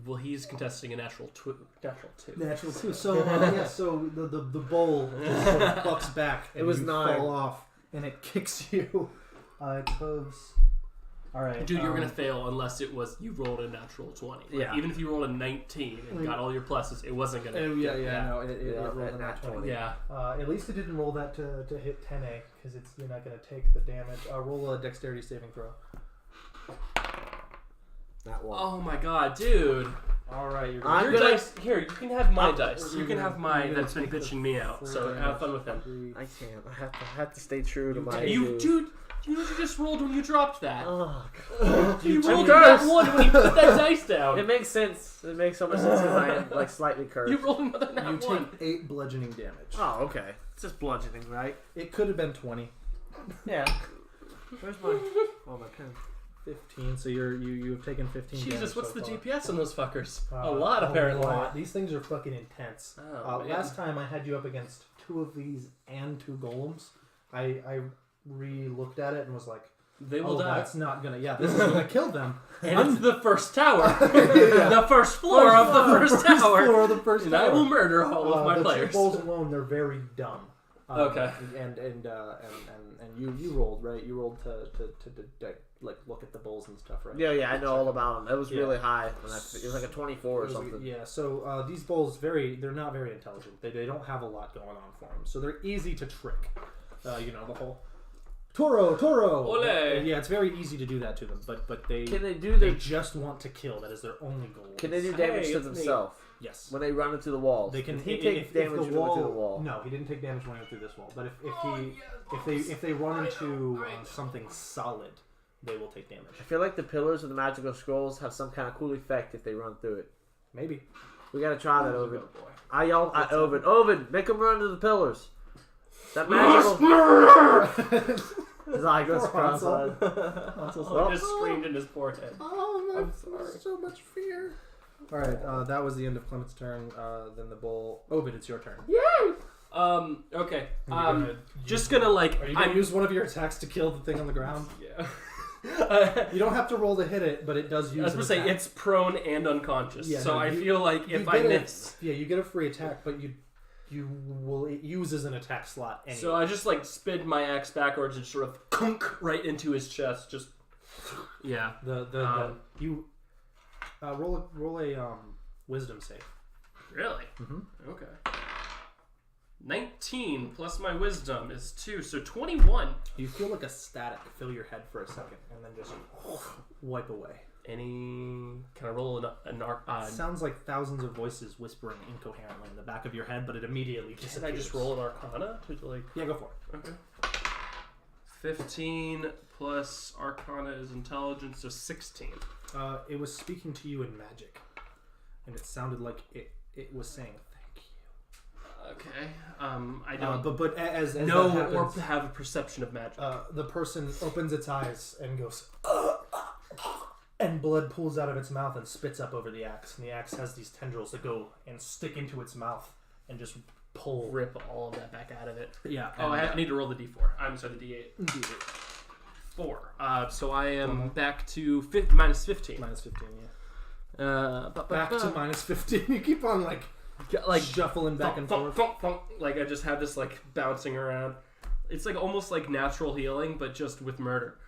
[SPEAKER 3] Well, he's contesting a natural 2.
[SPEAKER 2] Natural 2. So so the bowl just sort of bucks back, and
[SPEAKER 5] It was
[SPEAKER 2] you
[SPEAKER 5] 9.
[SPEAKER 2] fall off, and it kicks you. It goes All right,
[SPEAKER 3] dude, you're gonna fail unless it was you rolled a natural 20. Like,
[SPEAKER 1] Yeah.
[SPEAKER 3] even if you rolled a 19 and got all your pluses, it wasn't gonna.
[SPEAKER 2] It rolled
[SPEAKER 1] a
[SPEAKER 2] a
[SPEAKER 1] nat
[SPEAKER 2] 20.
[SPEAKER 3] Yeah.
[SPEAKER 2] At least it didn't roll that to hit 10A because you're not going to take the damage. Roll a dexterity saving throw.
[SPEAKER 1] That one.
[SPEAKER 3] Oh my god, dude.
[SPEAKER 2] All right, you're
[SPEAKER 1] I'm
[SPEAKER 3] Your
[SPEAKER 1] gonna-
[SPEAKER 3] dice here. You can have my
[SPEAKER 1] I'm-
[SPEAKER 3] dice. You can have mine.
[SPEAKER 2] you're gonna
[SPEAKER 3] That's been
[SPEAKER 2] take the
[SPEAKER 3] bitching me out. So
[SPEAKER 2] 4
[SPEAKER 3] have fun with him.
[SPEAKER 1] I can't. I have to stay true to my.
[SPEAKER 3] Dude. You know what you just rolled when you dropped that?
[SPEAKER 1] Oh,
[SPEAKER 3] You
[SPEAKER 1] I'm
[SPEAKER 3] rolled that
[SPEAKER 1] cursed.
[SPEAKER 3] one when you put that dice down.
[SPEAKER 1] it makes sense. It makes so much sense because I am like slightly cursed.
[SPEAKER 3] You rolled another nat
[SPEAKER 2] You
[SPEAKER 3] one.
[SPEAKER 2] take 8 bludgeoning damage.
[SPEAKER 1] Oh, okay. It's just bludgeoning, right?
[SPEAKER 2] It could have been 20.
[SPEAKER 1] Yeah. Where's my? Oh, my pen.
[SPEAKER 2] 15. So you've taken 15 damage.
[SPEAKER 3] Jesus, what's
[SPEAKER 2] so
[SPEAKER 3] the
[SPEAKER 2] far.
[SPEAKER 3] GPS on those fuckers? A lot, apparently.
[SPEAKER 2] lot. These things are fucking intense.
[SPEAKER 3] Oh, man.
[SPEAKER 2] Last time I had you up against 2 of these and 2 golems. I re-looked at it and was like,
[SPEAKER 3] They will die.
[SPEAKER 2] That's not gonna. Yeah, this is gonna kill them.
[SPEAKER 3] And it's the first tower. The first floor of the first tower.
[SPEAKER 2] Floor of the first
[SPEAKER 3] And
[SPEAKER 2] tower.
[SPEAKER 3] I will murder all of my
[SPEAKER 2] the
[SPEAKER 3] players.
[SPEAKER 2] 2 bowls alone, they're very dumb.
[SPEAKER 3] Okay.
[SPEAKER 2] And you rolled, right? You rolled to like look at the bowls and stuff, right?
[SPEAKER 1] Yeah, I know all about them. It was
[SPEAKER 2] Yeah.
[SPEAKER 1] really high. When it was like a 24 or something.
[SPEAKER 2] Yeah. So these bowls they're not very intelligent. They don't have a lot going on for them. So they're easy to trick. The whole Toro.
[SPEAKER 3] Ole.
[SPEAKER 2] Yeah, it's very easy to do that to them. But they
[SPEAKER 1] Can they do
[SPEAKER 2] they
[SPEAKER 1] the?
[SPEAKER 2] just want to kill. That is their only goal.
[SPEAKER 1] Can they do damage
[SPEAKER 3] Hey,
[SPEAKER 1] to
[SPEAKER 3] it's me.
[SPEAKER 1] themselves
[SPEAKER 2] Yes.
[SPEAKER 1] when they run into the walls?
[SPEAKER 2] They can.
[SPEAKER 1] Did he
[SPEAKER 2] if
[SPEAKER 1] take damage
[SPEAKER 2] the
[SPEAKER 1] when he
[SPEAKER 2] wall,
[SPEAKER 1] went through the wall?
[SPEAKER 2] No, he didn't take damage when he went through this wall. But if they run into something solid, they will take damage.
[SPEAKER 1] I feel like the pillars of the magical scrolls have some kind of cool effect if they run through it.
[SPEAKER 2] Maybe.
[SPEAKER 1] We gotta try that,
[SPEAKER 3] Oh,
[SPEAKER 1] Ovid.
[SPEAKER 3] boy.
[SPEAKER 1] I yell at Ovid. Ovid, make him run to the pillars. That magical. His eye goes cross-eyed.
[SPEAKER 3] I just screamed in his forehead. I'm sorry.
[SPEAKER 2] So much fear. All right, that was the end of Clement's turn. Then the bowl. Ovid, it's your turn.
[SPEAKER 3] Okay.
[SPEAKER 2] Are
[SPEAKER 3] Just gonna like.
[SPEAKER 2] you gonna use one of your attacks to kill the thing on the ground?
[SPEAKER 3] Yeah.
[SPEAKER 2] You don't have to roll to hit it, but it does use.
[SPEAKER 3] I was gonna say
[SPEAKER 2] attack.
[SPEAKER 3] it's prone and unconscious,
[SPEAKER 2] Yeah,
[SPEAKER 3] so
[SPEAKER 2] no,
[SPEAKER 3] I
[SPEAKER 2] you-
[SPEAKER 3] feel like
[SPEAKER 2] you
[SPEAKER 3] if I
[SPEAKER 2] get a-
[SPEAKER 3] miss,
[SPEAKER 2] Yeah, you get a free attack, but you will it uses an attack slot anyway.
[SPEAKER 3] so I just like spin my axe backwards and sort of kunk right into his chest. Just yeah.
[SPEAKER 2] You roll a wisdom save.
[SPEAKER 3] Really?
[SPEAKER 2] Mhm.
[SPEAKER 3] Okay. 19 plus my wisdom is 2, so 21.
[SPEAKER 2] You feel like a static fill your head for a second, and then just wipe away.
[SPEAKER 3] Can I roll an arc?
[SPEAKER 2] Sounds like thousands of voices whispering incoherently in the back of your head, but it immediately
[SPEAKER 3] Can
[SPEAKER 2] disappears.
[SPEAKER 3] I just roll an arcana to like?
[SPEAKER 2] Yeah, go for it.
[SPEAKER 3] Okay. 15 plus arcana is intelligence, so 16.
[SPEAKER 2] It was speaking to you in magic, and it sounded like it was saying thank you.
[SPEAKER 3] Okay. I don't
[SPEAKER 2] But as
[SPEAKER 3] know
[SPEAKER 2] that happens,
[SPEAKER 3] or have a perception of magic.
[SPEAKER 2] the person opens its eyes and goes, and blood pools out of its mouth and spits up over the axe. And the axe has these tendrils that go and stick into its mouth and just pull.
[SPEAKER 3] Rip all of that back out of it.
[SPEAKER 2] Yeah.
[SPEAKER 3] Oh, I need to roll the d4. I'm sorry, the d8. 4. So I am back to minus 15.
[SPEAKER 2] Minus 15, yeah.
[SPEAKER 3] Back
[SPEAKER 2] To minus 15. You keep on like shuffling back and forth.
[SPEAKER 3] Like I just have this like bouncing around. It's like almost like natural healing, but just with murder.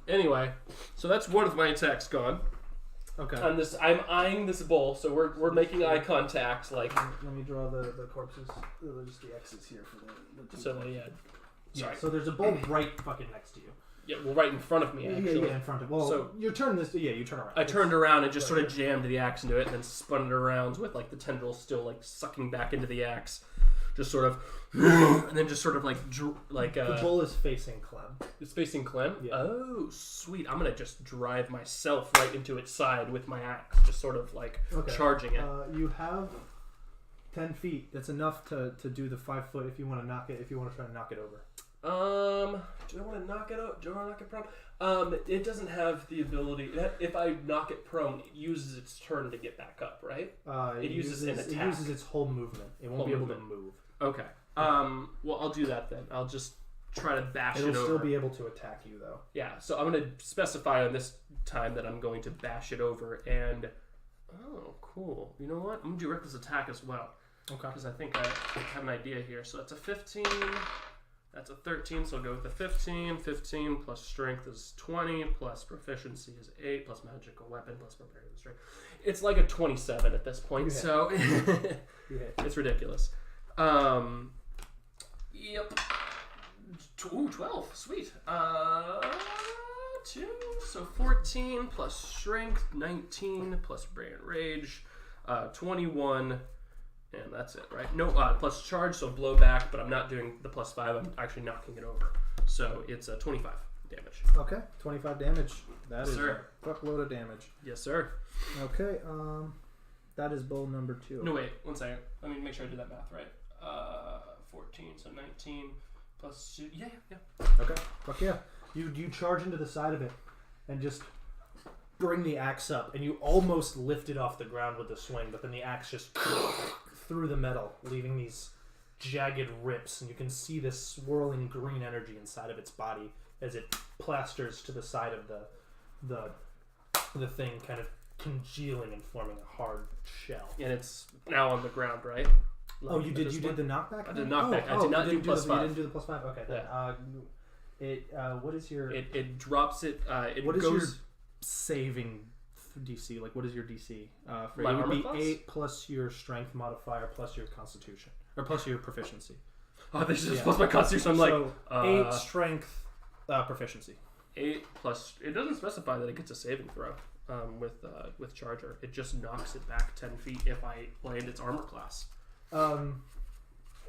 [SPEAKER 3] Anyway, so that's one of my attacks gone.
[SPEAKER 2] Okay.
[SPEAKER 3] I'm eyeing this bowl, so we're making eye contact. Like
[SPEAKER 2] Let me draw the corpses. Just the X's here for the
[SPEAKER 3] so, yeah. Sorry.
[SPEAKER 2] So there's a bowl right fucking next to you.
[SPEAKER 3] Yeah, well, right in front of me actually.
[SPEAKER 2] Yeah, in front of. Well,
[SPEAKER 3] So-
[SPEAKER 2] you turn this. Yeah, you turn around.
[SPEAKER 3] I turned around and just sort of jammed the axe into it, and then spun it around with like the tendrils still like sucking back into the axe, just sort of, and then just sort of like
[SPEAKER 2] The bull is facing Clem.
[SPEAKER 3] it's facing Clem.
[SPEAKER 2] Yeah.
[SPEAKER 3] Oh, sweet! I'm gonna just drive myself right into its side with my axe, just sort of like charging it.
[SPEAKER 2] You have 10 feet. That's enough to do the 5 foot if you want to knock it. If you want to try to knock it over.
[SPEAKER 3] Do I want to knock it out? Do I want to knock it prone? It doesn't have the ability. If I knock it prone, it uses its turn to get back up, right?
[SPEAKER 2] It
[SPEAKER 3] uses an
[SPEAKER 2] It
[SPEAKER 3] attack.
[SPEAKER 2] uses its whole movement. It won't
[SPEAKER 3] Whole
[SPEAKER 2] be able
[SPEAKER 3] movement.
[SPEAKER 2] to move.
[SPEAKER 3] Okay. Well, I'll do that then. I'll just try to bash it
[SPEAKER 2] It'll
[SPEAKER 3] over.
[SPEAKER 2] still be able to attack you though.
[SPEAKER 3] Yeah, so I'm going to specify on this time that I'm going to bash it over, and oh, cool. You know what? I'm going to do reckless attack as well,
[SPEAKER 2] Okay.
[SPEAKER 3] because I think I have an idea here. So that's a 15 That's a 13, so I'll go with the 15. 15 plus strength is 20, plus proficiency is 8, plus magical weapon, plus barbarian strength. It's like a 27 at this point, so it's ridiculous. Yep. Ooh, 12. Sweet. 2, so 14 plus strength, 19 plus barbarian rage, 21. And that's it, right? No, plus charge, so blow back, but I'm not doing the plus 5. I'm actually knocking it over. So it's 25 damage.
[SPEAKER 2] Okay, 25 damage. That is
[SPEAKER 3] Sir.
[SPEAKER 2] a fuckload of damage.
[SPEAKER 3] Yes, sir.
[SPEAKER 2] Okay, that is bow number 2.
[SPEAKER 3] No, wait, 1 second. Let me make sure I did that math right. 14, so 19 plus 2. Yeah.
[SPEAKER 2] Okay, fuck yeah. You charge into the side of it and just bring the axe up, and you almost lift it off the ground with the swing, but then the axe just through the metal, leaving these jagged rips, and you can see this swirling green energy inside of its body as it plasters to the side of the thing, kind of congealing and forming a hard shell.
[SPEAKER 3] And it's now on the ground, right?
[SPEAKER 2] Oh, you did the knockback?
[SPEAKER 3] I did knockback. I did not do plus 5.
[SPEAKER 2] You didn't do the plus 5? Okay.
[SPEAKER 3] Yeah.
[SPEAKER 2] What is your...
[SPEAKER 3] It drops it...
[SPEAKER 2] what is your saving DC? Like, what is your DC?
[SPEAKER 3] My
[SPEAKER 2] it would
[SPEAKER 3] armor
[SPEAKER 2] be
[SPEAKER 3] class?
[SPEAKER 2] 8 plus your strength modifier plus your constitution. Or plus your proficiency.
[SPEAKER 3] Oh, this is plus my constitution. I'm like...
[SPEAKER 2] 8 strength proficiency.
[SPEAKER 3] 8 plus... It doesn't specify that it gets a saving throw with Charger. It just knocks it back 10 feet if I land its armor class.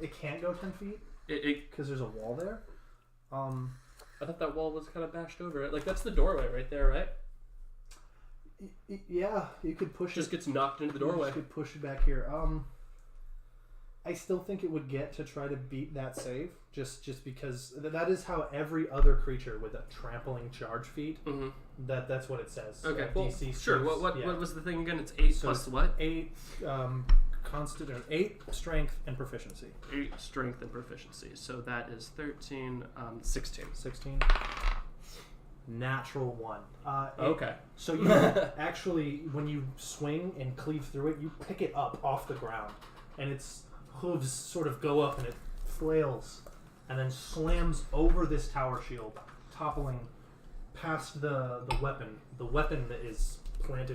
[SPEAKER 2] It can't go 10 feet? Because there's a wall there?
[SPEAKER 3] I thought that wall was kind of bashed over it. Like, that's the doorway right there, right?
[SPEAKER 2] Yeah, you could push it.
[SPEAKER 3] Just gets knocked into the doorway.
[SPEAKER 2] You could push it back here. I still think it would get to try to beat that save, just because that is how every other creature with a trampling charge feat. Mm-hmm. That's what it says.
[SPEAKER 3] Okay,
[SPEAKER 2] well,
[SPEAKER 3] DC
[SPEAKER 2] sure.
[SPEAKER 3] What was the thing again? It's 8 plus what?
[SPEAKER 2] 8 8 strength and proficiency.
[SPEAKER 3] 8 strength and proficiency. So that is 13, 16.
[SPEAKER 2] 16. Natural 1.
[SPEAKER 3] Okay.
[SPEAKER 2] So you actually, when you swing and cleave through it, you pick it up off the ground, and its hooves sort of go up, and it flails, and then slams over this tower shield, toppling past the weapon. The weapon that is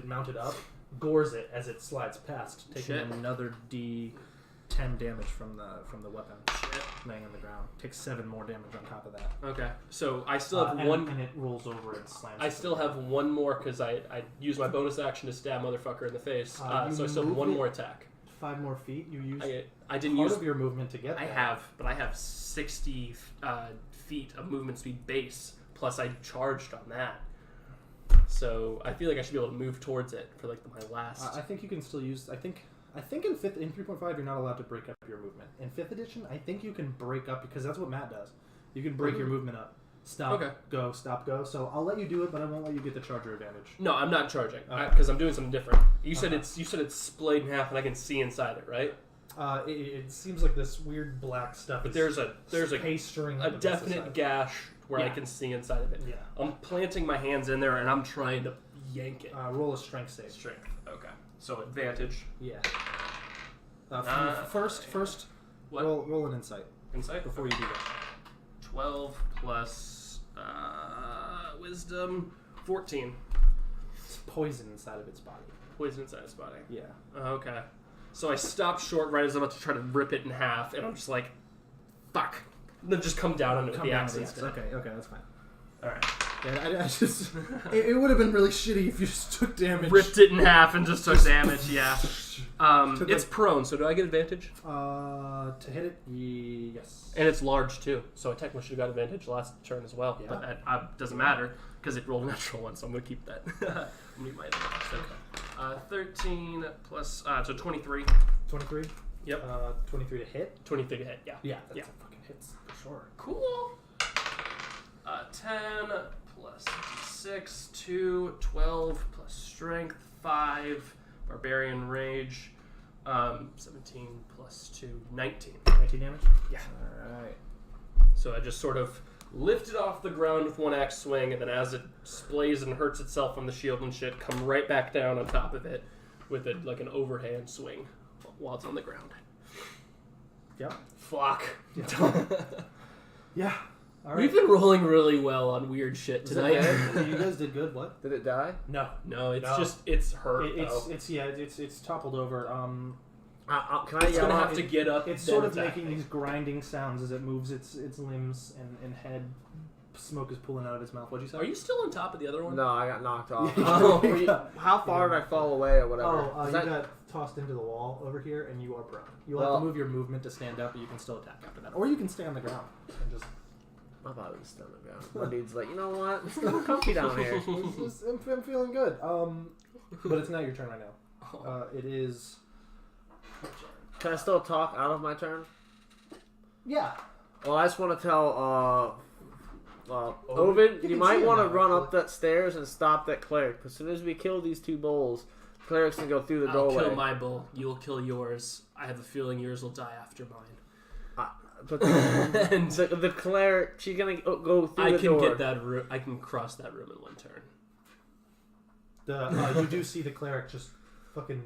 [SPEAKER 2] mounted up, gores it as it slides past, taking another D10 damage from the weapon.
[SPEAKER 3] Shit.
[SPEAKER 2] Laying on the ground. Takes 7 more damage on top of that.
[SPEAKER 3] Okay, so I still have one,
[SPEAKER 2] and it rolls over and slams.
[SPEAKER 3] I still have one more because I used my bonus action to stab motherfucker in the face. So I still have one more attack.
[SPEAKER 2] 5 more feet. You used
[SPEAKER 3] I didn't
[SPEAKER 2] part
[SPEAKER 3] use
[SPEAKER 2] of your movement to get there.
[SPEAKER 3] I have 60 feet of movement speed base. Plus I charged on that. So I feel like I should be able to move towards it for like my last.
[SPEAKER 2] I think you can still use. I think in 3.5 you're not allowed to break up your movement. In 5th edition, I think you can break up because that's what Matt does. You can break your movement up. Stop, go, stop, go. So I'll let you do it, but I won't let you get the charger advantage.
[SPEAKER 3] No, I'm not charging because I'm doing something different. You said it's splayed in half and I can see inside it, right?
[SPEAKER 2] It seems like this weird black stuff.
[SPEAKER 3] But there's a
[SPEAKER 2] pastering
[SPEAKER 3] a definite gash where I can see inside of it. Yeah. I'm planting my hands in there and I'm trying to yank it.
[SPEAKER 2] Roll a strength save.
[SPEAKER 3] Strength. Okay. So advantage.
[SPEAKER 2] Yeah. First,
[SPEAKER 3] what?
[SPEAKER 2] Roll an insight.
[SPEAKER 3] Insight
[SPEAKER 2] before you do that.
[SPEAKER 3] 12 plus wisdom, 14.
[SPEAKER 2] It's poison inside of its body.
[SPEAKER 3] Poison inside its body.
[SPEAKER 2] Yeah.
[SPEAKER 3] Okay. So I stop short right as I'm about to try to rip it in half, and I'm just like, fuck. And then just come down on it with the axe instead.
[SPEAKER 2] Okay, that's fine.
[SPEAKER 3] Alright.
[SPEAKER 2] Yeah, I just... it would have been really shitty if you just took damage.
[SPEAKER 3] Ripped it in half and just took damage, yeah. It's prone, so do I get advantage?
[SPEAKER 2] To hit it, yes.
[SPEAKER 3] And it's large, too, so I technically should have got advantage last turn as well.
[SPEAKER 2] Yeah.
[SPEAKER 3] But that doesn't matter, because it rolled a natural one, so I'm going to keep that. I'm going to keep my advantage. Okay. 13 plus... so 23.
[SPEAKER 2] 23?
[SPEAKER 3] Yep.
[SPEAKER 2] 23 to hit?
[SPEAKER 3] 23 to hit, yeah.
[SPEAKER 2] Yeah, that's a fucking hits, for sure.
[SPEAKER 3] Cool. 10 plus 6, 2, 12 plus strength, 5, barbarian rage, 17 plus 2, 19.
[SPEAKER 2] 19 damage?
[SPEAKER 3] Yeah.
[SPEAKER 2] Alright.
[SPEAKER 3] So I just sort of lift it off the ground with one axe swing, and then as it splays and hurts itself on the shield and shit, come right back down on top of it with like an overhand swing while it's on the ground.
[SPEAKER 2] Yep.
[SPEAKER 3] Fuck.
[SPEAKER 2] Yeah. Yeah. All right.
[SPEAKER 3] We've been rolling really well on weird shit tonight.
[SPEAKER 2] You guys did good. What?
[SPEAKER 1] Did it die?
[SPEAKER 2] No.
[SPEAKER 3] No, it's
[SPEAKER 2] No.
[SPEAKER 3] just it's hurt.
[SPEAKER 2] It's toppled over.
[SPEAKER 1] Can I
[SPEAKER 3] It's
[SPEAKER 1] yell
[SPEAKER 3] gonna
[SPEAKER 1] out?
[SPEAKER 3] have to get up.
[SPEAKER 2] It's
[SPEAKER 3] then
[SPEAKER 2] sort of
[SPEAKER 3] attack
[SPEAKER 2] making
[SPEAKER 3] me.
[SPEAKER 2] these grinding sounds as it moves its limbs and head. Smoke is pulling out of its mouth. What'd you say?
[SPEAKER 3] Are you still on top of the other one?
[SPEAKER 1] No, I got knocked off.
[SPEAKER 3] Oh,
[SPEAKER 1] How far did I fall away or whatever?
[SPEAKER 2] You got tossed into the wall over here, and you are prone. You'll have to move your movement to stand up, but you can still attack after that. Or you can stay on the ground and just...
[SPEAKER 1] My body was still on the ground. My dude's like, you know what? It's still comfy down here.
[SPEAKER 2] I'm feeling good. But it's not your turn right now. It is...
[SPEAKER 1] Can I still talk out of my turn?
[SPEAKER 2] Yeah.
[SPEAKER 1] Well, I just want to tell Ovid, you might want to run up that stairs and stop that cleric. As soon as we kill these two bulls, cleric's can go through the
[SPEAKER 3] I'll
[SPEAKER 1] doorway.
[SPEAKER 3] kill my bull. You'll kill yours. I have a feeling yours will die after mine.
[SPEAKER 1] But the cleric, she's gonna go through the door.
[SPEAKER 3] I can get that room. I can cross that room in one turn.
[SPEAKER 2] You do see the cleric just fucking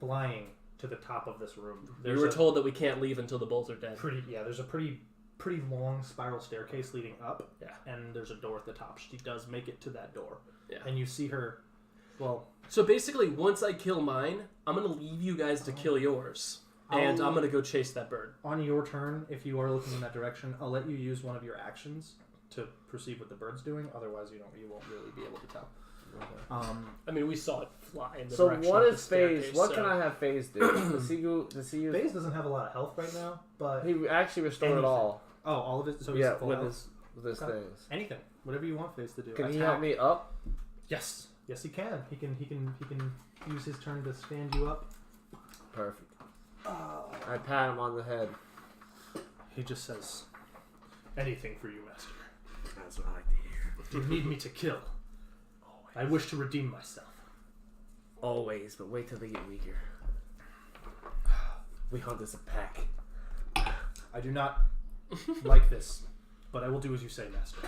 [SPEAKER 2] flying to the top of this room.
[SPEAKER 3] We were told that we can't leave until the bulls are dead.
[SPEAKER 2] There's a pretty long spiral staircase leading up.
[SPEAKER 3] Yeah.
[SPEAKER 2] And there's a door at the top. She does make it to that door.
[SPEAKER 3] Yeah.
[SPEAKER 2] And you see her,
[SPEAKER 3] So basically, once I kill mine, I'm going to leave you guys to kill yours. And I'm going to go chase that bird.
[SPEAKER 2] on your turn, if you are looking in that direction, I'll let you use one of your actions to perceive what the bird's doing. Otherwise, you won't really be able to tell.
[SPEAKER 3] I mean, we saw it fly in the
[SPEAKER 1] So
[SPEAKER 3] direction
[SPEAKER 1] what
[SPEAKER 3] of the
[SPEAKER 1] is Phase?
[SPEAKER 3] staircase,
[SPEAKER 1] What
[SPEAKER 3] so-
[SPEAKER 1] can I have Phase do? Does he use?
[SPEAKER 2] Phase doesn't have a lot of health right now, but...
[SPEAKER 1] He actually restored
[SPEAKER 2] Anything.
[SPEAKER 1] it all.
[SPEAKER 2] Oh, all of it? So he's
[SPEAKER 1] Yeah,
[SPEAKER 2] full
[SPEAKER 1] with
[SPEAKER 2] health?
[SPEAKER 1] his
[SPEAKER 2] Okay.
[SPEAKER 1] things.
[SPEAKER 2] Anything. Whatever you want Phase to do.
[SPEAKER 1] Can he
[SPEAKER 2] Attack.
[SPEAKER 1] help me up?
[SPEAKER 2] Yes. Yes, he can. He can use his turn to stand you up.
[SPEAKER 1] Perfect. I pat him on the head.
[SPEAKER 2] He just says, "Anything for you, master.
[SPEAKER 1] That's what I like to hear.
[SPEAKER 2] Do you need me to kill? I wish to redeem myself."
[SPEAKER 1] Always, but wait till they get weaker. We hunt as a pack.
[SPEAKER 2] I do not like this, but I will do as you say, master.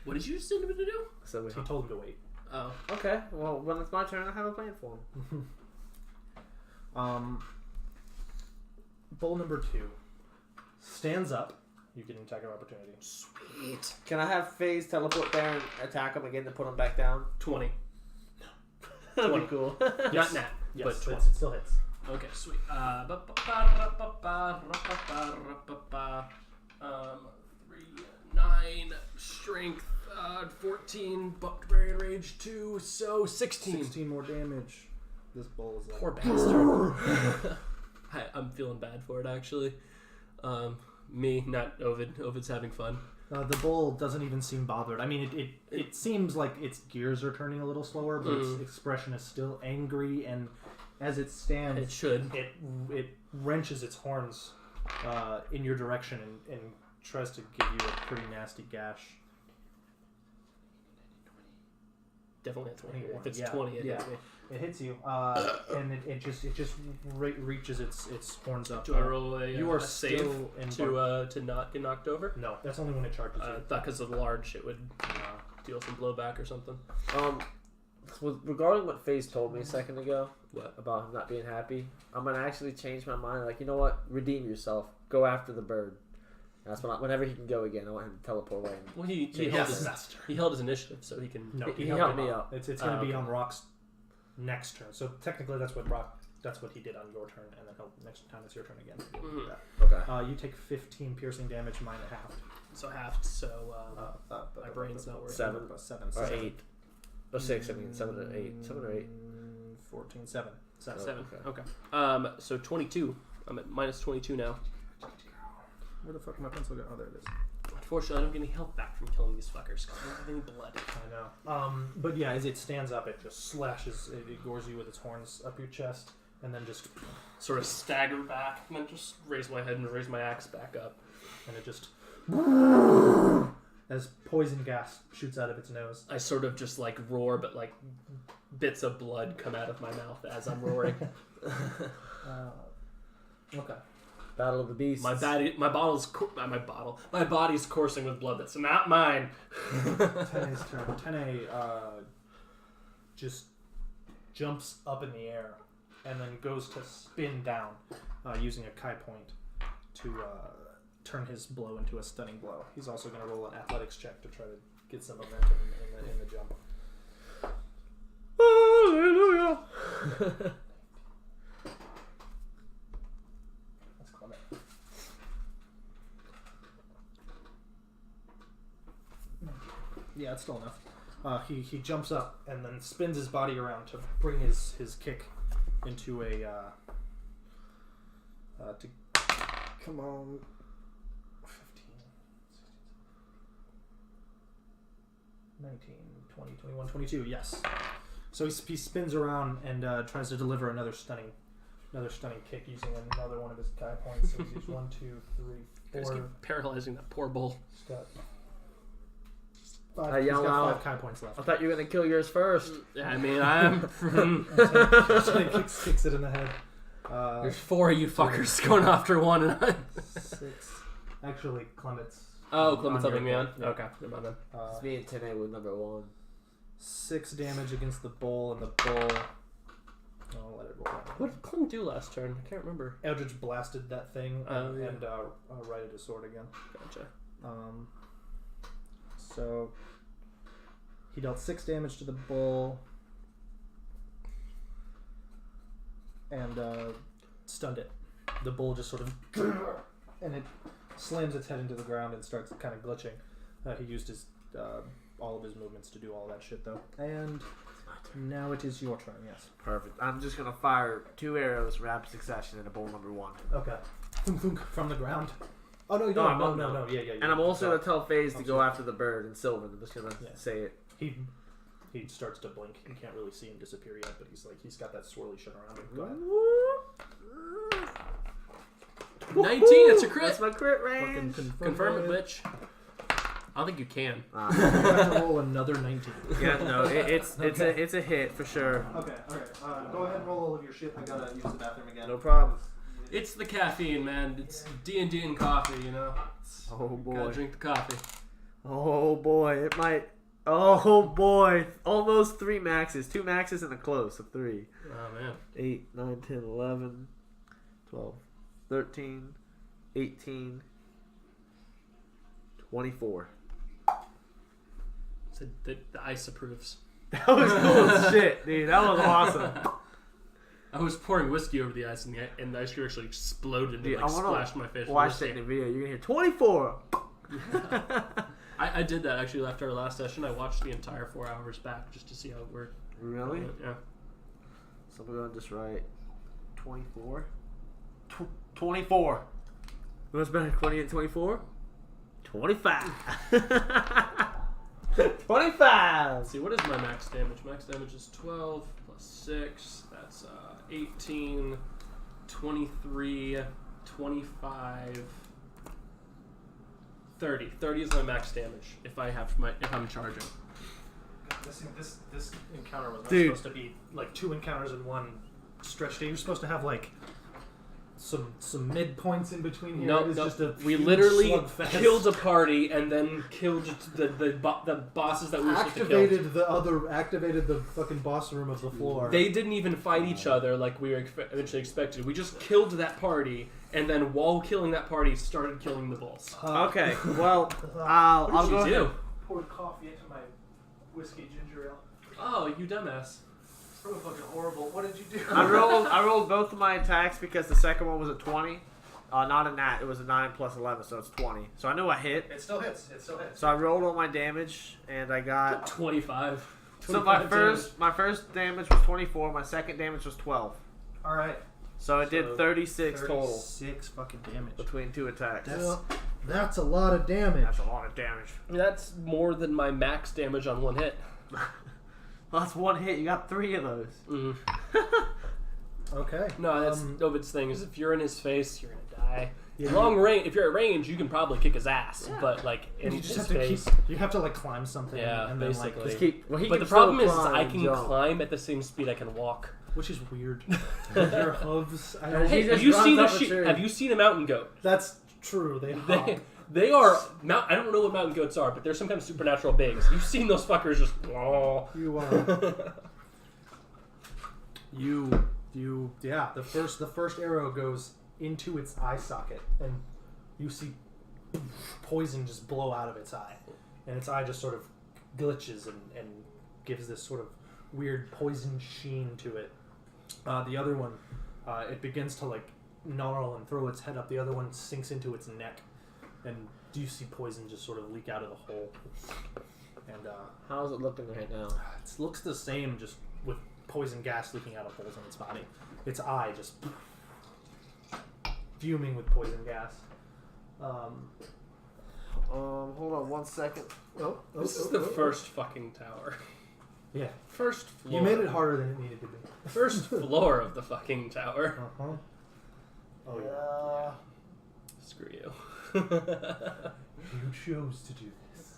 [SPEAKER 3] What did you send him to do?
[SPEAKER 1] So we
[SPEAKER 2] He told him to wait.
[SPEAKER 3] Oh.
[SPEAKER 1] Okay, well, when it's my turn, I have a plan for him.
[SPEAKER 2] Bull number 2 stands up. You get an attack of opportunity.
[SPEAKER 3] Sweet.
[SPEAKER 1] Can I have Phase teleport there and attack him again to put him back down?
[SPEAKER 3] 20.
[SPEAKER 1] That'd be cool.
[SPEAKER 3] Not nat,
[SPEAKER 2] Yes,
[SPEAKER 3] but 20.
[SPEAKER 2] it still hits.
[SPEAKER 3] Okay, sweet. 3, 9, strength, 14, buck barrier range 2, so 16.
[SPEAKER 2] 16 more damage. This bull is like...
[SPEAKER 3] Poor bastard. I'm feeling bad for it, actually. Me, not Ovid. Ovid's having fun.
[SPEAKER 2] The bull doesn't even seem bothered. I mean, it seems like its gears are turning a little slower, but its expression is still angry, and as it stands,
[SPEAKER 3] It should.
[SPEAKER 2] it wrenches its horns in your direction and tries to give you a pretty nasty gash.
[SPEAKER 3] Definitely a 20.
[SPEAKER 2] 21,
[SPEAKER 3] If it's
[SPEAKER 2] yeah,
[SPEAKER 3] 20, it
[SPEAKER 2] yeah.
[SPEAKER 3] hits me.
[SPEAKER 2] It hits you, and it just reaches its horns up.
[SPEAKER 3] Do I roll a,
[SPEAKER 2] you are
[SPEAKER 3] a save
[SPEAKER 2] still in
[SPEAKER 3] to not get knocked over?
[SPEAKER 2] No, that's only when it charges
[SPEAKER 3] I
[SPEAKER 2] you.
[SPEAKER 3] thought because of large it would deal some blowback or something.
[SPEAKER 1] Regarding what Phase told me a second ago,
[SPEAKER 3] What?
[SPEAKER 1] about him not being happy, I'm gonna actually change my mind. Like, you know what? Redeem yourself. Go after the bird. That's whenever he can go again, I want him to teleport away.
[SPEAKER 3] Well, he
[SPEAKER 1] Yes,
[SPEAKER 3] held his
[SPEAKER 2] master.
[SPEAKER 3] he held his initiative, so he can.
[SPEAKER 2] No,
[SPEAKER 1] He
[SPEAKER 2] helped
[SPEAKER 1] helped
[SPEAKER 2] him
[SPEAKER 1] me
[SPEAKER 2] out.
[SPEAKER 1] up.
[SPEAKER 2] It's going to be
[SPEAKER 3] okay.
[SPEAKER 2] on Rock's next turn. So technically, that's what he did on your turn, and then next time it's your turn again. He'll do that.
[SPEAKER 1] Okay.
[SPEAKER 2] You take 15 piercing damage, mine at half.
[SPEAKER 3] So halved. So my brain's not working.
[SPEAKER 2] 7
[SPEAKER 1] Or 8. Or 6, I mean. 7 or 8. 7 or 8.
[SPEAKER 2] 14, 7. 7.
[SPEAKER 3] 7.
[SPEAKER 1] Okay.
[SPEAKER 3] Okay. So 22. I'm at minus 22 now.
[SPEAKER 2] Where the fuck did my pencil go? Oh, there it is.
[SPEAKER 3] Unfortunately, I don't get any health back from killing these fuckers because I don't have any blood.
[SPEAKER 2] I know. But yeah, as it stands up, it just slashes, it gores you with its horns up your chest, and then just,
[SPEAKER 3] Sort of stagger back and then just raise my head and raise my axe back up.
[SPEAKER 2] and it just, as poison gas shoots out of its nose.
[SPEAKER 3] I sort of just like roar, but like bits of blood come out of my mouth as I'm roaring.
[SPEAKER 2] Okay.
[SPEAKER 1] Battle of the Beasts.
[SPEAKER 3] My body's coursing with blood that's not mine.
[SPEAKER 2] Tene's turn. Tene just jumps up in the air and then goes to spin down using a Kai point to turn his blow into a stunning blow. He's also going to roll an athletics check to try to get some momentum in the jump.
[SPEAKER 1] Hallelujah.
[SPEAKER 2] That's Clement. Yeah, it's still enough. He jumps up and then spins his body around to bring his kick into a come on 15 16 19 20 21 22 yes. So he spins around and tries to deliver another stunning kick using another one of his guy points. So he's used 1 2 3 4.
[SPEAKER 3] Keep paralyzing that poor bull.
[SPEAKER 2] He's got 5, he's got 5 Kai points left.
[SPEAKER 1] I thought you were gonna kill yours first.
[SPEAKER 3] Yeah, I mean, I'm.
[SPEAKER 2] So he kicks it in the head.
[SPEAKER 3] There's 4 of you fuckers going after one. And
[SPEAKER 2] 6. Actually, Clement's.
[SPEAKER 3] Clement's helping me on?
[SPEAKER 2] Yeah.
[SPEAKER 3] Okay, never mind then.
[SPEAKER 1] It's me and Tene with number 1.
[SPEAKER 2] 6 damage against the bull, and the bull. I'll let it roll.
[SPEAKER 3] What did Clem do last turn? I can't remember.
[SPEAKER 2] Eldritch blasted that thing and righted his sword again.
[SPEAKER 3] Gotcha.
[SPEAKER 2] So he dealt 6 damage to the bull and stunned it. The bull just sort of and it slams its head into the ground and starts kind of glitching. He used his all of his movements to do all that shit though. And now it is your turn. Yes.
[SPEAKER 1] Perfect. I'm just gonna fire 2 arrows rapid succession into bull number 1.
[SPEAKER 2] Okay. Thunk, thunk, from the ground. Oh no, you don't. No. Yeah.
[SPEAKER 1] And I'm also gonna tell FaZe to go after the bird and Sylvan. I'm just gonna say it.
[SPEAKER 2] He starts to blink. You can't really see him disappear yet, but he's got that swirly shit around him. Go ahead.
[SPEAKER 3] 19. That's a crit.
[SPEAKER 1] That's my crit range.
[SPEAKER 3] Confirm it, bitch. I don't think you can.
[SPEAKER 2] You have to roll another 19.
[SPEAKER 1] Yeah, no, it's a hit for sure.
[SPEAKER 2] Okay, alright. Go ahead and roll all of your shit. I gotta use the bathroom again.
[SPEAKER 1] No problem.
[SPEAKER 3] It's the caffeine, man. It's D&D and coffee, you know.
[SPEAKER 1] Oh boy.
[SPEAKER 3] Gotta drink the coffee.
[SPEAKER 1] Oh boy, it might. Oh boy, almost 3 maxes. 2 maxes and a close of 3.
[SPEAKER 3] Oh man.
[SPEAKER 1] 8, 9, 10, 11, 12, 13, 18, 24.
[SPEAKER 3] So the ice approves.
[SPEAKER 1] That was cool as shit, dude. That was awesome.
[SPEAKER 3] I was pouring whiskey over the ice, and the ice cream actually exploded and splashed my face.
[SPEAKER 1] Watch that in the video. You're gonna hear 24.
[SPEAKER 3] I did that actually after our last session. I watched the entire 4 hours back just to see how it worked.
[SPEAKER 1] Really?
[SPEAKER 3] Yeah.
[SPEAKER 1] So we're gonna just write 24. 24. What's better, 20 and 24? 25. 25.
[SPEAKER 3] Let's see, what is my max damage? Max damage is 12 plus 6. That's 18, 23, 25, 30. 30 is my max damage if I'm charging.
[SPEAKER 2] This encounter was not supposed to be like 2 encounters in one stretch day. You're supposed to have like some mid points in between here.
[SPEAKER 3] No, we literally killed a party and then killed the bosses that we were supposed to kill.
[SPEAKER 2] Activated the fucking boss room of the floor.
[SPEAKER 3] They didn't even fight each other like we were eventually expected. We just killed that party, and then while killing that party, started killing the bulls.
[SPEAKER 1] Okay, well, I'll go ahead.
[SPEAKER 2] Poured coffee into my whiskey ginger ale.
[SPEAKER 3] Oh, you dumbass.
[SPEAKER 2] It's really fucking horrible. What did you do?
[SPEAKER 1] I rolled both of my attacks because the second one was a 20. Not a nat. It was a 9 plus 11, so it's 20. So I knew I hit.
[SPEAKER 2] It still hits.
[SPEAKER 1] So I rolled all my damage, and I got
[SPEAKER 3] 25.
[SPEAKER 1] So my first damage was 24. My second damage was 12.
[SPEAKER 2] All right.
[SPEAKER 1] So it did 36 total.
[SPEAKER 2] 36 fucking damage
[SPEAKER 1] between 2 attacks.
[SPEAKER 2] That's a lot of damage.
[SPEAKER 1] That's a lot of damage.
[SPEAKER 3] That's more than my max damage on 1 hit.
[SPEAKER 1] Well, that's 1 hit. You got 3 of those.
[SPEAKER 3] Mm-hmm.
[SPEAKER 2] Okay.
[SPEAKER 3] No, that's Ovid's thing. Is if you're in his face, you're gonna die. Yeah. Long range. If you're at range, you can probably kick his ass. Yeah. But like in
[SPEAKER 2] you just
[SPEAKER 3] his
[SPEAKER 2] have to
[SPEAKER 3] face,
[SPEAKER 2] you have to like climb something.
[SPEAKER 3] Yeah,
[SPEAKER 2] and
[SPEAKER 3] basically.
[SPEAKER 2] Then, like,
[SPEAKER 1] just keep. Well,
[SPEAKER 3] but the problem is I can climb at the same speed I can walk,
[SPEAKER 2] which is weird. With your hooves.
[SPEAKER 3] Hey, have you seen a mountain goat?
[SPEAKER 2] That's true.
[SPEAKER 3] They are. I don't know what mountain goats are, but they're some kind of supernatural beings. You've seen those fuckers just. Oh.
[SPEAKER 2] Yeah. The first arrow goes into its eye socket, and you see poison just blow out of its eye, and its eye just sort of glitches and gives this sort of weird poison sheen to it. The other one, it begins to like gnarl and throw its head up. The other one sinks into its neck, and you see poison just sort of leak out of the hole. And
[SPEAKER 1] how's it looking right now?
[SPEAKER 2] it looks the same, just with poison gas leaking out of holes in its body. Its eye just fuming with poison gas.
[SPEAKER 1] Hold on 1 second.
[SPEAKER 3] This is the first fucking tower.
[SPEAKER 2] Yeah.
[SPEAKER 3] First floor.
[SPEAKER 2] You made it harder than it needed to be.
[SPEAKER 3] First floor of the fucking tower.
[SPEAKER 2] Uh-huh. Oh, yeah.
[SPEAKER 3] Screw you.
[SPEAKER 2] You chose to do this.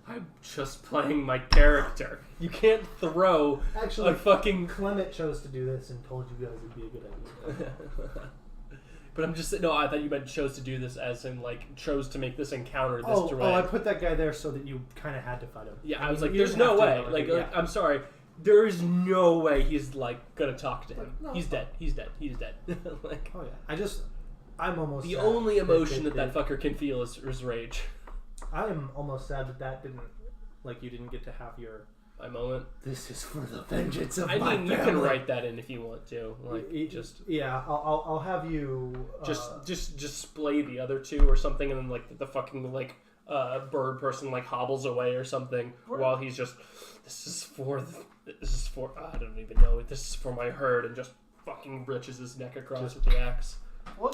[SPEAKER 3] I'm just playing my character. You can't throw
[SPEAKER 2] Actually,
[SPEAKER 3] a fucking...
[SPEAKER 2] Clement chose to do this and told you guys it'd be a good idea.
[SPEAKER 3] But I'm just... No, I thought you meant chose to do this as in, like, chose to make this encounter this direct.
[SPEAKER 2] Oh, I put that guy there so that you kind of had to fight him.
[SPEAKER 3] Yeah, I was like, there's no way. Like, I'm sorry. There is no way he's, like, gonna talk to him.
[SPEAKER 2] No,
[SPEAKER 3] he's dead. He's dead. He's dead. Like,
[SPEAKER 2] oh, yeah. I'm almost
[SPEAKER 3] the
[SPEAKER 2] sad
[SPEAKER 3] only emotion that fucker can feel is rage.
[SPEAKER 2] I am almost sad that didn't... Like, you didn't get to have your...
[SPEAKER 3] My moment.
[SPEAKER 2] This is for the vengeance of
[SPEAKER 3] I
[SPEAKER 2] my
[SPEAKER 3] mean, you
[SPEAKER 2] family.
[SPEAKER 3] can write that in if you want to. Like,
[SPEAKER 2] Yeah, I'll have you...
[SPEAKER 3] Just display the other two or something, and then, like, the fucking, like, bird person, like, hobbles away or something, while he's just... This is for... I don't even know. This is for my herd, and just fucking britches his neck across with the axe.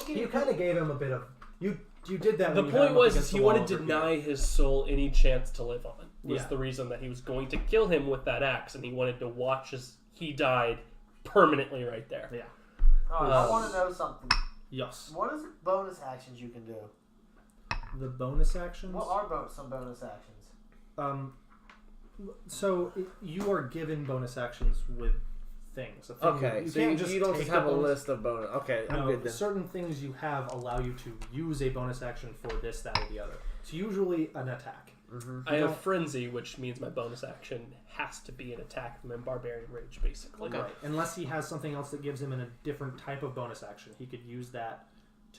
[SPEAKER 2] You kind of gave him a bit of... You did that.
[SPEAKER 3] The point was is he wanted to deny his soul any chance to live on. Was the reason that he was going to kill him with that axe, and he wanted to watch as he died permanently right there.
[SPEAKER 2] Yeah.
[SPEAKER 1] Alright, I want to know something.
[SPEAKER 2] Yes.
[SPEAKER 1] What is bonus actions you can do?
[SPEAKER 2] The bonus actions?
[SPEAKER 1] What are some bonus actions?
[SPEAKER 2] So you are given bonus actions with things.
[SPEAKER 1] Okay, you don't just have a list of bonus. Okay, I'm good then.
[SPEAKER 2] Certain things you have allow you to use a bonus action for this, that, or the other. It's usually an attack.
[SPEAKER 1] Mm-hmm.
[SPEAKER 3] I have Frenzy, which means my bonus action has to be an attack from Barbarian Rage, basically.
[SPEAKER 2] Okay. Right. Unless he has something else that gives him a different type of bonus action. He could use that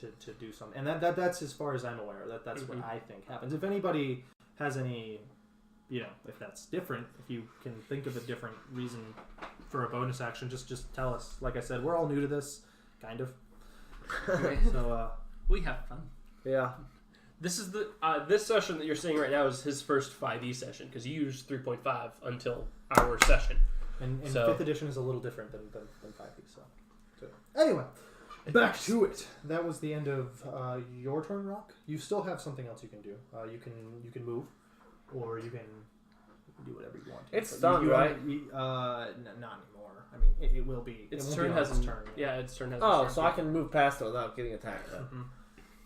[SPEAKER 2] to do something. And that's as far as I'm aware. That's what I think happens. If anybody has any... if that's different, if you can think of a different reason for a bonus action, just tell us. Like I said, we're all new to this, kind of. So
[SPEAKER 3] we have fun.
[SPEAKER 1] Yeah.
[SPEAKER 3] This is the this session that you're seeing right now is his first 5e session because you used 3.5 until our session.
[SPEAKER 2] And so, 5th edition is a little different than 5e. So anyway, back to it. That was the end of your turn, Rock. You still have something else you can do. You can move. Or you can do whatever you want.
[SPEAKER 1] It's stunned, right?
[SPEAKER 2] Not anymore. I mean, it will be.
[SPEAKER 3] Its turn hasn't turned. Yeah, its turn hasn't.
[SPEAKER 1] Oh, so I can move past it without getting attacked. Mm-hmm.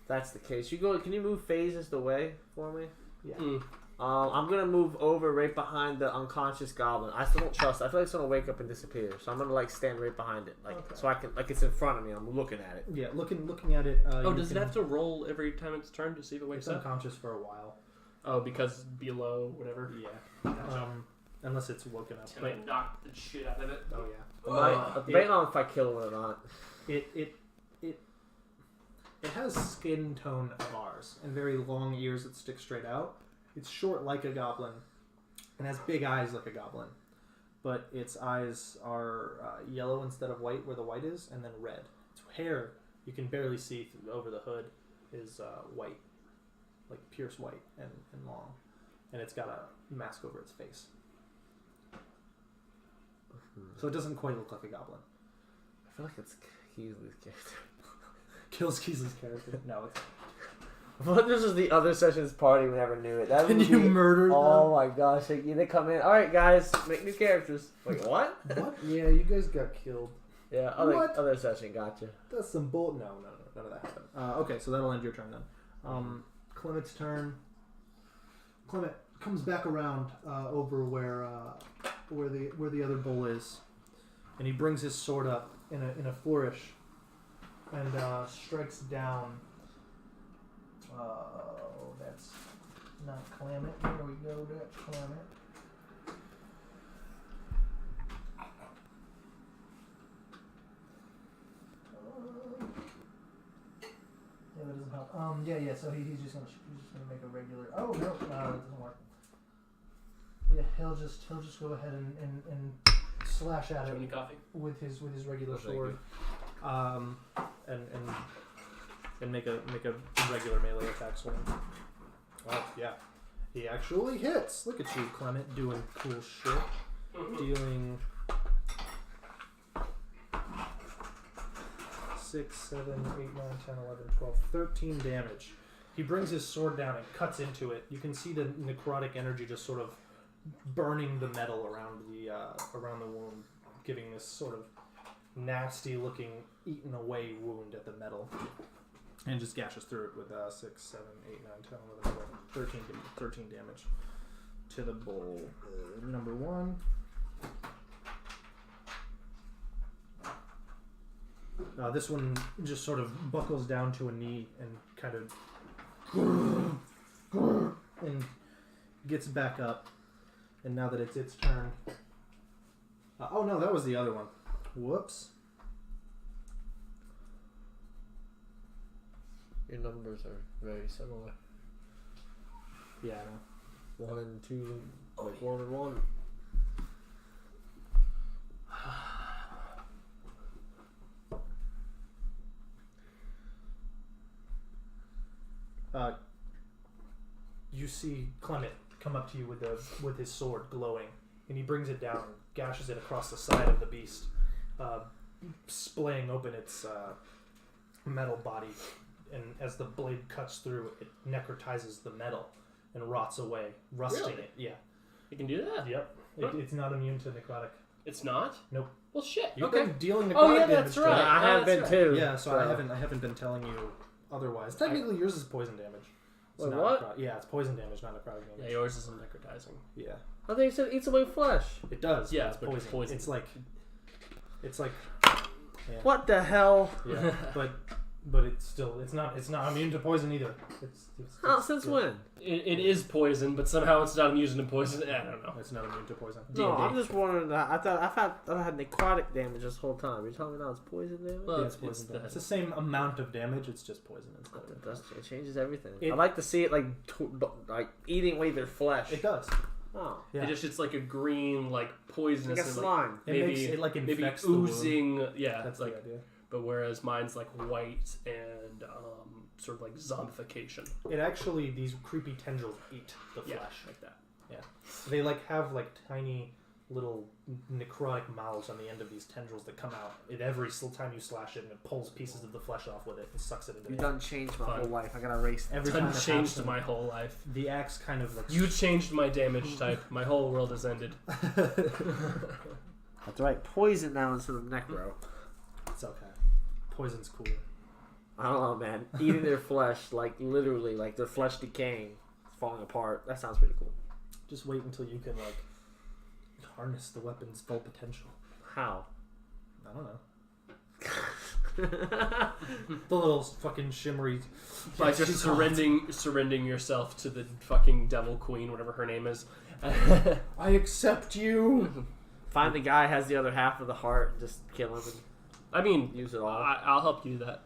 [SPEAKER 1] That's the case. Can you move phases away for me?
[SPEAKER 2] Yeah.
[SPEAKER 1] I'm gonna move over right behind the unconscious goblin. I still don't trust it. I feel like it's gonna wake up and disappear. So I'm gonna stand right behind it, so I can it's in front of me. I'm looking at it.
[SPEAKER 2] Yeah, looking at it.
[SPEAKER 3] Does it have to roll every time it's turned to see if it wakes up?
[SPEAKER 2] It's unconscious for a while.
[SPEAKER 3] Oh, because below whatever.
[SPEAKER 2] Yeah. Unless it's woken up.
[SPEAKER 3] But knock the shit out of it.
[SPEAKER 2] Oh yeah.
[SPEAKER 1] I'm debating on if I kill it or not.
[SPEAKER 2] It has skin tone of ours and very long ears that stick straight out. It's short like a goblin and has big eyes like a goblin, but its eyes are yellow instead of white where the white is, and then red. Its hair you can barely see over the hood is white. Like pierce white and long. And it's got a mask over its face. So it doesn't quite look like a goblin.
[SPEAKER 1] I feel like it's Keesley's character.
[SPEAKER 2] Kills Keesley's character. No, it's...
[SPEAKER 1] What this was the other session's party, we never knew it. That
[SPEAKER 2] and you murdered them?
[SPEAKER 1] Oh my gosh. They come in. Alright guys, make new characters. Wait, what?
[SPEAKER 2] What? Yeah, you guys got killed.
[SPEAKER 1] Yeah, other session, gotcha.
[SPEAKER 2] That's some bull... No, none of that happened. Okay, so that'll end your turn then. Clement's turn. Clement comes back around over where the other bull is, and he brings his sword up in a flourish, and strikes down. That's not Clement. There we go. That's Clement. Yeah, that doesn't help. so he's just gonna make a regular. Oh no, that doesn't work. Yeah, he'll just go ahead and slash at it with his regular sword, and make a regular melee attack swing. Oh yeah, he actually hits. Look at you, Clement, doing cool shit. Dealing 6, 7, 8, 9, 10, 11, 12, 13 damage. He brings his sword down and cuts into it. You can see the necrotic energy just sort of burning the metal around the wound, giving this sort of nasty looking eaten away wound at the metal, and just gashes through it with 6, 7, 8, 9, 10, 11, 12, 13 damage to the bull. Number 1. This one just sort of buckles down to a knee and kind of and gets back up. And now that it's its turn... oh no, that was the other one. Whoops.
[SPEAKER 1] Your numbers are very similar.
[SPEAKER 2] Yeah, I know.
[SPEAKER 1] 1 and 2, like 1 and 1.
[SPEAKER 2] You see Clement come up to you with his sword glowing, and he brings it down and gashes it across the side of the beast, splaying open its metal body, and as the blade cuts through, it necrotizes the metal and rots away, rusting
[SPEAKER 3] Really?
[SPEAKER 2] it. Yeah.
[SPEAKER 3] You can do that?
[SPEAKER 2] Yep. It's not immune to necrotic.
[SPEAKER 3] It's not?
[SPEAKER 2] Nope.
[SPEAKER 3] Well, shit.
[SPEAKER 2] You've
[SPEAKER 3] Okay.
[SPEAKER 2] been dealing necrotic
[SPEAKER 3] Oh, yeah,
[SPEAKER 2] damage
[SPEAKER 3] that's
[SPEAKER 2] to
[SPEAKER 3] right.
[SPEAKER 2] it.
[SPEAKER 1] I have
[SPEAKER 3] that's
[SPEAKER 1] been
[SPEAKER 3] right.
[SPEAKER 1] too.
[SPEAKER 2] Yeah, so I haven't been telling you otherwise. Technically, yours is poison damage. It's
[SPEAKER 1] Wait,
[SPEAKER 2] not
[SPEAKER 1] what?
[SPEAKER 2] yeah, it's poison damage, not necrotic
[SPEAKER 3] Yeah,
[SPEAKER 2] damage.
[SPEAKER 3] yours isn't necrotizing.
[SPEAKER 2] Yeah,
[SPEAKER 1] I think you said eats away flesh.
[SPEAKER 2] it does.
[SPEAKER 3] Yeah,
[SPEAKER 2] it's
[SPEAKER 3] but it's
[SPEAKER 2] poison.
[SPEAKER 3] poison.
[SPEAKER 2] It's like, yeah.
[SPEAKER 1] What the hell?
[SPEAKER 2] Yeah, but it's not immune to poison either.
[SPEAKER 1] Since when?
[SPEAKER 3] It is poison, but somehow it's not immune to poison. I don't know.
[SPEAKER 2] It's not immune to poison.
[SPEAKER 1] No,
[SPEAKER 3] D&D.
[SPEAKER 1] I'm just wondering. I thought I had necrotic damage this whole time. You're telling me now it's poison damage?
[SPEAKER 3] Well,
[SPEAKER 2] Yeah, it's poison damage. It's the same amount of damage. It's just poison instead.
[SPEAKER 1] It changes everything.
[SPEAKER 2] It-
[SPEAKER 1] I like to see it like eating away their flesh.
[SPEAKER 2] It does.
[SPEAKER 1] Oh,
[SPEAKER 2] Yeah.
[SPEAKER 3] It's like a green, like poisonous,
[SPEAKER 1] like a
[SPEAKER 3] and, like,
[SPEAKER 1] slime.
[SPEAKER 2] It
[SPEAKER 3] maybe
[SPEAKER 2] infects the wound.
[SPEAKER 3] oozing. Yeah,
[SPEAKER 2] That's
[SPEAKER 3] like.
[SPEAKER 2] the idea.
[SPEAKER 3] But whereas mine's like white and sort of like zombification.
[SPEAKER 2] It actually, these creepy tendrils eat the
[SPEAKER 3] Yeah,
[SPEAKER 2] flesh.
[SPEAKER 3] like that.
[SPEAKER 2] Yeah. They have tiny little necrotic mouths on the end of these tendrils that come out. Every time you slash it, and it pulls pieces of the flesh off with it and sucks it into
[SPEAKER 1] You
[SPEAKER 2] the
[SPEAKER 1] done changed my
[SPEAKER 3] Fun.
[SPEAKER 1] whole life. I gotta erase
[SPEAKER 2] Every
[SPEAKER 3] Done
[SPEAKER 2] time it
[SPEAKER 3] changed
[SPEAKER 2] happens,
[SPEAKER 3] my whole life.
[SPEAKER 2] the axe kind of
[SPEAKER 3] You changed my damage type. My whole world has ended.
[SPEAKER 1] That's right. Poison now instead of necro.
[SPEAKER 2] It's okay. Poison's cooler.
[SPEAKER 1] I don't know, man. Eating their flesh, like literally, like their flesh decaying, falling apart. That sounds pretty cool.
[SPEAKER 2] Just wait until you can harness the weapon's full potential.
[SPEAKER 1] How?
[SPEAKER 2] I don't know. The little fucking shimmery.
[SPEAKER 3] By
[SPEAKER 2] Yes,
[SPEAKER 3] just
[SPEAKER 2] she's hot.
[SPEAKER 3] surrendering yourself to the fucking devil queen, whatever her name is.
[SPEAKER 2] I accept you.
[SPEAKER 1] Find the guy has the other half of the heart and just kill him and
[SPEAKER 3] I mean,
[SPEAKER 1] use it all.
[SPEAKER 3] I'll help you do that.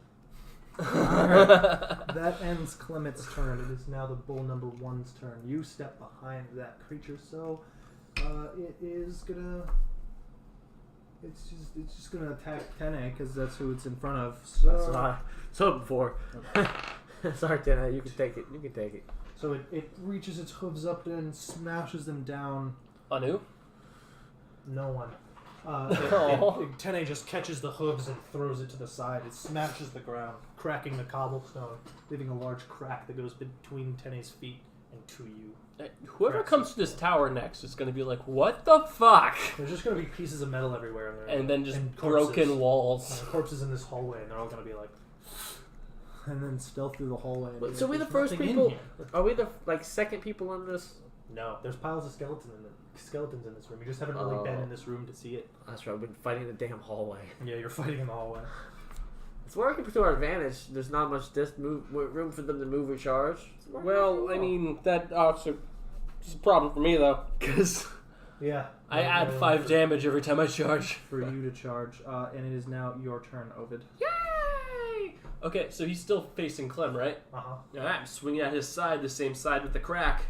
[SPEAKER 2] That ends Clement's turn. It is now the bull number 1's turn. You step behind that creature, so it is gonna. It's just gonna attack Tene because that's who it's in front of. So
[SPEAKER 1] That's what I was hoping for. Sorry, Dana. You can take it. You can take it.
[SPEAKER 2] So it reaches its hooves up and smashes them down.
[SPEAKER 3] Anu?
[SPEAKER 2] No one.
[SPEAKER 3] Oh.
[SPEAKER 2] Tene just catches the hooves and throws it to the side. It smashes the ground, cracking the cobblestone, leaving a large crack that goes between Tene's feet and to you.
[SPEAKER 3] Whoever comes to this tower next is going to be like, what the fuck?
[SPEAKER 2] There's just going to be pieces of metal everywhere.
[SPEAKER 3] And then just
[SPEAKER 2] and corpses.
[SPEAKER 3] broken walls.
[SPEAKER 2] Corpses in this hallway, and they're all going to be like... And then stealth through the hallway. And
[SPEAKER 1] Wait,
[SPEAKER 2] be
[SPEAKER 1] so
[SPEAKER 2] like,
[SPEAKER 1] we the
[SPEAKER 2] "There's
[SPEAKER 1] first
[SPEAKER 2] nothing in
[SPEAKER 1] people?
[SPEAKER 2] here."
[SPEAKER 1] Are we the second people in this?
[SPEAKER 2] No, there's piles of skeletons in this room. You just haven't really been in this room to see it.
[SPEAKER 1] That's right. We've been fighting the damn hallway.
[SPEAKER 2] Yeah, you're fighting in the hallway.
[SPEAKER 1] It's working to our advantage. There's not much room for them to move or charge.
[SPEAKER 3] Well, I mean, that also is a problem for me, though, because
[SPEAKER 2] Yeah.
[SPEAKER 3] I add 5 damage every time I charge.
[SPEAKER 2] For you to charge, and it is now your turn, Ovid.
[SPEAKER 3] Yay! Okay, so he's still facing Clem, right?
[SPEAKER 2] Uh-huh.
[SPEAKER 3] Alright, I'm swinging at his side, the same side with the crack.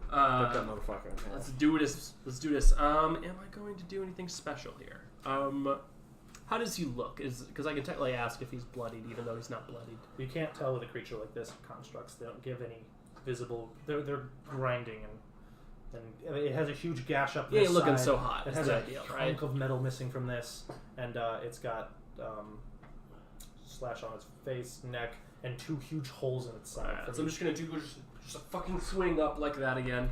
[SPEAKER 5] Put that motherfucker in half.
[SPEAKER 3] Let's do this. Am I going to do anything special here? How does he look? Because I can technically ask if he's bloodied, even though he's not bloodied.
[SPEAKER 2] You can't tell with a creature like this, constructs. They don't give any visible... They're grinding, and it has a huge gash up
[SPEAKER 3] He
[SPEAKER 2] this
[SPEAKER 3] ain't looking
[SPEAKER 2] side.
[SPEAKER 3] so hot.
[SPEAKER 2] It
[SPEAKER 3] That's
[SPEAKER 2] has
[SPEAKER 3] the
[SPEAKER 2] a
[SPEAKER 3] idea,
[SPEAKER 2] hunk
[SPEAKER 3] right?
[SPEAKER 2] of metal missing from this, and it's got slash on its face, neck, and 2 huge holes in its side.
[SPEAKER 3] Alright, so I'm just going to do just a fucking swing up like that again.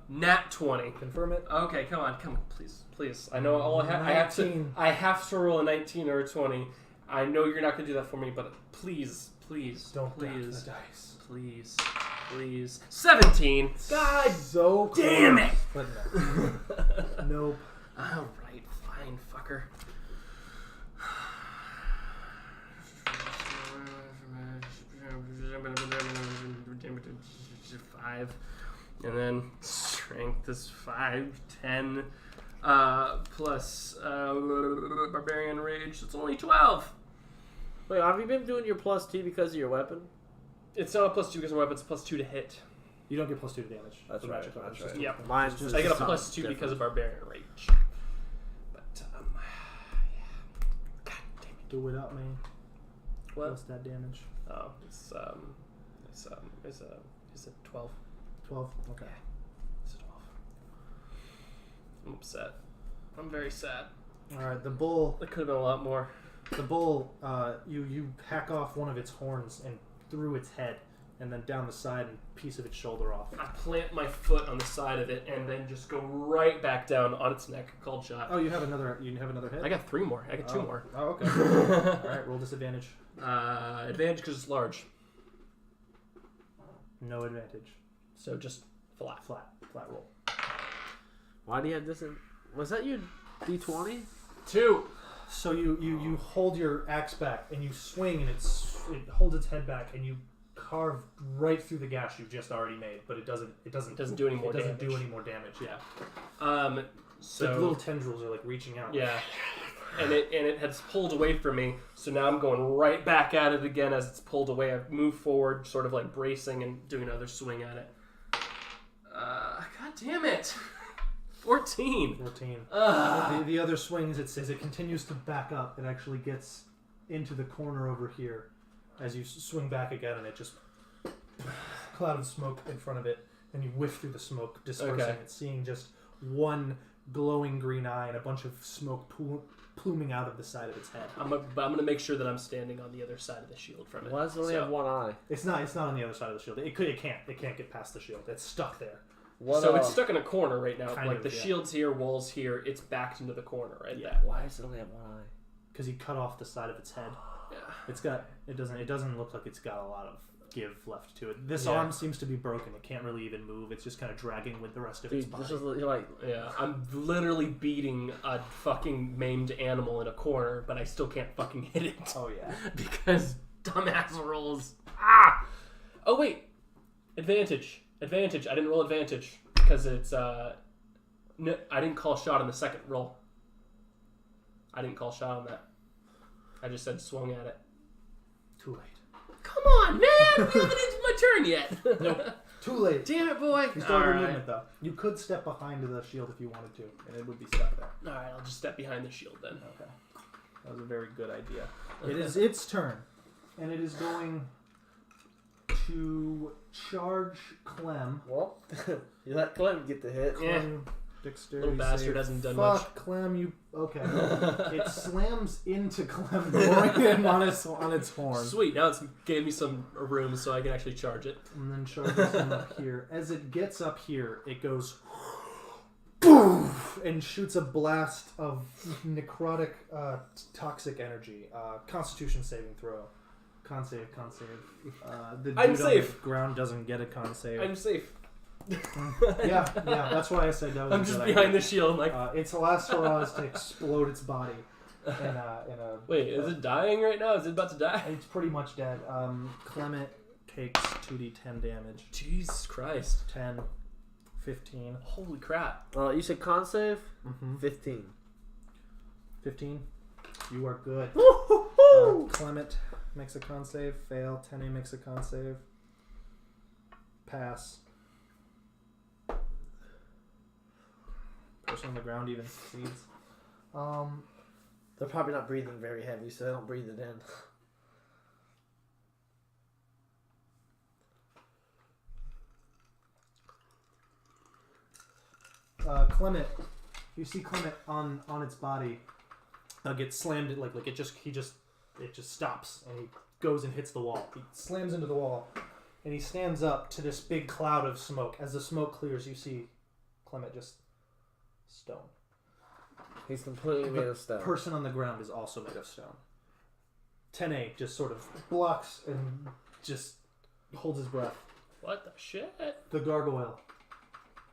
[SPEAKER 3] Nat 20.
[SPEAKER 2] Confirm it.
[SPEAKER 3] Okay, come on, please. I know I have to roll a 19 or a 20. I know you're not going to do that for me, but please,
[SPEAKER 2] Don't
[SPEAKER 3] please,
[SPEAKER 2] doubt the dice.
[SPEAKER 3] please. 17.
[SPEAKER 2] God, so close.
[SPEAKER 3] Damn it!
[SPEAKER 2] But no. Nope.
[SPEAKER 3] All right, fine, fucker. Five, and then strength is 5, 10, plus barbarian rage. It's only 12.
[SPEAKER 1] Wait, have you been doing your +2 because of your weapon?
[SPEAKER 3] It's not a +2 because of my weapon. It's +2 to hit.
[SPEAKER 2] You don't get +2 to damage.
[SPEAKER 1] That's
[SPEAKER 2] for
[SPEAKER 1] right.
[SPEAKER 2] magic weapons.
[SPEAKER 1] That's right.
[SPEAKER 3] Yep.
[SPEAKER 1] Mine's just
[SPEAKER 3] I get a
[SPEAKER 1] something
[SPEAKER 3] +2
[SPEAKER 1] different.
[SPEAKER 3] because of barbarian rage. But yeah. God damn it.
[SPEAKER 2] Do it up, man.
[SPEAKER 3] What?
[SPEAKER 2] What's that damage?
[SPEAKER 3] Oh, it's a 12.
[SPEAKER 2] 12. Okay.
[SPEAKER 3] It's a 12. I'm upset. I'm very sad.
[SPEAKER 2] All right. The bull.
[SPEAKER 3] That could have been a lot more.
[SPEAKER 2] The bull. You hack off one of its horns and through its head, and then down the side and piece of its shoulder off.
[SPEAKER 3] I plant my foot on the side of it and then just go right back down on its neck. Called shot.
[SPEAKER 2] Oh, you have another hit.
[SPEAKER 3] I got 3 more. I got 2 more.
[SPEAKER 2] Oh, okay. All right. Roll disadvantage.
[SPEAKER 3] Advantage because it's large.
[SPEAKER 2] No advantage.
[SPEAKER 3] So just flat.
[SPEAKER 2] Flat roll.
[SPEAKER 1] Why do you have this? Was that your D20?
[SPEAKER 3] 2.
[SPEAKER 2] So you hold your axe back and you swing and it holds its head back and you carve right through the gash you've just already made, but it doesn't do any more damage. Yeah.
[SPEAKER 3] So
[SPEAKER 2] the little tendrils are like reaching out.
[SPEAKER 3] yeah, and it has pulled away from me. So now I'm going right back at it again as it's pulled away. I've moved forward, sort of like bracing and doing another swing at it. God damn it! 14.
[SPEAKER 2] 14. The other swings, as it continues to back up, it actually gets into the corner over here as you swing back again, and it just cloud of smoke in front of it, and you whiff through the smoke, dispersing it, seeing just one glowing green eye and a bunch of smoke pluming out of the side of its head.
[SPEAKER 3] I'm gonna make sure that I'm standing on the other side of the shield from it.
[SPEAKER 1] Why does it only have one eye?
[SPEAKER 2] It's not on the other side of the shield. It can't get past the shield. It's stuck there.
[SPEAKER 3] So it's stuck in a corner right now.
[SPEAKER 2] Kind
[SPEAKER 3] like
[SPEAKER 2] of,
[SPEAKER 3] the
[SPEAKER 2] yeah.
[SPEAKER 3] shield's here, wall's here. It's backed into the corner right
[SPEAKER 2] Yeah.
[SPEAKER 3] there.
[SPEAKER 1] Why does it only have one eye?
[SPEAKER 2] Because he cut off the side of its head.
[SPEAKER 3] Yeah.
[SPEAKER 2] It doesn't look like it's got a lot of give left to it. This
[SPEAKER 3] Yeah.
[SPEAKER 2] arm seems to be broken. It can't really even move. It's just kind of dragging with the rest of its
[SPEAKER 1] Dude,
[SPEAKER 2] body.
[SPEAKER 1] this is you're like
[SPEAKER 3] Yeah, I'm literally beating a fucking maimed animal in a corner, but I still can't fucking hit it.
[SPEAKER 2] Oh yeah.
[SPEAKER 3] Because dumbass rolls. Oh wait, advantage. I didn't roll advantage because it's no, I didn't call shot on the second roll. I didn't call shot on that. I just said swung at it.
[SPEAKER 2] Too late.
[SPEAKER 3] Come on, man! We haven't ended my turn yet.
[SPEAKER 2] Nope. Too late.
[SPEAKER 3] Damn it, boy.
[SPEAKER 2] You still have your
[SPEAKER 3] Alright.
[SPEAKER 2] movement though. You could step behind the shield if you wanted to, and it would be stuck there.
[SPEAKER 3] Alright, I'll just step behind the shield then.
[SPEAKER 2] Okay. That was a very good idea. It is its turn, and it is going to charge Clem.
[SPEAKER 1] well, you let Clem get the hit.
[SPEAKER 3] Yeah.
[SPEAKER 2] Clem, dexterity
[SPEAKER 3] Little bastard
[SPEAKER 2] save.
[SPEAKER 3] hasn't done
[SPEAKER 2] Fuck,
[SPEAKER 3] much.
[SPEAKER 2] Clem, you... Okay. It slams into Clem, throwing him on its horn.
[SPEAKER 3] Sweet, now it's gave me some room so I can actually charge it.
[SPEAKER 2] And then charges him up here. As it gets up here, it goes... boom, and shoots a blast of necrotic, toxic energy. Constitution saving throw. Con save. The
[SPEAKER 3] I'm
[SPEAKER 2] dude
[SPEAKER 3] safe.
[SPEAKER 2] on the ground doesn't get a con save.
[SPEAKER 3] I'm safe.
[SPEAKER 2] Yeah, that's why I said that was
[SPEAKER 3] I'm
[SPEAKER 2] a
[SPEAKER 3] just
[SPEAKER 2] good
[SPEAKER 3] behind
[SPEAKER 2] idea.
[SPEAKER 3] the shield, like,
[SPEAKER 2] Its last hurrah is to explode its body. In a
[SPEAKER 3] wait, is it dying right now? Is it about to die?
[SPEAKER 2] It's pretty much dead. Clement takes 2d10 damage.
[SPEAKER 3] Jesus Christ.
[SPEAKER 2] 10, 15.
[SPEAKER 3] Holy crap.
[SPEAKER 1] You said con save?
[SPEAKER 2] Mm-hmm.
[SPEAKER 1] 15.
[SPEAKER 2] 15. You are good. Clement makes a con save. Fail. Tene makes a con save. Pass. Person on the ground even succeeds.
[SPEAKER 5] They're probably not breathing very heavy, so they don't breathe it in.
[SPEAKER 2] Clement, you see Clement on its body get slammed. Like it just stops and he goes and hits the wall. He slams into the wall and he stands up to this big cloud of smoke. As the smoke clears, you see Clement just stone.
[SPEAKER 5] He's completely made of stone.
[SPEAKER 2] The person on the ground is also made of stone. Tene just sort of blocks and just holds his breath.
[SPEAKER 3] What the shit?
[SPEAKER 2] The gargoyle,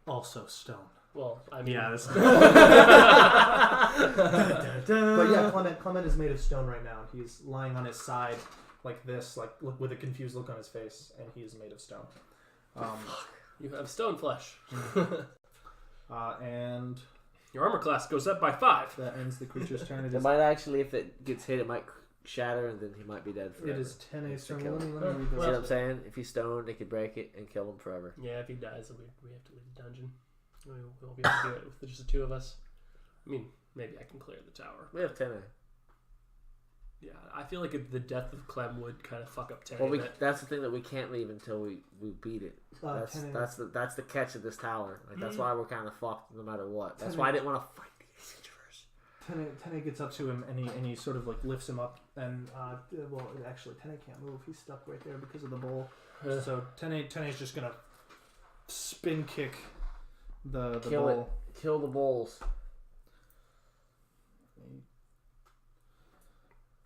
[SPEAKER 2] also stone.
[SPEAKER 3] Well, I mean,
[SPEAKER 2] yeah, but yeah, Clement is made of stone right now. He's lying on his side like this, like with a confused look on his face, and he is made of stone.
[SPEAKER 3] You have stone flesh.
[SPEAKER 2] And
[SPEAKER 3] your armor class goes up by 5.
[SPEAKER 2] That ends the creature's turn.
[SPEAKER 5] It might actually, if it gets hit, it might shatter, and then he might be dead forever.
[SPEAKER 2] It is Tene's turn. Let me read
[SPEAKER 5] See
[SPEAKER 2] this.
[SPEAKER 5] what I'm saying? If he's stoned, it could break it and kill him forever.
[SPEAKER 3] Yeah, if he dies, we have to leave the dungeon. We'll be able to do it with just the 2 of us. I mean, maybe I can clear the tower.
[SPEAKER 5] We have Tene.
[SPEAKER 3] Yeah, I feel like the death of Clem would kind of fuck up Tene.
[SPEAKER 5] Well, that's the thing that we can't leave until we beat it. That's the catch of this tower. Like that's why we're kind of fucked no matter what. That's why I didn't want to fight the Siegers.
[SPEAKER 2] Tene gets up to him and he sort of like lifts him up and well actually Tene can't move. He's stuck right there because of the bowl. So Tene's just gonna spin kick the bowl.
[SPEAKER 5] Kill the bowls.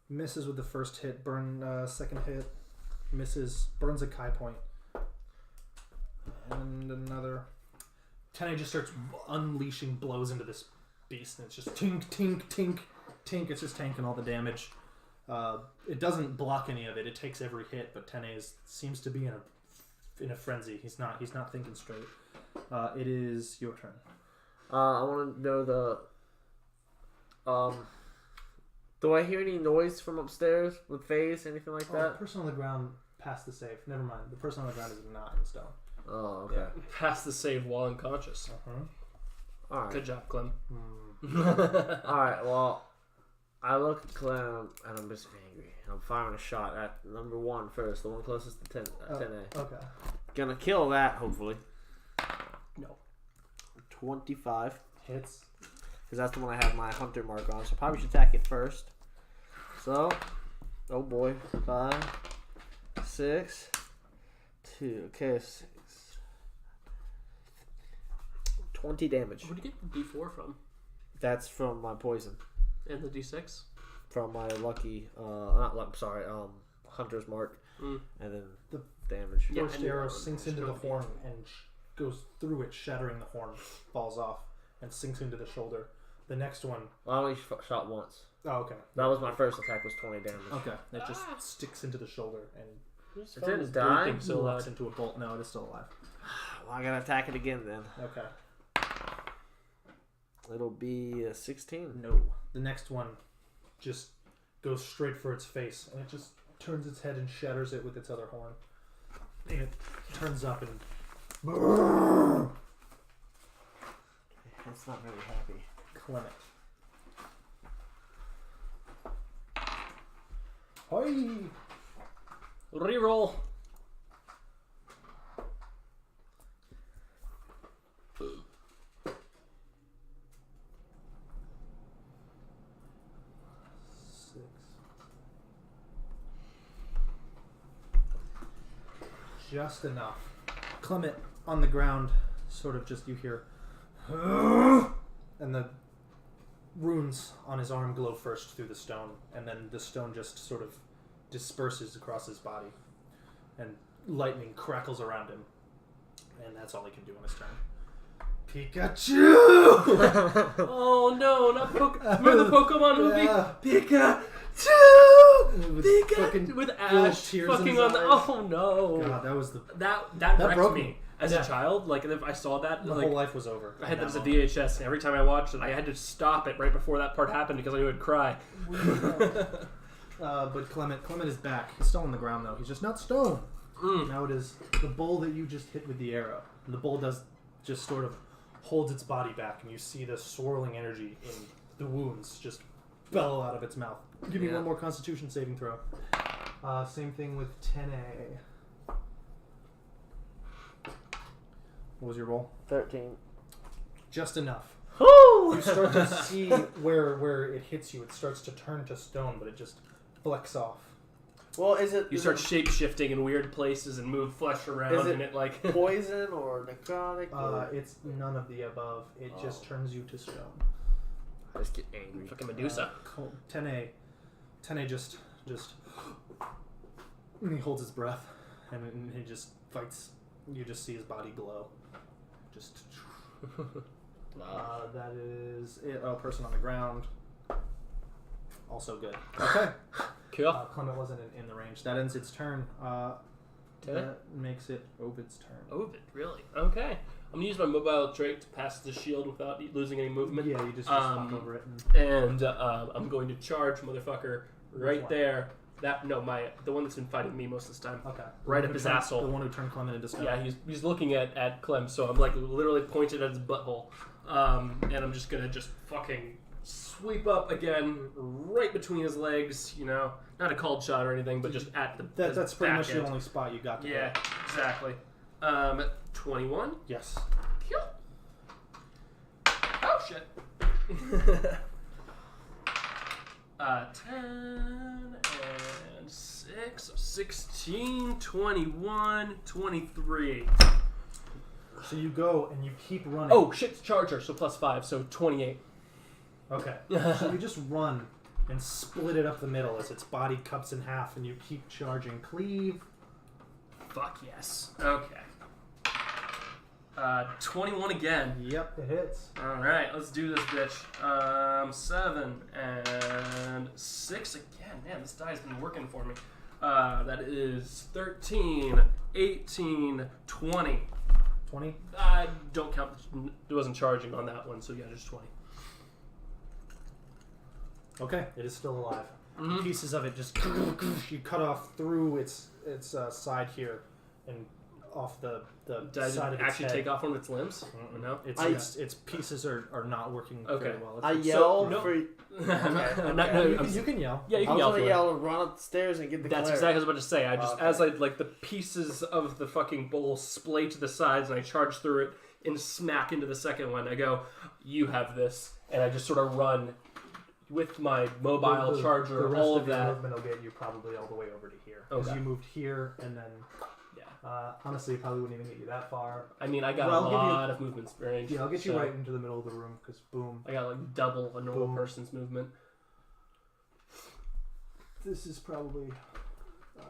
[SPEAKER 2] He misses with the first hit. Second hit misses. Burns a Kai point. And another. Tene just starts unleashing blows into this beast, and it's just tink, tink, tink, tink. It's just tanking all the damage. It doesn't block any of it. It takes every hit, but Tene seems to be in a frenzy. He's not thinking straight. It is your turn.
[SPEAKER 5] I want to know do I hear any noise from upstairs with phase, anything like that?
[SPEAKER 2] The person on the ground passed the save. Never mind. The person on the ground is not in stone.
[SPEAKER 5] Oh, okay.
[SPEAKER 2] Yeah.
[SPEAKER 3] Pass the save while unconscious.
[SPEAKER 5] All right.
[SPEAKER 3] Good job, Clem.
[SPEAKER 5] All right. Well, I look at Clem and I'm just angry. I'm firing a shot at number 1 first, the one closest to 10A.
[SPEAKER 2] Okay.
[SPEAKER 5] Gonna kill that, hopefully.
[SPEAKER 3] No.
[SPEAKER 5] 25.
[SPEAKER 2] Hits.
[SPEAKER 5] Because that's the one I have my hunter mark on. So probably should attack it first. So, oh boy. 5, 6, 2. Okay, 6. 20 damage.
[SPEAKER 3] Where did you get the D4 from?
[SPEAKER 5] That's from my poison.
[SPEAKER 3] And the D6?
[SPEAKER 5] From my lucky, hunter's mark. And then
[SPEAKER 2] the
[SPEAKER 5] damage.
[SPEAKER 2] First arrow sinks into the horn and goes through it, shattering the horn, falls off, and sinks into the shoulder. The next one...
[SPEAKER 5] I only shot once.
[SPEAKER 2] Oh, okay.
[SPEAKER 5] That was my first attack, was 20 damage.
[SPEAKER 2] Okay. It just sticks into the shoulder and...
[SPEAKER 5] It didn't die?
[SPEAKER 2] So locks into a bolt. No, it is still alive.
[SPEAKER 5] Well, I gotta attack it again then.
[SPEAKER 2] Okay.
[SPEAKER 5] It'll be 16.
[SPEAKER 2] No. The next one just goes straight for its face, and it just turns its head and shatters it with its other horn. And it turns up and...
[SPEAKER 5] It's not really happy.
[SPEAKER 2] Clement. Hoi!
[SPEAKER 3] Reroll.
[SPEAKER 2] Just enough. Clement on the ground, sort of just you hear, and the runes on his arm glow first through the stone, and then the stone just sort of disperses across his body, and lightning crackles around him, and that's all he can do on his turn. Pikachu!
[SPEAKER 3] Oh no, not Remember the Pokemon movie?
[SPEAKER 2] Pikachu!
[SPEAKER 3] With Ash fucking on the... Oh no.
[SPEAKER 2] God, that was the...
[SPEAKER 3] That wrecked
[SPEAKER 2] broke
[SPEAKER 3] me. As a child, like if I saw that,
[SPEAKER 2] my
[SPEAKER 3] like,
[SPEAKER 2] whole life was over.
[SPEAKER 3] I had that as a VHS, and every time I watched it, I had to stop it right before that part happened because I knew I'd cry.
[SPEAKER 2] But Clement is back. He's still on the ground though. He's just not stone. Now it is the bull that you just hit with the arrow. And the bull does just sort of holds its body back, and you see the swirling energy in the wounds just bellow out of its mouth. Give me one more Constitution saving throw. Same thing with 10A. What was your roll?
[SPEAKER 1] 13.
[SPEAKER 2] Just enough.
[SPEAKER 1] Woo!
[SPEAKER 2] You start to see where it hits you. It starts to turn to stone, but it just flecks off.
[SPEAKER 1] Well, is it...
[SPEAKER 3] You start shape-shifting in weird places and move flesh around, and it like...
[SPEAKER 1] poison or necrotic?
[SPEAKER 2] It's none of the above. It just turns you to stone.
[SPEAKER 1] I just get angry.
[SPEAKER 3] Fucking Medusa.
[SPEAKER 2] 10A just... And he holds his breath, and he just fights. You just see his body glow. Just... that is it. Oh, person on the ground. Also good. Okay.
[SPEAKER 3] Cool.
[SPEAKER 2] Clement wasn't in the range. That ends its turn. That makes it Ovid's turn.
[SPEAKER 3] Ovid, really? Okay. I'm going to use my mobile trait to pass the shield without losing any movement.
[SPEAKER 2] Yeah, you just hop over it.
[SPEAKER 3] And I'm going to charge motherfucker right there. The one that's been fighting me most of this time.
[SPEAKER 2] Okay.
[SPEAKER 3] Right up his asshole.
[SPEAKER 2] The one who turned Clement into stone.
[SPEAKER 3] Yeah, he's looking at Clem, so I'm like literally pointed at his butthole. And I'm just going to fucking sweep up again, right between his legs, not a cold shot or anything, but just at the
[SPEAKER 2] that's pretty much
[SPEAKER 3] end.
[SPEAKER 2] the only spot you got to
[SPEAKER 3] Yeah, exactly. 21.
[SPEAKER 2] Yes.
[SPEAKER 3] Kill. Oh shit. 10 and 6, so 16, 21, 23.
[SPEAKER 2] So you go and you keep running.
[SPEAKER 3] Oh shit, it's charger, so +5, so 28.
[SPEAKER 2] Okay. So you just run and split it up the middle as its body cuts in half, and you keep charging. Cleave.
[SPEAKER 3] Fuck yes. Okay. 21 again.
[SPEAKER 2] Yep, it hits.
[SPEAKER 3] Alright, let's do this bitch. 7 and 6 again. Man, this die's been working for me. That is 13, 18, 20.
[SPEAKER 2] 20?
[SPEAKER 3] I don't count. It wasn't charging on that one, so yeah, just 20.
[SPEAKER 2] Okay, it is still alive.
[SPEAKER 3] Mm-hmm.
[SPEAKER 2] Pieces of it just you cut off through its side here and off the
[SPEAKER 3] Did
[SPEAKER 2] side
[SPEAKER 3] I
[SPEAKER 2] of its
[SPEAKER 3] actually
[SPEAKER 2] head.
[SPEAKER 3] take off one of its limbs? No.
[SPEAKER 2] Its pieces are not working very well.
[SPEAKER 1] I yell
[SPEAKER 3] no.
[SPEAKER 1] for...
[SPEAKER 2] You can yell.
[SPEAKER 3] Yeah, you
[SPEAKER 1] I
[SPEAKER 3] can
[SPEAKER 1] was
[SPEAKER 3] yell.
[SPEAKER 1] going to yell, run up the stairs and get the
[SPEAKER 3] That's
[SPEAKER 1] cleric.
[SPEAKER 3] exactly what I was about to say. I just, as I, the pieces of the fucking bowl splay to the sides and I charge through it and smack into the second one, I go, you have this. And I just sort of run with my mobile charger,
[SPEAKER 2] the rest
[SPEAKER 3] all
[SPEAKER 2] of
[SPEAKER 3] of
[SPEAKER 2] your
[SPEAKER 3] that.
[SPEAKER 2] movement will get you probably all the way over to here. Because
[SPEAKER 3] Okay.
[SPEAKER 2] you moved here and then... honestly, probably wouldn't even get you that far.
[SPEAKER 3] I mean, I got
[SPEAKER 2] Well,
[SPEAKER 3] a lot of movement range.
[SPEAKER 2] Yeah, I'll get you right into the middle of the room, because boom.
[SPEAKER 3] I got like double a normal
[SPEAKER 2] Boom.
[SPEAKER 3] person's movement.
[SPEAKER 2] This is probably 10,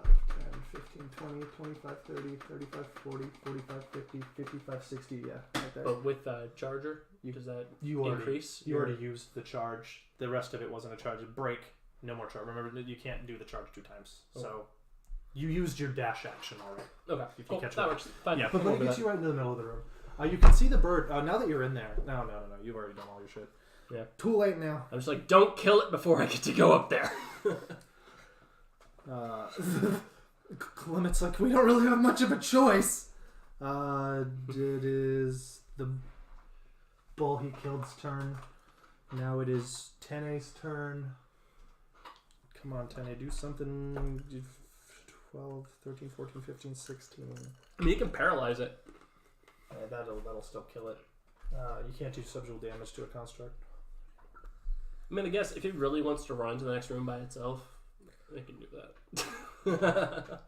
[SPEAKER 2] 15, 20, 25, 30, 35, 40, 45, 50, 55, 60, yeah. Right there.
[SPEAKER 3] But with charger, does that increase?
[SPEAKER 2] You already used the charge. The rest of it wasn't a charge. A break, no more charge. Remember, you can't do the charge 2 times. So you used your dash action already.
[SPEAKER 3] Okay,
[SPEAKER 2] If you
[SPEAKER 3] cool.
[SPEAKER 2] catch
[SPEAKER 3] That
[SPEAKER 2] it.
[SPEAKER 3] works. Fine.
[SPEAKER 2] Yeah, but
[SPEAKER 3] We'll
[SPEAKER 2] it
[SPEAKER 3] go
[SPEAKER 2] gets
[SPEAKER 3] with
[SPEAKER 2] you right into the middle of the room. You can see the bird. Now that you're in there. No. You've already done all your shit.
[SPEAKER 3] Yeah.
[SPEAKER 2] Too late now.
[SPEAKER 3] I'm just like, don't kill it before I get to go up there.
[SPEAKER 2] Clement's like, we don't really have much of a choice. It is the bull he killed's turn. Now it is 10A's turn. Come on, 10A, do something. 12, 13, 14, 15, 16.
[SPEAKER 3] I mean, you can paralyze it.
[SPEAKER 2] Yeah, that'll still kill it. You can't do subdual damage to a construct.
[SPEAKER 3] I mean, I guess if it really wants to run to the next room by itself, it can do that.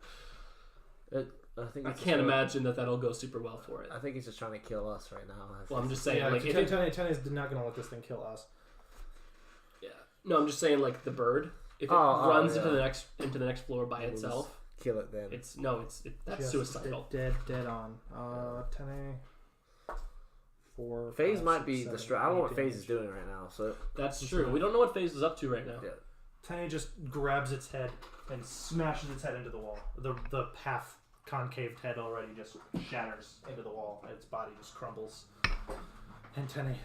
[SPEAKER 3] I can't imagine that'll go super well for it.
[SPEAKER 1] I think he's just trying to kill us right now.
[SPEAKER 3] Well, I'm just saying,
[SPEAKER 2] Yeah,
[SPEAKER 3] like,
[SPEAKER 2] 10A is not going to let this thing kill us.
[SPEAKER 3] yeah. No, I'm just saying, like, the bird. If it runs into the next floor by itself,
[SPEAKER 1] kill it then.
[SPEAKER 3] That's
[SPEAKER 2] Just
[SPEAKER 3] suicidal.
[SPEAKER 2] Dead on. 10A. 4.
[SPEAKER 1] Phase
[SPEAKER 2] 5,
[SPEAKER 1] might
[SPEAKER 2] 6,
[SPEAKER 1] be
[SPEAKER 2] 7,
[SPEAKER 1] the I don't know what
[SPEAKER 2] 8
[SPEAKER 1] Phase is
[SPEAKER 2] damage.
[SPEAKER 1] doing right now. So
[SPEAKER 3] That's true. We don't know what Phase is up to right now.
[SPEAKER 1] yeah.
[SPEAKER 2] 10A just grabs its head and smashes its head into the wall. The half concaved head already just shatters into the wall. Its body just crumbles. And 10A.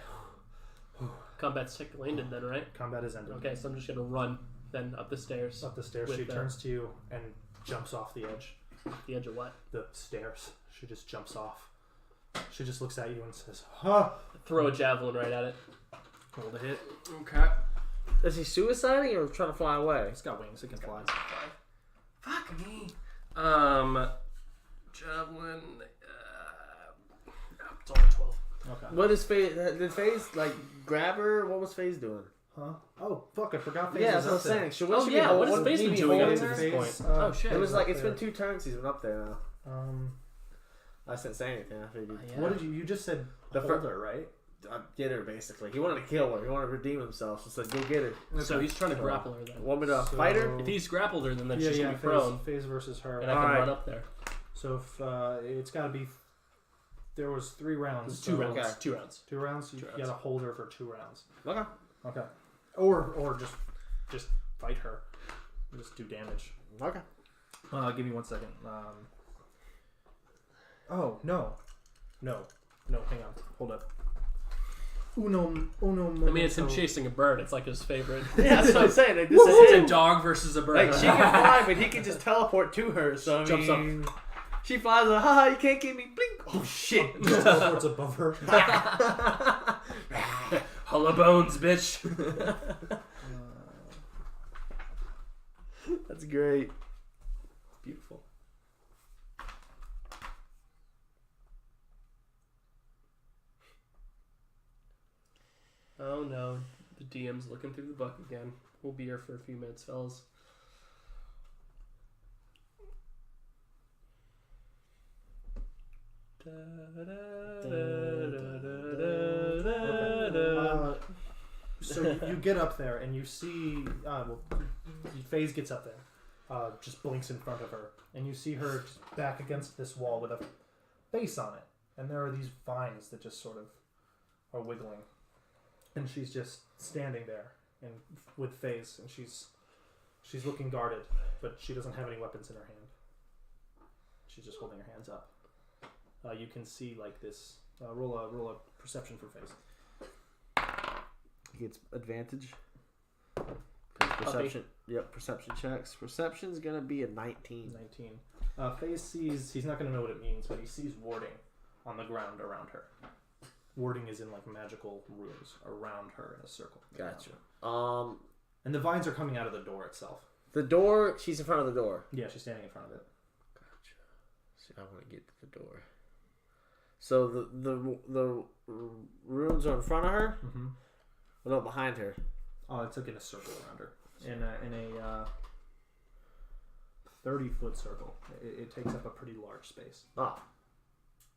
[SPEAKER 3] Combat's technically ended then, right?
[SPEAKER 2] Combat is ended.
[SPEAKER 3] Okay, so I'm just gonna run. Then up the stairs.
[SPEAKER 2] Up the stairs.
[SPEAKER 3] With
[SPEAKER 2] She
[SPEAKER 3] the-
[SPEAKER 2] turns to you and jumps off the edge.
[SPEAKER 3] The edge of what?
[SPEAKER 2] The stairs. She just jumps off. She just looks at you and says, "Huh."
[SPEAKER 3] Throw a javelin right at it.
[SPEAKER 2] Roll to hit.
[SPEAKER 3] Okay.
[SPEAKER 1] Is he suiciding or trying to fly away?
[SPEAKER 2] It's got wings. It can fly.
[SPEAKER 3] Fuck me. Javelin. It's only 12.
[SPEAKER 2] Okay.
[SPEAKER 1] What is Faze? Did Faze like grab her? What was Faze doing?
[SPEAKER 2] Huh? Oh, fuck. I forgot Faze
[SPEAKER 1] Yeah,
[SPEAKER 2] was
[SPEAKER 1] that's what I'm
[SPEAKER 2] up there.
[SPEAKER 1] saying. Should, what should
[SPEAKER 3] yeah,
[SPEAKER 1] be
[SPEAKER 3] what has
[SPEAKER 1] holding-
[SPEAKER 3] Faze been
[SPEAKER 1] he be
[SPEAKER 3] doing up
[SPEAKER 1] holding
[SPEAKER 3] to
[SPEAKER 1] her?
[SPEAKER 3] this
[SPEAKER 2] Faze,
[SPEAKER 3] point? Oh, shit.
[SPEAKER 1] It was like
[SPEAKER 2] up
[SPEAKER 1] it's been
[SPEAKER 2] there.
[SPEAKER 1] 2 turns he's been up there now. I didn't say anything. I figured.
[SPEAKER 3] Yeah.
[SPEAKER 2] What did you just said
[SPEAKER 1] The
[SPEAKER 2] hold her, right?
[SPEAKER 1] Get her basically. He wanted to kill her. He wanted to redeem himself. So said, "Go get her."
[SPEAKER 3] So he's trying to grapple her then.
[SPEAKER 1] Want me to fight her?
[SPEAKER 3] If he's grappled her, then she's
[SPEAKER 2] yeah,
[SPEAKER 3] going to be prone.
[SPEAKER 2] Faze versus her.
[SPEAKER 3] And I can
[SPEAKER 1] Alright.
[SPEAKER 3] run up there.
[SPEAKER 2] So if it's got to be, there was 3 rounds.
[SPEAKER 3] It's 2 rounds.
[SPEAKER 1] Okay.
[SPEAKER 3] 2 rounds.
[SPEAKER 2] 2 rounds. You
[SPEAKER 3] 2 rounds.
[SPEAKER 2] got to hold her for 2 rounds.
[SPEAKER 1] Okay.
[SPEAKER 2] Okay. Or just fight her. Just do damage.
[SPEAKER 1] Okay.
[SPEAKER 2] Give me 1 second. Oh no. Hang on. Hold up. Uno.
[SPEAKER 3] I mean, it's him chasing a bird. It's like his favorite.
[SPEAKER 1] Yeah, that's what I'm saying. Like, this
[SPEAKER 3] It's
[SPEAKER 1] is
[SPEAKER 3] a
[SPEAKER 1] him.
[SPEAKER 3] dog versus a bird.
[SPEAKER 1] Like she can fly, but he can just teleport to her. So I
[SPEAKER 3] Jumps
[SPEAKER 1] mean, she flies like, haha, you can't get me. Blink. Oh shit.
[SPEAKER 2] Just teleports above her.
[SPEAKER 3] Hollow bones, bitch.
[SPEAKER 1] That's great.
[SPEAKER 3] Beautiful. Oh no, the DM's looking through the book again. We'll be here for a few minutes, fellas.
[SPEAKER 2] So you get up there and you see, Faze gets up there, just blinks in front of her, and you see her just back against this wall with a face on it, and there are these vines that just sort of are wiggling, and she's just standing there and with Faze, and she's looking guarded, but she doesn't have any weapons in her hand. She's just holding her hands up. You can see like this. Roll a perception for Faze.
[SPEAKER 1] He gets advantage. Perception. Yep, perception checks. Perception's gonna be a 19.
[SPEAKER 2] 19. Faze sees, he's not going to know what it means, but he sees warding on the ground around her. Warding is in like magical runes around her in a circle.
[SPEAKER 1] Gotcha.
[SPEAKER 2] And the vines are coming out of the door itself.
[SPEAKER 1] The door. She's in front of the door.
[SPEAKER 2] Yeah, she's standing in front of it.
[SPEAKER 1] Gotcha. See, I want to get to the door. So the runes are in front of her.
[SPEAKER 2] Mm-hmm.
[SPEAKER 1] What about behind her?
[SPEAKER 2] Oh, it's like in a circle around her. In a 30-foot circle. It takes up a pretty large space.
[SPEAKER 1] Oh.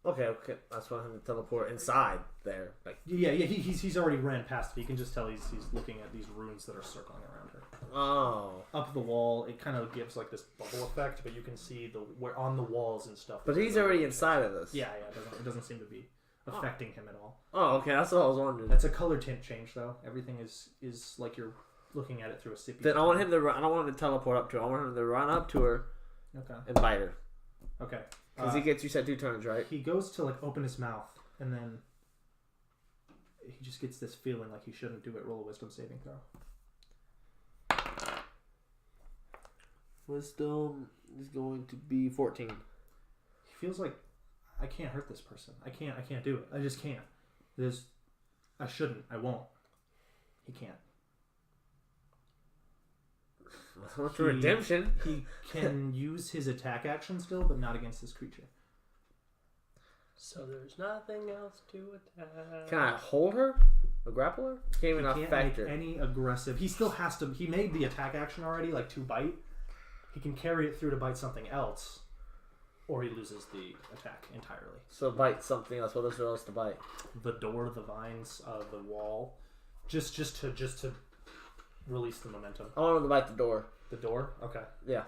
[SPEAKER 1] Okay. That's why I'm gonna teleport inside there. Like.
[SPEAKER 2] Yeah. He's already ran past it. You can just tell he's looking at these runes that are circling around her.
[SPEAKER 1] Oh.
[SPEAKER 2] Up the wall, it kind of gives like this bubble effect, but you can see where on the walls and stuff.
[SPEAKER 1] But he's already inside of this.
[SPEAKER 2] Yeah. It doesn't seem to be affecting him at all.
[SPEAKER 1] Oh, okay. That's what I was wondering.
[SPEAKER 2] That's a color tint change, though. Everything is like you're looking at it through a sepia.
[SPEAKER 1] Then I want him to. I don't want him to teleport up to her. I want him to run up to her
[SPEAKER 2] Okay.
[SPEAKER 1] and bite her.
[SPEAKER 2] Okay.
[SPEAKER 1] Because he gets. You said 2 turns, right?
[SPEAKER 2] He goes to like open his mouth, and then he just gets this feeling like he shouldn't do it. Roll a wisdom saving throw.
[SPEAKER 1] Wisdom is going to be 14.
[SPEAKER 2] He feels like I can't hurt this person. I can't do it. I just can't. I shouldn't. I won't. He can't.
[SPEAKER 1] What's the redemption?
[SPEAKER 2] He can use his attack action still, but not against this creature.
[SPEAKER 3] So there's nothing else to attack.
[SPEAKER 1] Can I hold her? Or grapple her? Can't even
[SPEAKER 2] He can't
[SPEAKER 1] affect
[SPEAKER 2] make
[SPEAKER 1] her.
[SPEAKER 2] any aggressive. He still has to. He made the attack action already, like to bite. He can carry it through to bite something else, or he loses the attack entirely.
[SPEAKER 1] So bite something else. What is there else to bite?
[SPEAKER 2] The door, the vines, the wall, just to release the momentum.
[SPEAKER 1] I want him to bite the door.
[SPEAKER 2] The door. Okay.
[SPEAKER 1] Yeah.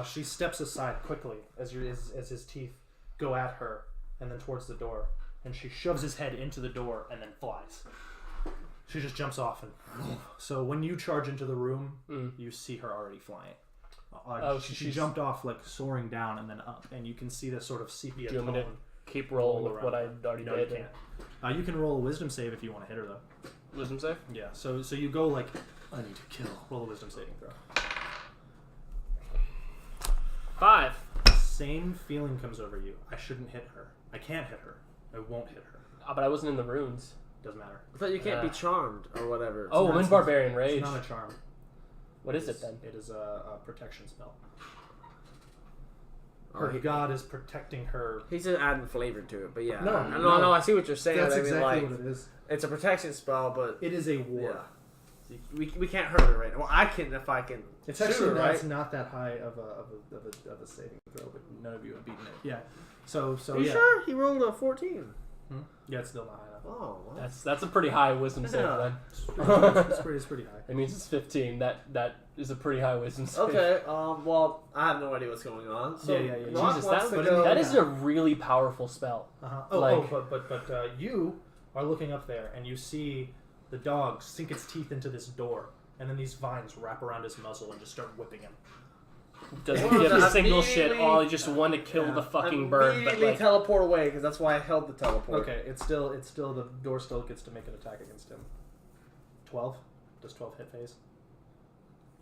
[SPEAKER 2] She steps aside quickly as his teeth go at her, and then towards the door, and she shoves his head into the door and then flies. She just jumps off, and so when you charge into the room, you see her already flying. She jumped off like soaring down and then up, and you can see this sort of sepia
[SPEAKER 3] Do you want me to
[SPEAKER 2] tone.
[SPEAKER 3] keep rolling with
[SPEAKER 2] around
[SPEAKER 3] what I
[SPEAKER 2] her.
[SPEAKER 3] already
[SPEAKER 2] No,
[SPEAKER 3] did?
[SPEAKER 2] you can't. You can roll a wisdom save if you want to hit her though.
[SPEAKER 3] Wisdom save?
[SPEAKER 2] Yeah. So you go like I need to kill. Roll a wisdom saving throw.
[SPEAKER 3] 5.
[SPEAKER 2] Same feeling comes over you. I shouldn't hit her. I can't hit her. I won't hit her.
[SPEAKER 3] But I wasn't in the runes.
[SPEAKER 2] Doesn't matter.
[SPEAKER 1] I thought you can't be charmed or whatever.
[SPEAKER 3] Oh, I'm in Barbarian Rage.
[SPEAKER 2] It's not a charm.
[SPEAKER 3] What is it then?
[SPEAKER 2] It is a protection spell. Her god is protecting her.
[SPEAKER 1] He's just adding flavor to it, but yeah.
[SPEAKER 2] No,
[SPEAKER 1] I see what you're saying.
[SPEAKER 2] That's
[SPEAKER 1] I mean,
[SPEAKER 2] exactly
[SPEAKER 1] like,
[SPEAKER 2] what it is.
[SPEAKER 1] it's a protection spell, but
[SPEAKER 2] It is a war.
[SPEAKER 1] yeah. We can't hurt her right now. Well, I can if I can.
[SPEAKER 2] It's
[SPEAKER 1] shoot
[SPEAKER 2] actually
[SPEAKER 1] her, right?
[SPEAKER 2] it's not that high of a saving throw, but none of you have beaten it. Yeah. So
[SPEAKER 1] Are you
[SPEAKER 2] yeah.
[SPEAKER 1] sure? He rolled a 14.
[SPEAKER 2] Yeah, it's still not high enough.
[SPEAKER 1] Oh, well.
[SPEAKER 3] That's a pretty high wisdom save
[SPEAKER 1] Yeah.
[SPEAKER 3] then.
[SPEAKER 2] It's pretty high.
[SPEAKER 3] It means it's 15. That is a pretty high wisdom save.
[SPEAKER 1] Okay. Well, I have no idea what's going on. So
[SPEAKER 2] Yeah.
[SPEAKER 1] Rock
[SPEAKER 3] Jesus,
[SPEAKER 1] wants to
[SPEAKER 2] but
[SPEAKER 1] go-
[SPEAKER 3] that is a really powerful spell.
[SPEAKER 2] But you are looking up there and you see the dog sink its teeth into this door, and then these vines wrap around his muzzle and just start whipping him.
[SPEAKER 3] Doesn't
[SPEAKER 1] Well,
[SPEAKER 3] give a
[SPEAKER 1] that
[SPEAKER 3] single shit.
[SPEAKER 1] immediately-
[SPEAKER 3] All he just wanted to kill the fucking bird. But
[SPEAKER 1] Immediately
[SPEAKER 3] like,
[SPEAKER 1] teleport away because that's why I held the teleport.
[SPEAKER 2] Okay, it's still the door still gets to make an attack against him. 12? Does 12 hit phase?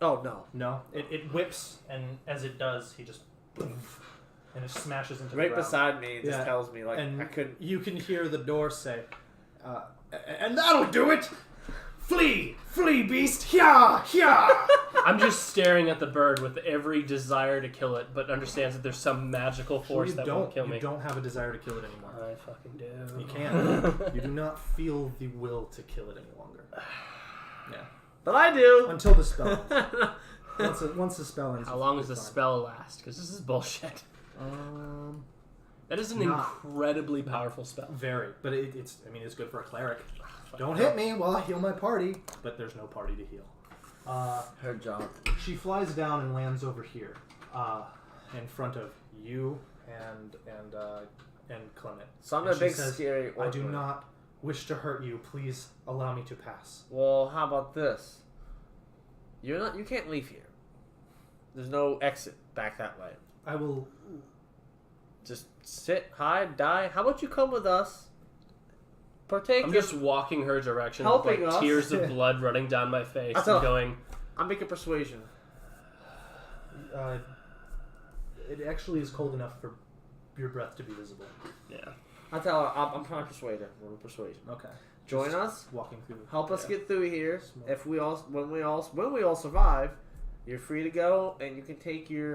[SPEAKER 1] Oh no.
[SPEAKER 2] No. It whips, and as it does, he just poof, and it smashes into the
[SPEAKER 1] Right
[SPEAKER 2] ground.
[SPEAKER 1] beside me, it just
[SPEAKER 2] Yeah.
[SPEAKER 1] tells me like
[SPEAKER 2] And
[SPEAKER 1] I couldn't.
[SPEAKER 2] you can hear the door say, and that'll do it! Flee! Flee, beast! Hya! Hya!
[SPEAKER 3] I'm just staring at the bird with every desire to kill it, but understands that there's some magical force that won't kill me.
[SPEAKER 2] You don't have a desire to kill it anymore.
[SPEAKER 3] I fucking do.
[SPEAKER 2] You can't. You do not feel the will to kill it any longer. Yeah.
[SPEAKER 1] But I do.
[SPEAKER 2] Until the spell ends. Once the spell ends.
[SPEAKER 3] How long does the
[SPEAKER 2] it's fine.
[SPEAKER 3] spell last? Because this is bullshit. That is an incredibly powerful spell.
[SPEAKER 2] Very, but it's good for a cleric. Don't hit me while I heal my party. But there's no party to heal.
[SPEAKER 1] Her job.
[SPEAKER 2] She flies down and lands over here, in front of you and Clement.
[SPEAKER 1] So I'm
[SPEAKER 2] And
[SPEAKER 1] a
[SPEAKER 2] she
[SPEAKER 1] big
[SPEAKER 2] says,
[SPEAKER 1] scary.
[SPEAKER 2] I do
[SPEAKER 1] orc.
[SPEAKER 2] not wish to hurt you. Please allow me to pass.
[SPEAKER 1] Well, how about this? You can't leave here. There's no exit back that way.
[SPEAKER 2] I will.
[SPEAKER 1] Just sit, hide, die. How about you come with us? Partake.
[SPEAKER 3] I'm just walking her direction with
[SPEAKER 1] Helping
[SPEAKER 3] like
[SPEAKER 1] us.
[SPEAKER 3] tears of blood running down my face
[SPEAKER 1] That's all.
[SPEAKER 3] and going,
[SPEAKER 1] I'm making persuasion.
[SPEAKER 2] It actually is cold enough for your breath to be visible.
[SPEAKER 3] yeah.
[SPEAKER 1] I tell her I'm trying to persuade her. We're persuasion.
[SPEAKER 2] Okay.
[SPEAKER 1] Join
[SPEAKER 2] Just
[SPEAKER 1] us.
[SPEAKER 2] Walking through.
[SPEAKER 1] Help us get through here.
[SPEAKER 2] Smoke.
[SPEAKER 1] If we all when we all survive, you're free to go and you can take your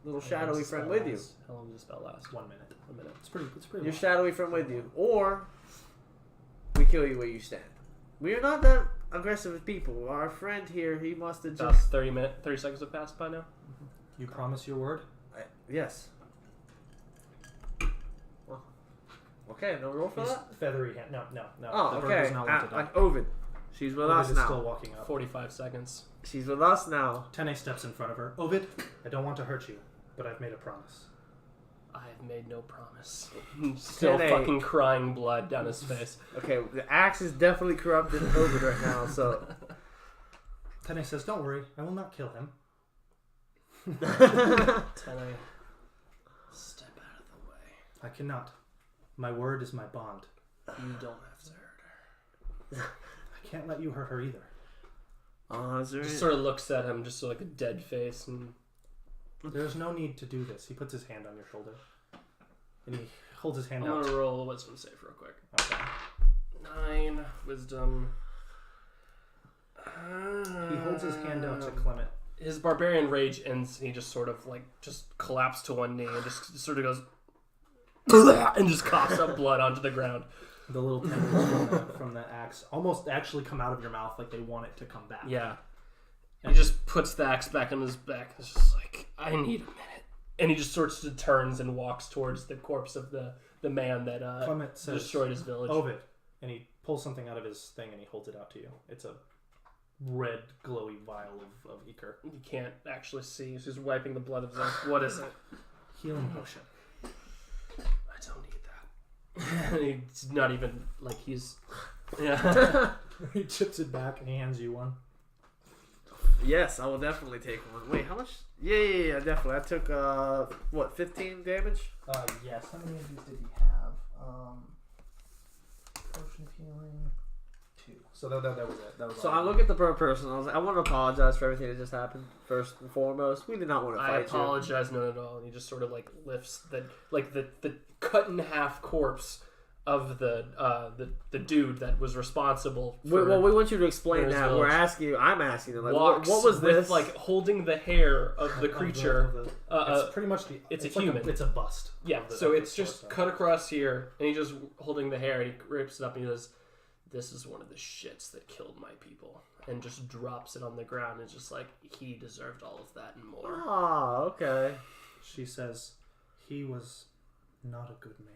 [SPEAKER 1] little shadowy friend with you.
[SPEAKER 3] How long does the spell last?
[SPEAKER 2] 1 minute.
[SPEAKER 3] 1 minute.
[SPEAKER 2] It's pretty.
[SPEAKER 1] Your
[SPEAKER 2] long.
[SPEAKER 1] shadowy friend with you, or we kill you where you stand. We are not that aggressive as people. Our friend here, he must have
[SPEAKER 3] About
[SPEAKER 1] just
[SPEAKER 3] 30 seconds have passed by now.
[SPEAKER 2] You promise your word?
[SPEAKER 1] yes. Well, okay, no roll for
[SPEAKER 2] His
[SPEAKER 1] that.
[SPEAKER 2] feathery hand. No.
[SPEAKER 1] Oh,
[SPEAKER 2] The bird
[SPEAKER 1] okay.
[SPEAKER 2] does not want to die.
[SPEAKER 1] Like Ovid, she's with
[SPEAKER 2] Ovid
[SPEAKER 1] us
[SPEAKER 2] is
[SPEAKER 1] now.
[SPEAKER 2] still walking up.
[SPEAKER 3] 45 seconds.
[SPEAKER 1] She's with us now.
[SPEAKER 2] Tene steps in front of her. Ovid, I don't want to hurt you, but I've made a promise.
[SPEAKER 3] I have made no promise. Still
[SPEAKER 1] 10-8.
[SPEAKER 3] fucking crying blood down his face.
[SPEAKER 1] Okay, the axe is definitely corrupted Ovid right now. So
[SPEAKER 2] Tene says, "Don't worry, I will not kill him."
[SPEAKER 3] Tene, step out of the way.
[SPEAKER 2] I cannot. My word is my bond.
[SPEAKER 3] You don't have to hurt her.
[SPEAKER 2] I can't let you hurt her either.
[SPEAKER 1] is there
[SPEAKER 3] Just sort of looks at him, just like a dead face, and
[SPEAKER 2] There's no need to do this. He puts his hand on your shoulder, and he holds his hand
[SPEAKER 3] I'm
[SPEAKER 2] out.
[SPEAKER 3] gonna roll a wisdom save real quick.
[SPEAKER 2] Okay.
[SPEAKER 3] 9 wisdom.
[SPEAKER 2] He holds his hand out to Clement.
[SPEAKER 3] His barbarian rage ends, and he just sort of like just collapses to one knee and just sort of goes and just coughs up blood onto the ground.
[SPEAKER 2] The little tendrils from the axe almost actually come out of your mouth like they want it to come back.
[SPEAKER 3] Yeah. He just puts the axe back on his back. It's just like, I need a minute. And he just sort of turns and walks towards the corpse of the man that
[SPEAKER 2] Clement says,
[SPEAKER 3] destroyed his village.
[SPEAKER 2] Ovid. And he pulls something out of his thing and he holds it out to you. It's a red, glowy vial of Ichor.
[SPEAKER 3] You can't actually see. He's just wiping the blood of his eyes. What is it?
[SPEAKER 2] Healing potion.
[SPEAKER 3] I don't need that. He's not even, like, he's... Yeah.
[SPEAKER 2] He chips it back and he hands you one.
[SPEAKER 1] Yes, I will definitely take one. Wait, how much? Yeah, definitely. I took 15 damage.
[SPEAKER 2] Yes. How many of these did he have? Potion of healing, 2. So that was it. That was
[SPEAKER 1] So
[SPEAKER 2] all.
[SPEAKER 1] I look at the bird person. I was like, I want to apologize for everything that just happened. First and foremost, we did not want to
[SPEAKER 3] I
[SPEAKER 1] fight
[SPEAKER 3] apologize, not at all. And he just sort of like lifts the cut in half corpse of the dude that was responsible. For
[SPEAKER 1] we want you to explain that.
[SPEAKER 3] Village.
[SPEAKER 1] I'm asking them, like,
[SPEAKER 3] Walks
[SPEAKER 1] what was
[SPEAKER 3] with,
[SPEAKER 1] this?
[SPEAKER 3] like holding the hair of the creature.
[SPEAKER 2] It's pretty much
[SPEAKER 3] it's a
[SPEAKER 2] like
[SPEAKER 3] human.
[SPEAKER 2] it's a bust.
[SPEAKER 3] Yeah, so it's just cut across here, and he's just holding the hair, and he rips it up, and he goes, "This is one of the shits that killed my people," and just drops it on the ground, and just like, he deserved all of that and more.
[SPEAKER 1] Oh, okay.
[SPEAKER 2] She says, "He was not a good man."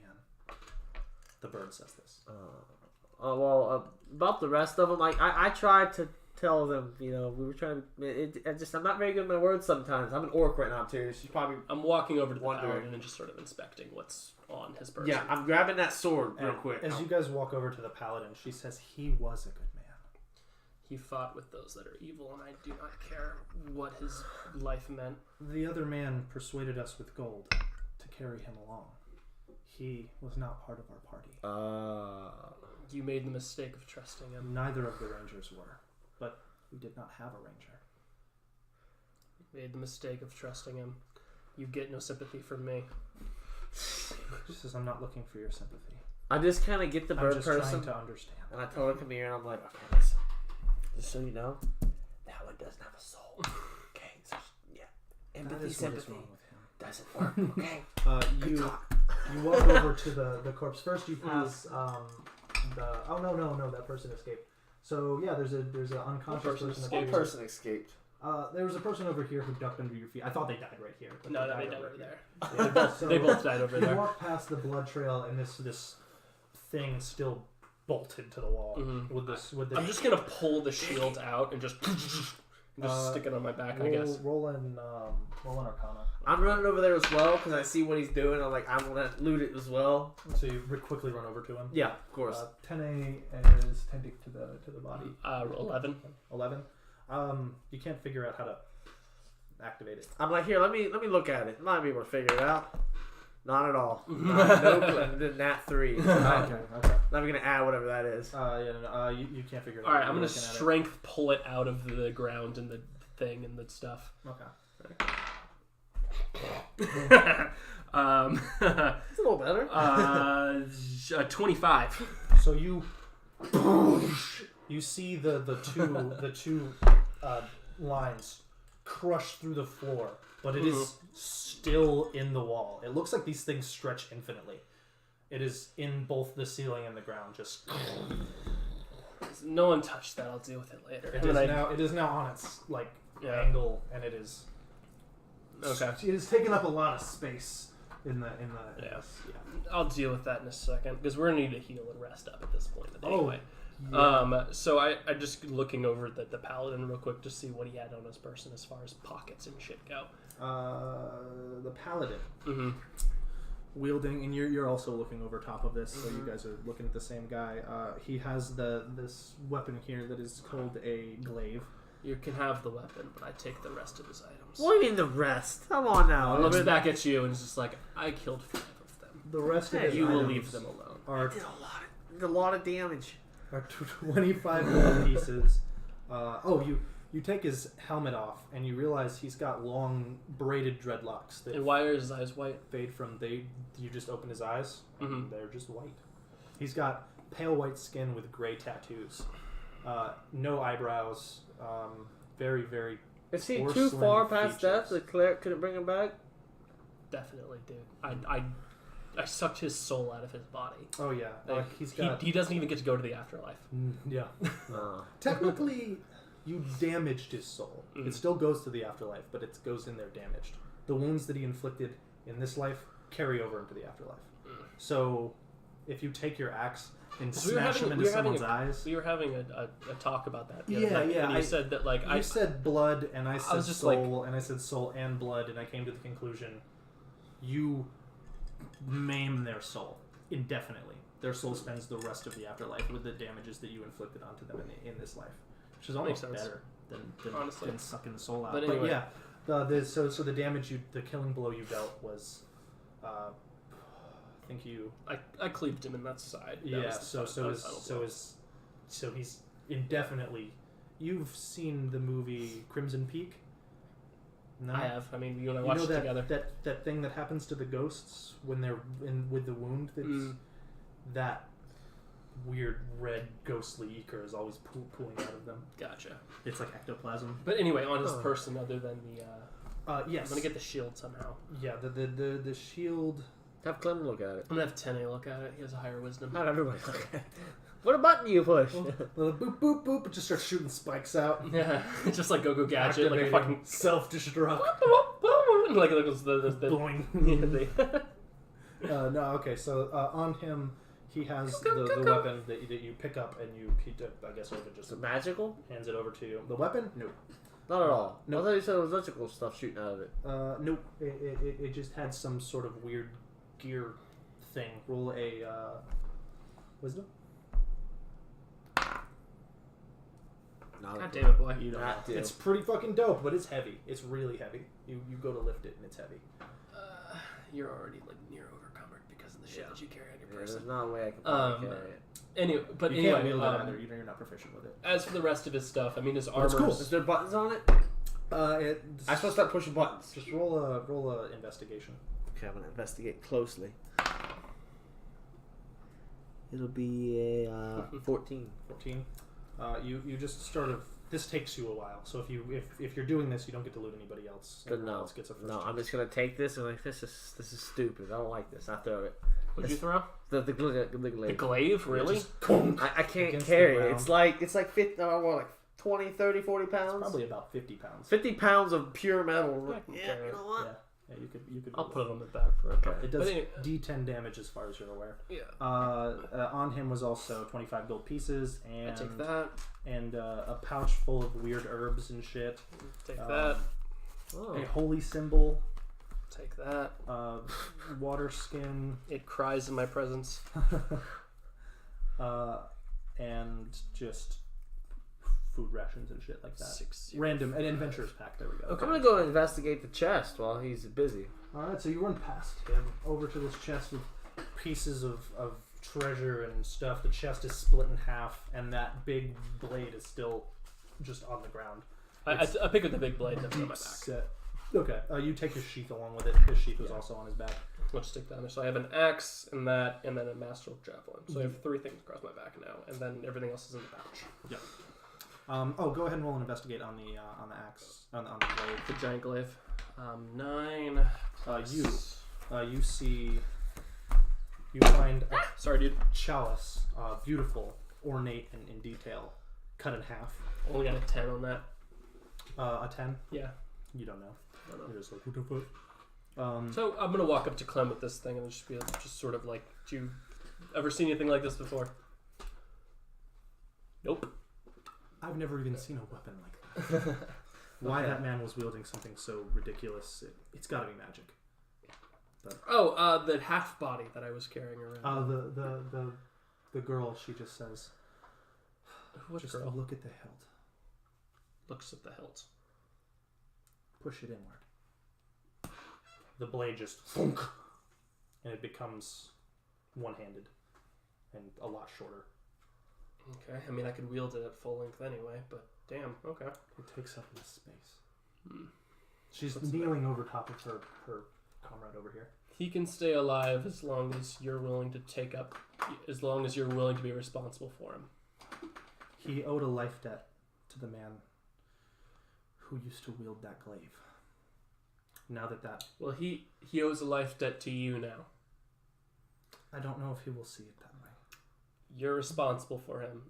[SPEAKER 2] The bird says this.
[SPEAKER 1] About the rest of them, I tried to tell them, we were trying to. I'm not very good with my words sometimes. I'm an orc right now too. She's probably.
[SPEAKER 3] I'm walking over to the paladin and just sort of inspecting what's on his person.
[SPEAKER 1] Yeah, I'm grabbing that sword real quick.
[SPEAKER 2] As you guys walk over to the paladin, she says, "He was a good man.
[SPEAKER 3] He fought with those that are evil, and I do not care what his life meant."
[SPEAKER 2] The other man persuaded us with gold to carry him along. He was not part of our party.
[SPEAKER 3] You made the mistake of trusting him.
[SPEAKER 2] Neither of the rangers were, but we did not have a ranger.
[SPEAKER 3] You made the mistake of trusting him. You get no sympathy from me.
[SPEAKER 2] She says, "I'm not looking for your sympathy.
[SPEAKER 1] I just kind of get the
[SPEAKER 2] I'm
[SPEAKER 1] bird
[SPEAKER 2] just
[SPEAKER 1] person,
[SPEAKER 2] trying to understand."
[SPEAKER 1] and I told her, "Come here," and I'm like, "Okay, listen, just so you know, that one doesn't have a soul. Okay, so yeah, empathy,
[SPEAKER 2] That is what is
[SPEAKER 1] sympathy
[SPEAKER 2] wrong with him.
[SPEAKER 1] doesn't work. Okay,
[SPEAKER 2] You walk over to the corpse. First, you pass that person escaped. So yeah, there's an unconscious person.
[SPEAKER 1] One person escaped.
[SPEAKER 2] There was a person over here who ducked under your feet. I thought they died right here. But
[SPEAKER 3] No,
[SPEAKER 2] they
[SPEAKER 3] they died
[SPEAKER 2] over
[SPEAKER 3] over
[SPEAKER 2] here.
[SPEAKER 3] there. They both died over
[SPEAKER 2] You
[SPEAKER 3] there.
[SPEAKER 2] walk past the blood trail, and this thing still bolted to the wall with this.
[SPEAKER 3] I'm just gonna pull the shield out and just stick it on my back. I guess.
[SPEAKER 2] Roll an Arcana.
[SPEAKER 1] I'm running over there as well because I see what he's doing. I'm like, I want to loot it as well.
[SPEAKER 2] So you quickly run over to him.
[SPEAKER 1] Yeah, of course.
[SPEAKER 2] 10A is tending to the body.
[SPEAKER 3] 11.
[SPEAKER 2] 11. You can't figure out how to activate it.
[SPEAKER 1] I'm like, here, let me look at it. Might be able to figure it out. Not at all. No, nat 3. So
[SPEAKER 2] Okay.
[SPEAKER 1] I'm gonna add whatever that is.
[SPEAKER 2] You can't figure it out.
[SPEAKER 3] All right, I'm
[SPEAKER 2] You're
[SPEAKER 3] gonna
[SPEAKER 2] looking at it.
[SPEAKER 3] strength pull it out of the ground and the thing and the stuff.
[SPEAKER 2] Okay.
[SPEAKER 1] It's a little better.
[SPEAKER 3] 25.
[SPEAKER 2] So you see the two lines crush through the floor, but it is still in the wall. It looks like these things stretch infinitely. It is in both the ceiling and the ground. Just
[SPEAKER 3] No one touched that. I'll deal with it later.
[SPEAKER 2] it is now on its angle, and it is
[SPEAKER 3] Okay.
[SPEAKER 2] It has taken up a lot of space in the.
[SPEAKER 3] Yeah. I'll deal with that in a second because we're gonna need to heal and rest up at this point. Anyway.
[SPEAKER 2] Yeah.
[SPEAKER 3] So I just looking over the paladin real quick to see what he had on his person as far as pockets and shit go.
[SPEAKER 2] The paladin. Wielding, and you're also looking over top of this, so you guys are looking at the same guy. He has this weapon here that is called a glaive.
[SPEAKER 3] You can have the weapon, but I take the rest of his items.
[SPEAKER 1] What do you mean the rest? Come on now.
[SPEAKER 3] Looks back at you and is just like, I killed 5 of them.
[SPEAKER 2] The rest of his
[SPEAKER 3] You will
[SPEAKER 2] items
[SPEAKER 3] leave them alone.
[SPEAKER 2] are
[SPEAKER 1] Did a lot of damage.
[SPEAKER 2] 25 gold pieces. You take his helmet off, and you realize he's got long braided dreadlocks that
[SPEAKER 3] And why are his eyes white?
[SPEAKER 2] fade from you just open his eyes,
[SPEAKER 3] Mhm.
[SPEAKER 2] they're just white. He's got pale white skin with gray tattoos. No eyebrows. Very, very.
[SPEAKER 1] Is he too
[SPEAKER 2] porcelain
[SPEAKER 1] far past
[SPEAKER 2] features.
[SPEAKER 1] death? The cleric couldn't bring him back?
[SPEAKER 3] Definitely, dude. I sucked his soul out of his body.
[SPEAKER 2] Oh yeah,
[SPEAKER 3] Like,
[SPEAKER 2] he's got.
[SPEAKER 3] he doesn't even get to go to the afterlife.
[SPEAKER 2] Yeah. Technically, you damaged his soul. It still goes to the afterlife, but it goes in there damaged. The wounds that he inflicted in this life carry over into the afterlife. So, if you take your axe and smash him into someone's eyes.
[SPEAKER 3] We were having a talk about that. The
[SPEAKER 2] Yeah,
[SPEAKER 3] other night,
[SPEAKER 2] yeah,
[SPEAKER 3] And you said that
[SPEAKER 2] I said blood, and I said
[SPEAKER 3] was just
[SPEAKER 2] soul, and I said soul and blood, and I came to the conclusion you maim their soul indefinitely. Their soul spends the rest of the afterlife with the damages that you inflicted onto them in this life, which is almost
[SPEAKER 3] Makes sense.
[SPEAKER 2] better
[SPEAKER 3] Honestly.
[SPEAKER 2] than sucking the soul out.
[SPEAKER 3] But
[SPEAKER 2] But
[SPEAKER 3] anyway.
[SPEAKER 2] yeah, so the damage the killing blow you dealt was, I think you.
[SPEAKER 3] I cleaved him in that side. That
[SPEAKER 2] Yeah,
[SPEAKER 3] was the
[SPEAKER 2] so
[SPEAKER 3] final blow.
[SPEAKER 2] his so he's indefinitely. You've seen the movie Crimson Peak? No?
[SPEAKER 3] I have. I mean, you and I watched it
[SPEAKER 2] that,
[SPEAKER 3] together.
[SPEAKER 2] That thing that happens to the ghosts when they're in with the wound? That's that weird red ghostly ether is always pooling out of them.
[SPEAKER 3] Gotcha.
[SPEAKER 2] It's like ectoplasm.
[SPEAKER 3] But anyway, on his person, other than the...
[SPEAKER 2] yes.
[SPEAKER 3] I'm going to get the shield somehow.
[SPEAKER 2] Yeah, the shield...
[SPEAKER 1] Have Clem look at it.
[SPEAKER 3] I'm going to have Tene look at it. He has a higher wisdom.
[SPEAKER 1] Not everybody look at it. What button do you push?
[SPEAKER 2] Boop, boop, boop. It just starts shooting spikes out.
[SPEAKER 3] Yeah, just like Go-Go Gadget, like a fucking...
[SPEAKER 2] Self-destruct.
[SPEAKER 3] like the
[SPEAKER 2] Boing. No, okay, so on him, he has the weapon that you pick up and I guess Ovid just...
[SPEAKER 1] Is it magical?
[SPEAKER 2] Hands it over to you. The weapon? No.
[SPEAKER 1] Not at all.
[SPEAKER 2] No.
[SPEAKER 1] I thought you said it was electrical stuff shooting out of it.
[SPEAKER 2] Nope. It just had some sort of weird gear thing. Roll a wisdom.
[SPEAKER 3] God damn it, boy.
[SPEAKER 2] You don't
[SPEAKER 1] Not
[SPEAKER 2] know.
[SPEAKER 1] do.
[SPEAKER 2] It's pretty fucking dope, but it's heavy. It's really heavy. You go to lift it and it's heavy.
[SPEAKER 3] You're already like near overcumbered because of the shit that you carry on your
[SPEAKER 1] There's
[SPEAKER 3] person.
[SPEAKER 1] no way I can probably carry it.
[SPEAKER 3] Anyway, but
[SPEAKER 2] You
[SPEAKER 3] anyway,
[SPEAKER 2] can't wield it either. You're not proficient with it.
[SPEAKER 3] as for the rest of his stuff, I mean, his
[SPEAKER 2] But
[SPEAKER 3] armor.
[SPEAKER 2] it's cool.
[SPEAKER 1] Is there buttons on it?
[SPEAKER 2] I'm
[SPEAKER 1] I'm supposed to start pushing buttons.
[SPEAKER 2] just roll a investigation.
[SPEAKER 1] Okay, I'm gonna investigate closely. It'll be a 14.
[SPEAKER 2] 14. You just sort of. This takes you a while. So if you're doing this, you don't get to loot anybody else.
[SPEAKER 1] But
[SPEAKER 2] Everyone
[SPEAKER 1] no,
[SPEAKER 2] else gets a first
[SPEAKER 1] no, I'm
[SPEAKER 2] chance.
[SPEAKER 1] just gonna take this and like this is stupid. I don't like this. I throw it.
[SPEAKER 3] What'd you throw?
[SPEAKER 1] The
[SPEAKER 3] The
[SPEAKER 1] glaive.
[SPEAKER 3] glaive, really?
[SPEAKER 2] Just conk.
[SPEAKER 1] I can't
[SPEAKER 2] Against
[SPEAKER 1] carry
[SPEAKER 2] the
[SPEAKER 1] it.
[SPEAKER 2] ground.
[SPEAKER 1] It's like 50, like 20, 30, 40 pounds.
[SPEAKER 2] It's probably about 50 pounds.
[SPEAKER 1] 50 pounds of pure metal.
[SPEAKER 3] I can
[SPEAKER 1] Yeah,
[SPEAKER 3] carry
[SPEAKER 1] you
[SPEAKER 3] it.
[SPEAKER 1] know what?
[SPEAKER 2] Yeah, you could.
[SPEAKER 3] I'll
[SPEAKER 2] do
[SPEAKER 3] put it on the back for a
[SPEAKER 2] that. It does
[SPEAKER 3] But anyway,
[SPEAKER 2] D10 damage as far as you're aware.
[SPEAKER 3] yeah.
[SPEAKER 2] On him was also 25 gold pieces
[SPEAKER 3] I
[SPEAKER 2] and
[SPEAKER 3] take that.
[SPEAKER 2] and a pouch full of weird herbs and shit.
[SPEAKER 3] Take
[SPEAKER 2] Um,
[SPEAKER 3] that.
[SPEAKER 1] Oh.
[SPEAKER 2] A holy symbol,
[SPEAKER 3] Take that.
[SPEAKER 2] water skin,
[SPEAKER 3] It cries in my presence.
[SPEAKER 2] and just food rations and shit like that.
[SPEAKER 3] 6
[SPEAKER 2] Random, an adventurer's pack. There we go.
[SPEAKER 3] Okay.
[SPEAKER 1] I'm gonna go investigate the chest while he's busy.
[SPEAKER 2] All right, so you run past him over to this chest with pieces of treasure and stuff. The chest is split in half, and that big blade is still just on the ground.
[SPEAKER 3] I pick up the big blade and put it on my back.
[SPEAKER 2] Set. Okay, you take his sheath along with it. His sheath was also on his back.
[SPEAKER 3] Let's stick down there. So I have an axe and that, and then a master javelin. So I have 3 things across my back now, and then everything else is in the pouch.
[SPEAKER 2] Yep. Go ahead and roll and investigate on the axe on the blade.
[SPEAKER 3] The giant glaive. 9.
[SPEAKER 2] You find a
[SPEAKER 3] Sorry, dude.
[SPEAKER 2] chalice, beautiful, ornate, and in detail, cut in half.
[SPEAKER 3] Only got a 10 on that.
[SPEAKER 2] A 10.
[SPEAKER 3] Yeah.
[SPEAKER 2] You don't know.
[SPEAKER 3] I don't know.
[SPEAKER 2] You're just like, what the fuck?
[SPEAKER 3] So I'm gonna walk up to Clem with this thing and just be just sort of like, "Do you ever seen anything like this before?" Nope.
[SPEAKER 2] I've never even seen a weapon like that. Why that man was wielding something so ridiculous? It's got to be magic.
[SPEAKER 3] Oh, the half body that I was carrying around.
[SPEAKER 2] The girl. She just says,
[SPEAKER 3] What
[SPEAKER 2] just
[SPEAKER 3] girl?
[SPEAKER 2] look at the hilt.
[SPEAKER 3] Looks at the hilt.
[SPEAKER 2] Push it inward. The blade just thunk, and it becomes one-handed and a lot shorter.
[SPEAKER 3] Okay. I mean, I could wield it at full length anyway, but damn. Okay.
[SPEAKER 2] It takes up this space.
[SPEAKER 3] Hmm.
[SPEAKER 2] She's
[SPEAKER 3] What's
[SPEAKER 2] kneeling over top of her comrade over here.
[SPEAKER 3] He can stay alive as long as you're willing to take up, as long as you're willing to be responsible for him.
[SPEAKER 2] He owed a life debt to the man who used to wield that glaive. Now that
[SPEAKER 3] Well, he owes a life debt to you now.
[SPEAKER 2] I don't know if he will see it that way.
[SPEAKER 3] You're responsible for him.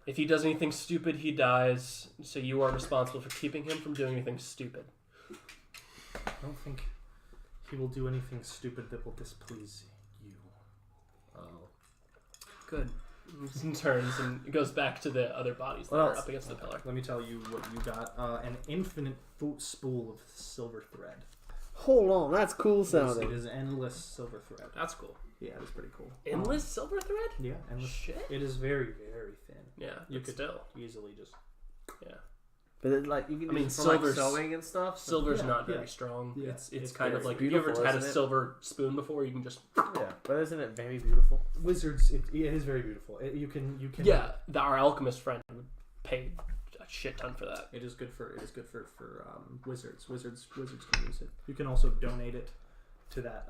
[SPEAKER 3] If he does anything stupid, he dies. So you are responsible for keeping him from doing anything stupid.
[SPEAKER 2] I don't think he will do anything stupid that will displease you.
[SPEAKER 1] Oh.
[SPEAKER 3] Good. He turns and goes back to the other bodies that are up against the pillar.
[SPEAKER 2] Let me tell you what you got. An infinite spool of silver thread.
[SPEAKER 1] Hold on, that's cool
[SPEAKER 2] It
[SPEAKER 1] sounding.
[SPEAKER 2] is endless silver thread.
[SPEAKER 3] That's cool.
[SPEAKER 2] Yeah, it's pretty cool.
[SPEAKER 3] Endless silver thread?
[SPEAKER 2] Yeah, endless.
[SPEAKER 3] Shit.
[SPEAKER 2] It is very, very thin.
[SPEAKER 3] Yeah,
[SPEAKER 2] You
[SPEAKER 3] but
[SPEAKER 2] could
[SPEAKER 3] still.
[SPEAKER 2] easily just...
[SPEAKER 3] Yeah.
[SPEAKER 1] But it, like you can
[SPEAKER 3] I mean,
[SPEAKER 1] use it for like
[SPEAKER 3] silver's-
[SPEAKER 1] sewing and stuff.
[SPEAKER 3] Silver's
[SPEAKER 2] Yeah,
[SPEAKER 3] not
[SPEAKER 2] yeah.
[SPEAKER 3] very strong.
[SPEAKER 2] Yeah.
[SPEAKER 3] It's kind of
[SPEAKER 1] very
[SPEAKER 3] like, have you ever
[SPEAKER 1] beautiful,
[SPEAKER 3] had a
[SPEAKER 1] isn't it?
[SPEAKER 3] silver spoon before? You can just...
[SPEAKER 1] Yeah, but isn't it very beautiful?
[SPEAKER 2] Wizards, it is very beautiful. You can.
[SPEAKER 3] Yeah, our alchemist friend would pay a shit ton for that.
[SPEAKER 2] It is good for wizards. Wizards can use it. You can also donate it to that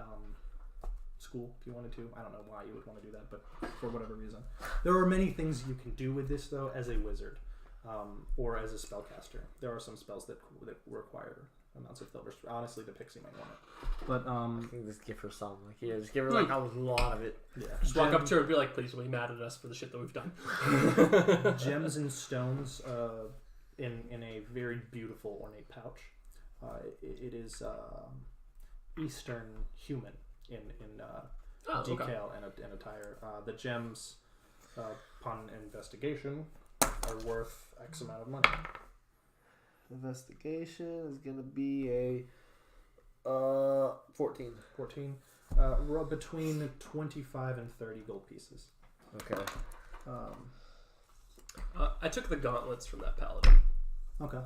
[SPEAKER 2] school if you wanted to. I don't know why you would want to do that, but for whatever reason, there are many things you can do with this though as a wizard, or as a spellcaster. There are some spells that require amounts of silver. Honestly, the pixie might want it, but
[SPEAKER 1] I can just give her some. Like here, just give her like a lot of it.
[SPEAKER 2] yeah.
[SPEAKER 3] Just walk up to her and be like, please don't be mad at us for the shit that we've done.
[SPEAKER 2] Gems and stones in a very beautiful ornate pouch. It is Eastern human in decal and attire. The gems, upon investigation, are worth X amount of money.
[SPEAKER 1] Investigation is gonna be a 14.
[SPEAKER 2] 14. Between 25 and 30 gold pieces.
[SPEAKER 1] Okay.
[SPEAKER 3] I took the gauntlets from that paladin.
[SPEAKER 2] Okay.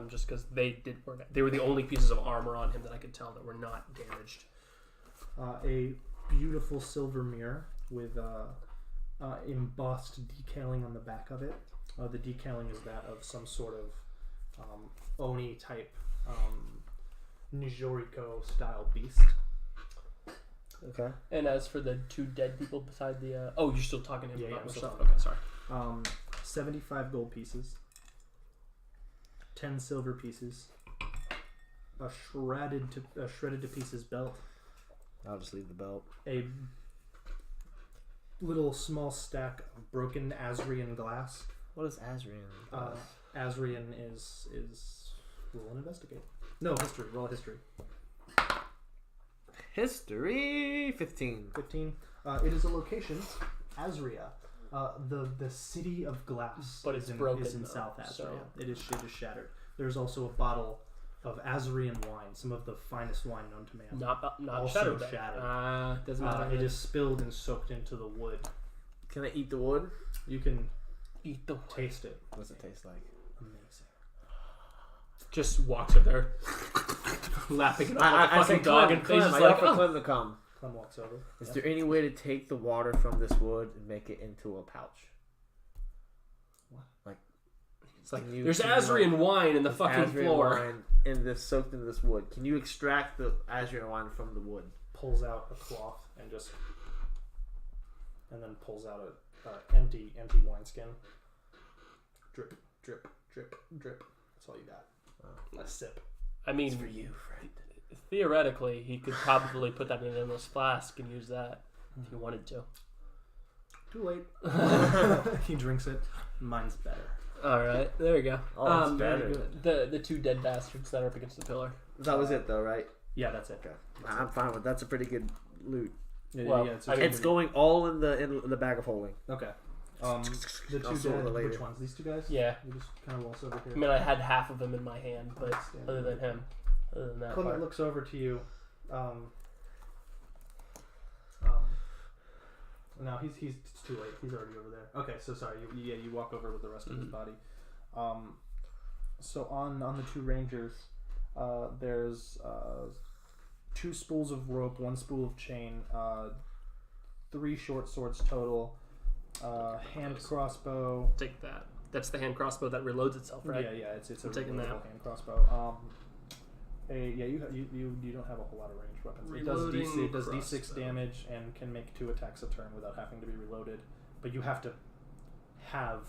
[SPEAKER 3] Just because they were the only pieces of armor on him that I could tell that were not damaged.
[SPEAKER 2] A beautiful silver mirror with embossed decaling on the back of it. The decaling is that of some sort of Oni type Nijoriko style beast.
[SPEAKER 1] Okay.
[SPEAKER 3] And as for the two dead people beside the... you're still talking to him
[SPEAKER 2] Yeah,
[SPEAKER 3] about
[SPEAKER 2] I'm still
[SPEAKER 3] yourself?
[SPEAKER 2] talking.
[SPEAKER 3] Okay, sorry.
[SPEAKER 2] 75 gold pieces, 10 silver pieces, a shredded to pieces belt,
[SPEAKER 1] I'll just leave the belt.
[SPEAKER 2] a little small stack of broken Azrian glass.
[SPEAKER 1] What is Azrian?
[SPEAKER 2] Azrian is roll and investigate. No, history. Roll history.
[SPEAKER 1] History 15.
[SPEAKER 2] 15. It is a location, Azria. The city of glass,
[SPEAKER 3] But it's
[SPEAKER 2] is
[SPEAKER 3] broken,
[SPEAKER 2] in
[SPEAKER 3] though,
[SPEAKER 2] South Azria.
[SPEAKER 3] so-
[SPEAKER 2] It is shattered. There's also a bottle of Azrian wine, some of the finest wine known to man.
[SPEAKER 3] Not
[SPEAKER 2] Also
[SPEAKER 3] shattered. Then.
[SPEAKER 2] shattered.
[SPEAKER 3] Doesn't matter.
[SPEAKER 2] It is spilled and soaked into the wood.
[SPEAKER 1] Can I eat the wood?
[SPEAKER 2] You can
[SPEAKER 3] Eat the...
[SPEAKER 2] taste it.
[SPEAKER 1] What's it taste like?
[SPEAKER 2] Amazing.
[SPEAKER 3] Just walks up there, lapping it up like a fucking dog, and
[SPEAKER 1] Clem,
[SPEAKER 3] Faye's just
[SPEAKER 1] I
[SPEAKER 3] like,
[SPEAKER 1] offer
[SPEAKER 3] oh.
[SPEAKER 1] Clem to come.
[SPEAKER 2] Clem walks over.
[SPEAKER 1] Is
[SPEAKER 2] Yeah.
[SPEAKER 1] there any way to take the water from this wood and make it into a pouch?
[SPEAKER 3] It's like,
[SPEAKER 1] Can you-
[SPEAKER 3] there's
[SPEAKER 1] can you,
[SPEAKER 3] Azrian wine in the
[SPEAKER 1] There's
[SPEAKER 3] fucking
[SPEAKER 1] Azrian
[SPEAKER 3] floor.
[SPEAKER 1] wine in this soaked into this wood. Can you extract the Azrian wine from the wood?
[SPEAKER 2] Pulls out a cloth and then pulls out a empty wineskin. Drip, drip, drip, drip. That's all you got. A sip.
[SPEAKER 3] I mean,
[SPEAKER 1] For you, friend.
[SPEAKER 3] theoretically, he could probably put that in an endless flask and use that if he wanted to.
[SPEAKER 2] Too late. He drinks it. Mine's better.
[SPEAKER 3] All right, there we go.
[SPEAKER 1] Oh, it's
[SPEAKER 3] very
[SPEAKER 1] better.
[SPEAKER 3] good. The two dead bastards that are up against the pillar.
[SPEAKER 1] That was it, though, right?
[SPEAKER 2] Yeah, that's it.
[SPEAKER 1] Okay. I'm fine with. That's a pretty good loot.
[SPEAKER 3] Well,
[SPEAKER 2] it's
[SPEAKER 3] I mean,
[SPEAKER 1] It's going all in the bag of holding.
[SPEAKER 2] okay. The
[SPEAKER 1] I'll
[SPEAKER 2] two
[SPEAKER 1] sort it
[SPEAKER 2] dead.
[SPEAKER 1] later.
[SPEAKER 2] Which ones? These two guys?
[SPEAKER 3] Yeah.
[SPEAKER 2] You just kind of waltz over
[SPEAKER 3] I
[SPEAKER 2] here.
[SPEAKER 3] mean, I had half of him in my hand, but other than that
[SPEAKER 2] Clement
[SPEAKER 3] part.
[SPEAKER 2] looks over to you. No, he's it's too late. He's already over there. Okay, so sorry. You walk over with the rest of his body. So on the two rangers, there's 2 spools of rope, 1 spool of chain, 3 short swords total, hand crossbow.
[SPEAKER 3] Take that. That's the hand crossbow that reloads itself, right?
[SPEAKER 2] Yeah, it's a
[SPEAKER 3] I'm taking that.
[SPEAKER 2] reloadable hand crossbow. You don't have a whole lot of ranged weapons.
[SPEAKER 3] Reloading
[SPEAKER 2] It does D6
[SPEAKER 3] crossbow.
[SPEAKER 2] damage and can make 2 attacks a turn without having to be reloaded. But you have to have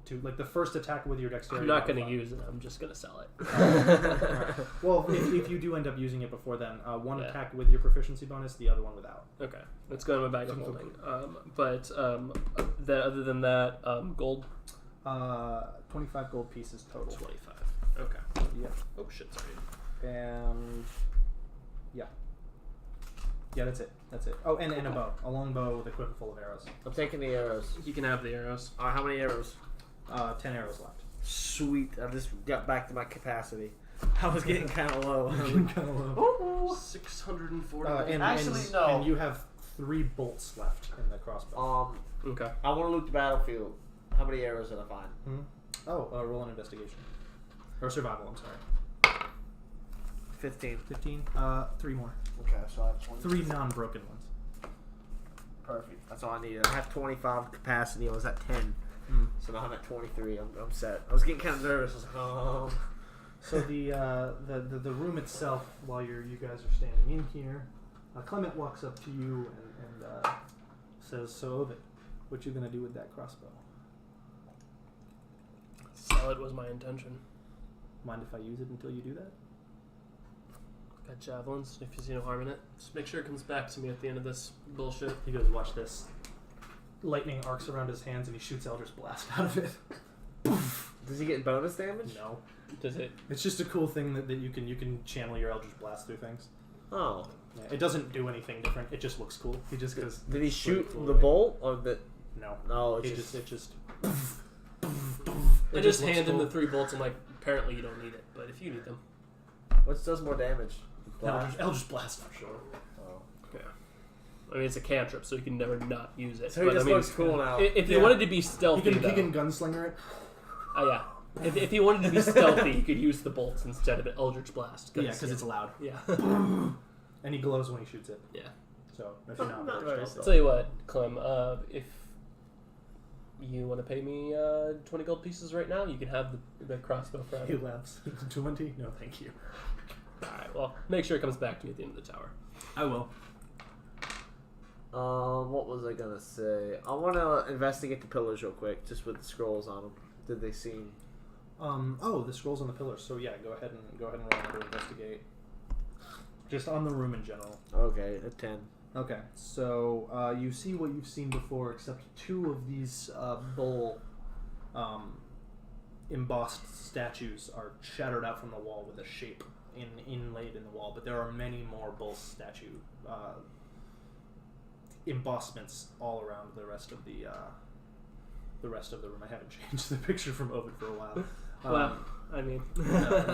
[SPEAKER 2] to, like, the first attack with your dexterity.
[SPEAKER 3] I'm not going to
[SPEAKER 2] modifier.
[SPEAKER 3] use it. I'm just going to sell it.
[SPEAKER 2] Alright. Well, if you do end up using it before then, one
[SPEAKER 3] Yeah.
[SPEAKER 2] attack with your proficiency bonus, the other one without.
[SPEAKER 3] Okay, let's go to my bag of holding. Other than that, gold
[SPEAKER 2] 25 gold pieces total.
[SPEAKER 3] 25. Okay.
[SPEAKER 2] Yeah.
[SPEAKER 3] Oh shit! Sorry.
[SPEAKER 2] And yeah, that's it. Oh, and a bow, a long bow with a quiver full of arrows.
[SPEAKER 1] I'm taking the arrows.
[SPEAKER 3] You can have the arrows.
[SPEAKER 1] How many arrows?
[SPEAKER 2] 10 arrows left.
[SPEAKER 1] Sweet. I just got back to my capacity. I was getting kind of low.
[SPEAKER 3] 640.
[SPEAKER 1] No.
[SPEAKER 2] And you have 3 bolts left in the crossbow.
[SPEAKER 3] Okay.
[SPEAKER 1] I want to loot the battlefield. How many arrows did I find?
[SPEAKER 2] Oh, roll an investigation. Or survival, I'm sorry.
[SPEAKER 1] 15.
[SPEAKER 2] 15. 3 more.
[SPEAKER 1] Okay, so I have 20.
[SPEAKER 2] 3 non-broken ones.
[SPEAKER 1] Perfect. That's all I needed. I have 25 capacity. I was at 10. So now I'm at 23. I'm set. I was getting kind of nervous. I was like, oh.
[SPEAKER 2] So the room itself, while you guys are standing in here, Clement walks up to you and says, "So Ovid, what you gonna do with that crossbow?
[SPEAKER 3] Sell it was my intention.
[SPEAKER 2] Mind if I use it until you do that?"
[SPEAKER 3] Got javelins, if you see no harm in it. Just make sure it comes back to me at the end of this bullshit.
[SPEAKER 2] He goes, "Watch this." Lightning arcs around his hands and he shoots Eldritch Blast out of it.
[SPEAKER 1] Does he get bonus damage?
[SPEAKER 2] No.
[SPEAKER 3] Does it?
[SPEAKER 2] It's just a cool thing that you can channel your Eldritch Blast through things.
[SPEAKER 1] Oh.
[SPEAKER 2] Yeah, it doesn't do anything different. It just looks cool. He just goes.
[SPEAKER 1] Did he shoot
[SPEAKER 2] cool,
[SPEAKER 1] the
[SPEAKER 2] right?
[SPEAKER 1] bolt or the?
[SPEAKER 2] No.
[SPEAKER 1] No,
[SPEAKER 3] I
[SPEAKER 1] it
[SPEAKER 3] just
[SPEAKER 2] looks
[SPEAKER 3] hand him
[SPEAKER 2] cool.
[SPEAKER 3] the 3 bolts. I'm like, apparently you don't need it, but if you need them,
[SPEAKER 1] What does more damage?
[SPEAKER 2] Eldritch Blast for sure.
[SPEAKER 1] Oh.
[SPEAKER 3] yeah. I mean, it's a cantrip, so you can never not use it.
[SPEAKER 1] So he
[SPEAKER 3] but,
[SPEAKER 1] just
[SPEAKER 3] I mean,
[SPEAKER 1] looks cool now.
[SPEAKER 3] If you wanted to be stealthy,
[SPEAKER 2] He can gunslinger it.
[SPEAKER 3] yeah. If you wanted to be stealthy, you could use the bolts instead of an Eldritch Blast.
[SPEAKER 2] Yeah, because it's loud.
[SPEAKER 3] Yeah.
[SPEAKER 2] And he glows when he shoots it.
[SPEAKER 3] Yeah.
[SPEAKER 2] So if you're not
[SPEAKER 1] Not
[SPEAKER 2] very
[SPEAKER 1] very
[SPEAKER 2] stealthy.
[SPEAKER 3] I'll tell you what, Clem, if you want to pay me 20 gold pieces right now, you can have the crossbow
[SPEAKER 2] He
[SPEAKER 3] forever.
[SPEAKER 2] laughs. 20? No, thank you.
[SPEAKER 3] Alright, well, make sure it comes back to me at the end of the tower.
[SPEAKER 2] I will.
[SPEAKER 1] What was I gonna say? I want to investigate the pillars real quick, just with the scrolls on them. Did they seem?
[SPEAKER 2] The scrolls on the pillars. So yeah, go ahead and roll to investigate. Just on the room in general.
[SPEAKER 1] Okay, a 10.
[SPEAKER 2] Okay, so you see what you've seen before, except 2 of these bull embossed statues are shattered out from the wall with a shape inlaid in the wall. But there are many more bull statue embossments all around the rest of the room. I haven't changed the picture from Ovid for a while.
[SPEAKER 3] Well, I mean...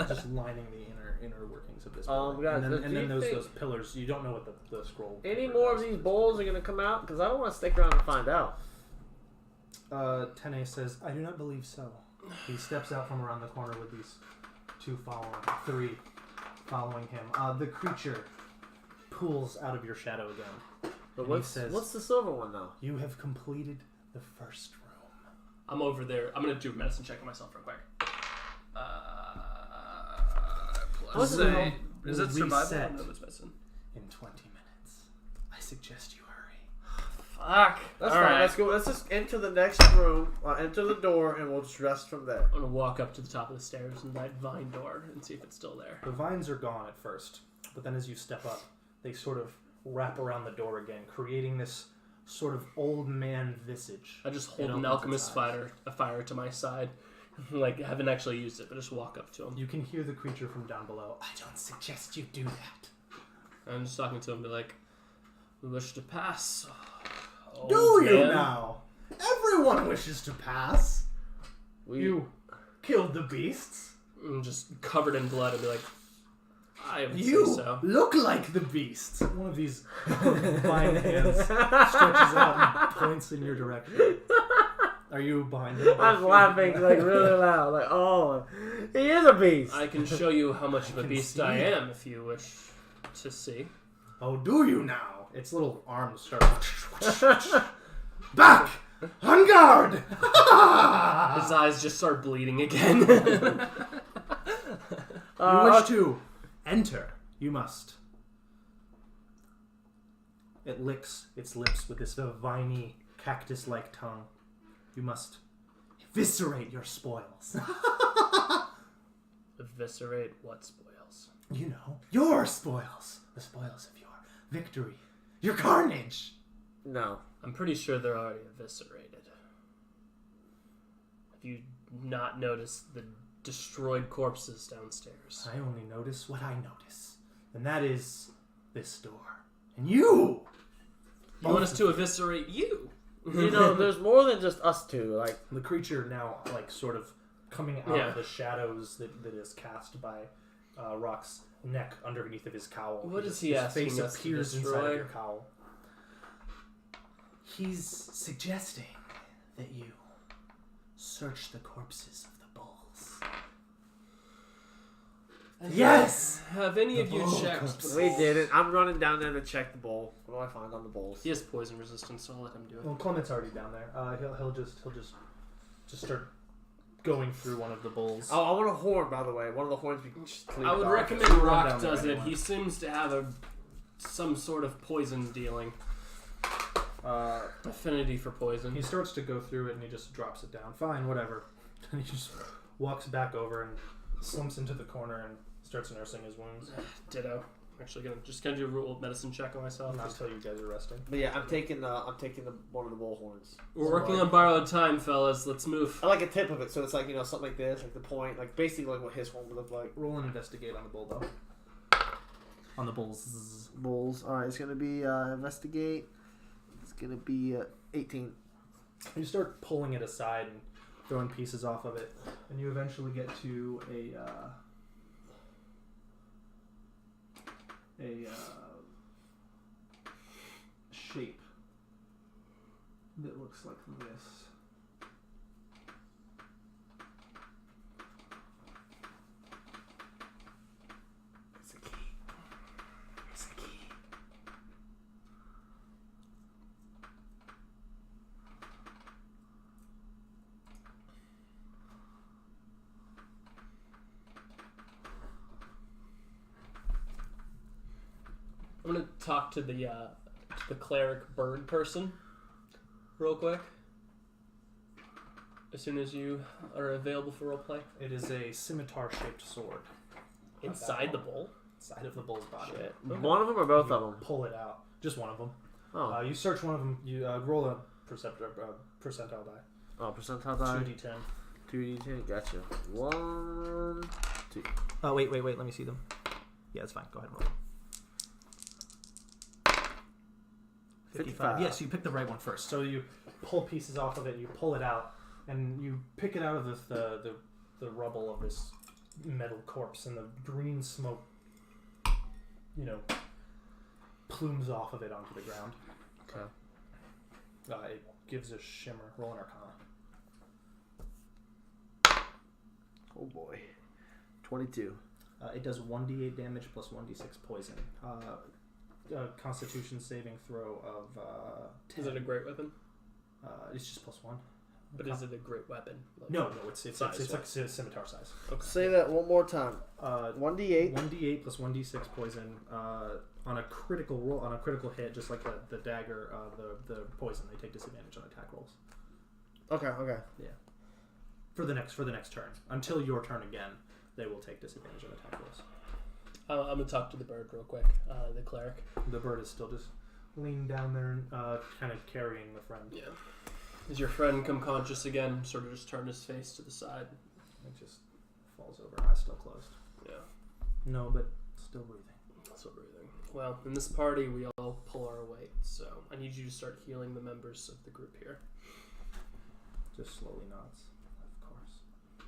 [SPEAKER 2] Just lining the inner workings of this building.
[SPEAKER 1] Guys,
[SPEAKER 2] and then
[SPEAKER 1] do you
[SPEAKER 2] those pillars, you don't know what the scroll...
[SPEAKER 1] Any
[SPEAKER 2] paper
[SPEAKER 1] more of
[SPEAKER 2] does.
[SPEAKER 1] these bowls are gonna come out? Because I don't want to stick around and find out.
[SPEAKER 2] Tene says, "I do not believe so." He steps out from around the corner with these 3 following him. The creature pulls out of your shadow again.
[SPEAKER 1] But
[SPEAKER 2] And he says,
[SPEAKER 1] what's the silver one though?
[SPEAKER 2] "You have completed the first room."
[SPEAKER 3] I'm over there. I'm going to do a medicine check on myself real quick.
[SPEAKER 1] What's
[SPEAKER 3] Plus
[SPEAKER 1] it?
[SPEAKER 3] Is it survival?
[SPEAKER 2] Reset.
[SPEAKER 3] No, it's medicine.
[SPEAKER 2] In 20 minutes. I suggest you hurry.
[SPEAKER 3] Fuck.
[SPEAKER 1] That's
[SPEAKER 3] All
[SPEAKER 1] fine.
[SPEAKER 3] right.
[SPEAKER 1] Let's go. Let's just enter the next room. Enter the door, and we'll just rest from there.
[SPEAKER 3] I'm going to walk up to the top of the stairs and that vine door and see if it's still there.
[SPEAKER 2] The vines are gone at first, but then as you step up, they sort of wrap around the door again, creating this sort of old man visage.
[SPEAKER 3] I just hold
[SPEAKER 2] It
[SPEAKER 3] an
[SPEAKER 2] opens
[SPEAKER 3] alchemist
[SPEAKER 2] its eyes.
[SPEAKER 3] fire to my side. Like, I haven't actually used it, but just walk up to him.
[SPEAKER 2] You can hear the creature from down below. "I don't suggest you do that."
[SPEAKER 3] I'm just talking to him, be like, "We wish to pass."
[SPEAKER 2] Do
[SPEAKER 3] Old
[SPEAKER 2] you
[SPEAKER 3] man.
[SPEAKER 2] now? Everyone wishes to pass.
[SPEAKER 1] We
[SPEAKER 2] You killed the beasts.
[SPEAKER 3] I'm just covered in blood and be like, I would
[SPEAKER 2] You
[SPEAKER 3] say so.
[SPEAKER 2] look like the beasts. One of these vine hands stretches out and points in your direction. Are you behind him?
[SPEAKER 1] I'm laughing like really loud. Like, oh, he is a beast.
[SPEAKER 3] I can show you how much of a
[SPEAKER 2] can
[SPEAKER 3] beast
[SPEAKER 2] see
[SPEAKER 3] I
[SPEAKER 2] it.
[SPEAKER 3] am if you wish to see.
[SPEAKER 2] Oh, do you now? Its little arms start. Back! On guard!
[SPEAKER 3] His eyes just start bleeding again.
[SPEAKER 2] You wish to enter. You must. It licks its lips with this viney, cactus-like tongue. You must eviscerate your spoils.
[SPEAKER 3] Eviscerate what spoils?
[SPEAKER 2] You know, your spoils. The spoils of your victory. Your carnage.
[SPEAKER 1] No.
[SPEAKER 3] I'm pretty sure they're already eviscerated. Have you not noticed the destroyed corpses downstairs?
[SPEAKER 2] I only notice what I notice. And that is this door. And you!
[SPEAKER 3] You want us to eviscerate you?
[SPEAKER 1] You know, there's more than just us two. Like,
[SPEAKER 2] The creature now, like, sort of coming out
[SPEAKER 3] Yeah.
[SPEAKER 2] of the shadows that is cast by Rock's neck underneath of his cowl.
[SPEAKER 3] What is he
[SPEAKER 2] his
[SPEAKER 3] asking
[SPEAKER 2] face
[SPEAKER 3] us to
[SPEAKER 2] appears inside
[SPEAKER 3] destroy?
[SPEAKER 2] of your cowl. He's suggesting that you search the corpses of the bulls. Yes!
[SPEAKER 3] Have any of you checked?
[SPEAKER 1] We did it. I'm running down there to check the bowl. What do I find on the bowls?
[SPEAKER 3] He has poison resistance, so I'll let him do it.
[SPEAKER 2] Well, Clement's already down there. He'll just start going through one of the bowls.
[SPEAKER 1] Oh, I want a horn, by the way. One of the horns we just cleaned
[SPEAKER 3] I would
[SPEAKER 1] off.
[SPEAKER 3] recommend
[SPEAKER 2] Run
[SPEAKER 3] Rock
[SPEAKER 2] down there
[SPEAKER 3] does it.
[SPEAKER 2] anyway.
[SPEAKER 3] He seems to have some sort of poison dealing. Affinity for poison.
[SPEAKER 2] He starts to go through it and he just drops it down. Fine, whatever. And he just walks back over and slumps into the corner and starts nursing his wounds.
[SPEAKER 3] Ditto. Actually, gonna do a rule medicine check on myself.
[SPEAKER 2] Not until you guys are resting.
[SPEAKER 1] But yeah, I'm taking one of the bull horns.
[SPEAKER 3] We're working on borrowed time, fellas. Let's move.
[SPEAKER 1] I like a tip of it, so it's like, something like this, like the point, like basically like what his horn would look like.
[SPEAKER 2] Roll and investigate on the bull though. On the bulls.
[SPEAKER 1] Bulls. All right, it's gonna be investigate. It's gonna be 18.
[SPEAKER 2] You start pulling it aside and throwing pieces off of it, and you eventually get to a shape that looks like this.
[SPEAKER 1] It's a key. It's a key.
[SPEAKER 3] I'm gonna talk to the cleric bird person real quick. As soon as you are available for roleplay.
[SPEAKER 2] It is a scimitar-shaped sword.
[SPEAKER 3] Inside the bowl?
[SPEAKER 2] Inside of the bull's body.
[SPEAKER 3] Shit.
[SPEAKER 1] One of them or both
[SPEAKER 2] You
[SPEAKER 1] of them?
[SPEAKER 2] Pull it out. Just one of them.
[SPEAKER 1] Oh,
[SPEAKER 2] You search one of them. You roll a percentile die.
[SPEAKER 1] percentile die.
[SPEAKER 2] 2d10.
[SPEAKER 1] 2d10. Gotcha. 1, 2.
[SPEAKER 2] Oh, wait. Let me see them. Yeah, that's fine. Go ahead and roll. 55. Yes, you pick the right one first. So you pull pieces off of it, you pull it out, and you pick it out of the rubble of this metal corpse, and the green smoke, plumes off of it onto the ground.
[SPEAKER 1] Okay.
[SPEAKER 2] It gives a shimmer. Roll an Arcana.
[SPEAKER 1] Oh boy. 22.
[SPEAKER 2] It does 1d8 damage plus 1d6 poison. Constitution saving throw of 10.
[SPEAKER 3] Is it a great weapon?
[SPEAKER 2] It's just plus 1.
[SPEAKER 3] But is it a great weapon? Like,
[SPEAKER 2] No, it's like
[SPEAKER 3] Size-wise.
[SPEAKER 2] scimitar size.
[SPEAKER 3] Okay.
[SPEAKER 1] Say that one more time. 1d8.
[SPEAKER 2] 1d8 plus 1d6 poison on a critical roll, on a critical hit, just like the dagger, the poison. They take disadvantage on attack rolls.
[SPEAKER 1] Okay.
[SPEAKER 2] Yeah. For the next turn, until your turn again, they will take disadvantage on attack rolls.
[SPEAKER 3] I'm gonna talk to the bird real quick. The cleric.
[SPEAKER 2] The bird is still just leaning down there, kind of carrying the friend.
[SPEAKER 3] Yeah. Does your friend come conscious again? Sort of just turn his face to the side.
[SPEAKER 2] It just falls over, eyes still closed.
[SPEAKER 3] Yeah.
[SPEAKER 2] No, but still breathing.
[SPEAKER 3] Still breathing. Well, in this party, we all pull our weight, so I need you to start healing the members of the group here.
[SPEAKER 2] Just slowly nods. Of course.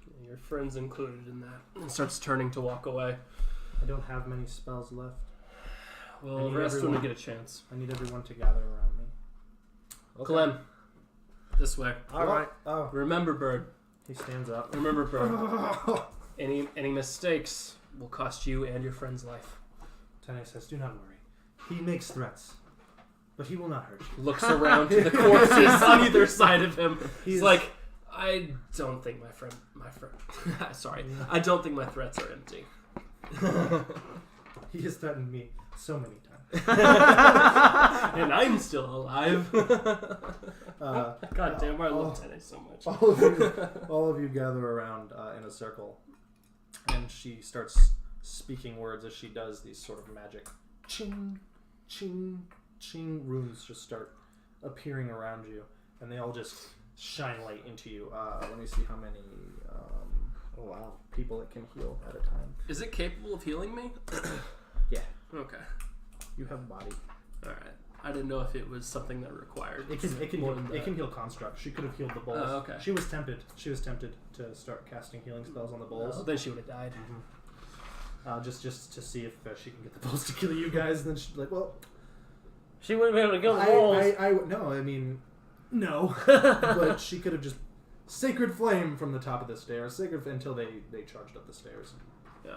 [SPEAKER 3] Yeah, your friend's included in that. And starts turning to walk away.
[SPEAKER 2] I don't have many spells left.
[SPEAKER 3] We'll rest when we get a chance.
[SPEAKER 2] I need everyone to gather around me.
[SPEAKER 1] Okay.
[SPEAKER 3] Clem, this way.
[SPEAKER 1] All right.
[SPEAKER 2] Oh.
[SPEAKER 3] Remember, bird.
[SPEAKER 2] He stands up.
[SPEAKER 3] Remember, bird. Any mistakes will cost you and your friend's life.
[SPEAKER 2] Tane says, "Do not worry. He makes threats, but he will not hurt you."
[SPEAKER 3] Looks around to the corpses on either side of him. He's like, I don't think my friend. Sorry, I don't think my threats are empty.
[SPEAKER 2] He has threatened me so many times.
[SPEAKER 3] And I'm still alive. God damn, I love Tane so much.
[SPEAKER 2] All of you gather around in a circle, and she starts speaking words as she does these sort of magic ching, ching, ching runes just start appearing around you, and they all just shine light into you. Let me see how many people it can heal at a time.
[SPEAKER 3] Is it capable of healing me?
[SPEAKER 2] Yeah.
[SPEAKER 3] Okay.
[SPEAKER 2] You have a body.
[SPEAKER 3] All right. I didn't know if it was something that required.
[SPEAKER 2] It can heal construct. She could have healed the bowls.
[SPEAKER 3] Oh, okay.
[SPEAKER 2] She was tempted to start casting healing spells on the bowls.
[SPEAKER 3] Well, then she would have died.
[SPEAKER 2] Just to see if she can get the bowls to kill you guys. And then she's like, well,
[SPEAKER 1] She wouldn't be able to kill the bulls.
[SPEAKER 2] No. But she could have just sacred flame from the top of the stairs, until they charged up the stairs.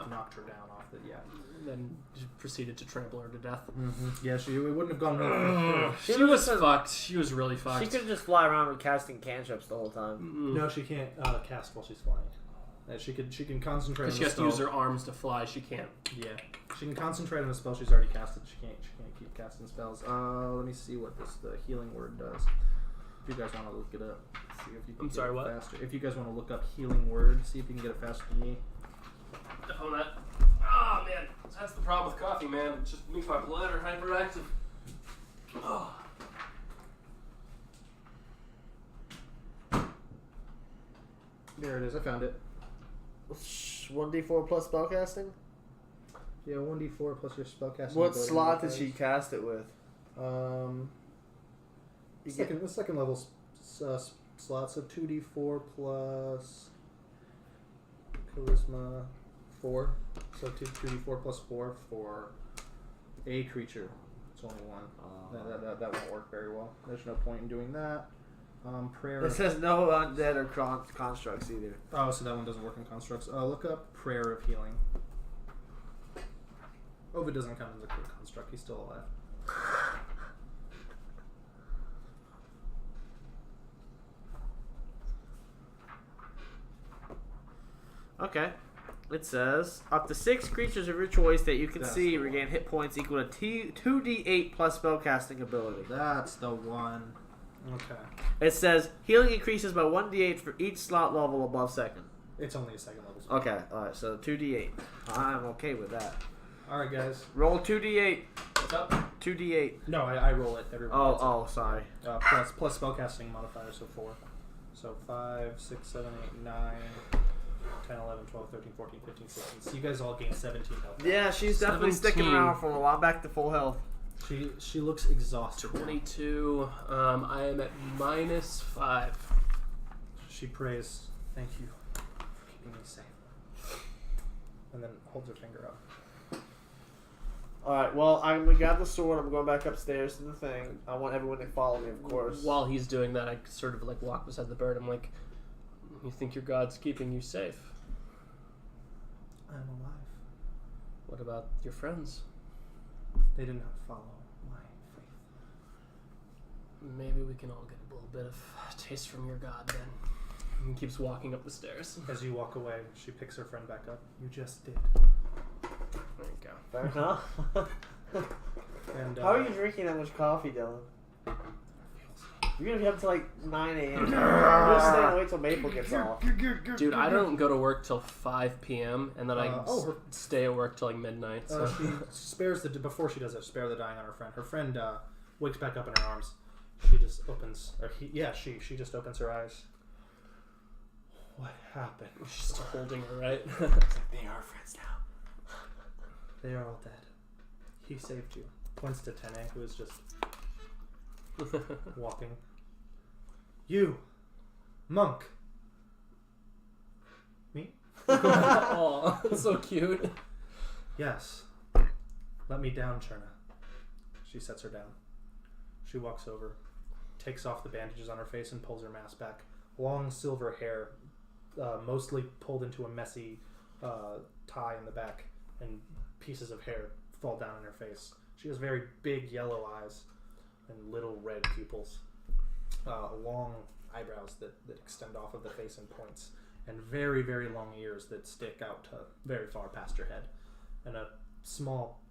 [SPEAKER 2] knocked her down off it. Yeah.
[SPEAKER 3] And then just proceeded to trample her to death.
[SPEAKER 2] Mm-hmm. Yeah, it wouldn't have gone well.
[SPEAKER 3] She was fucked. She was really fucked.
[SPEAKER 1] She could just fly around with casting cantrips the whole time.
[SPEAKER 2] No, she can't cast while she's flying. She can concentrate.
[SPEAKER 3] Because she has to use her arms to fly. She can't.
[SPEAKER 2] Yeah, she can concentrate on a spell she's already casted. She can't keep casting spells. Let me see what the healing word does. If you guys want to look it up, see if you can get it faster. If you guys want to look up healing word, see if you can get it faster than me.
[SPEAKER 3] Oh, man. That's the problem with coffee, man. It just makes my bladder hyperactive. Oh.
[SPEAKER 2] There it is. I found it.
[SPEAKER 1] 1d4 plus spellcasting?
[SPEAKER 2] Yeah, 1d4 plus your spellcasting.
[SPEAKER 1] What slot did she cast it with?
[SPEAKER 2] Second level slots of 2d4 plus charisma 4. So 2d4 plus 4 for a creature. It's only one. That won't work very well. There's no point in doing that. Prayer.
[SPEAKER 1] It says no undead or constructs either.
[SPEAKER 2] Oh, so that one doesn't work in constructs. Look up Prayer of Healing. Ovid doesn't count as a construct. He's still alive.
[SPEAKER 1] Okay. It says up to 6 creatures of your choice that you can see regain hit points equal to 2d8 plus spellcasting ability.
[SPEAKER 2] That's the one. Okay.
[SPEAKER 1] It says healing increases by 1d8 for each slot level above second.
[SPEAKER 2] It's only a second level spell.
[SPEAKER 1] Okay, alright, so 2d8. I'm okay with that.
[SPEAKER 2] Alright, guys.
[SPEAKER 1] Roll 2d8.
[SPEAKER 3] What's up?
[SPEAKER 1] 2d8.
[SPEAKER 2] No, I roll it. Everyone gets it.
[SPEAKER 1] Sorry.
[SPEAKER 2] Plus spellcasting modifier, so 4. So 5, 6, 7, 8, 9, 10, 11, 12, 13, 14, 15, 16. So you guys all gain 17 health.
[SPEAKER 1] Yeah, she's definitely sticking around for a while. Back to full health.
[SPEAKER 2] She looks exhausted.
[SPEAKER 3] 22. I am at -5.
[SPEAKER 2] She prays, "Thank you for keeping me safe," and then holds her finger up.
[SPEAKER 1] Alright, well, I'm gonna grab the sword. I'm going back upstairs to the thing. I want everyone to follow me, of course.
[SPEAKER 3] While he's doing that, I sort of like walk beside the bird. I'm like, "You think your God's keeping you safe?
[SPEAKER 2] I'm alive.
[SPEAKER 3] What about your friends?
[SPEAKER 2] They did not follow my faith."
[SPEAKER 3] Maybe we can all get a little bit of taste from your God then." And he keeps walking up the stairs.
[SPEAKER 2] As you walk away, she picks her friend back up. "You just did."
[SPEAKER 3] There you go.
[SPEAKER 1] Fair enough.
[SPEAKER 2] And
[SPEAKER 1] How are you drinking that much coffee, Dylan? You're gonna be up to like 9 a.m. You're just staying and wait till Maple gets off.
[SPEAKER 3] Dude, I don't go to work till 5 p.m. and then I
[SPEAKER 2] her-
[SPEAKER 3] stay at work till like midnight. So.
[SPEAKER 2] She spares before she does it, spare the dying on her friend. Her friend wakes back up in her arms. She just opens, she just opens her eyes. What happened?
[SPEAKER 3] She's still holding her, right?
[SPEAKER 1] They are friends now.
[SPEAKER 2] They are all dead. He saved you. Points to Tene, who is just walking. "You, monk." "Me?"
[SPEAKER 3] Aw, that's so cute.
[SPEAKER 2] "Yes. Let me down, Cherna." She sets her down. She walks over, takes off the bandages on her face and pulls her mask back. Long silver hair, mostly pulled into a messy tie in the back, and pieces of hair fall down in her face. She has very big yellow eyes and little red pupils. Long eyebrows that extend off of the face in points, and very, very long ears that stick out to very far past her head, and a small,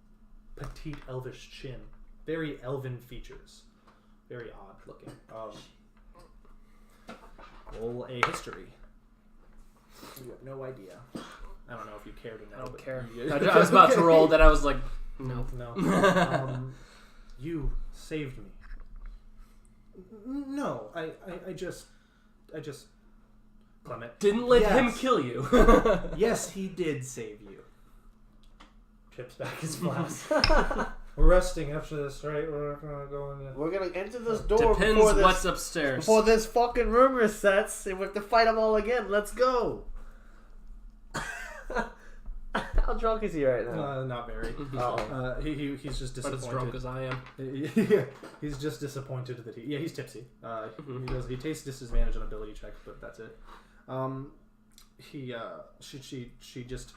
[SPEAKER 2] petite, elvish chin. Very elven features. Very odd looking. Roll a history. You have no idea. I don't know if you care to know.
[SPEAKER 3] I don't care. I was about to roll that. I was like, no.
[SPEAKER 2] No. You saved me. No, I just Clement.
[SPEAKER 3] Didn't let him kill you.
[SPEAKER 2] Yes, he did save you. Chips back his flask. We're resting after this, right? We're not gonna go in yet.
[SPEAKER 1] We're gonna enter this door
[SPEAKER 3] Depends
[SPEAKER 1] before this,
[SPEAKER 3] what's upstairs.
[SPEAKER 1] before this fucking room resets, and we have to fight them all again. Let's go. How drunk is he right now?
[SPEAKER 2] Not very.
[SPEAKER 1] Oh.
[SPEAKER 2] He's just disappointed.
[SPEAKER 3] But as drunk as I am.
[SPEAKER 2] Yeah, he's just disappointed that he's tipsy. He takes disadvantage on ability check, but that's it. She just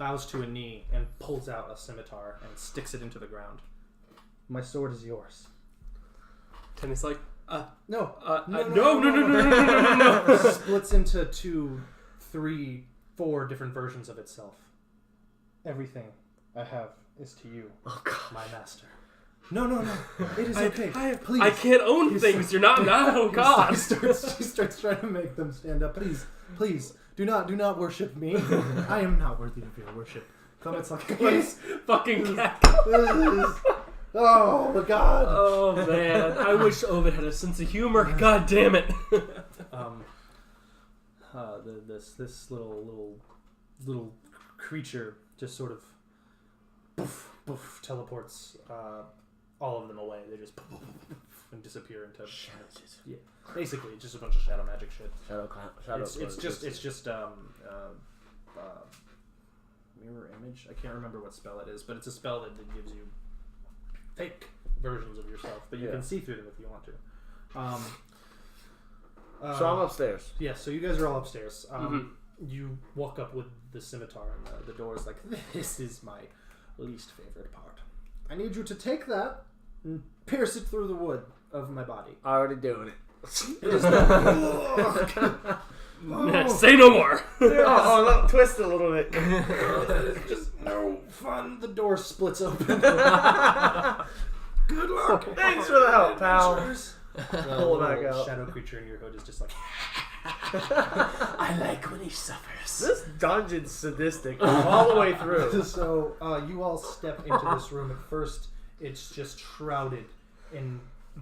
[SPEAKER 2] bows to a knee and pulls out a scimitar and sticks it into the ground. My sword is yours.
[SPEAKER 3] Timmy's like,
[SPEAKER 2] No.
[SPEAKER 3] no.
[SPEAKER 2] Splits into 2, 3, 4 different versions of itself. Everything I have is to you, my master. No. It is okay. Please.
[SPEAKER 3] I can't own things. You're not now. Oh, God.
[SPEAKER 2] She starts trying to make them stand up. Please, do not worship me. I am not worthy of your worship. Comets like, please.
[SPEAKER 3] Fucking cat.
[SPEAKER 2] Oh my God.
[SPEAKER 3] Oh man, I wish Ovid had a sense of humor. God damn it.
[SPEAKER 2] This little creature just sort of poof teleports all of them away. They just poof, and disappear into yeah. Basically, just a bunch of shadow magic shit. It's just mirror image. I can't remember what spell it is, but it's a spell that gives you fake versions of yourself, but you can see through them if you want to.
[SPEAKER 1] So I'm upstairs.
[SPEAKER 2] Yeah, so you guys are all upstairs. You walk up with the scimitar, and the door is like, this is my least favorite part. I need you to take that and pierce it through the wood of my body.
[SPEAKER 1] Already doing it.
[SPEAKER 2] It is
[SPEAKER 3] Say no more.
[SPEAKER 1] Look, twist it a little bit.
[SPEAKER 2] just no fun. The door splits open. Good luck.
[SPEAKER 1] Thanks for the help, pal.
[SPEAKER 2] Pull it back out. Shadow creature in your hood is just like,
[SPEAKER 3] I like when he suffers.
[SPEAKER 1] This dungeon's sadistic all the way through.
[SPEAKER 2] So you all step into this room. At first, it's just shrouded in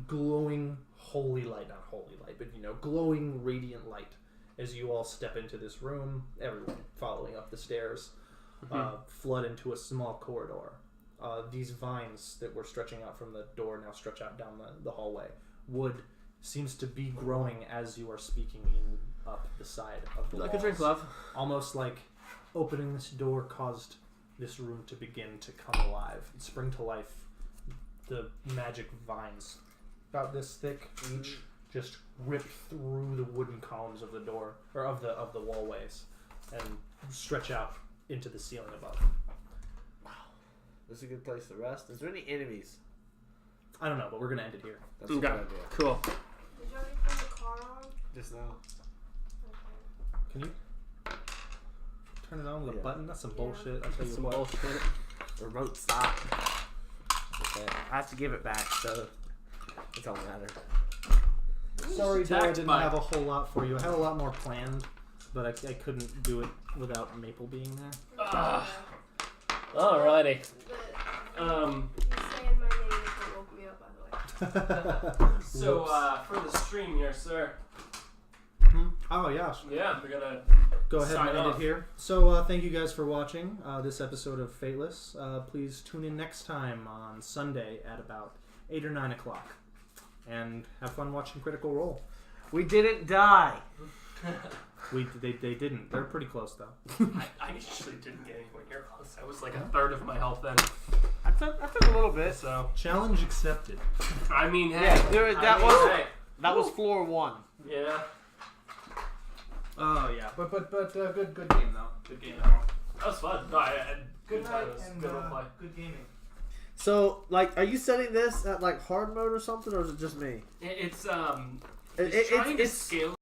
[SPEAKER 2] glowing holy light. Not holy light, but glowing radiant light. As you all step into this room, everyone following up the stairs, flood into a small corridor. These vines that were stretching out from the door now stretch out down the hallway. Wood seems to be growing as you are speaking up the side of the walls.
[SPEAKER 3] Like a drink, love.
[SPEAKER 2] Almost like opening this door caused this room to begin to come alive and spring to life. The magic vines, about this thick each, just rip through the wooden columns of the door or of the wallways and stretch out into the ceiling above.
[SPEAKER 1] Wow, this is a good place to rest. Is there any enemies?
[SPEAKER 2] I don't know, but we're gonna end it here.
[SPEAKER 1] That's a good idea.
[SPEAKER 3] Cool.
[SPEAKER 4] Did you already turn the car on?
[SPEAKER 1] Just now.
[SPEAKER 4] Okay.
[SPEAKER 2] Can you turn it on with a button? That's some bullshit. I'll tell you
[SPEAKER 3] Some
[SPEAKER 2] what.
[SPEAKER 3] bullshit.
[SPEAKER 1] Remote stop. Okay. I have to give it back, so it's all matter.
[SPEAKER 2] Sorry, Joe, I
[SPEAKER 3] Attacked
[SPEAKER 2] didn't
[SPEAKER 3] by-
[SPEAKER 2] have a whole lot for you. I had a lot more planned, but I couldn't do it without Maple being there.
[SPEAKER 3] Alrighty.
[SPEAKER 4] You saying my name is what woke me up, by the way.
[SPEAKER 3] So, for the stream here, sir.
[SPEAKER 2] Oh, yeah.
[SPEAKER 3] Yeah, we're gonna
[SPEAKER 2] Go ahead
[SPEAKER 3] sign
[SPEAKER 2] and end
[SPEAKER 3] off.
[SPEAKER 2] it here. So thank you guys for watching this episode of Fateless. Please tune in next time on Sunday at about 8 or 9 o'clock. And have fun watching Critical Role.
[SPEAKER 1] We didn't die.
[SPEAKER 2] They didn't. They're pretty close, though.
[SPEAKER 3] I actually didn't get anywhere near close. I was like a third of my health then.
[SPEAKER 1] I took a little bit.
[SPEAKER 3] So,
[SPEAKER 2] Challenge accepted.
[SPEAKER 3] I mean, hey.
[SPEAKER 1] Yeah, that was
[SPEAKER 3] Hey.
[SPEAKER 1] floor 1.
[SPEAKER 3] Yeah.
[SPEAKER 2] Oh, yeah. But good game, though. Good game.
[SPEAKER 3] That was fun. No,
[SPEAKER 2] Good night
[SPEAKER 3] times.
[SPEAKER 2] and
[SPEAKER 3] Good play.
[SPEAKER 2] good gaming.
[SPEAKER 1] So, like, are you setting this at like hard mode or something, or is it just me?
[SPEAKER 3] It's
[SPEAKER 1] It's
[SPEAKER 3] trying to scale